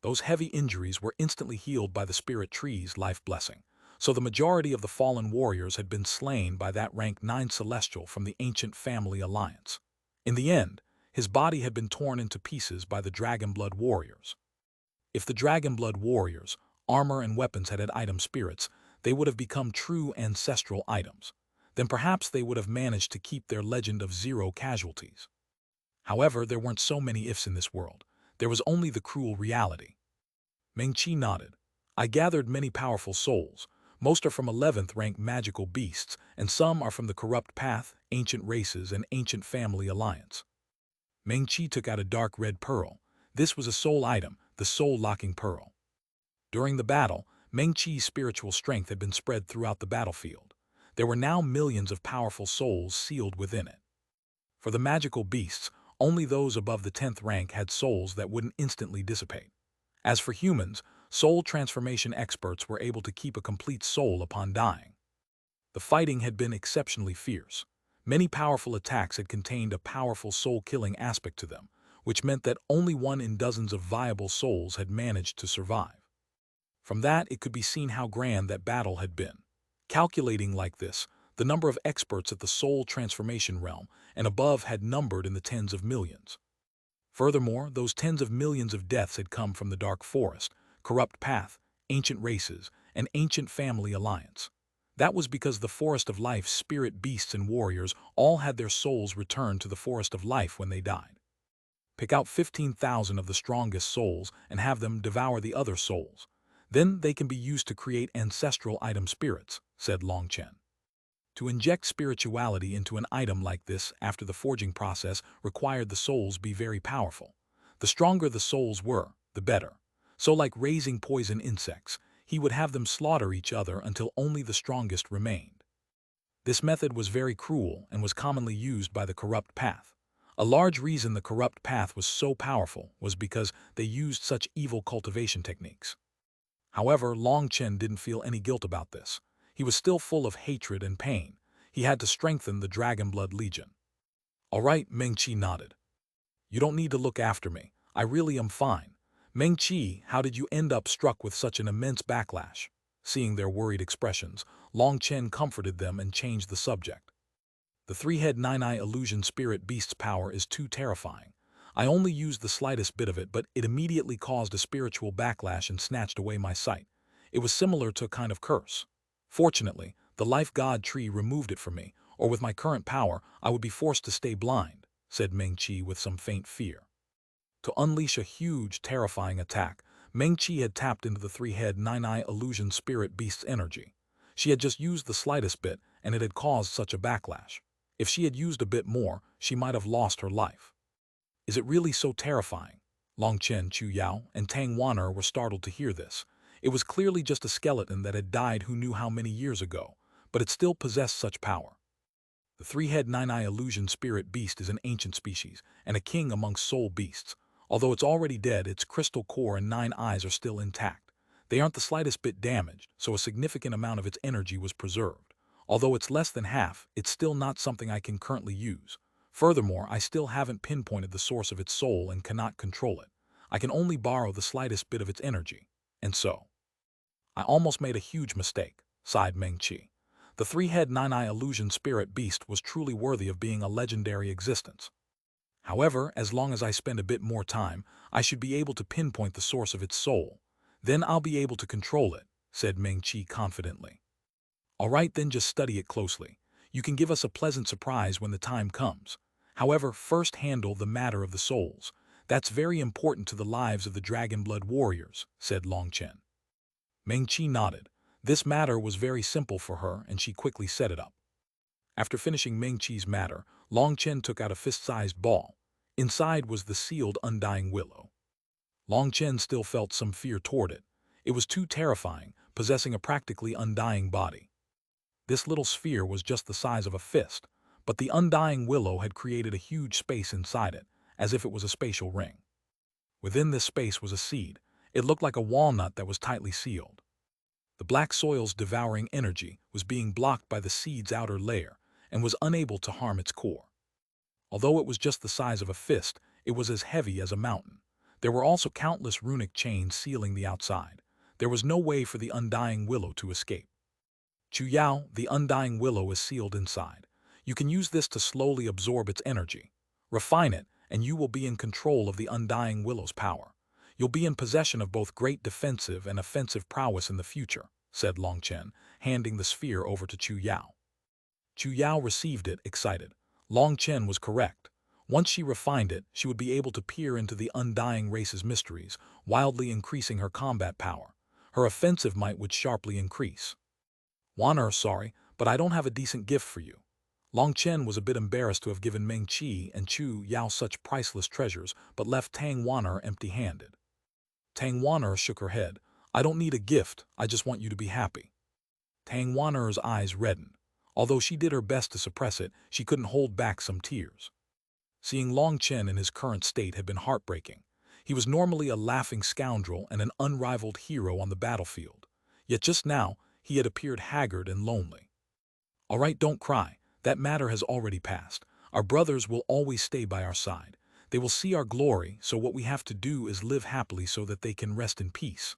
A: Those heavy injuries were instantly healed by the spirit tree's life blessing, so the majority of the fallen warriors had been slain by that rank 9 Celestial from the ancient family alliance. In the end, his body had been torn into pieces by the Dragonblood warriors. If the Dragonblood warriors' armor and weapons had item spirits, they would have become true ancestral items. Then perhaps they would have managed to keep their legend of 0 casualties. However, there weren't so many ifs in this world. There was only the cruel reality. Meng Qi nodded. I gathered many powerful souls. Most are from 11th rank magical beasts, and some are from the corrupt path, ancient races, and ancient family alliance. Meng Qi took out a dark red pearl. This was a soul item, the soul-locking pearl. During the battle, Meng Qi's spiritual strength had been spread throughout the battlefield. There were now millions of powerful souls sealed within it. For the magical beasts, only those above the 10th rank had souls that wouldn't instantly dissipate. As for humans, soul transformation experts were able to keep a complete soul upon dying. The fighting had been exceptionally fierce. Many powerful attacks had contained a powerful soul-killing aspect to them, which meant that only one in dozens of viable souls had managed to survive. From that, it could be seen how grand that battle had been. Calculating like this, the number of experts at the soul transformation realm and above had numbered in the tens of millions. Furthermore, those tens of millions of deaths had come from the dark forest, corrupt path, ancient races, and ancient family alliance. That was because the forest of life spirit beasts and warriors all had their souls returned to the forest of life when they died. Pick out 15,000 of the strongest souls and have them devour the other souls. Then they can be used to create ancestral item spirits, said Long Chen. To inject spirituality into an item like this after the forging process required the souls be very powerful. The stronger the souls were, the better. So like raising poison insects, he would have them slaughter each other until only the strongest remained. This method was very cruel and was commonly used by the corrupt path. A large reason the corrupt path was so powerful was because they used such evil cultivation techniques. However, Long Chen didn't feel any guilt about this. He was still full of hatred and pain. He had to strengthen the Dragon Blood Legion. All right, Meng Qi nodded. You don't need to look after me. I really am fine. Meng Qi, how did you end up struck with such an immense backlash? Seeing their worried expressions, Long Chen comforted them and changed the subject. The three-head nine-eye illusion spirit beast's power is too terrifying. I only used the slightest bit of it, but it immediately caused a spiritual backlash and snatched away my sight. It was similar to a kind of curse. Fortunately, the life god tree removed it from me, or with my current power, I would be forced to stay blind, said Meng Qi with some faint fear. To unleash a huge, terrifying attack, Meng Qi had tapped into the three-head nine-eye illusion spirit beast's energy. She had just used the slightest bit, and it had caused such a backlash. If she had used a bit more, she might have lost her life. Is it really so terrifying? Long Chen, Chu Yao, and Tang Wan'er were startled to hear this. It was clearly just a skeleton that had died who knew how many years ago, but it still possessed such power. The three-head nine-eye illusion spirit beast is an ancient species, and a king amongst soul beasts. Although it's already dead, its crystal core and 9 eyes are still intact. They aren't the slightest bit damaged, so a significant amount of its energy was preserved. Although it's less than half, it's still not something I can currently use. Furthermore, I still haven't pinpointed the source of its soul and cannot control it. I can only borrow the slightest bit of its energy. And so, I almost made a huge mistake, sighed Meng Qi. The three-head nine-eye illusion spirit beast was truly worthy of being a legendary existence. However, as long as I spend a bit more time, I should be able to pinpoint the source of its soul. Then I'll be able to control it, said Meng Qi confidently. All right, then just study it closely. You can give us a pleasant surprise when the time comes. However, first handle the matter of the souls. That's very important to the lives of the Dragon Blood warriors, said Long Chen. Meng Qi nodded. This matter was very simple for her, and she quickly set it up. After finishing Meng Qi's matter, Long Chen took out a fist-sized ball. Inside was the sealed undying willow. Long Chen still felt some fear toward it. It was too terrifying, possessing a practically undying body. This little sphere was just the size of a fist, but the undying willow had created a huge space inside it, as if it was a spatial ring. Within this space was a seed. It looked like a walnut that was tightly sealed. The black soil's devouring energy was being blocked by the seed's outer layer and was unable to harm its core. Although it was just the size of a fist, it was as heavy as a mountain. There were also countless runic chains sealing the outside. There was no way for the undying willow to escape. Chu Yao, the undying willow is sealed inside. You can use this to slowly absorb its energy. Refine it, and you will be in control of the undying willow's power. You'll be in possession of both great defensive and offensive prowess in the future, said Long Chen, handing the sphere over to Chu Yao. Chu Yao received it, excited. Long Chen was correct. Once she refined it, she would be able to peer into the undying race's mysteries, wildly increasing her combat power. Her offensive might would sharply increase. Wan'er, sorry, but I don't have a decent gift for you. Long Chen was a bit embarrassed to have given Meng Qi and Chu Yao such priceless treasures, but left Tang Wan'er empty-handed. Tang Wan'er shook her head. I don't need a gift, I just want you to be happy. Tang Wan'er's eyes reddened. Although she did her best to suppress it, she couldn't hold back some tears. Seeing Long Chen in his current state had been heartbreaking. He was normally a laughing scoundrel and an unrivaled hero on the battlefield. Yet just now, he had appeared haggard and lonely. "All right, don't cry. That matter has already passed. Our brothers will always stay by our side. They will see our glory, so what we have to do is live happily so that they can rest in peace."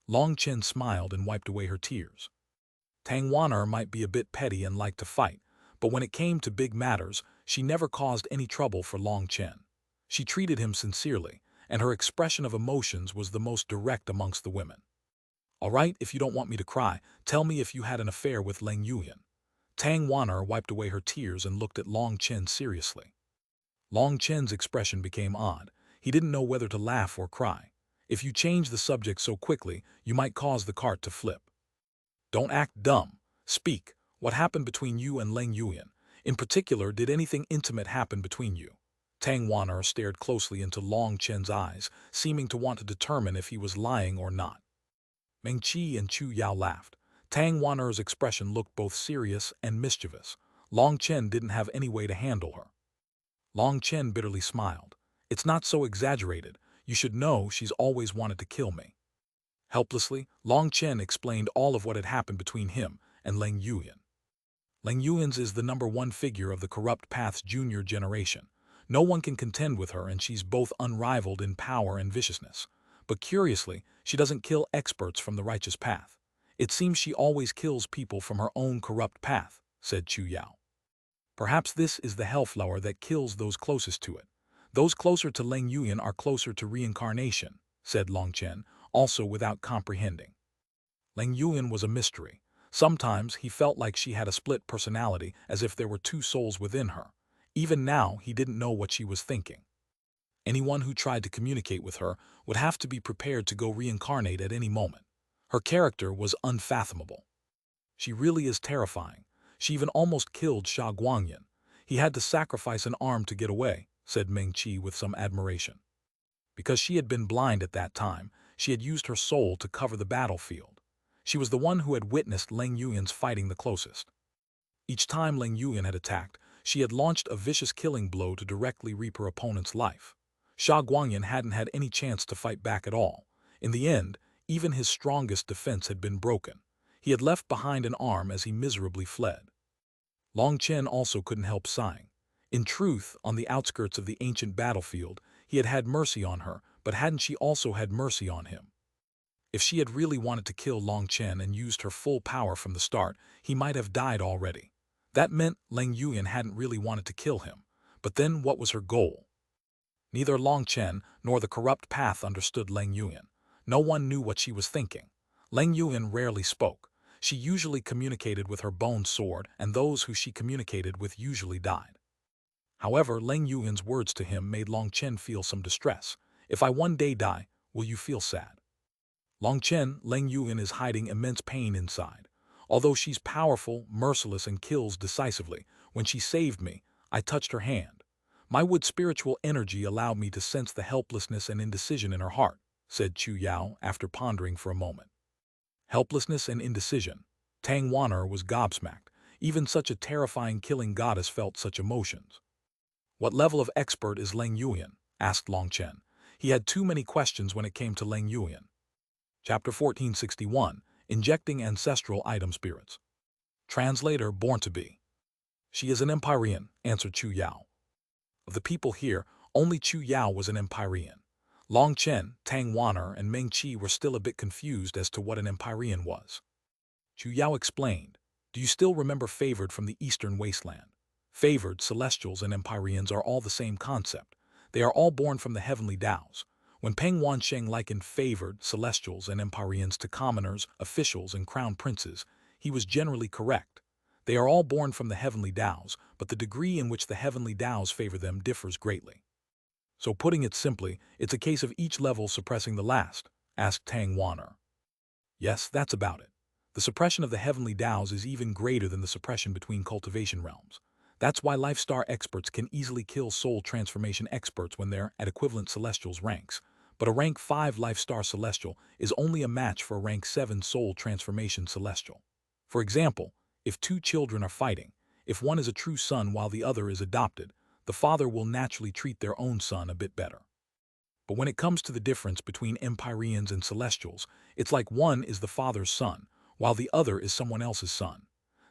A: Long Chen smiled and wiped away her tears. Xuanhuan might be a bit petty and like to fight, but when it came to big matters, she never caused any trouble for Long Chen. She treated him sincerely, and her expression of emotions was the most direct amongst the women. "All right, if you don't want me to cry, tell me if you had an affair with Leng Yuyan." Xuanhuan wiped away her tears and looked at Long Chen seriously. Long Chen's expression became odd. He didn't know whether to laugh or cry. "If you change the subject so quickly, you might cause the cart to flip." "Don't act dumb. Speak. What happened between you and Leng Yuyan? In particular, did anything intimate happen between you?" Xuanhuan stared closely into Long Chen's eyes, seeming to want to determine if he was lying or not. Meng Qi and Chu Yao laughed. Xuanhuan's expression looked both serious and mischievous. Long Chen didn't have any way to handle her. Long Chen bitterly smiled. "It's not so exaggerated. You should know she's always wanted to kill me." Helplessly, Long Chen explained all of what had happened between him and Leng Yuyan. Leng Yuyan's is the #1 figure of the Corrupt Path's junior generation. No one can contend with her, and she's both unrivaled in power and viciousness. But curiously, she doesn't kill experts from the righteous path. "It seems she always kills people from her own corrupt path," said Chu Yao. "Perhaps this is the hellflower that kills those closest to it. Those closer to Leng Yuyan are closer to reincarnation," said Long Chen, also without comprehending. Leng Yuyan was a mystery. Sometimes he felt like she had a split personality, as if there were two souls within her. Even now, he didn't know what she was thinking. Anyone who tried to communicate with her would have to be prepared to go reincarnate at any moment. Her character was unfathomable. "She really is terrifying. She even almost killed Sha Guangyan. He had to sacrifice an arm to get away," said Meng Qi with some admiration. Because she had been blind at that time, she had used her soul to cover the battlefield. She was the one who had witnessed Leng Yuyan's fighting the closest. Each time Leng Yuyan had attacked, she had launched a vicious killing blow to directly reap her opponent's life. Sha Guangyan hadn't had any chance to fight back at all. In the end, even his strongest defense had been broken. He had left behind an arm as he miserably fled. Long Chen also couldn't help sighing. In truth, on the outskirts of the ancient battlefield, he had had mercy on her, but hadn't she also had mercy on him? If she had really wanted to kill Long Chen and used her full power from the start, he might have died already. That meant Leng Yuyan hadn't really wanted to kill him. But then what was her goal? Neither Long Chen nor the Corrupt Path understood Leng Yuyan. No one knew what she was thinking. Leng Yuyan rarely spoke. She usually communicated with her bone sword, and those who she communicated with usually died. However, Leng Yuyan's words to him made Long Chen feel some distress. "If I one day die, will you feel sad?" Long Chen, Leng Yuyan is hiding immense pain inside. Although she's powerful, merciless, and kills decisively, when she saved me, I touched her hand. My wood spiritual energy allowed me to sense the helplessness and indecision in her heart, said Chu Yao after pondering for a moment. Helplessness and indecision. Xuanhuan was gobsmacked. Even such a terrifying killing goddess felt such emotions. "What level of expert is Leng Yuyan?" asked Long Chen. He had too many questions when it came to Leng Yuyan. Chapter 1461, Injecting Ancestral Item Spirits. Translator Born to Be. "She is an Empyrean," answered Chu Yao. Of the people here, only Chu Yao was an Empyrean. Long Chen, Xuanhuan, and Meng Qi were still a bit confused as to what an Empyrean was. Chu Yao explained, "Do you still remember favored from the Eastern Wasteland? Favored, Celestials, and Empyreans are all the same concept. They are all born from the heavenly Taos. When Peng Wansheng likened favored, Celestials, and Empyreans to commoners, officials, and crown princes, he was generally correct. They are all born from the heavenly Taos, but the degree in which the heavenly Taos favor them differs greatly." "So putting it simply, it's a case of each level suppressing the last?" asked Xuanhuan. "Yes, that's about it. The suppression of the heavenly Taos is even greater than the suppression between cultivation realms. That's why Lifestar experts can easily kill soul transformation experts when they're at equivalent Celestials ranks. But a rank 5 Lifestar Celestial is only a match for a rank 7 Soul Transformation Celestial. For example, if two children are fighting, if one is a true son while the other is adopted, the father will naturally treat their own son a bit better. But when it comes to the difference between Empyreans and Celestials, it's like one is the father's son, while the other is someone else's son.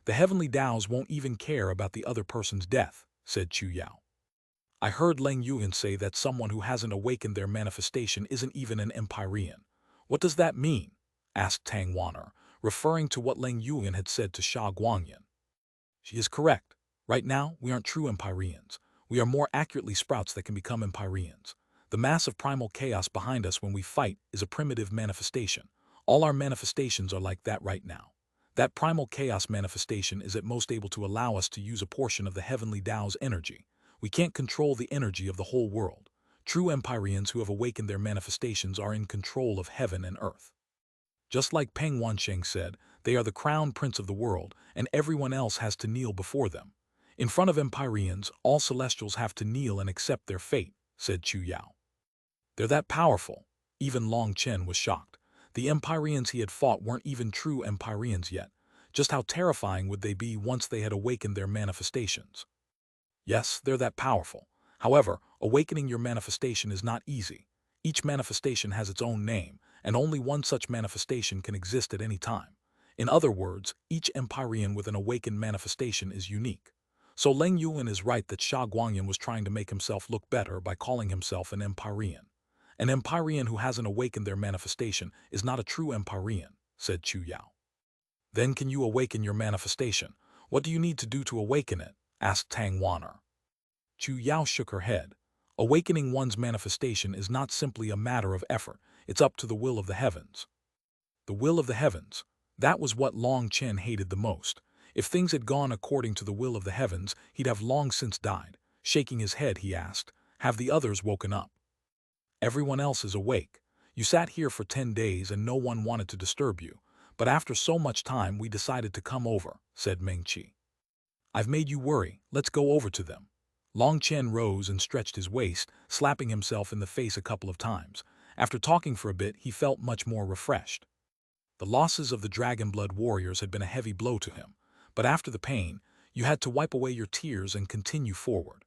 A: The heavenly Taos won't even care about the other person's death, said Chu Yao. I heard Leng Yuan say that someone who hasn't awakened their manifestation isn't even an Empyrean. What does that mean? Asked Tang Wanner, referring to what Leng Yuan had said to Sha Guangyan. She is correct. Right now, we aren't true Empyreans. We are more accurately sprouts that can become Empyreans. The mass of primal chaos behind us when we fight is a primitive manifestation. All our manifestations are like that right now. That primal chaos manifestation is at most able to allow us to use a portion of the heavenly Tao's energy. We can't control the energy of the whole world. True Empyreans who have awakened their manifestations are in control of heaven and earth. Just like Peng Wansheng said, they are the crown prince of the world, and everyone else has to kneel before them. In front of Empyreans, all Celestials have to kneel and accept their fate, said Chu Yao. They're that powerful. Even Long Chen was shocked. The Empyreans he had fought weren't even true Empyreans yet. Just how terrifying would they be once they had awakened their manifestations? Yes, they're that powerful. However, awakening your manifestation is not easy. Each manifestation has its own name, and only one such manifestation can exist at any time. In other words, each Empyrean with an awakened manifestation is unique. So Leng Yuan is right that Sha Guangyan was trying to make himself look better by calling himself an Empyrean. An Empyrean who hasn't awakened their manifestation is not a true Empyrean, said Chu Yao. Then can you awaken your manifestation? What do you need to do to awaken it? Asked Tang Wanner. Chu Yao shook her head. Awakening one's manifestation is not simply a matter of effort, it's up to the will of the heavens. The will of the heavens. That was what Long Chen hated the most. If things had gone according to the will of the heavens, he'd have long since died. Shaking his head, he asked, have the others woken up? Everyone else is awake. You sat here for 10 days and no one wanted to disturb you. But after so much time, we decided to come over, said Meng Qi. I've made you worry. Let's go over to them. Long Chen rose and stretched his waist, slapping himself in the face a couple of times. After talking for a bit, he felt much more refreshed. The losses of the Dragon Blood warriors had been a heavy blow to him, but after the pain, you had to wipe away your tears and continue forward.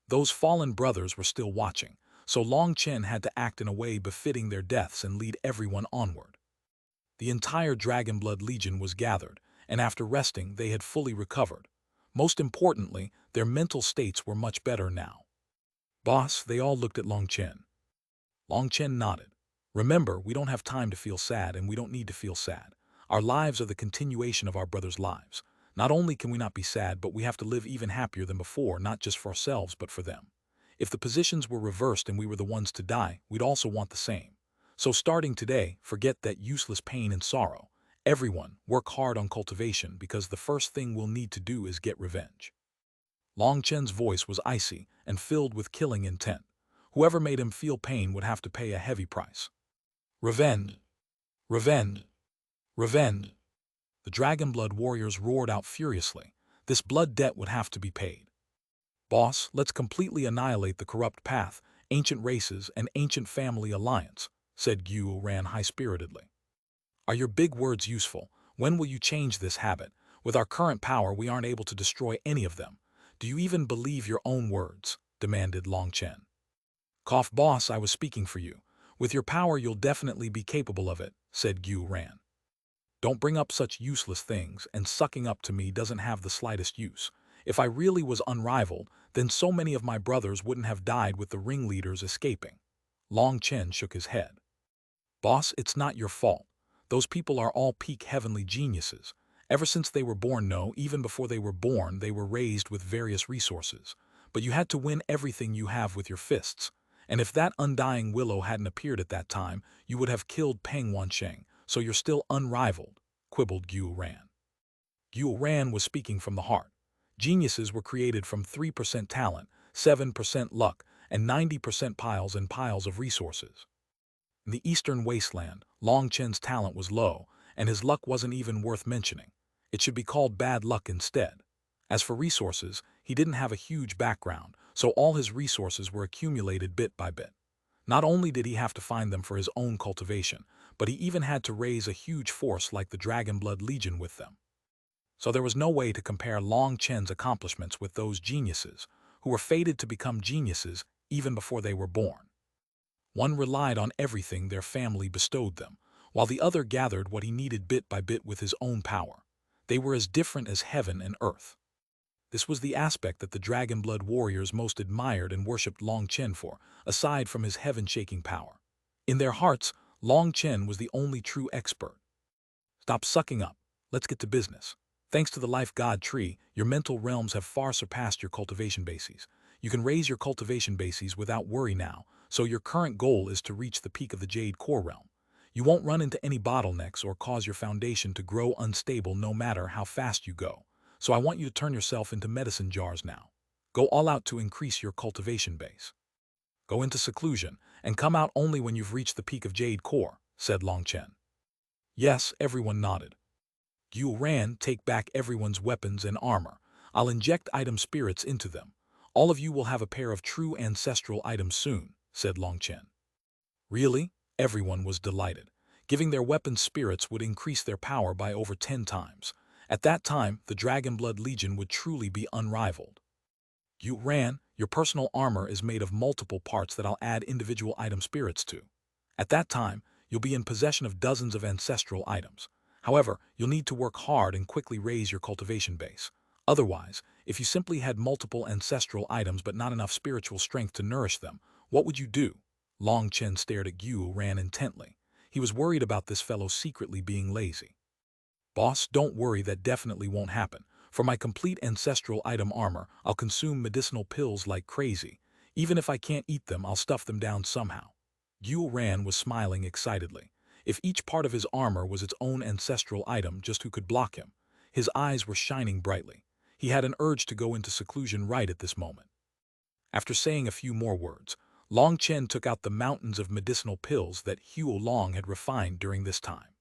A: Those fallen brothers were still watching, so Long Chen had to act in a way befitting their deaths and lead everyone onward. The entire Dragon Blood Legion was gathered, and after resting, they had fully recovered. Most importantly, their mental states were much better now. Boss, they all looked at Long Chen. Long Chen nodded. Remember, we don't have time to feel sad, and we don't need to feel sad. Our lives are the continuation of our brothers' lives. Not only can we not be sad, but we have to live even happier than before, not just for ourselves, but for them. If the positions were reversed and we were the ones to die, we'd also want the same. So starting today, forget that useless pain and sorrow. Everyone, work hard on cultivation because the first thing we'll need to do is get revenge. Long Chen's voice was icy and filled with killing intent. Whoever made him feel pain would have to pay a heavy price. Revenge! Revenge! Revenge! The Dragon Blood warriors roared out furiously. This blood debt would have to be paid. Boss, let's completely annihilate the corrupt path, ancient races, and ancient family alliance, said Xuanhuan high-spiritedly. Are your big words useful? When will you change this habit? With our current power, we aren't able to destroy any of them. Do you even believe your own words? Demanded Long Chen. Cough, boss, I was speaking for you. With your power, you'll definitely be capable of it, said Xuanhuan. Don't bring up such useless things, and sucking up to me doesn't have the slightest use. If I really was unrivaled, then so many of my brothers wouldn't have died with the ringleaders escaping. Long Chen shook his head. Boss, it's not your fault. Those people are all peak heavenly geniuses. Ever since they were born, no, even before they were born, they were raised with various resources. But you had to win everything you have with your fists. And if that undying willow hadn't appeared at that time, you would have killed Peng Wansheng, so you're still unrivaled, quibbled Xuanhuan. Xuanhuan was speaking from the heart. Geniuses were created from 3% talent, 7% luck, and 90% piles and piles of resources. In the eastern wasteland, Long Chen's talent was low, and his luck wasn't even worth mentioning. It should be called bad luck instead. As for resources, he didn't have a huge background, so all his resources were accumulated bit by bit. Not only did he have to find them for his own cultivation, but he even had to raise a huge force like the Dragon Blood Legion with them. So there was no way to compare Long Chen's accomplishments with those geniuses, who were fated to become geniuses even before they were born. One relied on everything their family bestowed them, while the other gathered what he needed bit by bit with his own power. They were as different as heaven and earth. This was the aspect that the dragon-blood warriors most admired and worshipped Long Chen for, aside from his heaven-shaking power. In their hearts, Long Chen was the only true expert. Stop sucking up. Let's get to business. Thanks to the life god tree, your mental realms have far surpassed your cultivation bases. You can raise your cultivation bases without worry now, so your current goal is to reach the peak of the Jade core realm. You won't run into any bottlenecks or cause your foundation to grow unstable no matter how fast you go. So I want you to turn yourself into medicine jars now. Go all out to increase your cultivation base. Go into seclusion and come out only when you've reached the peak of Jade core, said Long Chen. Yes, everyone nodded. Xuanhuan, take back everyone's weapons and armor. I'll inject item spirits into them. All of you will have a pair of true ancestral items soon, said Long Chen. Really? Everyone was delighted. Giving their weapons spirits would increase their power by over 10 times. At that time, the Dragonblood Legion would truly be unrivaled. Xuanhuan, your personal armor is made of multiple parts that I'll add individual item spirits to. At that time, you'll be in possession of dozens of ancestral items. However, you'll need to work hard and quickly raise your cultivation base. Otherwise, if you simply had multiple ancestral items but not enough spiritual strength to nourish them, what would you do? Long Chen stared at Xuanhuan intently. He was worried about this fellow secretly being lazy. Boss, don't worry, that definitely won't happen. For my complete ancestral item armor, I'll consume medicinal pills like crazy. Even if I can't eat them, I'll stuff them down somehow. Xuanhuan was smiling excitedly. If each part of his armor was its own ancestral item, just who could block him? His eyes were shining brightly. He had an urge to go into seclusion right at this moment. After saying a few more words, Long Chen took out the mountains of medicinal pills that Xuanhuan had refined during this time.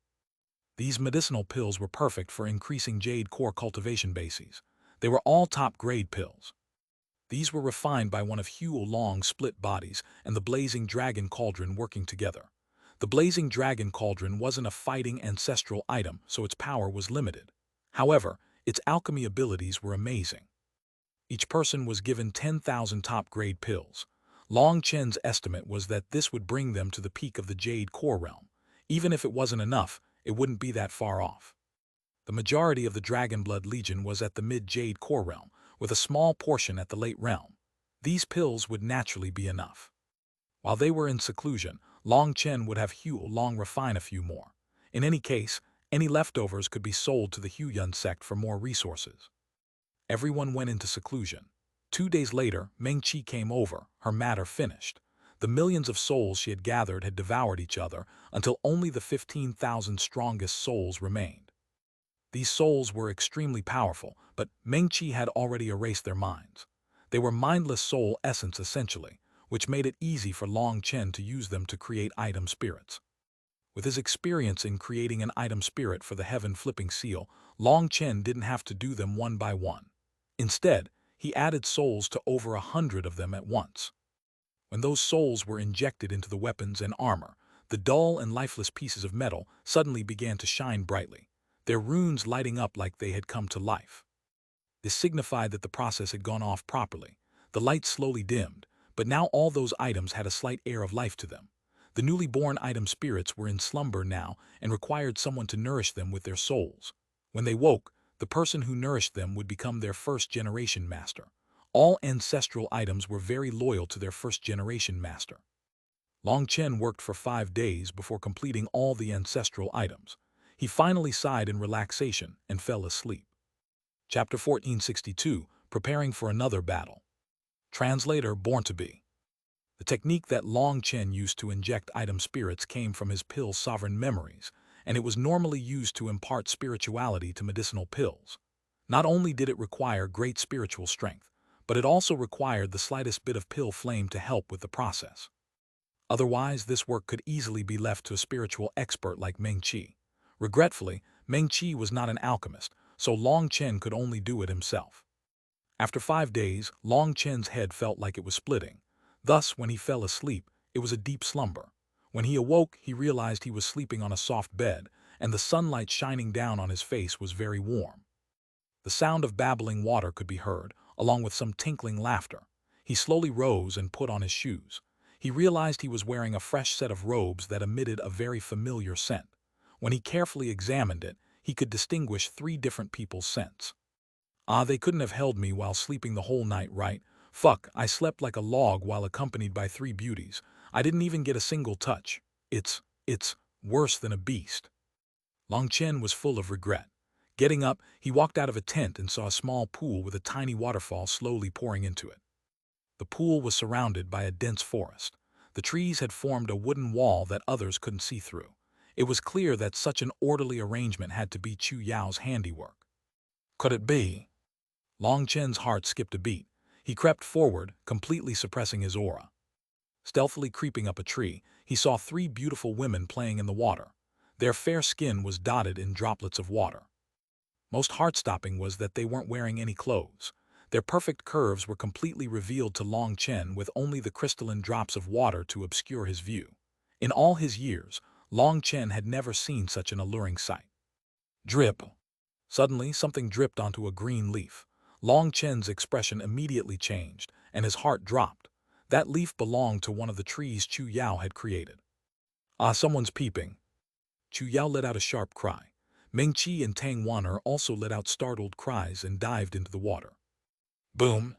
A: These medicinal pills were perfect for increasing Jade core cultivation bases. They were all top-grade pills. These were refined by one of Xuanhuan's split bodies and the Blazing Dragon Cauldron working together. The Blazing Dragon Cauldron wasn't a fighting ancestral item, so its power was limited. However, its alchemy abilities were amazing. Each person was given 10,000 top-grade pills. Long Chen's estimate was that this would bring them to the peak of the Jade core realm. Even if it wasn't enough, it wouldn't be that far off. The majority of the Dragonblood Legion was at the mid-Jade core realm, with a small portion at the late realm. These pills would naturally be enough. While they were in seclusion, Long Chen would have Xuanhuan refine a few more. In any case, any leftovers could be sold to the Huiyun sect for more resources. Everyone went into seclusion. 2 days later, Meng-Chi came over, her matter finished. The millions of souls she had gathered had devoured each other until only the 15,000 strongest souls remained. These souls were extremely powerful, but Meng-Chi had already erased their minds. They were mindless soul essence essentially, which made it easy for Long Chen to use them to create item spirits. With his experience in creating an item spirit for the heaven-flipping seal, Long Chen didn't have to do them one by one. Instead, he added souls to over 100 of them at once. When those souls were injected into the weapons and armor, the dull and lifeless pieces of metal suddenly began to shine brightly, their runes lighting up like they had come to life. This signified that the process had gone off properly. The light slowly dimmed, but now all those items had a slight air of life to them. The newly born item spirits were in slumber now and required someone to nourish them with their souls. When they woke, the person who nourished them would become their first-generation master. All ancestral items were very loyal to their first-generation master. Long Chen worked for 5 days before completing all the ancestral items. He finally sighed in relaxation and fell asleep. Chapter 1462, Preparing for Another Battle. Translator Born to Be. The technique that Long Chen used to inject item spirits came from his pill's sovereign memories, and it was normally used to impart spirituality to medicinal pills. Not only did it require great spiritual strength, but it also required the slightest bit of pill flame to help with the process. Otherwise, this work could easily be left to a spiritual expert like Meng-Chi. Regretfully, Meng-Chi was not an alchemist, so Long Chen could only do it himself. After 5 days, Long Chen's head felt like it was splitting. Thus, when he fell asleep, it was a deep slumber. When he awoke, he realized he was sleeping on a soft bed, and the sunlight shining down on his face was very warm. The sound of babbling water could be heard, along with some tinkling laughter. He slowly rose and put on his shoes. He realized he was wearing a fresh set of robes that emitted a very familiar scent. When he carefully examined it, he could distinguish 3 different people's scents. Ah, they couldn't have held me while sleeping the whole night, right? Fuck, I slept like a log while accompanied by 3 beauties. I didn't even get a single touch. It's worse than a beast. Long Chen was full of regret. Getting up, he walked out of a tent and saw a small pool with a tiny waterfall slowly pouring into it. The pool was surrounded by a dense forest. The trees had formed a wooden wall that others couldn't see through. It was clear that such an orderly arrangement had to be Chu Yao's handiwork. Could it be? Long Chen's heart skipped a beat. He crept forward, completely suppressing his aura. Stealthily creeping up a tree, he saw 3 beautiful women playing in the water. Their fair skin was dotted in droplets of water. Most heart-stopping was that they weren't wearing any clothes. Their perfect curves were completely revealed to Long Chen with only the crystalline drops of water to obscure his view. In all his years, Long Chen had never seen such an alluring sight. Drip. Suddenly, something dripped onto a green leaf. Long Chen's expression immediately changed, and his heart dropped. That leaf belonged to one of the trees Chu Yao had created. Ah, someone's peeping. Chu Yao let out a sharp cry. Meng Qi and Tang Wan'er also let out startled cries and dived into the water. Boom!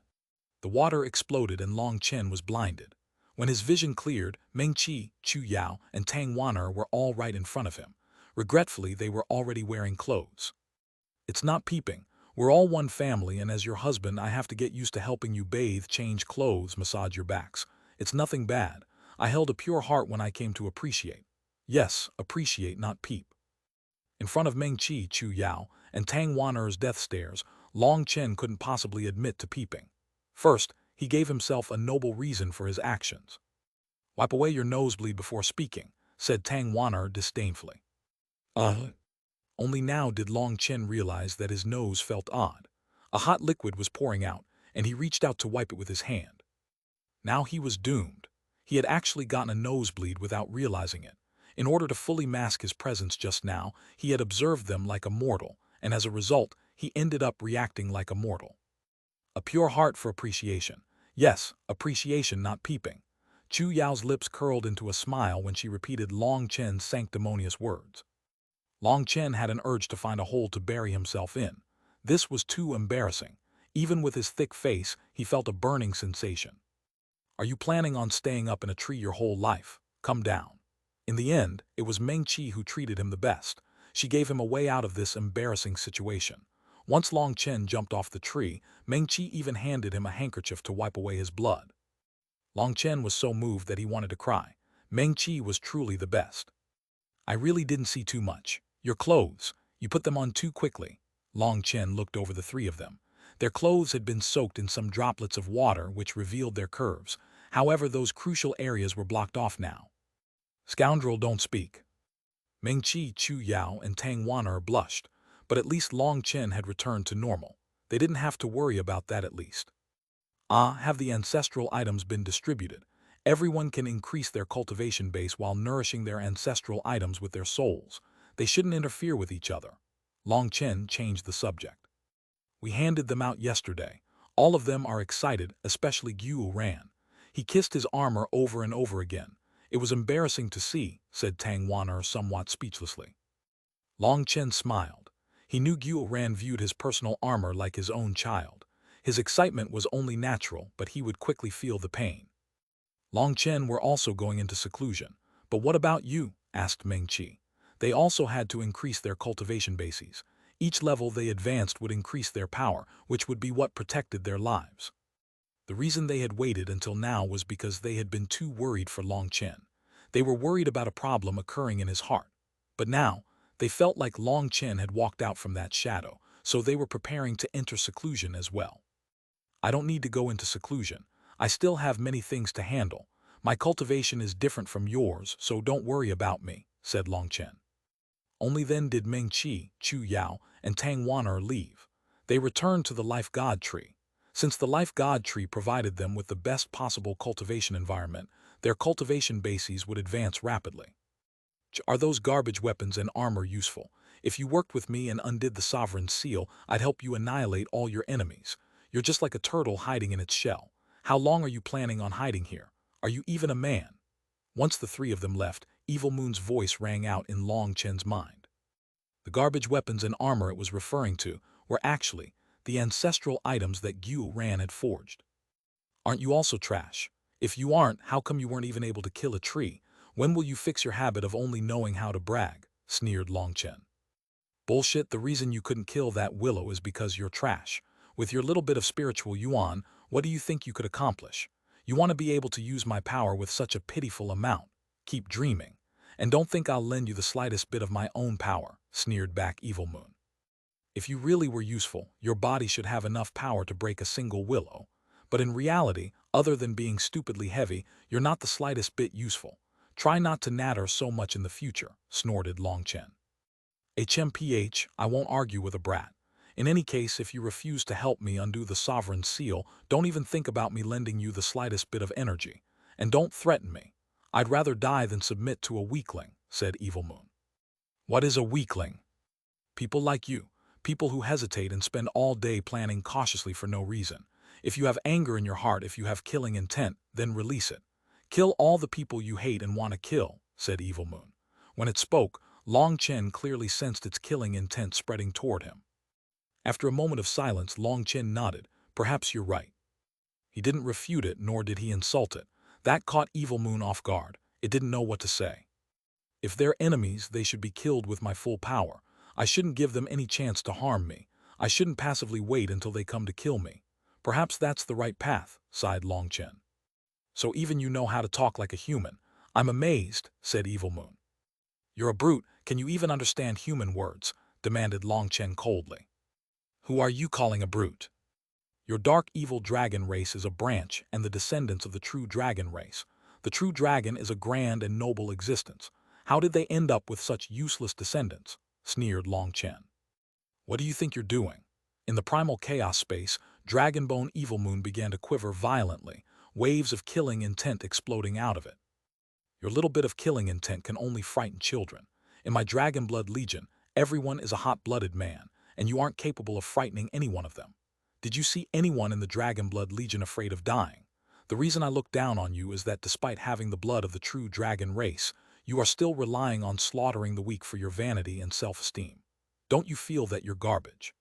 A: The water exploded and Long Chen was blinded. When his vision cleared, Meng Qi, Chu Yao, and Tang Wan'er were all right in front of him. Regretfully, they were already wearing clothes. It's not peeping. We're all one family, and as your husband, I have to get used to helping you bathe, change clothes, massage your backs. It's nothing bad. I held a pure heart when I came to appreciate. Yes, appreciate, not peep. In front of Meng Qi, Chu Yao, and Tang Wan'er's death stares, Long Chen couldn't possibly admit to peeping. First, he gave himself a noble reason for his actions. Wipe away your nosebleed before speaking, said Tang Wan'er disdainfully. Only now did Long Chen realize that his nose felt odd. A hot liquid was pouring out, and he reached out to wipe it with his hand. Now he was doomed. He had actually gotten a nosebleed without realizing it. In order to fully mask his presence just now, he had observed them like a mortal, and as a result, he ended up reacting like a mortal. A pure heart for appreciation. Yes, appreciation, not peeping. Chu Yao's lips curled into a smile when she repeated Long Chen's sanctimonious words. Long Chen had an urge to find a hole to bury himself in. This was too embarrassing. Even with his thick face, he felt a burning sensation. Are you planning on staying up in a tree your whole life? Come down. In the end, it was Meng Qi who treated him the best. She gave him a way out of this embarrassing situation. Once Long Chen jumped off the tree, Meng Qi even handed him a handkerchief to wipe away his blood. Long Chen was so moved that he wanted to cry. Meng Qi was truly the best. I really didn't see too much. Your clothes, you put them on too quickly. Long Chen looked over the 3 of them. Their clothes had been soaked in some droplets of water which revealed their curves. However, those crucial areas were blocked off now. Scoundrel, don't speak. Meng Qi, Chu Yao, and Tang Wan'er blushed, but at least Long Chen had returned to normal. They didn't have to worry about that at least. Ah, have the ancestral items been distributed? Everyone can increase their cultivation base while nourishing their ancestral items with their souls. They shouldn't interfere with each other. Long Chen changed the subject. We handed them out yesterday. All of them are excited, especially Xuanhuan. He kissed his armor over and over again. It was embarrassing to see, said Tang Wan'er somewhat speechlessly. Long Chen smiled. He knew Xuanhuan viewed his personal armor like his own child. His excitement was only natural, but he would quickly feel the pain. Long Chen were also going into seclusion. But what about you? Asked Meng Qi. They also had to increase their cultivation bases. Each level they advanced would increase their power, which would be what protected their lives. The reason they had waited until now was because they had been too worried for Long Chen. They were worried about a problem occurring in his heart. But now, they felt like Long Chen had walked out from that shadow, so they were preparing to enter seclusion as well. I don't need to go into seclusion. I still have many things to handle. My cultivation is different from yours, so don't worry about me, said Long Chen. Only then did Meng Qi, Chu Yao, and Tang Wan'er leave. They returned to the Life God Tree. Since the Life God Tree provided them with the best possible cultivation environment, their cultivation bases would advance rapidly. Are those garbage weapons and armor useful? If you worked with me and undid the Sovereign's seal, I'd help you annihilate all your enemies. You're just like a turtle hiding in its shell. How long are you planning on hiding here? Are you even a man? Once the three of them left, Evil Moon's voice rang out in Long Chen's mind. The garbage weapons and armor it was referring to were actually the ancestral items that Xuanhuan had forged. Aren't you also trash? If you aren't, how come you weren't even able to kill a tree? When will you fix your habit of only knowing how to brag? Sneered Long Chen. Bullshit, the reason you couldn't kill that willow is because you're trash. With your little bit of spiritual yuan, what do you think you could accomplish? You want to be able to use my power with such a pitiful amount. Keep dreaming. And don't think I'll lend you the slightest bit of my own power, sneered back Evil Moon. If you really were useful, your body should have enough power to break a single willow. But in reality, other than being stupidly heavy, you're not the slightest bit useful. Try not to natter so much in the future, snorted Long Chen. HMPH, I won't argue with a brat. In any case, if you refuse to help me undo the sovereign seal, don't even think about me lending you the slightest bit of energy. And don't threaten me. I'd rather die than submit to a weakling, said Evil Moon. What is a weakling? People like you. People who hesitate and spend all day planning cautiously for no reason. If you have anger in your heart, if you have killing intent, then release it. Kill all the people you hate and want to kill, said Evil Moon. When it spoke, Long Chen clearly sensed its killing intent spreading toward him. After a moment of silence, Long Chen nodded. Perhaps you're right. He didn't refute it, nor did he insult it. That caught Evil Moon off guard. It didn't know what to say. If they're enemies, they should be killed with my full power. I shouldn't give them any chance to harm me. I shouldn't passively wait until they come to kill me. Perhaps that's the right path, sighed Long Chen. So even you know how to talk like a human. I'm amazed, said Evil Moon. You're a brute. Can you even understand human words? Demanded Long Chen coldly. Who are you calling a brute? Your dark evil dragon race is a branch and the descendants of the true dragon race. The true dragon is a grand and noble existence. How did they end up with such useless descendants? Sneered Long Chen. What do you think you're doing? In the primal chaos space, Dragonbone Evil Moon began to quiver violently, waves of killing intent exploding out of it. Your little bit of killing intent can only frighten children. In my Dragon Blood Legion, everyone is a hot-blooded man, and you aren't capable of frightening any one of them. Did you see anyone in the Dragon Blood Legion afraid of dying? The reason I look down on you is that despite having the blood of the true dragon race, you are still relying on slaughtering the weak for your vanity and self-esteem. Don't you feel that you're garbage?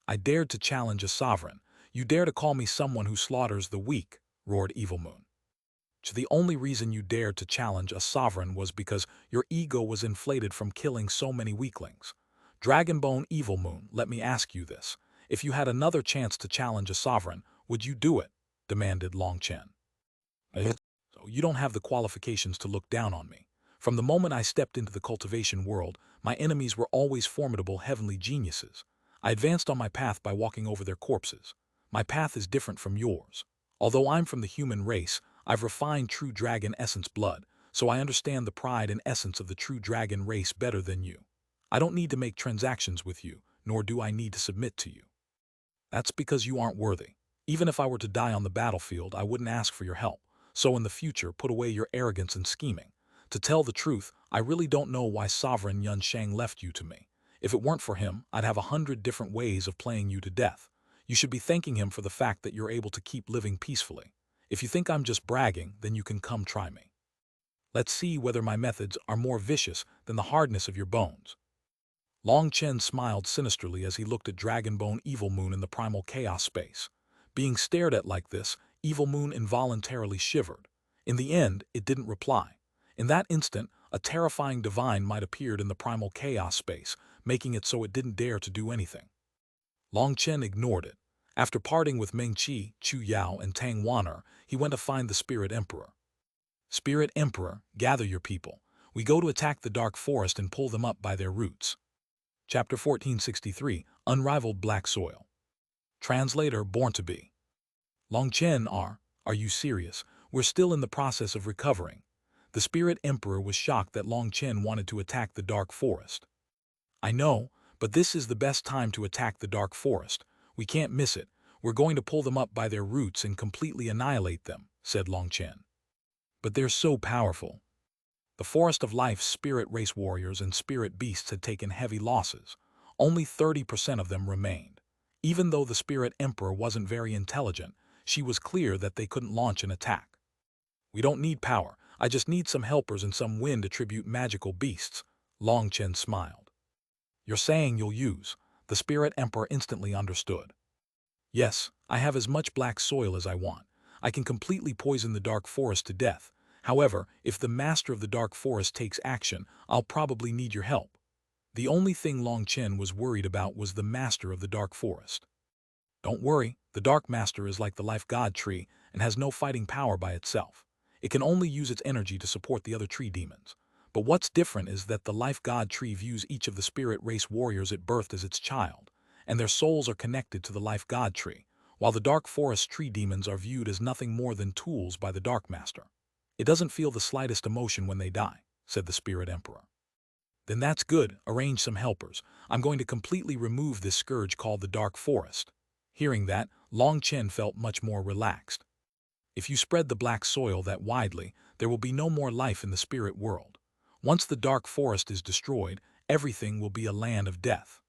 A: I dared to challenge a sovereign. You dare to call me someone who slaughters the weak, roared Evil Moon. The only reason you dared to challenge a sovereign was because your ego was inflated from killing so many weaklings. Dragonbone Evil Moon, let me ask you this. If you had another chance to challenge a sovereign, would you do it? Demanded Long Chen. So you don't have the qualifications to look down on me. From the moment I stepped into the cultivation world, my enemies were always formidable heavenly geniuses. I advanced on my path by walking over their corpses. My path is different from yours. Although I'm from the human race, I've refined true dragon essence blood, so I understand the pride and essence of the true dragon race better than you. I don't need to make transactions with you, nor do I need to submit to you. That's because you aren't worthy. Even if I were to die on the battlefield, I wouldn't ask for your help. So in the future, put away your arrogance and scheming. To tell the truth, I really don't know why Sovereign Yun Shang left you to me. If it weren't for him, I'd have 100 different ways of playing you to death. You should be thanking him for the fact that you're able to keep living peacefully. If you think I'm just bragging, then you can come try me. Let's see whether my methods are more vicious than the hardness of your bones. Long Chen smiled sinisterly as he looked at Dragonbone Evil Moon in the primal chaos space. Being stared at like this, Evil Moon involuntarily shivered. In the end, it didn't reply. In that instant, a terrifying divine might appeared in the primal chaos space, making it so it didn't dare to do anything. Long Chen ignored it. After parting with Meng Qi, Chu Yao, and Tang Waner, he went to find the Spirit Emperor. Spirit Emperor, gather your people. We go to attack the Dark Forest and pull them up by their roots. Chapter 1463, Unrivaled Black Soil. Translator Born to Be. Long Chen are you serious? We're still in the process of recovering. The Spirit Emperor was shocked that Long Chen wanted to attack the Dark Forest. I know, but this is the best time to attack the Dark Forest. We can't miss it. We're going to pull them up by their roots and completely annihilate them, said Long Chen. But they're so powerful. The Forest of Life's spirit race warriors and spirit beasts had taken heavy losses. Only 30% of them remained. Even though the Spirit Emperor wasn't very intelligent, she was clear that they couldn't launch an attack. "We don't need power. I just need some helpers and some wind to tribute magical beasts," Long Chen smiled. "You're saying you'll use..." The Spirit Emperor instantly understood. "Yes, I have as much black soil as I want. I can completely poison the dark forest to death. However, if the master of the dark forest takes action, I'll probably need your help." The only thing Long Chen was worried about was the master of the dark forest. "Don't worry, the Dark Master is like the Life God tree and has no fighting power by itself. It can only use its energy to support the other tree demons. But what's different is that the Life God tree views each of the spirit race warriors it birthed as its child, and their souls are connected to the Life God tree, while the Dark Forest tree demons are viewed as nothing more than tools by the Dark Master. It doesn't feel the slightest emotion when they die," said the Spirit Emperor. "Then that's good. Arrange some helpers. I'm going to completely remove this scourge called the Dark Forest." Hearing that, Long Chen felt much more relaxed. If you spread the black soil that widely, there will be no more life in the spirit world. Once the dark forest is destroyed, everything will be a land of death.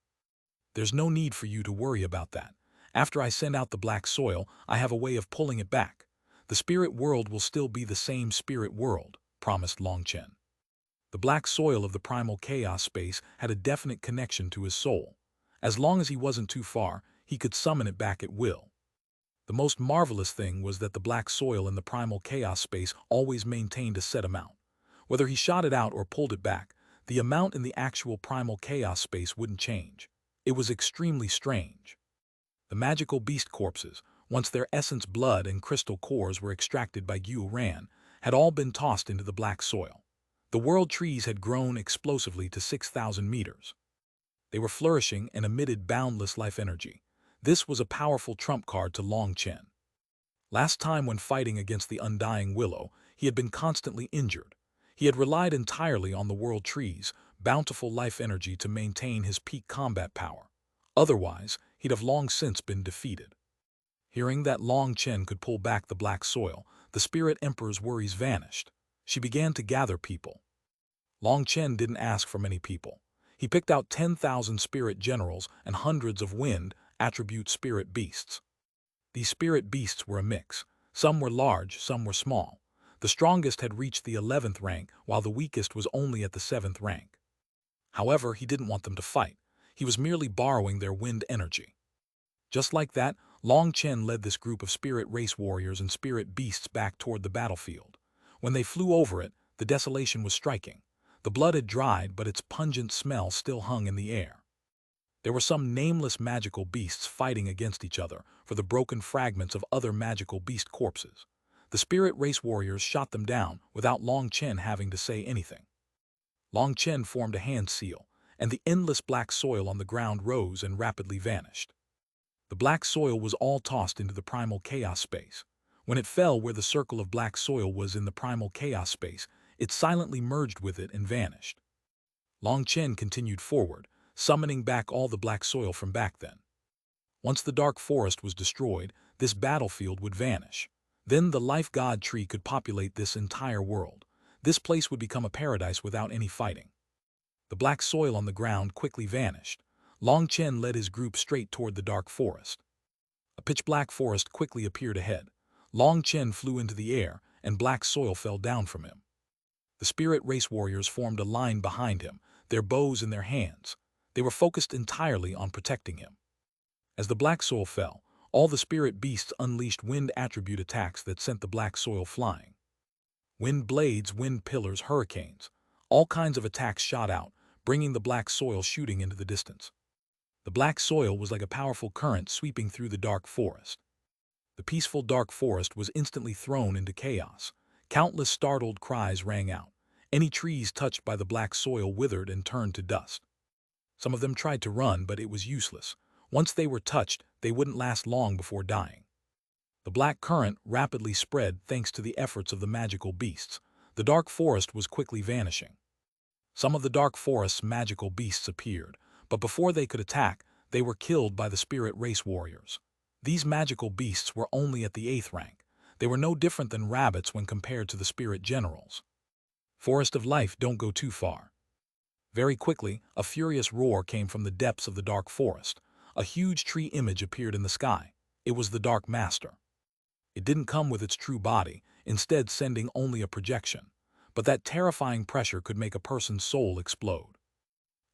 A: There's no need for you to worry about that. After I send out the black soil, I have a way of pulling it back. The spirit world will still be the same spirit world, promised Long Chen. The black soil of the primal chaos space had a definite connection to his soul. As long as he wasn't too far, he could summon it back at will. The most marvelous thing was that the black soil in the primal chaos space always maintained a set amount. Whether he shot it out or pulled it back, the amount in the actual primal chaos space wouldn't change. It was extremely strange. The magical beast corpses, once their essence blood and crystal cores were extracted by Xuanhuan, had all been tossed into the black soil. The world trees had grown explosively to 6,000 meters. They were flourishing and emitted boundless life energy. This was a powerful trump card to Long Chen. Last time when fighting against the undying willow, he had been constantly injured. He had relied entirely on the world trees' bountiful life energy to maintain his peak combat power. Otherwise, he'd have long since been defeated. Hearing that Long Chen could pull back the black soil, the Spirit Emperor's worries vanished. She began to gather people. Long Chen didn't ask for many people. He picked out 10,000 spirit generals and hundreds of wind attribute spirit beasts. These spirit beasts were a mix. Some were large, some were small. The strongest had reached the 11th rank, while the weakest was only at the 7th rank. However, he didn't want them to fight. He was merely borrowing their wind energy. Just like that, Long Chen led this group of spirit race warriors and spirit beasts back toward the battlefield. When they flew over it, the desolation was striking. The blood had dried, but its pungent smell still hung in the air. There were some nameless magical beasts fighting against each other for the broken fragments of other magical beast corpses. The spirit race warriors shot them down without Long Chen having to say anything. Long Chen formed a hand seal, and the endless black soil on the ground rose and rapidly vanished. The black soil was all tossed into the primal chaos space. When it fell where the circle of black soil was in the primal chaos space, it silently merged with it and vanished. Long Chen continued forward, summoning back all the black soil from back then. Once the dark forest was destroyed, this battlefield would vanish. Then the life god tree could populate this entire world. This place would become a paradise without any fighting. The black soil on the ground quickly vanished. Long Chen led his group straight toward the dark forest. A pitch-black forest quickly appeared ahead. Long Chen flew into the air, and black soil fell down from him. The spirit race warriors formed a line behind him, their bows in their hands. They were focused entirely on protecting him. As the black soil fell, all the spirit beasts unleashed wind attribute attacks that sent the black soil flying. Wind blades, wind pillars, hurricanes. All kinds of attacks shot out, bringing the black soil shooting into the distance. The black soil was like a powerful current sweeping through the dark forest. The peaceful dark forest was instantly thrown into chaos. Countless startled cries rang out. Any trees touched by the black soil withered and turned to dust. Some of them tried to run, but it was useless. Once they were touched, they wouldn't last long before dying. The black current rapidly spread thanks to the efforts of the magical beasts. The dark forest was quickly vanishing. Some of the dark forest's magical beasts appeared, but before they could attack, they were killed by the spirit race warriors. These magical beasts were only at the 8th rank. They were no different than rabbits when compared to the spirit generals. Forest of Life, don't go too far. Very quickly, a furious roar came from the depths of the dark forest. A huge tree image appeared in the sky. It was the Dark Master. It didn't come with its true body, instead sending only a projection. But that terrifying pressure could make a person's soul explode.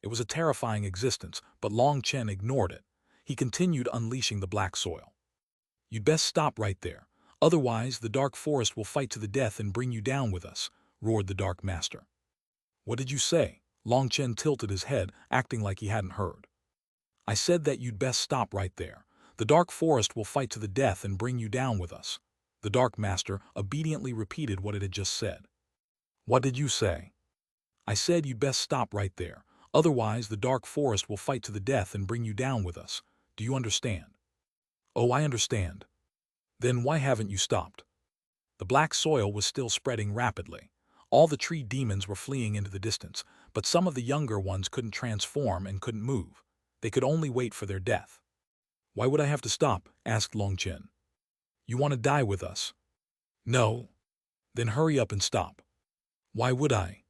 A: It was a terrifying existence, but Long Chen ignored it. He continued unleashing the black soil. "You'd best stop right there. Otherwise, the dark forest will fight to the death and bring you down with us," roared the Dark Master. "What did you say?" Long Chen tilted his head, acting like he hadn't heard. "I said that you'd best stop right there. The dark forest will fight to the death and bring you down with us." The Dark Master obediently repeated what it had just said. "What did you say?" "I said you'd best stop right there. Otherwise, the dark forest will fight to the death and bring you down with us. Do you understand?" "Oh, I understand." "Then why haven't you stopped?" The black soil was still spreading rapidly. All the tree demons were fleeing into the distance, but some of the younger ones couldn't transform and couldn't move. They could only wait for their death. "Why would I have to stop?" asked Long Chen. "You want to die with us?" "No." "Then hurry up and stop." "Why would I?"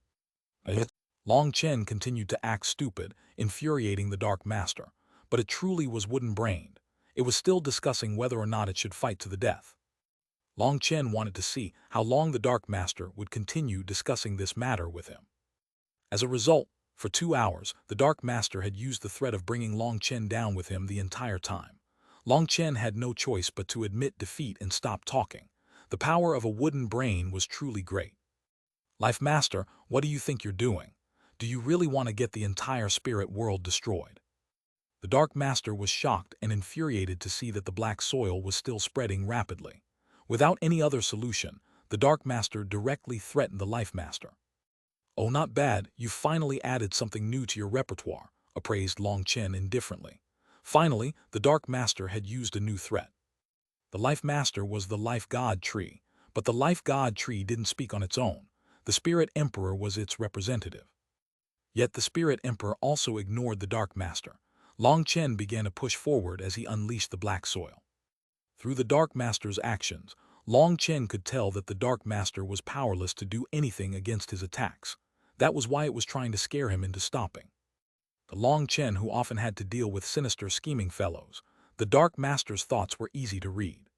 A: Long Chen continued to act stupid, infuriating the Dark Master, but it truly was wooden-brained. It was still discussing whether or not it should fight to the death. Long Chen wanted to see how long the Dark Master would continue discussing this matter with him. As a result, for 2 hours, the Dark Master had used the threat of bringing Long Chen down with him the entire time. Long Chen had no choice but to admit defeat and stop talking. The power of a wooden brain was truly great. "Life Master, what do you think you're doing? Do you really want to get the entire spirit world destroyed?" The Dark Master was shocked and infuriated to see that the black soil was still spreading rapidly. Without any other solution, the Dark Master directly threatened the Life Master. "Oh, not bad, you've finally added something new to your repertoire," appraised Long Chen indifferently. Finally, the Dark Master had used a new threat. The Life Master was the Life God tree, but the Life God tree didn't speak on its own. The Spirit Emperor was its representative. Yet the Spirit Emperor also ignored the Dark Master. Long Chen began to push forward as he unleashed the black soil. Through the Dark Master's actions, Long Chen could tell that the Dark Master was powerless to do anything against his attacks. That was why it was trying to scare him into stopping. The Long Chen, who often had to deal with sinister scheming fellows, the Dark Master's thoughts were easy to read.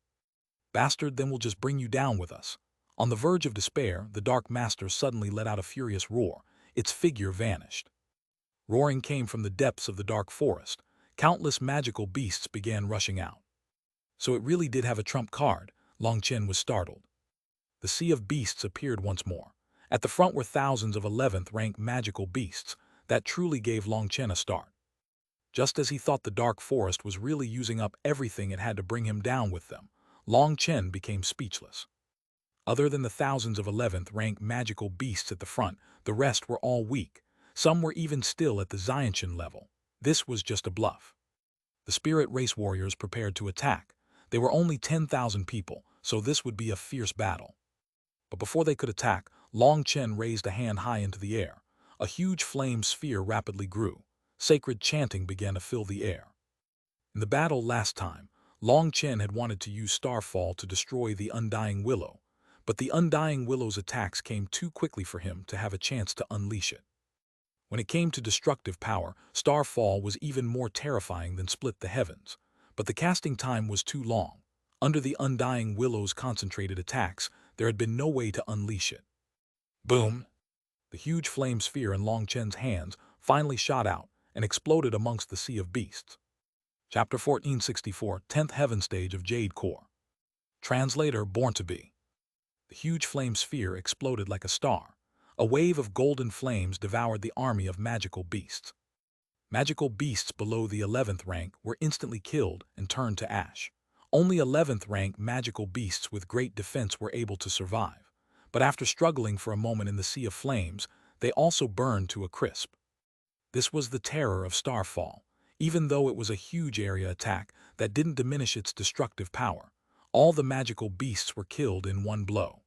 A: "Bastard, then we'll just bring you down with us." On the verge of despair, the Dark Master suddenly let out a furious roar. Its figure vanished. Roaring came from the depths of the dark forest. Countless magical beasts began rushing out. So it really did have a trump card. Long Chen was startled. The sea of beasts appeared once more. At the front were thousands of 11th-rank magical beasts. That truly gave Long Chen a start. Just as he thought the dark forest was really using up everything it had to bring him down with them, Long Chen became speechless. Other than the thousands of 11th-rank magical beasts at the front, the rest were all weak. Some were even still at the Xiantian level. This was just a bluff. The spirit race warriors prepared to attack. They were only 10,000 people, so this would be a fierce battle. But before they could attack, Long Chen raised a hand high into the air. A huge flame sphere rapidly grew. Sacred chanting began to fill the air. In the battle last time, Long Chen had wanted to use Starfall to destroy the Undying Willow, but the Undying Willow's attacks came too quickly for him to have a chance to unleash it. When it came to destructive power, Starfall was even more terrifying than Split the Heavens, but the casting time was too long. Under the Undying Willow's concentrated attacks, there had been no way to unleash it. Boom! The huge flame sphere in Long Chen's hands finally shot out and exploded amongst the sea of beasts. Chapter 1464, 10th Heaven Stage of Jade Core. Translator Born to Be. The huge flame sphere exploded like a star. A wave of golden flames devoured the army of magical beasts. Magical beasts below the 11th rank were instantly killed and turned to ash. Only 11th rank magical beasts with great defense were able to survive, but after struggling for a moment in the sea of flames, they also burned to a crisp. This was the terror of Starfall. Even though it was a huge area attack, that didn't diminish its destructive power. All the magical beasts were killed in one blow.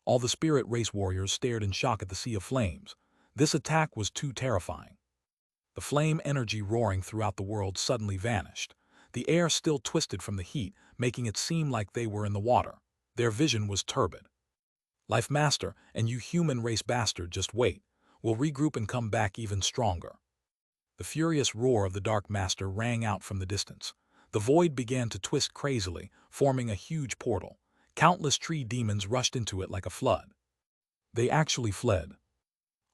A: All the spirit race warriors stared in shock at the sea of flames. This attack was too terrifying. The flame energy roaring throughout the world suddenly vanished. The air still twisted from the heat, making it seem like they were in the water. Their vision was turbid. "Life Master, and you human race bastard, just wait. We'll regroup and come back even stronger." The furious roar of the Dark Master rang out from the distance. The void began to twist crazily, forming a huge portal. Countless tree demons rushed into it like a flood. They actually fled.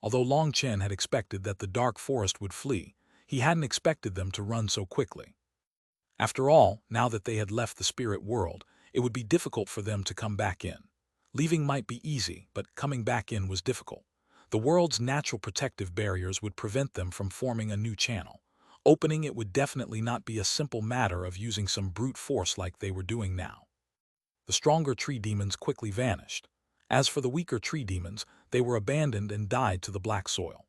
A: Although Long Chen had expected that the dark forest would flee, he hadn't expected them to run so quickly. After all, now that they had left the spirit world, it would be difficult for them to come back in. Leaving might be easy, but coming back in was difficult. The world's natural protective barriers would prevent them from forming a new channel. Opening it would definitely not be a simple matter of using some brute force like they were doing now. The stronger tree demons quickly vanished. As for the weaker tree demons, they were abandoned and died to the black soil.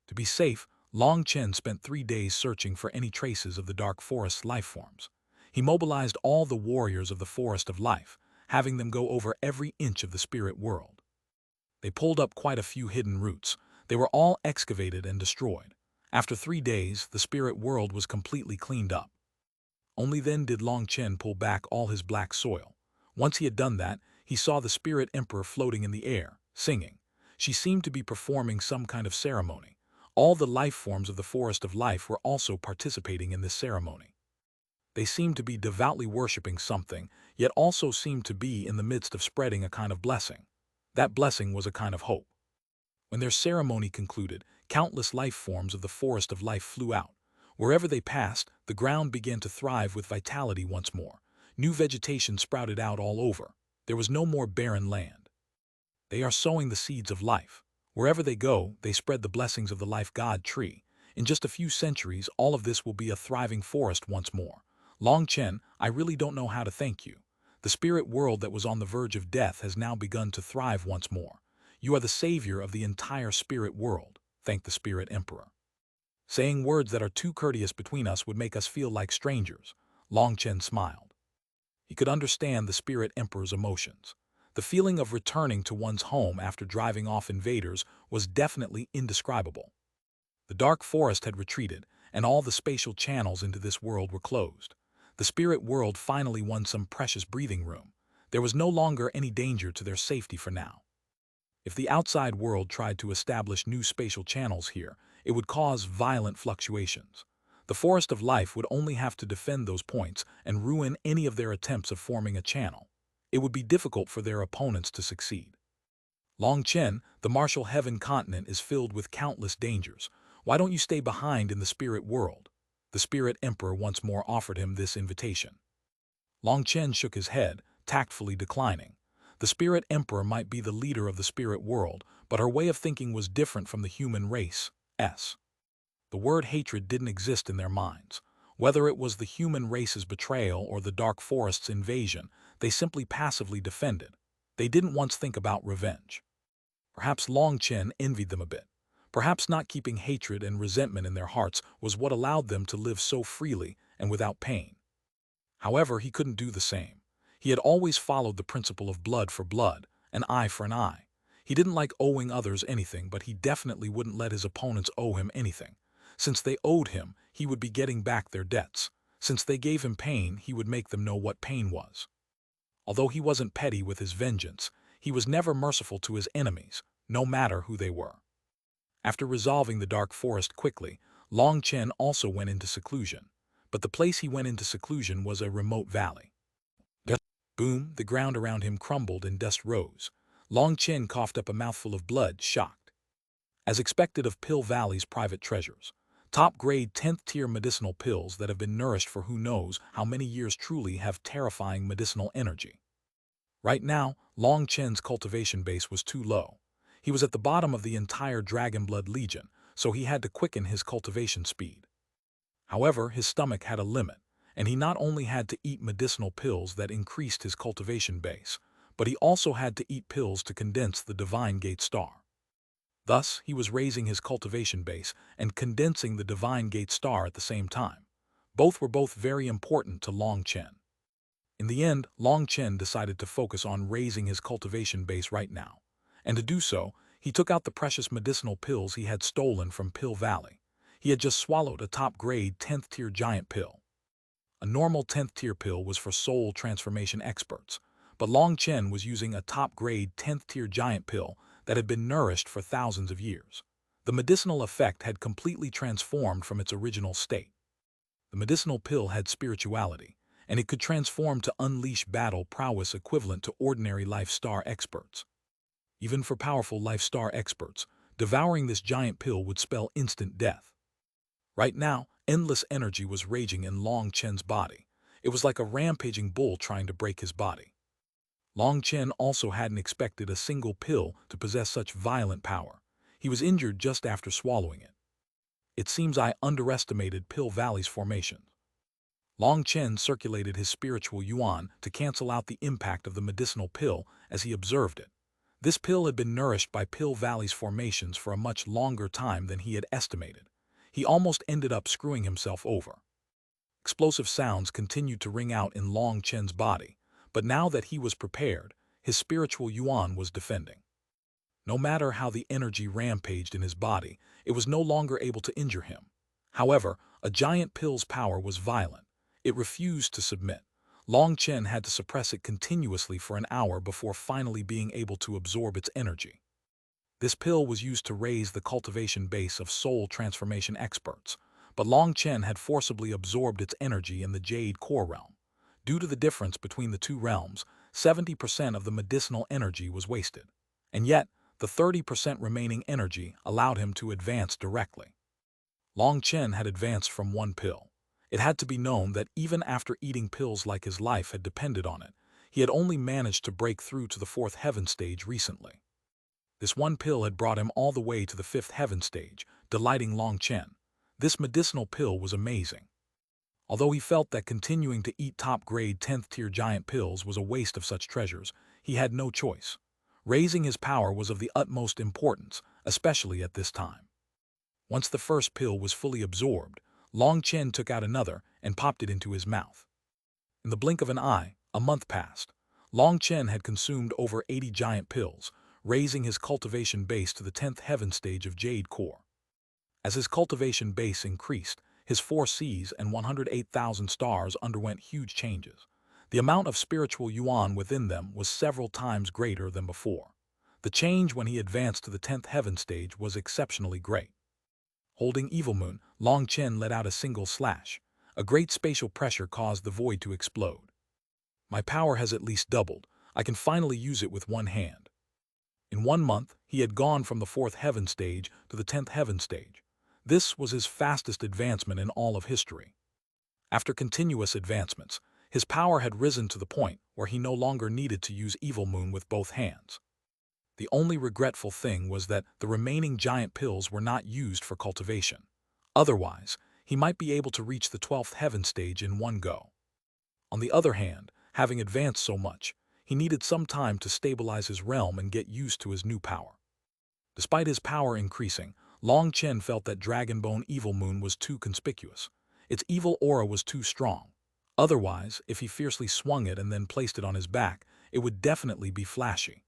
A: To be safe, Long Chen spent 3 days searching for any traces of the dark forest's life forms. He mobilized all the warriors of the Forest of Life, having them go over every inch of the spirit world. They pulled up quite a few hidden roots. They were all excavated and destroyed. After 3 days, the spirit world was completely cleaned up. Only then did Long Chen pull back all his black soil. Once he had done that, he saw the spirit emperor floating in the air, singing. She seemed to be performing some kind of ceremony. All the life forms of the Forest of Life were also participating in this ceremony. They seemed to be devoutly worshipping something, yet also seemed to be in the midst of spreading a kind of blessing. That blessing was a kind of hope. When their ceremony concluded, countless life forms of the Forest of Life flew out. Wherever they passed, the ground began to thrive with vitality once more. New vegetation sprouted out all over. There was no more barren land. They are sowing the seeds of life. Wherever they go, they spread the blessings of the life god tree. In just a few centuries, all of this will be a thriving forest once more. Long Chen, I really don't know how to thank you. The spirit world that was on the verge of death has now begun to thrive once more. You are the savior of the entire spirit world, thanked the spirit emperor. Saying words that are too courteous between us would make us feel like strangers. Long Chen smiled. He could understand the spirit emperor's emotions. The feeling of returning to one's home after driving off invaders was definitely indescribable. The dark forest had retreated, and all the spatial channels into this world were closed. The spirit world finally won some precious breathing room. There was no longer any danger to their safety for now. If the outside world tried to establish new spatial channels here, it would cause violent fluctuations. The Forest of Life would only have to defend those points and ruin any of their attempts of forming a channel. It would be difficult for their opponents to succeed. Long Chen, the martial heaven continent is filled with countless dangers. Why don't you stay behind in the spirit world? The spirit emperor once more offered him this invitation. Long Chen shook his head, tactfully declining. The spirit emperor might be the leader of the spirit world, but her way of thinking was different from the human race. The word hatred didn't exist in their minds. Whether it was the human race's betrayal or the dark forest's invasion, they simply passively defended. They didn't once think about revenge. Perhaps Long Chen envied them a bit. Perhaps not keeping hatred and resentment in their hearts was what allowed them to live so freely and without pain. However, he couldn't do the same. He had always followed the principle of blood for blood, an eye for an eye. He didn't like owing others anything, but he definitely wouldn't let his opponents owe him anything. Since they owed him, he would be getting back their debts. Since they gave him pain, he would make them know what pain was. Although he wasn't petty with his vengeance, he was never merciful to his enemies, no matter who they were. After resolving the dark forest quickly, Long Chen also went into seclusion. But the place he went into seclusion was a remote valley. Boom, the ground around him crumbled and dust rose. Long Chen coughed up a mouthful of blood, shocked. As expected of Pill Valley's private treasures, top-grade 10th-tier medicinal pills that have been nourished for who knows how many years truly have terrifying medicinal energy. Right now, Long Chen's cultivation base was too low. He was at the bottom of the entire Dragonblood Legion, so he had to quicken his cultivation speed. However, his stomach had a limit, and he not only had to eat medicinal pills that increased his cultivation base, but he also had to eat pills to condense the Divine Gate Star. Thus, he was raising his cultivation base and condensing the Divine Gate Star at the same time. Both were very important to Long Chen. In the end, Long Chen decided to focus on raising his cultivation base right now. And to do so, he took out the precious medicinal pills he had stolen from Pill Valley. He had just swallowed a top-grade 10th-tier giant pill. A normal 10th-tier pill was for soul transformation experts, but Long Chen was using a top-grade 10th-tier giant pill that had been nourished for thousands of years. The medicinal effect had completely transformed from its original state. The medicinal pill had spirituality, and it could transform to unleash battle prowess equivalent to ordinary life star experts. Even for powerful life star experts, devouring this giant pill would spell instant death. Right now, endless energy was raging in Long Chen's body. It was like a rampaging bull trying to break his body. Long Chen also hadn't expected a single pill to possess such violent power. He was injured just after swallowing it. It seems I underestimated Pill Valley's formation. Long Chen circulated his spiritual yuan to cancel out the impact of the medicinal pill as he observed it. This pill had been nourished by Pill Valley's formations for a much longer time than he had estimated. He almost ended up screwing himself over. Explosive sounds continued to ring out in Long Chen's body, but now that he was prepared, his spiritual yuan was defending. No matter how the energy rampaged in his body, it was no longer able to injure him. However, a giant pill's power was violent. It refused to submit. Long Chen had to suppress it continuously for an hour before finally being able to absorb its energy. This pill was used to raise the cultivation base of soul transformation experts, but Long Chen had forcibly absorbed its energy in the Jade core realm. Due to the difference between the two realms, 70% of the medicinal energy was wasted. And yet, the 30% remaining energy allowed him to advance directly. Long Chen had advanced from one pill. It had to be known that even after eating pills like his life had depended on it, he had only managed to break through to the 4th heaven stage recently. This one pill had brought him all the way to the 5th heaven stage, delighting Long Chen. This medicinal pill was amazing. Although he felt that continuing to eat top-grade 10th-tier giant pills was a waste of such treasures, he had no choice. Raising his power was of the utmost importance, especially at this time. Once the first pill was fully absorbed, Long Chen took out another and popped it into his mouth. In the blink of an eye, a month passed. Long Chen had consumed over 80 giant pills, raising his cultivation base to the 10th heaven stage of Jade core. As his cultivation base increased, his 4 Cs and 108,000 stars underwent huge changes. The amount of spiritual yuan within them was several times greater than before. The change when he advanced to the 10th heaven stage was exceptionally great. Holding Evil Moon, Long Chen let out a single slash. A great spatial pressure caused the void to explode. My power has at least doubled. I can finally use it with one hand. In 1 month, he had gone from the 4th heaven stage to the 10th heaven stage. This was his fastest advancement in all of history. After continuous advancements, his power had risen to the point where he no longer needed to use Evil Moon with both hands. The only regretful thing was that the remaining giant pills were not used for cultivation. Otherwise, he might be able to reach the 12th heaven stage in one go. On the other hand, having advanced so much, he needed some time to stabilize his realm and get used to his new power. Despite his power increasing, Long Chen felt that Dragonbone Evil Moon was too conspicuous. Its evil aura was too strong. Otherwise, if he fiercely swung it and then placed it on his back, it would definitely be flashy.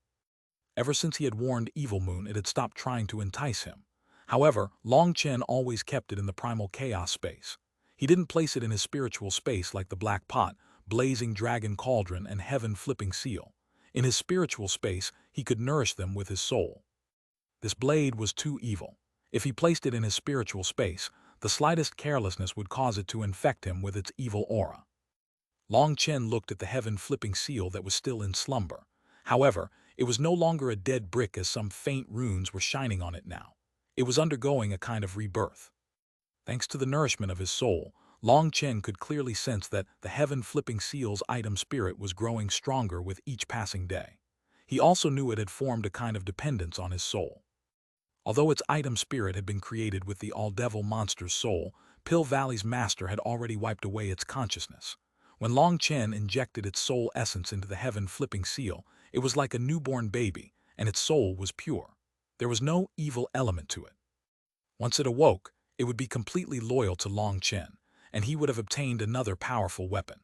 A: Ever since he had warned Evil Moon, it had stopped trying to entice him. However, Long Chen always kept it in the primal chaos space. He didn't place it in his spiritual space like the Black Pot, Blazing Dragon Cauldron, and Heaven Flipping Seal. In his spiritual space, he could nourish them with his soul. This blade was too evil. If he placed it in his spiritual space, the slightest carelessness would cause it to infect him with its evil aura. Long Chen looked at the heaven-flipping seal that was still in slumber. However, it was no longer a dead brick as some faint runes were shining on it now. It was undergoing a kind of rebirth. Thanks to the nourishment of his soul, Long Chen could clearly sense that the heaven-flipping seal's item spirit was growing stronger with each passing day. He also knew it had formed a kind of dependence on his soul. Although its item spirit had been created with the all-devil monster's soul, Pill Valley's master had already wiped away its consciousness. When Long Chen injected its soul essence into the heaven-flipping seal, it was like a newborn baby, and its soul was pure. There was no evil element to it. Once it awoke, it would be completely loyal to Long Chen, and he would have obtained another powerful weapon.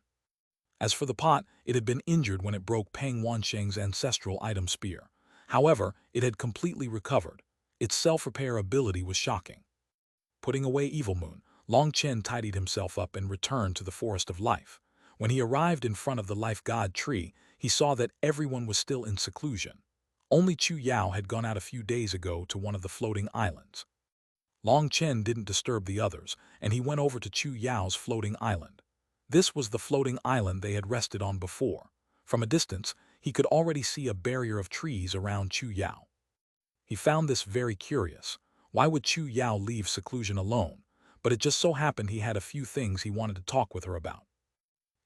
A: As for the pot, it had been injured when it broke Peng Wansheng's ancestral item spear. However, it had completely recovered. Its self-repair ability was shocking. Putting away Evil Moon, Long Chen tidied himself up and returned to the Forest of Life. When he arrived in front of the Life God tree, he saw that everyone was still in seclusion. Only Chu Yao had gone out a few days ago to one of the floating islands. Long Chen didn't disturb the others, and he went over to Chu Yao's floating island. This was the floating island they had rested on before. From a distance, he could already see a barrier of trees around Chu Yao. He found this very curious. Why would Chu Yao leave seclusion alone? But it just so happened he had a few things he wanted to talk with her about.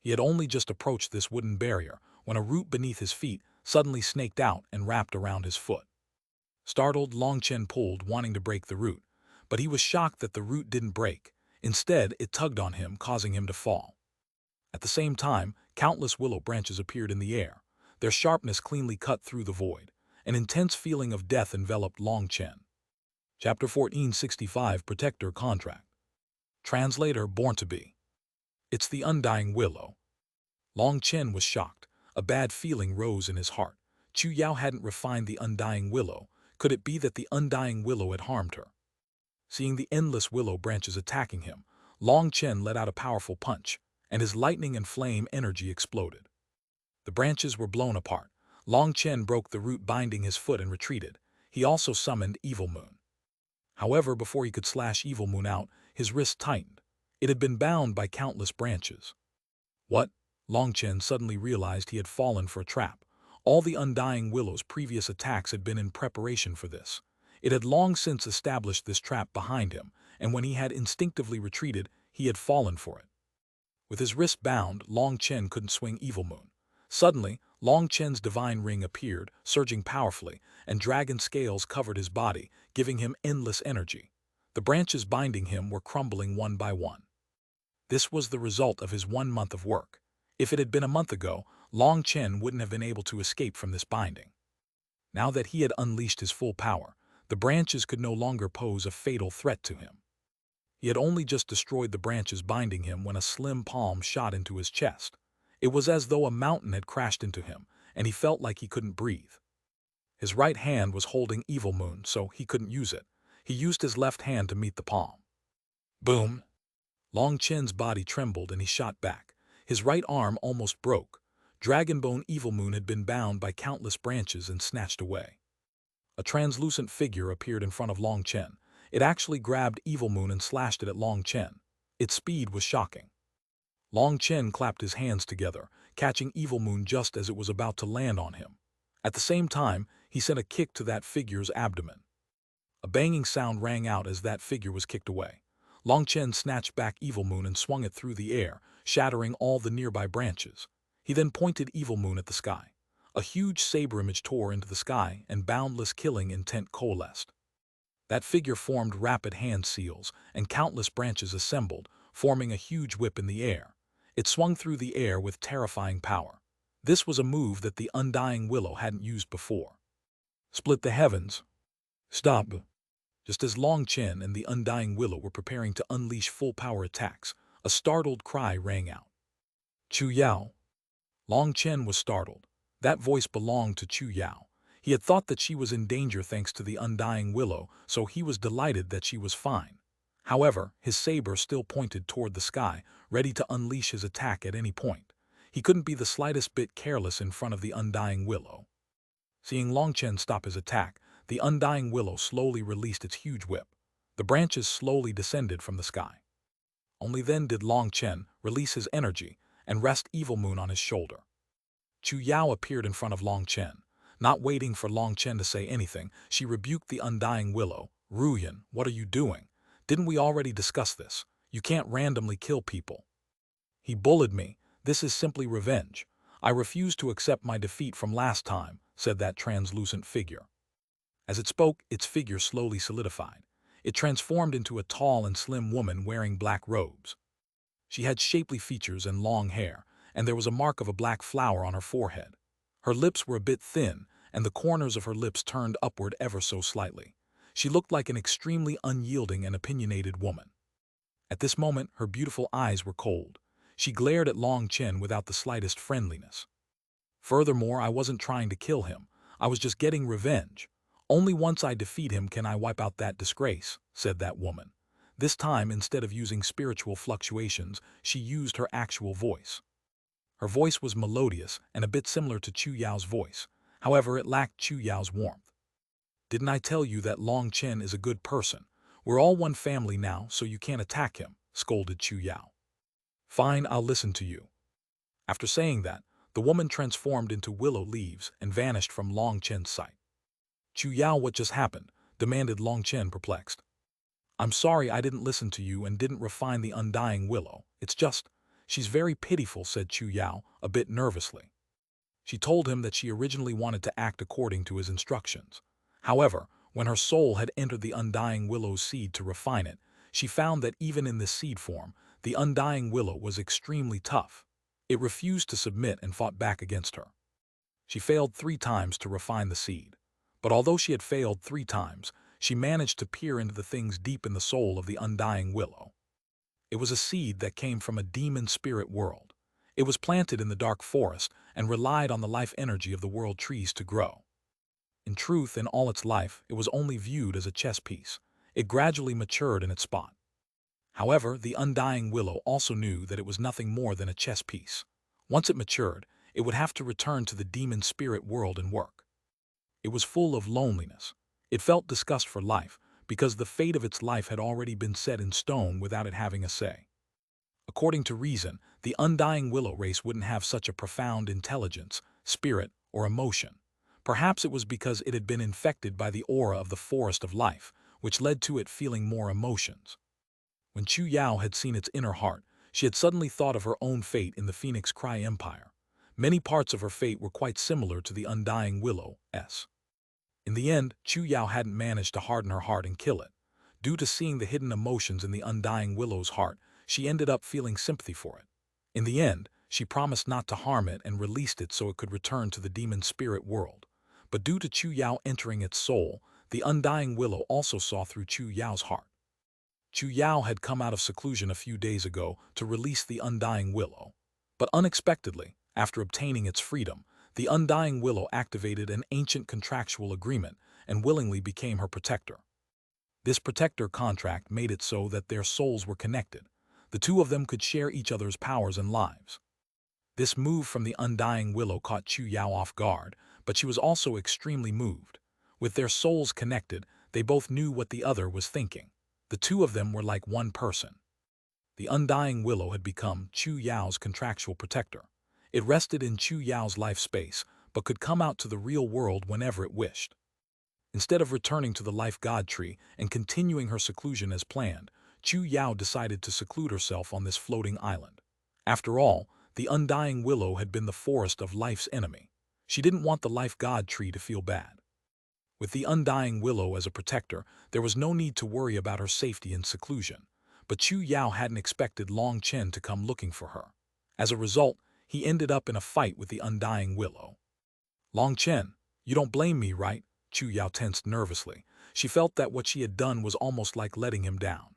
A: He had only just approached this wooden barrier when a root beneath his feet suddenly snaked out and wrapped around his foot. Startled, Long Chen pulled, wanting to break the root, but he was shocked that the root didn't break. Instead, it tugged on him, causing him to fall. At the same time, countless willow branches appeared in the air. Their sharpness cleanly cut through the void. An intense feeling of death enveloped Long Chen. Chapter 1465 Protector Contract. Translator Born to Be. It's the undying willow. Long Chen was shocked. A bad feeling rose in his heart. Chu Yao hadn't refined the undying willow. Could it be that the undying willow had harmed her? Seeing the endless willow branches attacking him, Long Chen let out a powerful punch, and his lightning and flame energy exploded. The branches were blown apart. Long Chen broke the root binding his foot and retreated. He also summoned Evil Moon. However, before he could slash Evil Moon out, his wrist tightened. It had been bound by countless branches. What? Long Chen suddenly realized he had fallen for a trap. All the undying willow's previous attacks had been in preparation for this. It had long since established this trap behind him, and when he had instinctively retreated, he had fallen for it. With his wrist bound, Long Chen couldn't swing Evil Moon. Suddenly, Long Chen's divine ring appeared, surging powerfully, and dragon scales covered his body, giving him endless energy. The branches binding him were crumbling one by one. This was the result of his 1 month of work. If it had been a month ago, Long Chen wouldn't have been able to escape from this binding. Now that he had unleashed his full power, the branches could no longer pose a fatal threat to him. He had only just destroyed the branches binding him when a slim palm shot into his chest. It was as though a mountain had crashed into him, and he felt like he couldn't breathe. His right hand was holding Evil Moon, so he couldn't use it. He used his left hand to meet the palm. Boom! Long Chen's body trembled and he shot back. His right arm almost broke. Dragonbone Evil Moon had been bound by countless branches and snatched away. A translucent figure appeared in front of Long Chen. It actually grabbed Evil Moon and slashed it at Long Chen. Its speed was shocking. Long Chen clapped his hands together, catching Evil Moon just as it was about to land on him. At the same time, he sent a kick to that figure's abdomen. A banging sound rang out as that figure was kicked away. Long Chen snatched back Evil Moon and swung it through the air, shattering all the nearby branches. He then pointed Evil Moon at the sky. A huge saber image tore into the sky and boundless killing intent coalesced. That figure formed rapid hand seals, and countless branches assembled, forming a huge whip in the air. It swung through the air with terrifying power. This was a move that the undying willow hadn't used before. Split the heavens. Stop. Just as Long Chen and the undying willow were preparing to unleash full-power attacks, a startled cry rang out. Chu Yao. Long Chen was startled. That voice belonged to Chu Yao. He had thought that she was in danger thanks to the undying willow, so he was delighted that she was fine. However, his saber still pointed toward the sky, ready to unleash his attack at any point. He couldn't be the slightest bit careless in front of the undying willow. Seeing Long Chen stop his attack, the undying willow slowly released its huge whip. The branches slowly descended from the sky. Only then did Long Chen release his energy and rest Evil Moon on his shoulder. Chu Yao appeared in front of Long Chen. Not waiting for Long Chen to say anything, she rebuked the undying willow. Ruyan, what are you doing? Didn't we already discuss this? You can't randomly kill people. He bullied me. This is simply revenge. I refuse to accept my defeat from last time, said that translucent figure. As it spoke, its figure slowly solidified. It transformed into a tall and slim woman wearing black robes. She had shapely features and long hair, and there was a mark of a black flower on her forehead. Her lips were a bit thin, and the corners of her lips turned upward ever so slightly. She looked like an extremely unyielding and opinionated woman. At this moment, her beautiful eyes were cold. She glared at Long Chen without the slightest friendliness. Furthermore, I wasn't trying to kill him. I was just getting revenge. Only once I defeat him can I wipe out that disgrace, said that woman. This time, instead of using spiritual fluctuations, she used her actual voice. Her voice was melodious and a bit similar to Chu Yao's voice. However, it lacked Chu Yao's warmth. Didn't I tell you that Long Chen is a good person? We're all one family now, so you can't attack him, scolded Chu Yao. Fine, I'll listen to you. After saying that, the woman transformed into willow leaves and vanished from Long Chen's sight. Chu Yao, what just happened? Demanded Long Chen, perplexed. I'm sorry I didn't listen to you and didn't refine the undying willow. It's just, she's very pitiful, said Chu Yao, a bit nervously. She told him that she originally wanted to act according to his instructions. However, when her soul had entered the undying willow's seed to refine it, she found that even in this seed form, the undying willow was extremely tough. It refused to submit and fought back against her. She failed 3 times to refine the seed. But although she had failed 3 times, she managed to peer into the things deep in the soul of the undying willow. It was a seed that came from a demon spirit world. It was planted in the dark forest and relied on the life energy of the world trees to grow. In truth, in all its life, it was only viewed as a chess piece. It gradually matured in its spot. However, the undying willow also knew that it was nothing more than a chess piece. Once it matured, it would have to return to the demon spirit world and work. It was full of loneliness. It felt disgust for life, because the fate of its life had already been set in stone without it having a say. According to reason, the undying willow race wouldn't have such a profound intelligence, spirit, or emotion. Perhaps it was because it had been infected by the aura of the forest of life, which led to it feeling more emotions. When Chu Yao had seen its inner heart, she had suddenly thought of her own fate in the Phoenix Cry Empire. Many parts of her fate were quite similar to the undying willow's. In the end, Chu Yao hadn't managed to harden her heart and kill it. Due to seeing the hidden emotions in the undying willow's heart, she ended up feeling sympathy for it. In the end, she promised not to harm it and released it so it could return to the demon spirit world. But due to Chu Yao entering its soul, the undying willow also saw through Chu Yao's heart. Chu Yao had come out of seclusion a few days ago to release the undying willow. But unexpectedly, after obtaining its freedom, the undying willow activated an ancient contractual agreement and willingly became her protector. This protector contract made it so that their souls were connected. The two of them could share each other's powers and lives. This move from the undying willow caught Chu Yao off guard, but she was also extremely moved. With their souls connected, they both knew what the other was thinking. The two of them were like one person. The undying willow had become Chu Yao's contractual protector. It rested in Chu Yao's life space, but could come out to the real world whenever it wished. Instead of returning to the life god tree and continuing her seclusion as planned, Chu Yao decided to seclude herself on this floating island. After all, the undying willow had been the forest of life's enemy. She didn't want the life god tree to feel bad. With the undying willow as a protector, there was no need to worry about her safety in seclusion. But Chu Yao hadn't expected Long Chen to come looking for her. As a result, he ended up in a fight with the undying willow. Long Chen, you don't blame me, right? Chu Yao tensed nervously. She felt that what she had done was almost like letting him down.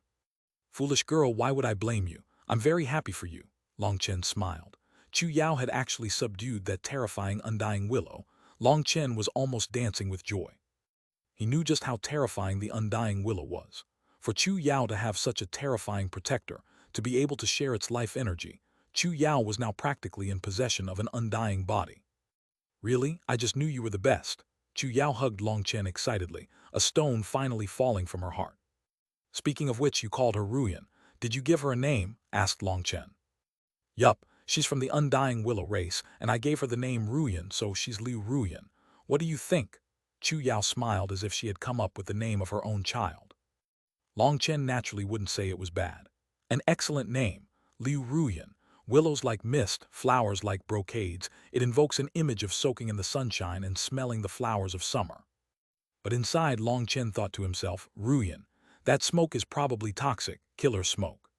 A: Foolish girl, why would I blame you? I'm very happy for you, Long Chen smiled. Chu Yao had actually subdued that terrifying undying willow. Long Chen was almost dancing with joy. He knew just how terrifying the undying willow was. For Chu Yao to have such a terrifying protector, to be able to share its life energy, Chu Yao was now practically in possession of an undying body. Really? I just knew you were the best. Chu Yao hugged Long Chen excitedly, a stone finally falling from her heart. Speaking of which, you called her Ruyan. Did you give her a name? Asked Long Chen. Yup, she's from the undying willow race, and I gave her the name Ruyan, so she's Liu Ruyan. What do you think? Chu Yao smiled as if she had come up with the name of her own child. Long Chen naturally wouldn't say it was bad. An excellent name, Liu Ruyan. Willows like mist, flowers like brocades, it invokes an image of soaking in the sunshine and smelling the flowers of summer. But inside, Long Chen thought to himself, Ruyan, that smoke is probably toxic, killer smoke.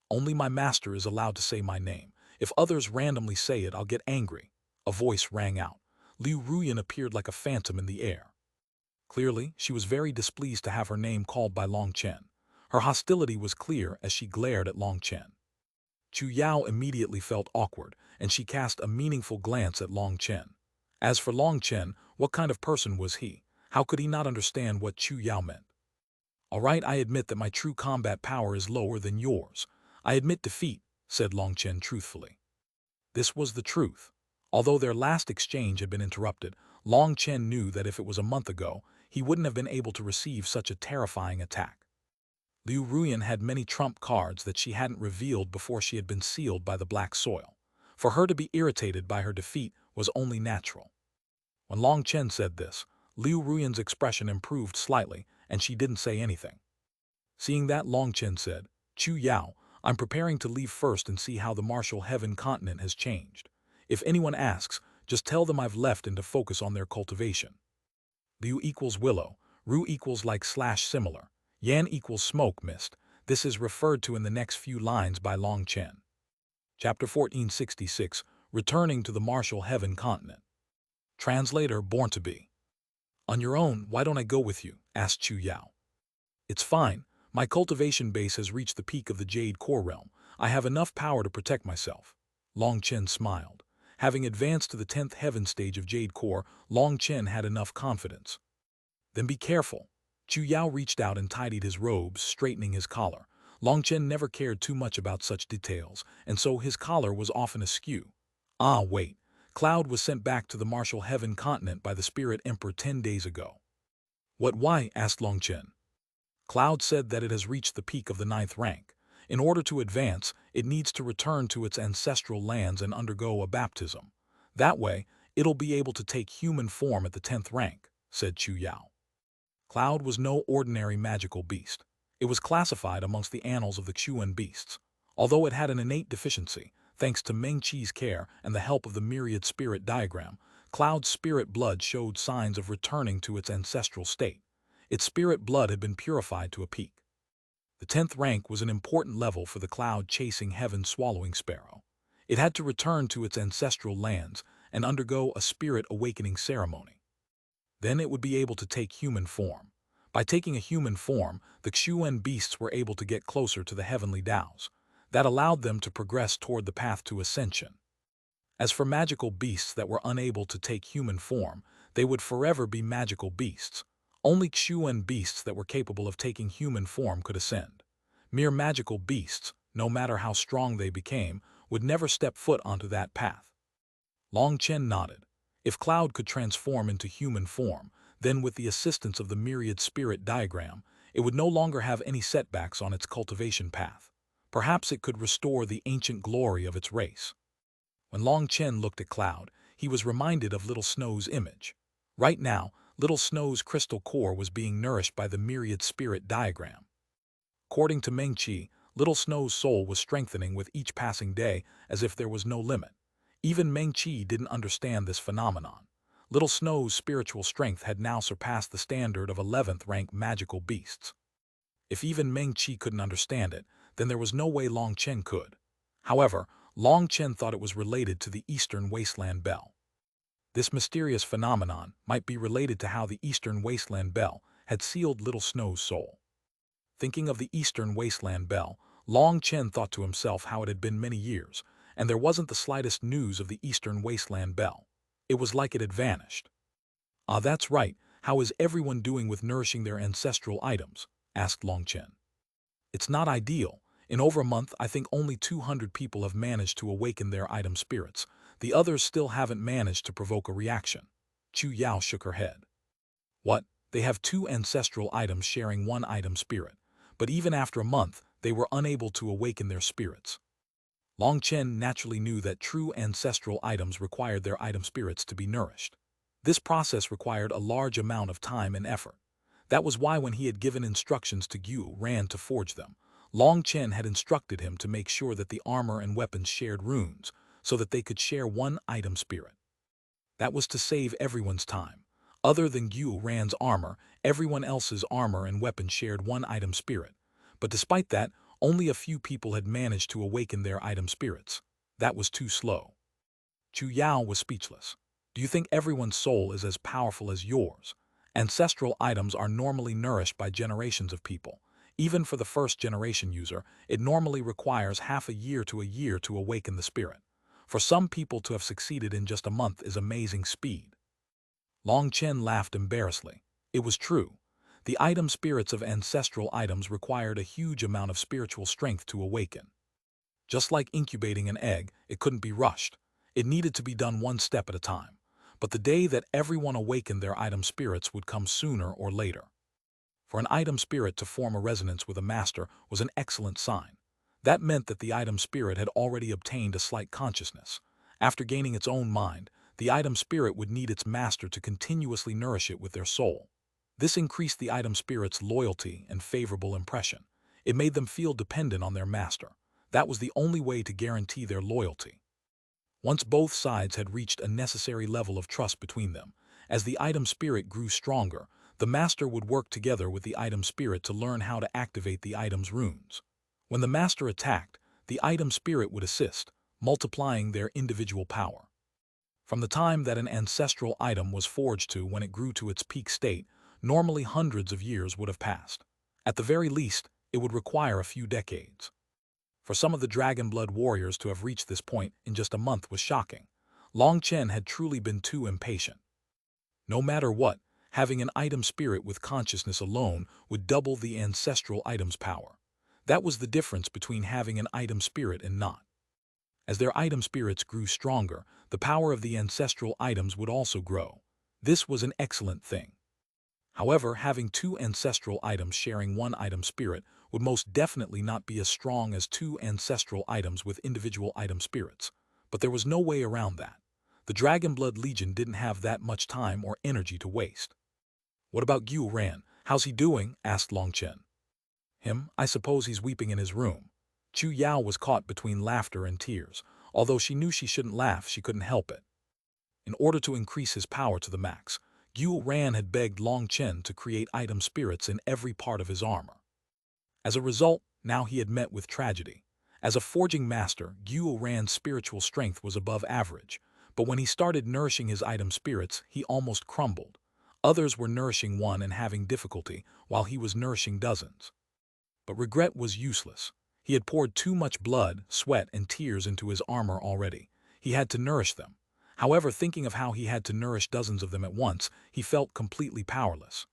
A: Only my master is allowed to say my name. If others randomly say it, I'll get angry. A voice rang out. Liu Ruyan appeared like a phantom in the air. Clearly, she was very displeased to have her name called by Long Chen. Her hostility was clear as she glared at Long Chen. Chu Yao immediately felt awkward, and she cast a meaningful glance at Long Chen. As for Long Chen, what kind of person was he? How could he not understand what Chu Yao meant? All right, I admit that my true combat power is lower than yours. I admit defeat, said Long Chen truthfully. This was the truth. Although their last exchange had been interrupted, Long Chen knew that if it was a month ago, he wouldn't have been able to receive such a terrifying attack. Liu Ruyan had many trump cards that she hadn't revealed before she had been sealed by the black soil. For her to be irritated by her defeat was only natural. When Long Chen said this, Liu Ruyan's expression improved slightly, and she didn't say anything. Seeing that, Long Chen said, "Chu Yao, I'm preparing to leave first and see how the martial heaven continent has changed. If anyone asks, just tell them I've left and to focus on their cultivation." Liu equals willow, Ru equals like slash similar, Yan equals smoke mist. This is referred to in the next few lines by Long Chen. Chapter 1466, Returning to the Martial Heaven Continent. Translator Born to Be. On your own, why don't I go with you? Asked Chu Yao. It's fine. My cultivation base has reached the peak of the Jade core realm. I have enough power to protect myself. Long Chen smiled. Having advanced to the 10th heaven stage of Jade core, Long Chen had enough confidence. Then be careful. Chu Yao reached out and tidied his robes, straightening his collar. Long Chen never cared too much about such details, and so his collar was often askew. Ah, wait. Cloud was sent back to the martial heaven continent by the Spirit Emperor 10 days ago. What, why? Asked Long Chen. Cloud said that it has reached the peak of the 9th rank. In order to advance, it needs to return to its ancestral lands and undergo a baptism. That way, it'll be able to take human form at the 10th rank, said Chu Yao. Cloud was no ordinary magical beast. It was classified amongst the annals of the Xuanhuan beasts. Although it had an innate deficiency, thanks to Meng Qi's care and the help of the myriad spirit diagram, Cloud's spirit blood showed signs of returning to its ancestral state. Its spirit blood had been purified to a peak. The 10th rank was an important level for the cloud-chasing heaven-swallowing sparrow. It had to return to its ancestral lands and undergo a spirit awakening ceremony. Then it would be able to take human form. By taking a human form, the Xuanhuan beasts were able to get closer to the heavenly Taos. That allowed them to progress toward the path to ascension. As for magical beasts that were unable to take human form, they would forever be magical beasts. Only Xuanhuan beasts that were capable of taking human form could ascend. Mere magical beasts, no matter how strong they became, would never step foot onto that path. Long Chen nodded. If Cloud could transform into human form, then with the assistance of the myriad spirit diagram, it would no longer have any setbacks on its cultivation path. Perhaps it could restore the ancient glory of its race. When Long Chen looked at Cloud, he was reminded of Little Snow's image. Right now, Little Snow's crystal core was being nourished by the myriad spirit diagram. According to Meng Qi, Little Snow's soul was strengthening with each passing day as if there was no limit. Even Meng Qi didn't understand this phenomenon. Little Snow's spiritual strength had now surpassed the standard of 11th rank magical beasts. If even Meng Qi couldn't understand it, then there was no way Long Chen could. However, Long Chen thought it was related to the Eastern Wasteland Bell. This mysterious phenomenon might be related to how the Eastern Wasteland Bell had sealed Little Snow's soul. Thinking of the Eastern Wasteland Bell, Long Chen thought to himself how it had been many years, and there wasn't the slightest news of the Eastern Wasteland Bell. It was like it had vanished. Ah, that's right. How is everyone doing with nourishing their ancestral items? Asked Long Chen. It's not ideal. In over a month, I think only 200 people have managed to awaken their item spirits. The others still haven't managed to provoke a reaction. Chu Yao shook her head. What? They have 2 ancestral items sharing 1 item spirit. But even after a month, they were unable to awaken their spirits. Long Chen naturally knew that true ancestral items required their item spirits to be nourished. This process required a large amount of time and effort. That was why when he had given instructions to Xuanhuan to forge them, Long Chen had instructed him to make sure that the armor and weapons shared runes, so that they could share 1 item spirit. That was to save everyone's time. Other than Xuanhuan's armor, everyone else's armor and weapons shared 1 item spirit. But despite that, only a few people had managed to awaken their item spirits. That was too slow. Chu Yao was speechless. Do you think everyone's soul is as powerful as yours? Ancestral items are normally nourished by generations of people. Even for the first generation user, it normally requires half a year to awaken the spirit. For some people to have succeeded in just a month is amazing speed. Long Chen laughed embarrassedly. It was true. The item spirits of ancestral items required a huge amount of spiritual strength to awaken. Just like incubating an egg, it couldn't be rushed. It needed to be done 1 step at a time. But the day that everyone awakened their item spirits would come sooner or later. For an item spirit to form a resonance with a master was an excellent sign. That meant that the item spirit had already obtained a slight consciousness. After gaining its own mind, the item spirit would need its master to continuously nourish it with their soul. This increased the item spirit's loyalty and favorable impression. It made them feel dependent on their master. That was the only way to guarantee their loyalty. Once both sides had reached a necessary level of trust between them, as the item spirit grew stronger, the master would work together with the item spirit to learn how to activate the item's runes. When the master attacked, the item spirit would assist, multiplying their individual power. From the time that an ancestral item was forged to when it grew to its peak state, normally hundreds of years would have passed. At the very least, it would require a few decades. For some of the Dragon Blood warriors to have reached this point in just a month was shocking. Long Chen had truly been too impatient. No matter what, having an item spirit with consciousness alone would double the ancestral item's power. That was the difference between having an item spirit and not. As their item spirits grew stronger, the power of the ancestral items would also grow. This was an excellent thing. However, having two ancestral items sharing one item spirit would most definitely not be as strong as two ancestral items with individual item spirits. But there was no way around that. The Dragon Blood Legion didn't have that much time or energy to waste. "What about Xuanhuan? How's he doing?" asked Long Chen. "Him? I suppose he's weeping in his room." Chu Yao was caught between laughter and tears. Although she knew she shouldn't laugh, she couldn't help it. In order to increase his power to the max, Xuanhuan had begged Long Chen to create item spirits in every part of his armor. As a result, now he had met with tragedy. As a forging master, Xuanhuan's spiritual strength was above average, but when he started nourishing his item spirits, he almost crumbled. Others were nourishing one and having difficulty, while he was nourishing dozens. But regret was useless. He had poured too much blood, sweat, and tears into his armor already. He had to nourish them. However, thinking of how he had to nourish dozens of them at once, he felt completely powerless.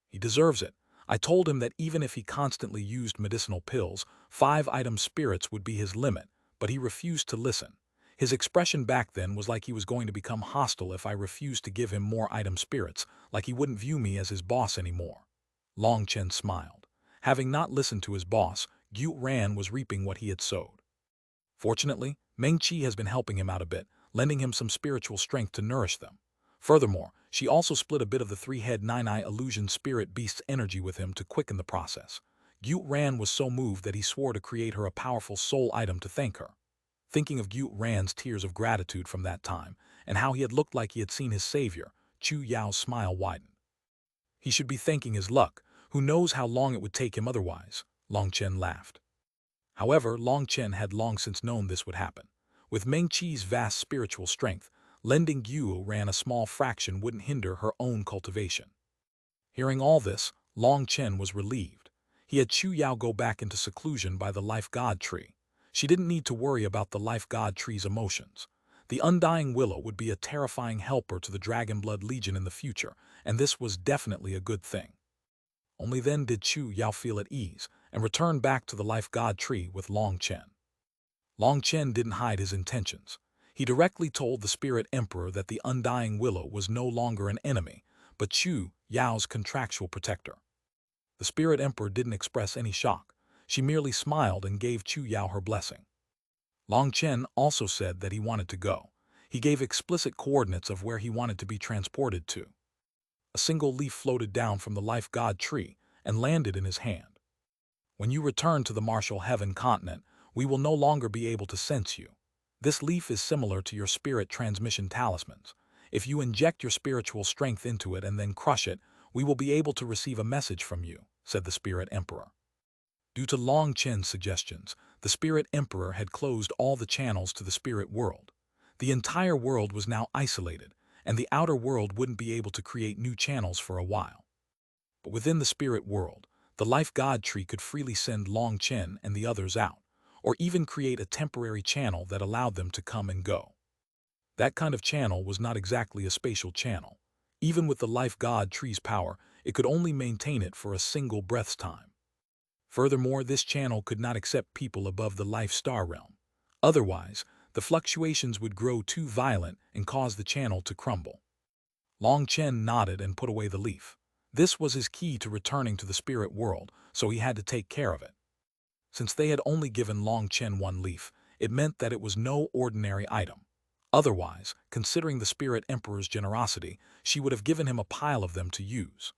A: He deserves it. I told him that even if he constantly used medicinal pills, 5 item spirits would be his limit, but he refused to listen. His expression back then was like he was going to become hostile if I refused to give him more item spirits, like he wouldn't view me as his boss anymore. Long Chen smiled. Having not listened to his boss, Xuanhuan was reaping what he had sowed. Fortunately, Meng Qi has been helping him out a bit, lending him some spiritual strength to nourish them. Furthermore, she also split a bit of the 3-head 9-eye illusion spirit beast's energy with him to quicken the process. Xuanhuan was so moved that he swore to create her a powerful soul item to thank her. Thinking of Xuanhuan's tears of gratitude from that time, and how he had looked like he had seen his savior, Chu Yao's smile widened. He should be thanking his luck. Who knows how long it would take him otherwise? Long Chen laughed. However, Long Chen had long since known this would happen. With Meng Qi's vast spiritual strength, lending Xuanhuan a small fraction wouldn't hinder her own cultivation. Hearing all this, Long Chen was relieved. He had Chu Yao go back into seclusion by the life god tree. She didn't need to worry about the life god tree's emotions. The undying willow would be a terrifying helper to the Dragon Blood Legion in the future, and this was definitely a good thing. Only then did Chu Yao feel at ease and return back to the life god tree with Long Chen. Long Chen didn't hide his intentions. He directly told the Spirit Emperor that the undying willow was no longer an enemy, but Chu Yao's contractual protector. The Spirit Emperor didn't express any shock. She merely smiled and gave Chu Yao her blessing. Long Chen also said that he wanted to go. He gave explicit coordinates of where he wanted to be transported to. A single leaf floated down from the life god tree and landed in his hand. "When you return to the martial heaven continent, we will no longer be able to sense you. This leaf is similar to your spirit transmission talismans. If you inject your spiritual strength into it and then crush it, we will be able to receive a message from you," said the Spirit Emperor. Due to Long Chen's suggestions, the Spirit Emperor had closed all the channels to the spirit world. The entire world was now isolated, and the outer world wouldn't be able to create new channels for a while. But within the spirit world, the life god tree could freely send Long Chen and the others out, or even create a temporary channel that allowed them to come and go. That kind of channel was not exactly a spatial channel. Even with the life god tree's power, it could only maintain it for a single breath's time. Furthermore, this channel could not accept people above the life star realm. Otherwise, the fluctuations would grow too violent and cause the channel to crumble. Long Chen nodded and put away the leaf. This was his key to returning to the spirit world, so he had to take care of it. Since they had only given Long Chen one leaf, it meant that it was no ordinary item. Otherwise, considering the Spirit Emperor's generosity, she would have given him a pile of them to use.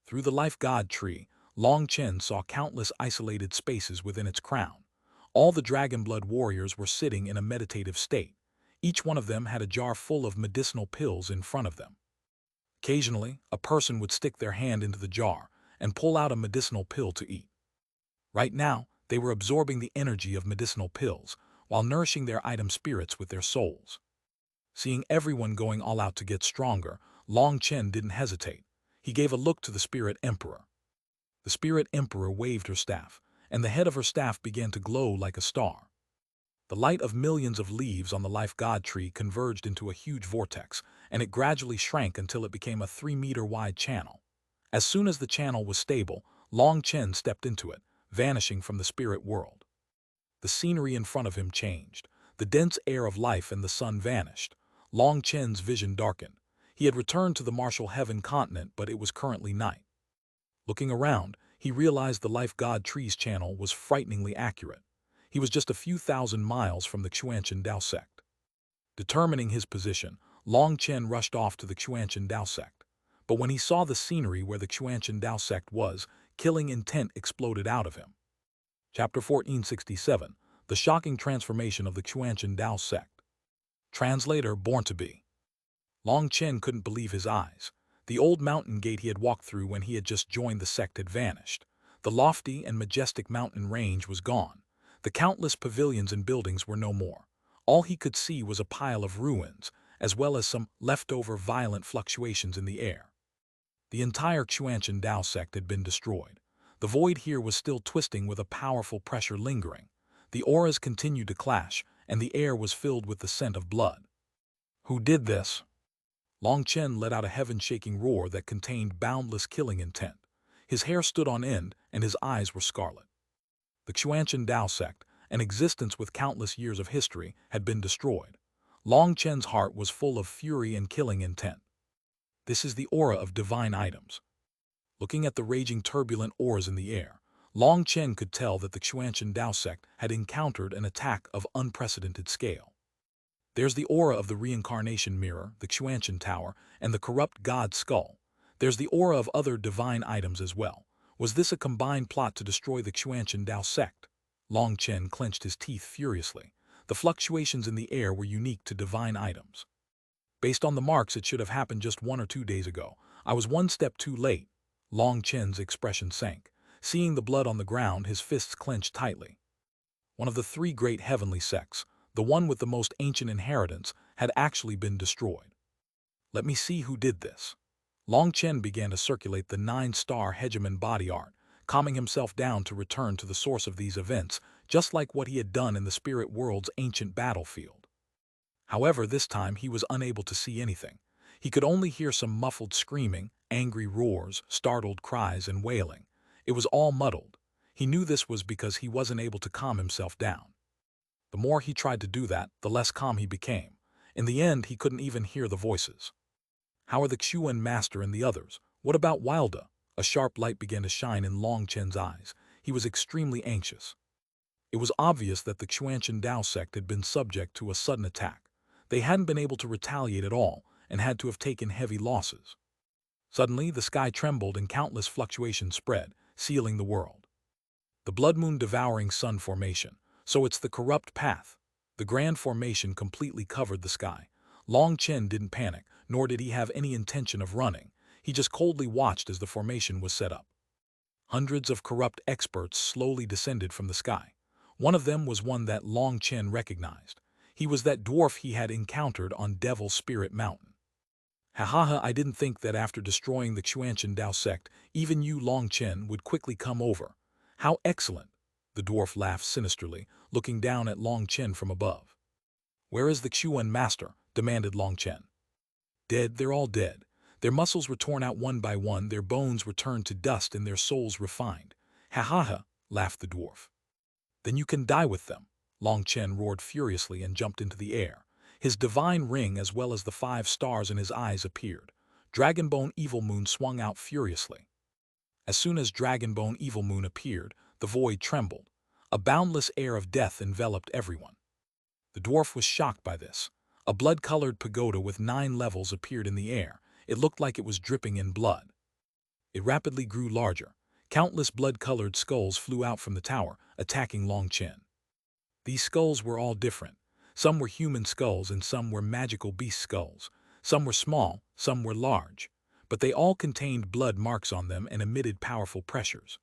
A: Through the Life God tree, Long Chen saw countless isolated spaces within its crown. All the dragon blood warriors were sitting in a meditative state. Each one of them had a jar full of medicinal pills in front of them. Occasionally, a person would stick their hand into the jar and pull out a medicinal pill to eat. Right now, they were absorbing the energy of medicinal pills while nourishing their item spirits with their souls. Seeing everyone going all out to get stronger, Long Chen didn't hesitate. He gave a look to the Spirit Emperor. The Spirit Emperor waved her staff, and the head of her staff began to glow like a star. The light of millions of leaves on the Life God tree converged into a huge vortex, and it gradually shrank until it became a 3-meter-wide channel. As soon as the channel was stable, Long Chen stepped into it, vanishing from the spirit world. The scenery in front of him changed. The dense air of life and the sun vanished. Long Chen's vision darkened. He had returned to the martial heaven continent, but it was currently night. Looking around, he realized the Life God tree's channel was frighteningly accurate. He was just a few thousand miles from the Xuanhuan Dao sect. Determining his position, Long Chen rushed off to the Xuanhuan Dao sect. But when he saw the scenery where the Xuanhuan Dao sect was, killing intent exploded out of him. Chapter 1467, The Shocking Transformation of the Xuanhuan Dao Sect. Translator Born to Be. Long Chen couldn't believe his eyes. The old mountain gate he had walked through when he had just joined the sect had vanished. The lofty and majestic mountain range was gone. The countless pavilions and buildings were no more. All he could see was a pile of ruins, as well as some leftover violent fluctuations in the air. The entire Xuanhuan Dao sect had been destroyed. The void here was still twisting with a powerful pressure lingering. The auras continued to clash, and the air was filled with the scent of blood. Who did this? Long Chen let out a heaven-shaking roar that contained boundless killing intent. His hair stood on end, and his eyes were scarlet. The Xuanhuan Dao sect, an existence with countless years of history, had been destroyed. Long Chen's heart was full of fury and killing intent. This is the aura of divine items. Looking at the raging turbulent auras in the air, Long Chen could tell that the Xuanhuan Dao sect had encountered an attack of unprecedented scale. There's the aura of the reincarnation mirror, the Xuanhuan tower, and the corrupt god skull. There's the aura of other divine items as well. Was this a combined plot to destroy the Xuanhuan Dao sect? Long Chen clenched his teeth furiously. The fluctuations in the air were unique to divine items. Based on the marks, it should have happened just 1 or 2 days ago. I was one step too late. Long Chen's expression sank. Seeing the blood on the ground, his fists clenched tightly. One of the 3 great heavenly sects, the one with the most ancient inheritance, had actually been destroyed. Let me see who did this. Long Chen began to circulate the 9-star Hegemon body art, calming himself down to return to the source of these events, just like what he had done in the spirit world's ancient battlefield. However, this time he was unable to see anything. He could only hear some muffled screaming, angry roars, startled cries, and wailing. It was all muddled. He knew this was because he wasn't able to calm himself down. The more he tried to do that, the less calm he became. In the end, he couldn't even hear the voices. How are the Xuan Master and the others? What about Wilda? A sharp light began to shine in Long Chen's eyes. He was extremely anxious. It was obvious that the Xuanhuan Dao sect had been subject to a sudden attack. They hadn't been able to retaliate at all and had to have taken heavy losses. Suddenly, the sky trembled and countless fluctuations spread, sealing the world. The blood moon devouring sun formation. So it's the corrupt path. The grand formation completely covered the sky. Long Chen didn't panic, nor did he have any intention of running. He just coldly watched as the formation was set up. Hundreds of corrupt experts slowly descended from the sky. One of them was one that Long Chen recognized. He was that dwarf he had encountered on Devil Spirit Mountain. Ha, I didn't think that after destroying the Xuanhuan Dao sect, even you, Long Chen, would quickly come over. How excellent! The dwarf laughed sinisterly, looking down at Long Chen from above. Where is the Xuan Master? Demanded Long Chen. Dead, they're all dead. Their muscles were torn out one by one, their bones were turned to dust and their souls refined. Ha, laughed the dwarf. Then you can die with them. Long Chen roared furiously and jumped into the air. His divine ring as well as the 5 stars in his eyes appeared. Dragonbone Evil Moon swung out furiously. As soon as Dragonbone Evil Moon appeared, the void trembled. A boundless air of death enveloped everyone. The dwarf was shocked by this. A blood-colored pagoda with 9 levels appeared in the air. It looked like it was dripping in blood. It rapidly grew larger. Countless blood-colored skulls flew out from the tower, attacking Long Chen. These skulls were all different. Some were human skulls and some were magical beast skulls. Some were small, some were large. But they all contained blood marks on them and emitted powerful pressures.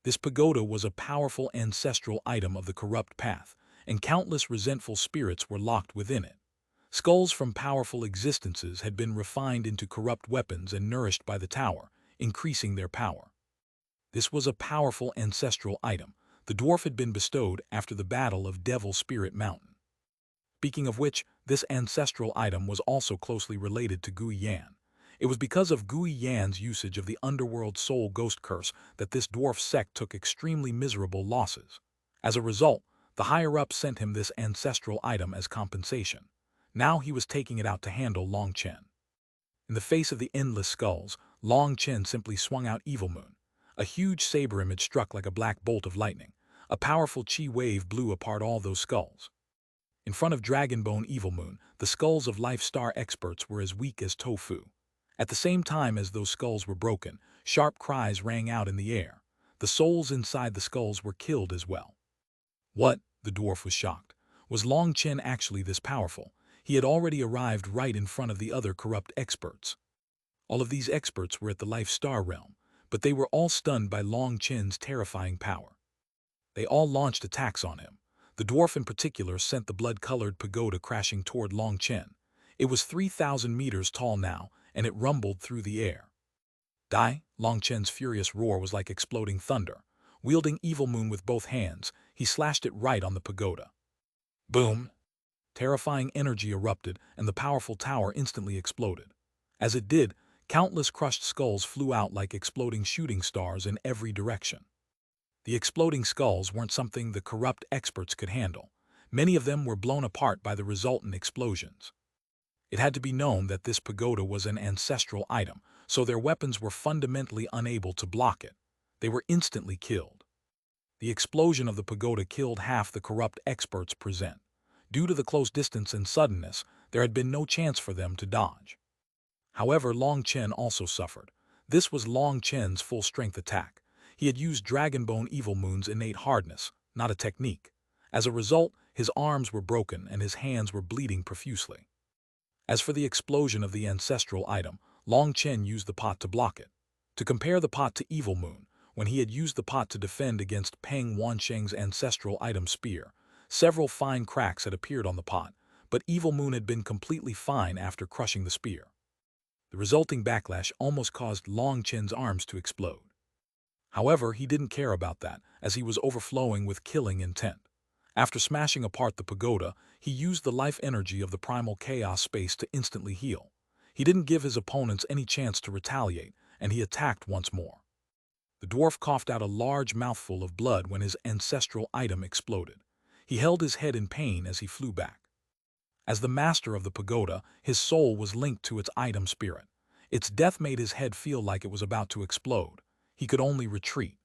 A: This pagoda was a powerful ancestral item of the corrupt path, and countless resentful spirits were locked within it. Skulls from powerful existences had been refined into corrupt weapons and nourished by the tower, increasing their power. This was a powerful ancestral item. The dwarf had been bestowed after the Battle of Devil Spirit Mountain. Speaking of which, this ancestral item was also closely related to Gui Yan. It was because of Gui Yan's usage of the underworld soul ghost curse that this dwarf sect took extremely miserable losses. As a result, the higher-ups sent him this ancestral item as compensation. Now he was taking it out to handle Long Chen. In the face of the endless skulls, Long Chen simply swung out Evil Moon. A huge saber image struck like a black bolt of lightning. A powerful chi wave blew apart all those skulls. In front of Dragonbone Evil Moon, the skulls of Life Star experts were as weak as tofu. At the same time as those skulls were broken, sharp cries rang out in the air. The souls inside the skulls were killed as well. What? The dwarf was shocked. Was Long Chen actually this powerful? He had already arrived right in front of the other corrupt experts. All of these experts were at the Life Star realm, but they were all stunned by Long Chen's terrifying power. They all launched attacks on him. The dwarf in particular sent the blood-colored pagoda crashing toward Long Chen. It was 3,000 meters tall now, and it rumbled through the air. Die! Long Chen's furious roar was like exploding thunder. Wielding Evil Moon with both hands, he slashed it right on the pagoda. Boom! Terrifying energy erupted, and the powerful tower instantly exploded. As it did, countless crushed skulls flew out like exploding shooting stars in every direction. The exploding skulls weren't something the corrupt experts could handle. Many of them were blown apart by the resultant explosions. It had to be known that this pagoda was an ancestral item, so their weapons were fundamentally unable to block it. They were instantly killed. The explosion of the pagoda killed half the corrupt experts present. Due to the close distance and suddenness, there had been no chance for them to dodge. However, Long Chen also suffered. This was Long Chen's full-strength attack. He had used Dragonbone Evil Moon's innate hardness, not a technique. As a result, his arms were broken and his hands were bleeding profusely. As for the explosion of the ancestral item, Long Chen used the pot to block it. To compare the pot to Evil Moon, when he had used the pot to defend against Peng Wansheng's ancestral item spear, several fine cracks had appeared on the pot, but Evil Moon had been completely fine after crushing the spear. The resulting backlash almost caused Long Chen's arms to explode. However, he didn't care about that, as he was overflowing with killing intent. After smashing apart the pagoda, he used the life energy of the primal chaos space to instantly heal. He didn't give his opponents any chance to retaliate, and he attacked once more. The dwarf coughed out a large mouthful of blood when his ancestral item exploded. He held his head in pain as he flew back. As the master of the pagoda, his soul was linked to its item spirit. Its death made his head feel like it was about to explode. He could only retreat.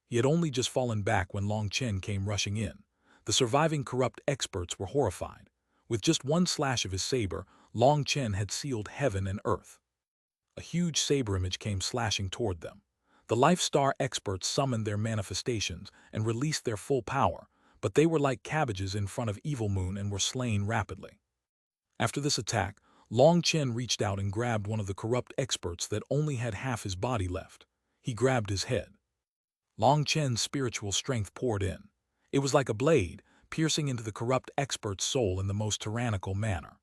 A: He had only just fallen back when Long Chen came rushing in. The surviving corrupt experts were horrified. With just one slash of his saber, Long Chen had sealed heaven and earth. A huge saber image came slashing toward them. The Life Star experts summoned their manifestations and released their full power, but they were like cabbages in front of Evil Moon and were slain rapidly. After this attack, Long Chen reached out and grabbed one of the corrupt experts that only had half his body left. He grabbed his head. Long Chen's spiritual strength poured in. It was like a blade, piercing into the corrupt expert's soul in the most tyrannical manner.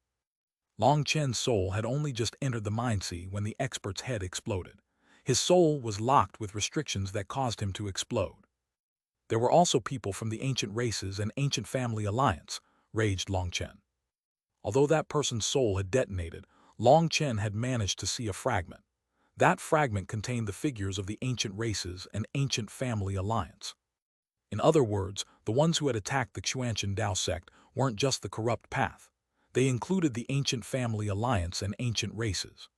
A: Long Chen's soul had only just entered the Mind Sea when the expert's head exploded. His soul was locked with restrictions that caused him to explode. There were also people from the ancient races and ancient family alliance, raged Long Chen. Although that person's soul had detonated, Long Chen had managed to see a fragment. That fragment contained the figures of the ancient races and ancient family alliance. In other words, the ones who had attacked the Xuanhuan Dao sect weren't just the corrupt path. They included the ancient family alliance and ancient races.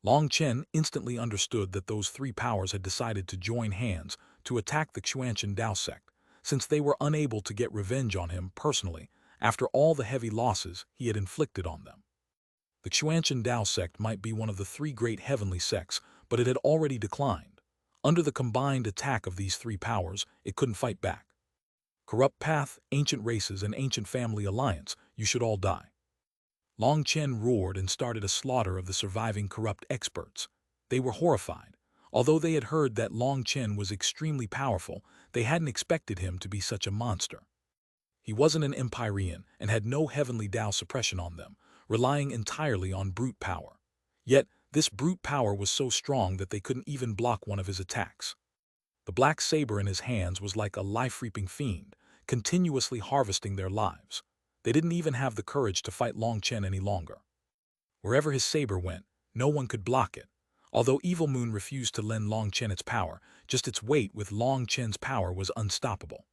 A: Long Chen instantly understood that those three powers had decided to join hands to attack the Xuanhuan Dao sect, since they were unable to get revenge on him personally after all the heavy losses he had inflicted on them. The Xuanhuan Dao sect might be one of the three great heavenly sects, but it had already declined. Under the combined attack of these three powers, it couldn't fight back. Corrupt path, ancient races, and ancient family alliance, you should all die. Long Chen roared and started a slaughter of the surviving corrupt experts. They were horrified. Although they had heard that Long Chen was extremely powerful, they hadn't expected him to be such a monster. He wasn't an Empyrean and had no heavenly Dao suppression on them, relying entirely on brute power. Yet, this brute power was so strong that they couldn't even block one of his attacks. The black saber in his hands was like a life-reaping fiend, continuously harvesting their lives. They didn't even have the courage to fight Long Chen any longer. Wherever his saber went, no one could block it. Although Evil Moon refused to lend Long Chen its power, just its weight with Long Chen's power was unstoppable.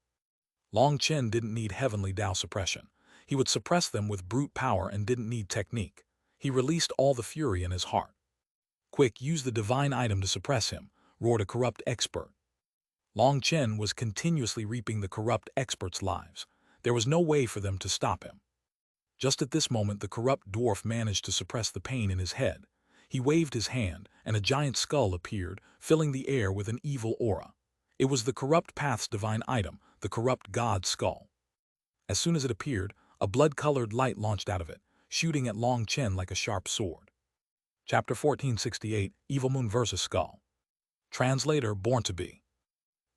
A: Long Chen didn't need heavenly Dao suppression. He would suppress them with brute power and didn't need technique. He released all the fury in his heart. "Quick, use the divine item to suppress him," roared a corrupt expert. Long Chen was continuously reaping the corrupt experts' lives. There was no way for them to stop him. Just at this moment, the corrupt dwarf managed to suppress the pain in his head. He waved his hand, and a giant skull appeared, filling the air with an evil aura. It was the corrupt path's divine item, the corrupt god's skull. As soon as it appeared, a blood-colored light launched out of it, shooting at Long Chen like a sharp sword. Chapter 1468, Evil Moon vs. Skull. Translator Born to Be.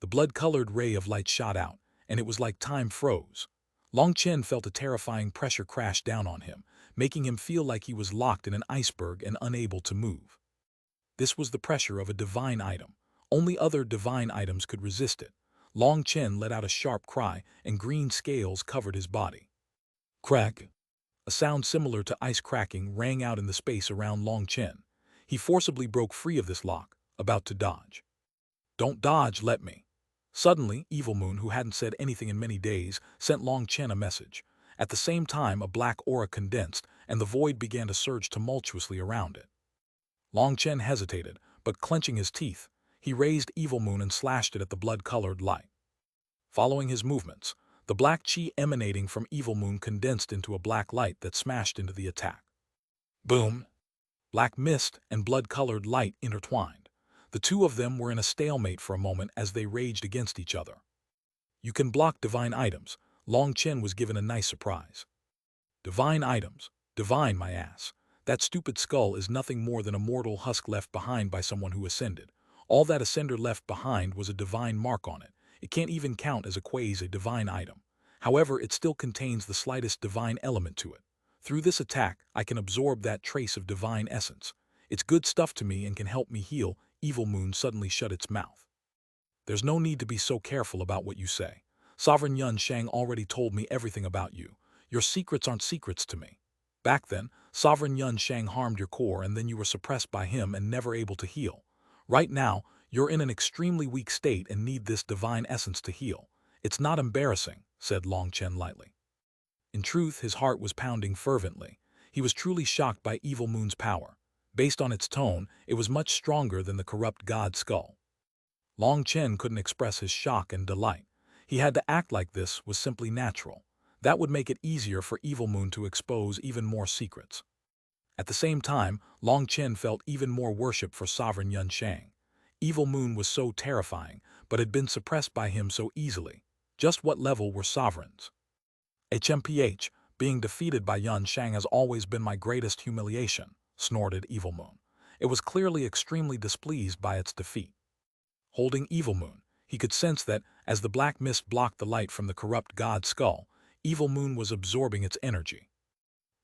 A: The blood-colored ray of light shot out, and it was like time froze. Long Chen felt a terrifying pressure crash down on him, making him feel like he was locked in an iceberg and unable to move. This was the pressure of a divine item. Only other divine items could resist it. Long Chen let out a sharp cry, and green scales covered his body. Crack! A sound similar to ice cracking rang out in the space around Long Chen. He forcibly broke free of this lock, about to dodge. "Don't dodge, let me." Suddenly, Evil Moon, who hadn't said anything in many days, sent Long Chen a message. At the same time, a black aura condensed, and the void began to surge tumultuously around it. Long Chen hesitated, but clenching his teeth, he raised Evil Moon and slashed it at the blood-colored light. Following his movements, the black chi emanating from Evil Moon condensed into a black light that smashed into the attack. Boom! Black mist and blood-colored light intertwined. The two of them were in a stalemate for a moment as they raged against each other. "You can block divine items." Long Chen was given a nice surprise. "Divine items? Divine, my ass. That stupid skull is nothing more than a mortal husk left behind by someone who ascended. All that ascender left behind was a divine mark on it. It can't even count as a divine item. However, it still contains the slightest divine element to it. Through this attack, I can absorb that trace of divine essence. It's good stuff to me and can help me heal." Evil Moon suddenly shut its mouth. "There's no need to be so careful about what you say. Sovereign Yun Shang already told me everything about you. Your secrets aren't secrets to me. Back then, Sovereign Yun Shang harmed your core and then you were suppressed by him and never able to heal. Right now, you're in an extremely weak state and need this divine essence to heal. It's not embarrassing," said Long Chen lightly. In truth, his heart was pounding fervently. He was truly shocked by Evil Moon's power. Based on its tone, it was much stronger than the corrupt god skull. Long Chen couldn't express his shock and delight. He had to act like this was simply natural. That would make it easier for Evil Moon to expose even more secrets. At the same time, Long Chen felt even more worship for Sovereign Yun Shang. Evil Moon was so terrifying, but had been suppressed by him so easily. Just what level were sovereigns? "HMPH, being defeated by Yun Shang has always been my greatest humiliation," snorted Evil Moon. It was clearly extremely displeased by its defeat. Holding Evil Moon, he could sense that, as the black mist blocked the light from the corrupt god skull, Evil Moon was absorbing its energy.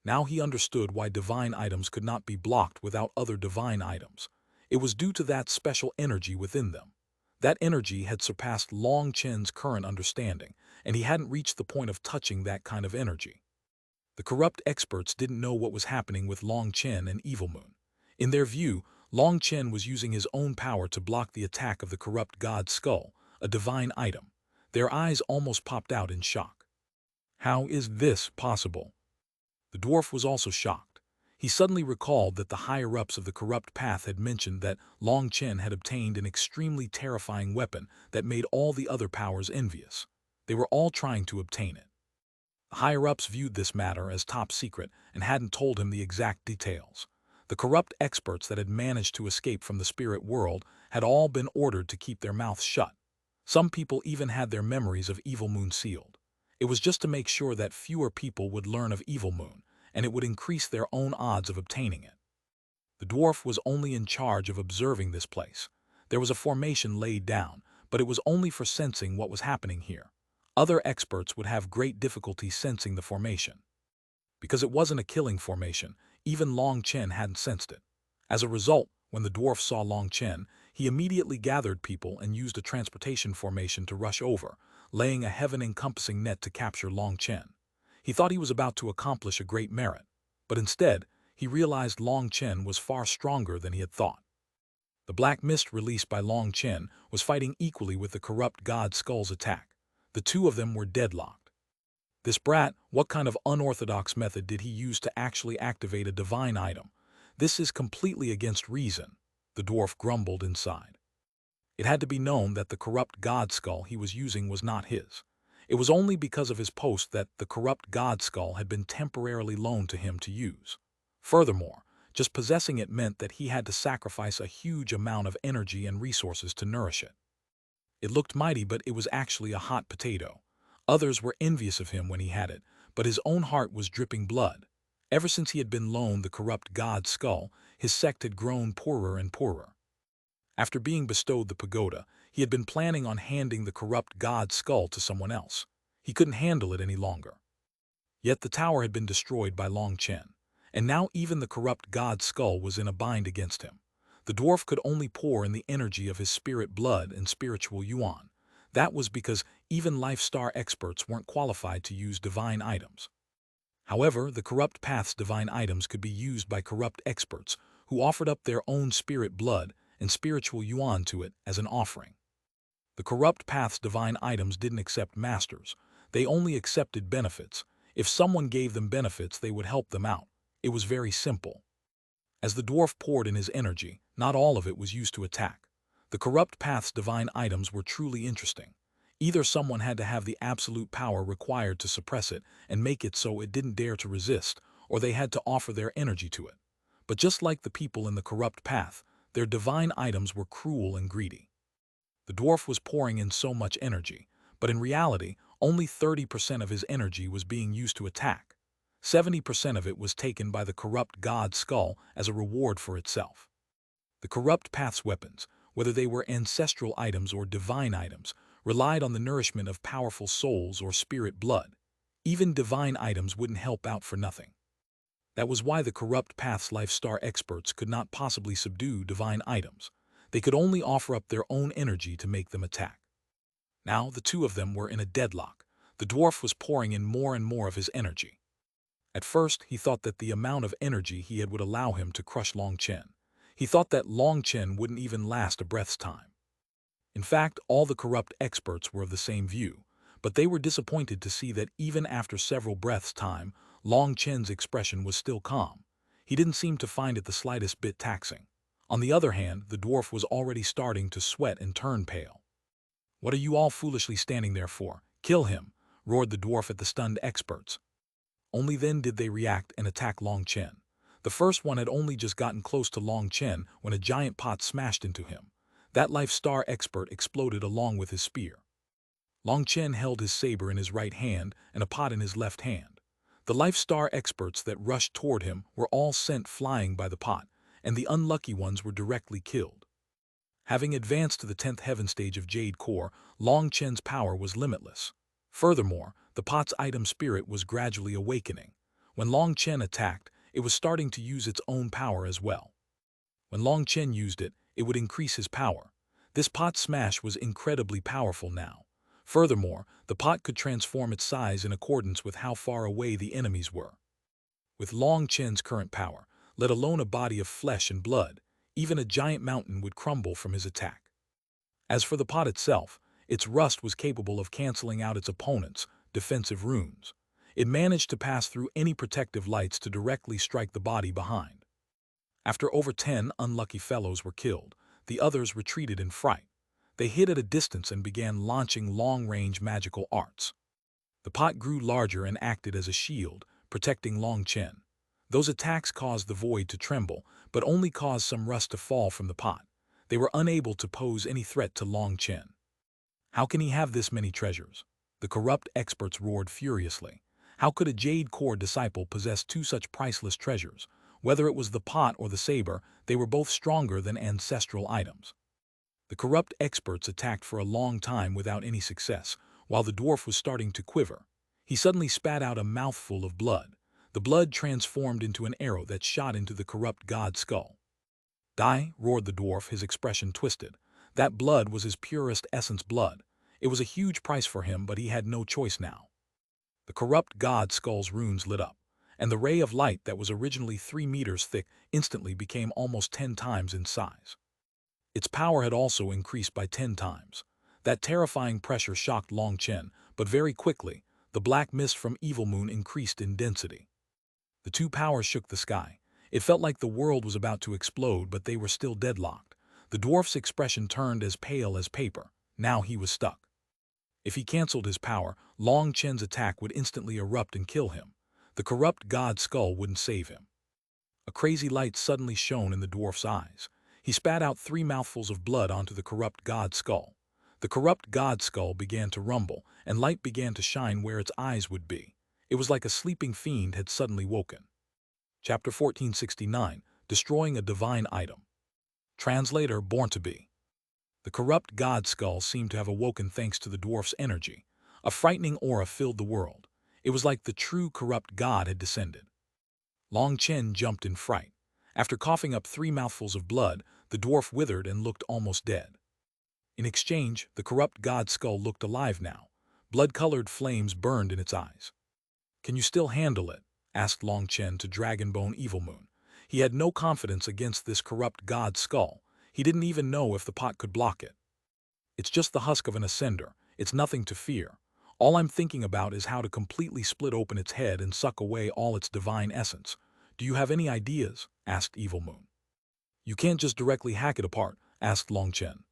A: Now he understood why divine items could not be blocked without other divine items. It was due to that special energy within them. That energy had surpassed Long Chen's current understanding, and he hadn't reached the point of touching that kind of energy. The corrupt experts didn't know what was happening with Long Chen and Evil Moon. In their view, Long Chen was using his own power to block the attack of the corrupt god skull, a divine item. Their eyes almost popped out in shock. "How is this possible?" The dwarf was also shocked. He suddenly recalled that the higher-ups of the corrupt path had mentioned that Long Chen had obtained an extremely terrifying weapon that made all the other powers envious. They were all trying to obtain it. The higher-ups viewed this matter as top secret and hadn't told him the exact details. The corrupt experts that had managed to escape from the spirit world had all been ordered to keep their mouths shut. Some people even had their memories of Evil Moon sealed. It was just to make sure that fewer people would learn of Evil Moon, and it would increase their own odds of obtaining it. The dwarf was only in charge of observing this place. There was a formation laid down, but it was only for sensing what was happening here. Other experts would have great difficulty sensing the formation. Because it wasn't a killing formation, even Long Chen hadn't sensed it. As a result, when the dwarf saw Long Chen, he immediately gathered people and used a transportation formation to rush over, laying a heaven-encompassing net to capture Long Chen. He thought he was about to accomplish a great merit, but instead, he realized Long Chen was far stronger than he had thought. The black mist released by Long Chen was fighting equally with the corrupt god Skull's attack. The two of them were deadlocked. This brat, what kind of unorthodox method did he use to actually activate a divine item? This is completely against reason, the dwarf grumbled inside. It had to be known that the corrupt god skull he was using was not his. It was only because of his post that the corrupt god skull had been temporarily loaned to him to use. Furthermore, just possessing it meant that he had to sacrifice a huge amount of energy and resources to nourish it. It looked mighty, but it was actually a hot potato. Others were envious of him when he had it, but his own heart was dripping blood. Ever since he had been loaned the corrupt god skull, his sect had grown poorer and poorer. After being bestowed the pagoda, he had been planning on handing the corrupt god skull to someone else. He couldn't handle it any longer. Yet the tower had been destroyed by Long Chen, and now even the corrupt god skull was in a bind against him. The dwarf could only pour in the energy of his spirit blood and spiritual yuan. That was because even Life Star experts weren't qualified to use divine items. However, the corrupt path's divine items could be used by corrupt experts who offered up their own spirit blood and spiritual yuan to it as an offering. The corrupt path's divine items didn't accept masters. They only accepted benefits. If someone gave them benefits, they would help them out. It was very simple. As the dwarf poured in his energy, not all of it was used to attack. The corrupt path's divine items were truly interesting. Either someone had to have the absolute power required to suppress it and make it so it didn't dare to resist, or they had to offer their energy to it. But just like the people in the corrupt path, their divine items were cruel and greedy. The dwarf was pouring in so much energy, but in reality, only 30% of his energy was being used to attack. 70% of it was taken by the corrupt god skull as a reward for itself. The corrupt path's weapons, whether they were ancestral items or divine items, relied on the nourishment of powerful souls or spirit blood. Even divine items wouldn't help out for nothing. That was why the corrupt path's Life Star experts could not possibly subdue divine items. They could only offer up their own energy to make them attack. Now the two of them were in a deadlock. The dwarf was pouring in more and more of his energy. At first, he thought that the amount of energy he had would allow him to crush Long Chen. He thought that Long Chen wouldn't even last a breath's time. In fact, all the corrupt experts were of the same view, but they were disappointed to see that even after several breaths' time, Long Chen's expression was still calm. He didn't seem to find it the slightest bit taxing. On the other hand, the dwarf was already starting to sweat and turn pale. "What are you all foolishly standing there for? Kill him!" roared the dwarf at the stunned experts. Only then did they react and attack Long Chen. The first one had only just gotten close to Long Chen when a giant pot smashed into him. That Life Star expert exploded along with his spear. Long Chen held his saber in his right hand and a pot in his left hand. The Life Star experts that rushed toward him were all sent flying by the pot, and the unlucky ones were directly killed. Having advanced to the 10th heaven stage of Jade Core, Long Chen's power was limitless. Furthermore, the pot's item spirit was gradually awakening. When Long Chen attacked, it was starting to use its own power as well. When Long Chen used it, it would increase his power. This pot smash was incredibly powerful now. Furthermore, the pot could transform its size in accordance with how far away the enemies were. With Long Chen's current power, let alone a body of flesh and blood, even a giant mountain would crumble from his attack. As for the pot itself, its rust was capable of canceling out its opponent's defensive runes. It managed to pass through any protective lights to directly strike the body behind. After over 10 unlucky fellows were killed, the others retreated in fright. They hid at a distance and began launching long-range magical arts. The pot grew larger and acted as a shield, protecting Long Chen. Those attacks caused the void to tremble, but only caused some rust to fall from the pot. They were unable to pose any threat to Long Chen. How can he have this many treasures? The corrupt experts roared furiously. How could a Jade Core disciple possess two such priceless treasures? Whether it was the pot or the saber, they were both stronger than ancestral items. The corrupt experts attacked for a long time without any success, while the dwarf was starting to quiver. He suddenly spat out a mouthful of blood. The blood transformed into an arrow that shot into the corrupt god's skull. Die, roared the dwarf, his expression twisted. That blood was his purest essence blood. It was a huge price for him, but he had no choice now. The corrupt god's skull's runes lit up, and the ray of light that was originally 3 meters thick instantly became almost 10 times in size. Its power had also increased by 10 times. That terrifying pressure shocked Long Chen, but very quickly, the black mist from Evil Moon increased in density. The two powers shook the sky. It felt like the world was about to explode, but they were still deadlocked. The dwarf's expression turned as pale as paper. Now he was stuck. If he canceled his power, Long Chen's attack would instantly erupt and kill him. The corrupt god's skull wouldn't save him. A crazy light suddenly shone in the dwarf's eyes. He spat out 3 mouthfuls of blood onto the corrupt god's skull. The corrupt god's skull began to rumble, and light began to shine where its eyes would be. It was like a sleeping fiend had suddenly woken. Chapter 1469, Destroying a Divine Item. Translator Born to Be. The corrupt god's skull seemed to have awoken thanks to the dwarf's energy. A frightening aura filled the world. It was like the true corrupt god had descended. Long Chen jumped in fright. After coughing up 3 mouthfuls of blood, the dwarf withered and looked almost dead. In exchange, the corrupt god's skull looked alive now. Blood-colored flames burned in its eyes. "Can you still handle it?" asked Long Chen to Dragonbone Evil Moon. He had no confidence against this corrupt god's skull. He didn't even know if the pot could block it. "It's just the husk of an ascender. It's nothing to fear. All I'm thinking about is how to completely split open its head and suck away all its divine essence. Do you have any ideas?" asked Evil Moon. "You can't just directly hack it apart," asked Long Chen.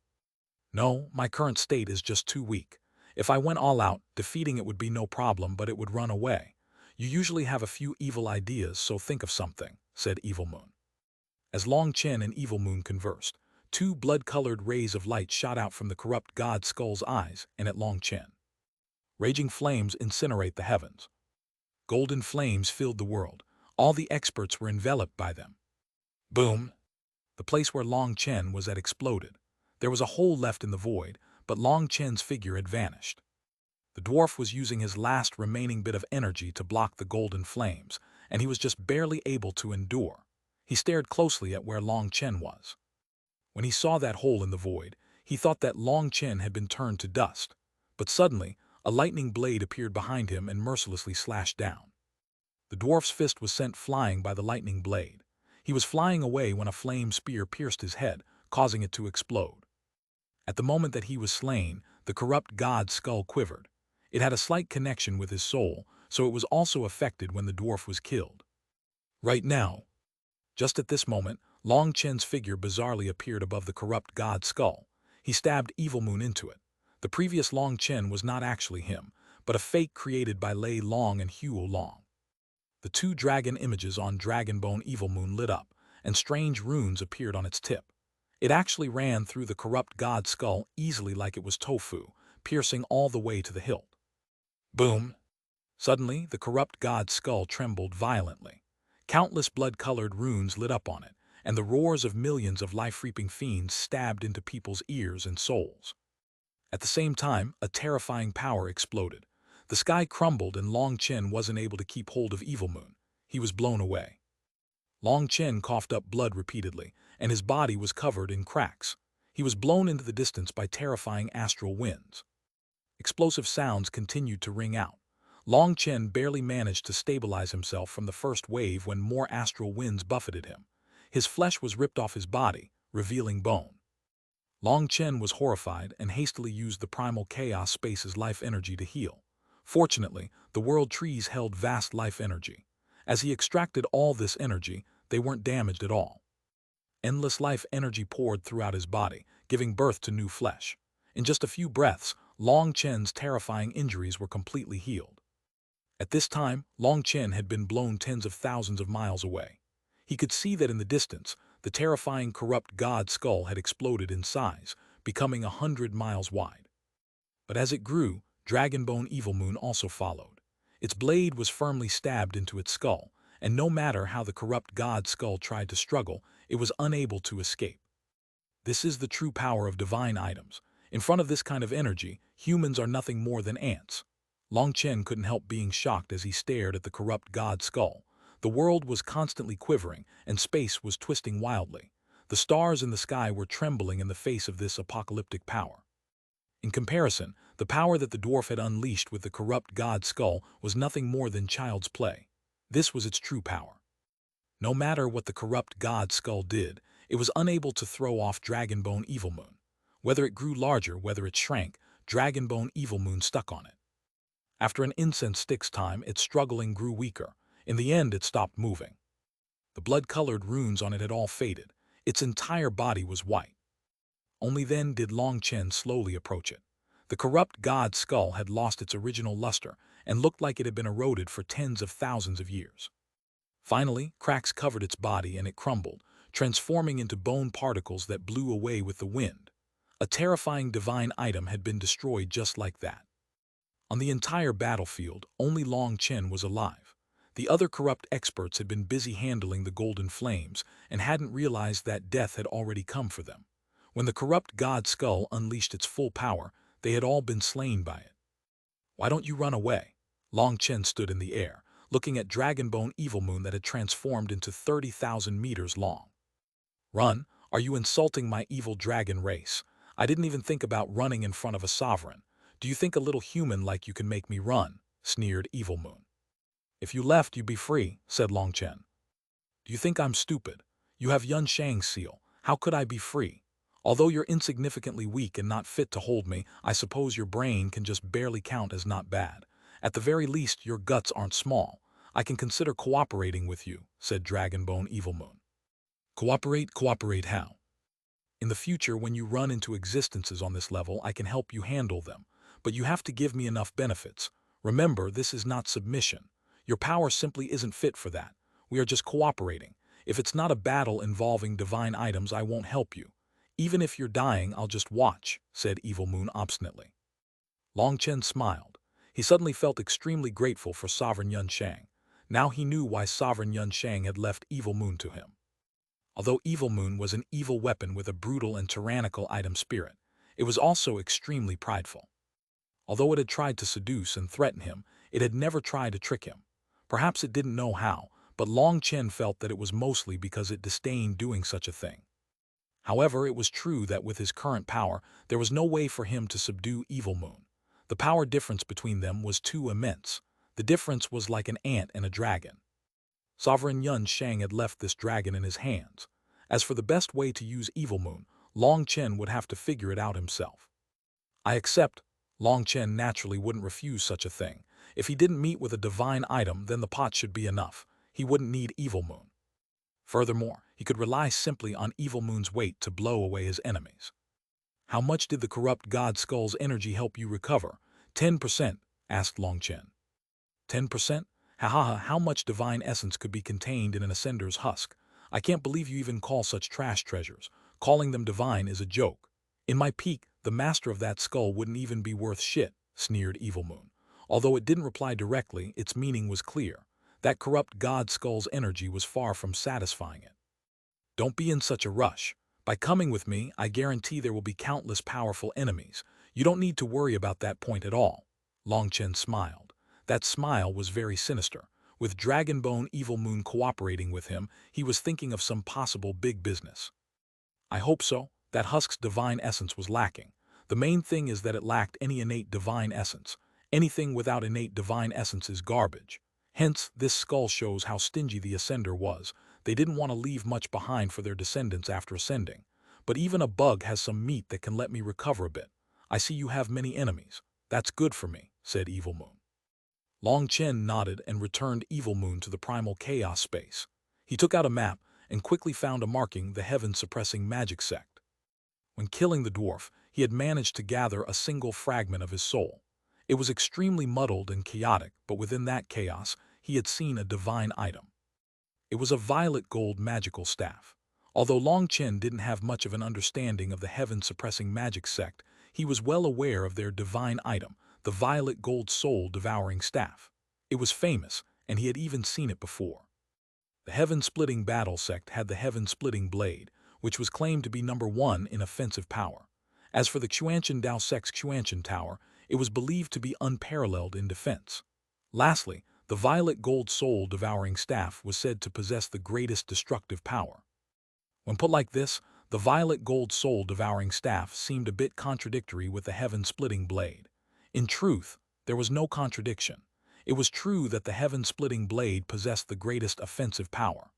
A: "No, my current state is just too weak. If I went all out, defeating it would be no problem, but it would run away. You usually have a few evil ideas, so think of something," said Evil Moon. As Long Chen and Evil Moon conversed, 2 blood-colored rays of light shot out from the corrupt god's skull's eyes and at Long Chen. Raging flames incinerate the heavens. Golden flames filled the world. All the experts were enveloped by them. Boom! The place where Long Chen was at exploded. There was a hole left in the void, but Long Chen's figure had vanished. The dwarf was using his last remaining bit of energy to block the golden flames, and he was just barely able to endure. He stared closely at where Long Chen was. When he saw that hole in the void, he thought that Long Chen had been turned to dust. But suddenly, a lightning blade appeared behind him and mercilessly slashed down. The dwarf's fist was sent flying by the lightning blade. He was flying away when a flame spear pierced his head, causing it to explode. At the moment that he was slain, the corrupt god's skull quivered. It had a slight connection with his soul, so it was also affected when the dwarf was killed. Right now, just at this moment, Long Chen's figure bizarrely appeared above the corrupt god's skull. He stabbed Evil Moon into it. The previous Long Chen was not actually him, but a fake created by Lei Long and Huo Long. The 2 dragon images on Dragonbone Evil Moon lit up, and strange runes appeared on its tip. It actually ran through the corrupt god's skull easily like it was tofu, piercing all the way to the hilt. Boom! Suddenly, the corrupt god's skull trembled violently. Countless blood-colored runes lit up on it, and the roars of millions of life-reaping fiends stabbed into people's ears and souls. At the same time, a terrifying power exploded. The sky crumbled and Long Chen wasn't able to keep hold of Evil Moon. He was blown away. Long Chen coughed up blood repeatedly, and his body was covered in cracks. He was blown into the distance by terrifying astral winds. Explosive sounds continued to ring out. Long Chen barely managed to stabilize himself from the first wave when more astral winds buffeted him. His flesh was ripped off his body, revealing bone. Long Chen was horrified and hastily used the primal chaos space's life energy to heal. Fortunately, the world trees held vast life energy. As he extracted all this energy, they weren't damaged at all. Endless life energy poured throughout his body, giving birth to new flesh. In just a few breaths, Long Chen's terrifying injuries were completely healed. At this time, Long Chen had been blown tens of thousands of miles away. He could see that in the distance, the terrifying corrupt god skull had exploded in size, becoming 100 miles wide. But as it grew, Dragonbone Evil Moon also followed. Its blade was firmly stabbed into its skull, and no matter how the corrupt god skull tried to struggle, it was unable to escape. This is the true power of divine items. In front of this kind of energy, humans are nothing more than ants. Long Chen couldn't help being shocked as he stared at the corrupt god skull. The world was constantly quivering, and space was twisting wildly. The stars in the sky were trembling in the face of this apocalyptic power. In comparison, the power that the dwarf had unleashed with the corrupt god skull was nothing more than child's play. This was its true power. No matter what the corrupt god skull did, it was unable to throw off Dragonbone Evil Moon. Whether it grew larger, whether it shrank, Dragonbone Evil Moon stuck on it. After an incense stick's time, its struggling grew weaker. In the end, it stopped moving. The blood-colored runes on it had all faded. Its entire body was white. Only then did Long Chen slowly approach it. The corrupt god skull had lost its original luster and looked like it had been eroded for tens of thousands of years. Finally, cracks covered its body and it crumbled, transforming into bone particles that blew away with the wind. A terrifying divine item had been destroyed just like that. On the entire battlefield, only Long Chen was alive. The other corrupt experts had been busy handling the golden flames and hadn't realized that death had already come for them. When the corrupt god skull unleashed its full power, they had all been slain by it. "Why don't you run away?" Long Chen stood in the air, looking at Dragonbone Evil Moon that had transformed into 30,000 meters long. "Run? Are you insulting my evil dragon race? I didn't even think about running in front of a sovereign. Do you think a little human like you can make me run?" sneered Evil Moon. "If you left, you'd be free," said Long Chen. "Do you think I'm stupid? You have Yun Shang's seal. How could I be free? Although you're insignificantly weak and not fit to hold me, I suppose your brain can just barely count as not bad. At the very least, your guts aren't small. I can consider cooperating with you," said Dragonbone Evil Moon. "Cooperate? Cooperate how?" "In the future, when you run into existences on this level, I can help you handle them. But you have to give me enough benefits. Remember, this is not submission. Your power simply isn't fit for that. We are just cooperating. If it's not a battle involving divine items, I won't help you. Even if you're dying, I'll just watch," said Evil Moon obstinately. Long Chen smiled. He suddenly felt extremely grateful for Sovereign Yun Shang. Now he knew why Sovereign Yun Shang had left Evil Moon to him. Although Evil Moon was an evil weapon with a brutal and tyrannical item spirit, it was also extremely prideful. Although it had tried to seduce and threaten him, it had never tried to trick him. Perhaps it didn't know how, but Long Chen felt that it was mostly because it disdained doing such a thing. However, it was true that with his current power, there was no way for him to subdue Evil Moon. The power difference between them was too immense. The difference was like an ant and a dragon. Sovereign Yun Shang had left this dragon in his hands. As for the best way to use Evil Moon, Long Chen would have to figure it out himself. "I accept." Long Chen naturally wouldn't refuse such a thing. If he didn't meet with a divine item, then the pot should be enough. He wouldn't need Evil Moon. Furthermore, he could rely simply on Evil Moon's weight to blow away his enemies. "How much did the corrupt god skull's energy help you recover?" 10%, asked Long Chen. 10%? How much divine essence could be contained in an ascender's husk? I can't believe you even call such trash treasures. Calling them divine is a joke. In my peak, the master of that skull wouldn't even be worth shit, sneered Evil Moon. Although it didn't reply directly, its meaning was clear. That corrupt god skull's energy was far from satisfying it. "Don't be in such a rush. By coming with me, I guarantee there will be countless powerful enemies. You don't need to worry about that point at all." Long Chen smiled. That smile was very sinister. With Dragonbone Evil Moon cooperating with him, he was thinking of some possible big business. "I hope so." That husk's divine essence was lacking. The main thing is that it lacked any innate divine essence. Anything without innate divine essence is garbage. Hence, this skull shows how stingy the Ascender was. They didn't want to leave much behind for their descendants after ascending. "But even a bug has some meat that can let me recover a bit. I see you have many enemies. That's good for me," said Evil Moon. Long Chen nodded and returned Evil Moon to the primal chaos space. He took out a map and quickly found a marking the heaven-suppressing magic sect. When killing the dwarf, he had managed to gather a single fragment of his soul. It was extremely muddled and chaotic, but within that chaos, he had seen a divine item. It was a violet gold magical staff. Although Long Chen didn't have much of an understanding of the heaven-suppressing magic sect, he was well aware of their divine item, the violet gold soul-devouring staff. It was famous, and he had even seen it before. The heaven-splitting battle sect had the heaven-splitting blade, which was claimed to be #1 in offensive power. As for the Xuanhuan Dao sect's Xuanhuan Tower, it was believed to be unparalleled in defense. Lastly, the violet gold soul-devouring staff was said to possess the greatest destructive power. When put like this, the violet gold soul-devouring staff seemed a bit contradictory with the heaven-splitting blade. In truth, there was no contradiction. It was true that the heaven-splitting blade possessed the greatest offensive power.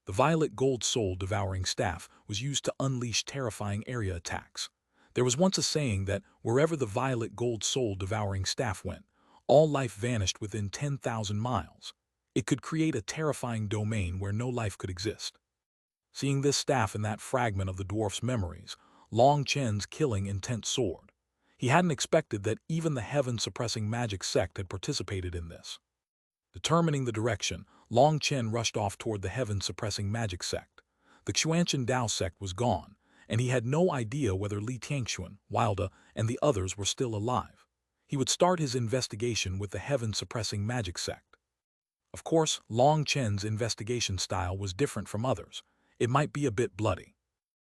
A: The violet gold soul-devouring staff was used to unleash terrifying area attacks. There was once a saying that wherever the violet gold soul-devouring staff went, all life vanished within 10,000 miles. It could create a terrifying domain where no life could exist. Seeing this staff in that fragment of the dwarf's memories, Long Chen's killing intent soared. He hadn't expected that even the heaven-suppressing magic sect had participated in this. Determining the direction, Long Chen rushed off toward the heaven-suppressing magic sect. The Xuanhuan Dao sect was gone, and he had no idea whether Li Tianxuan, Wilda, and the others were still alive. He would start his investigation with the heaven-suppressing magic sect. Of course, Long Chen's investigation style was different from others. It might be a bit bloody.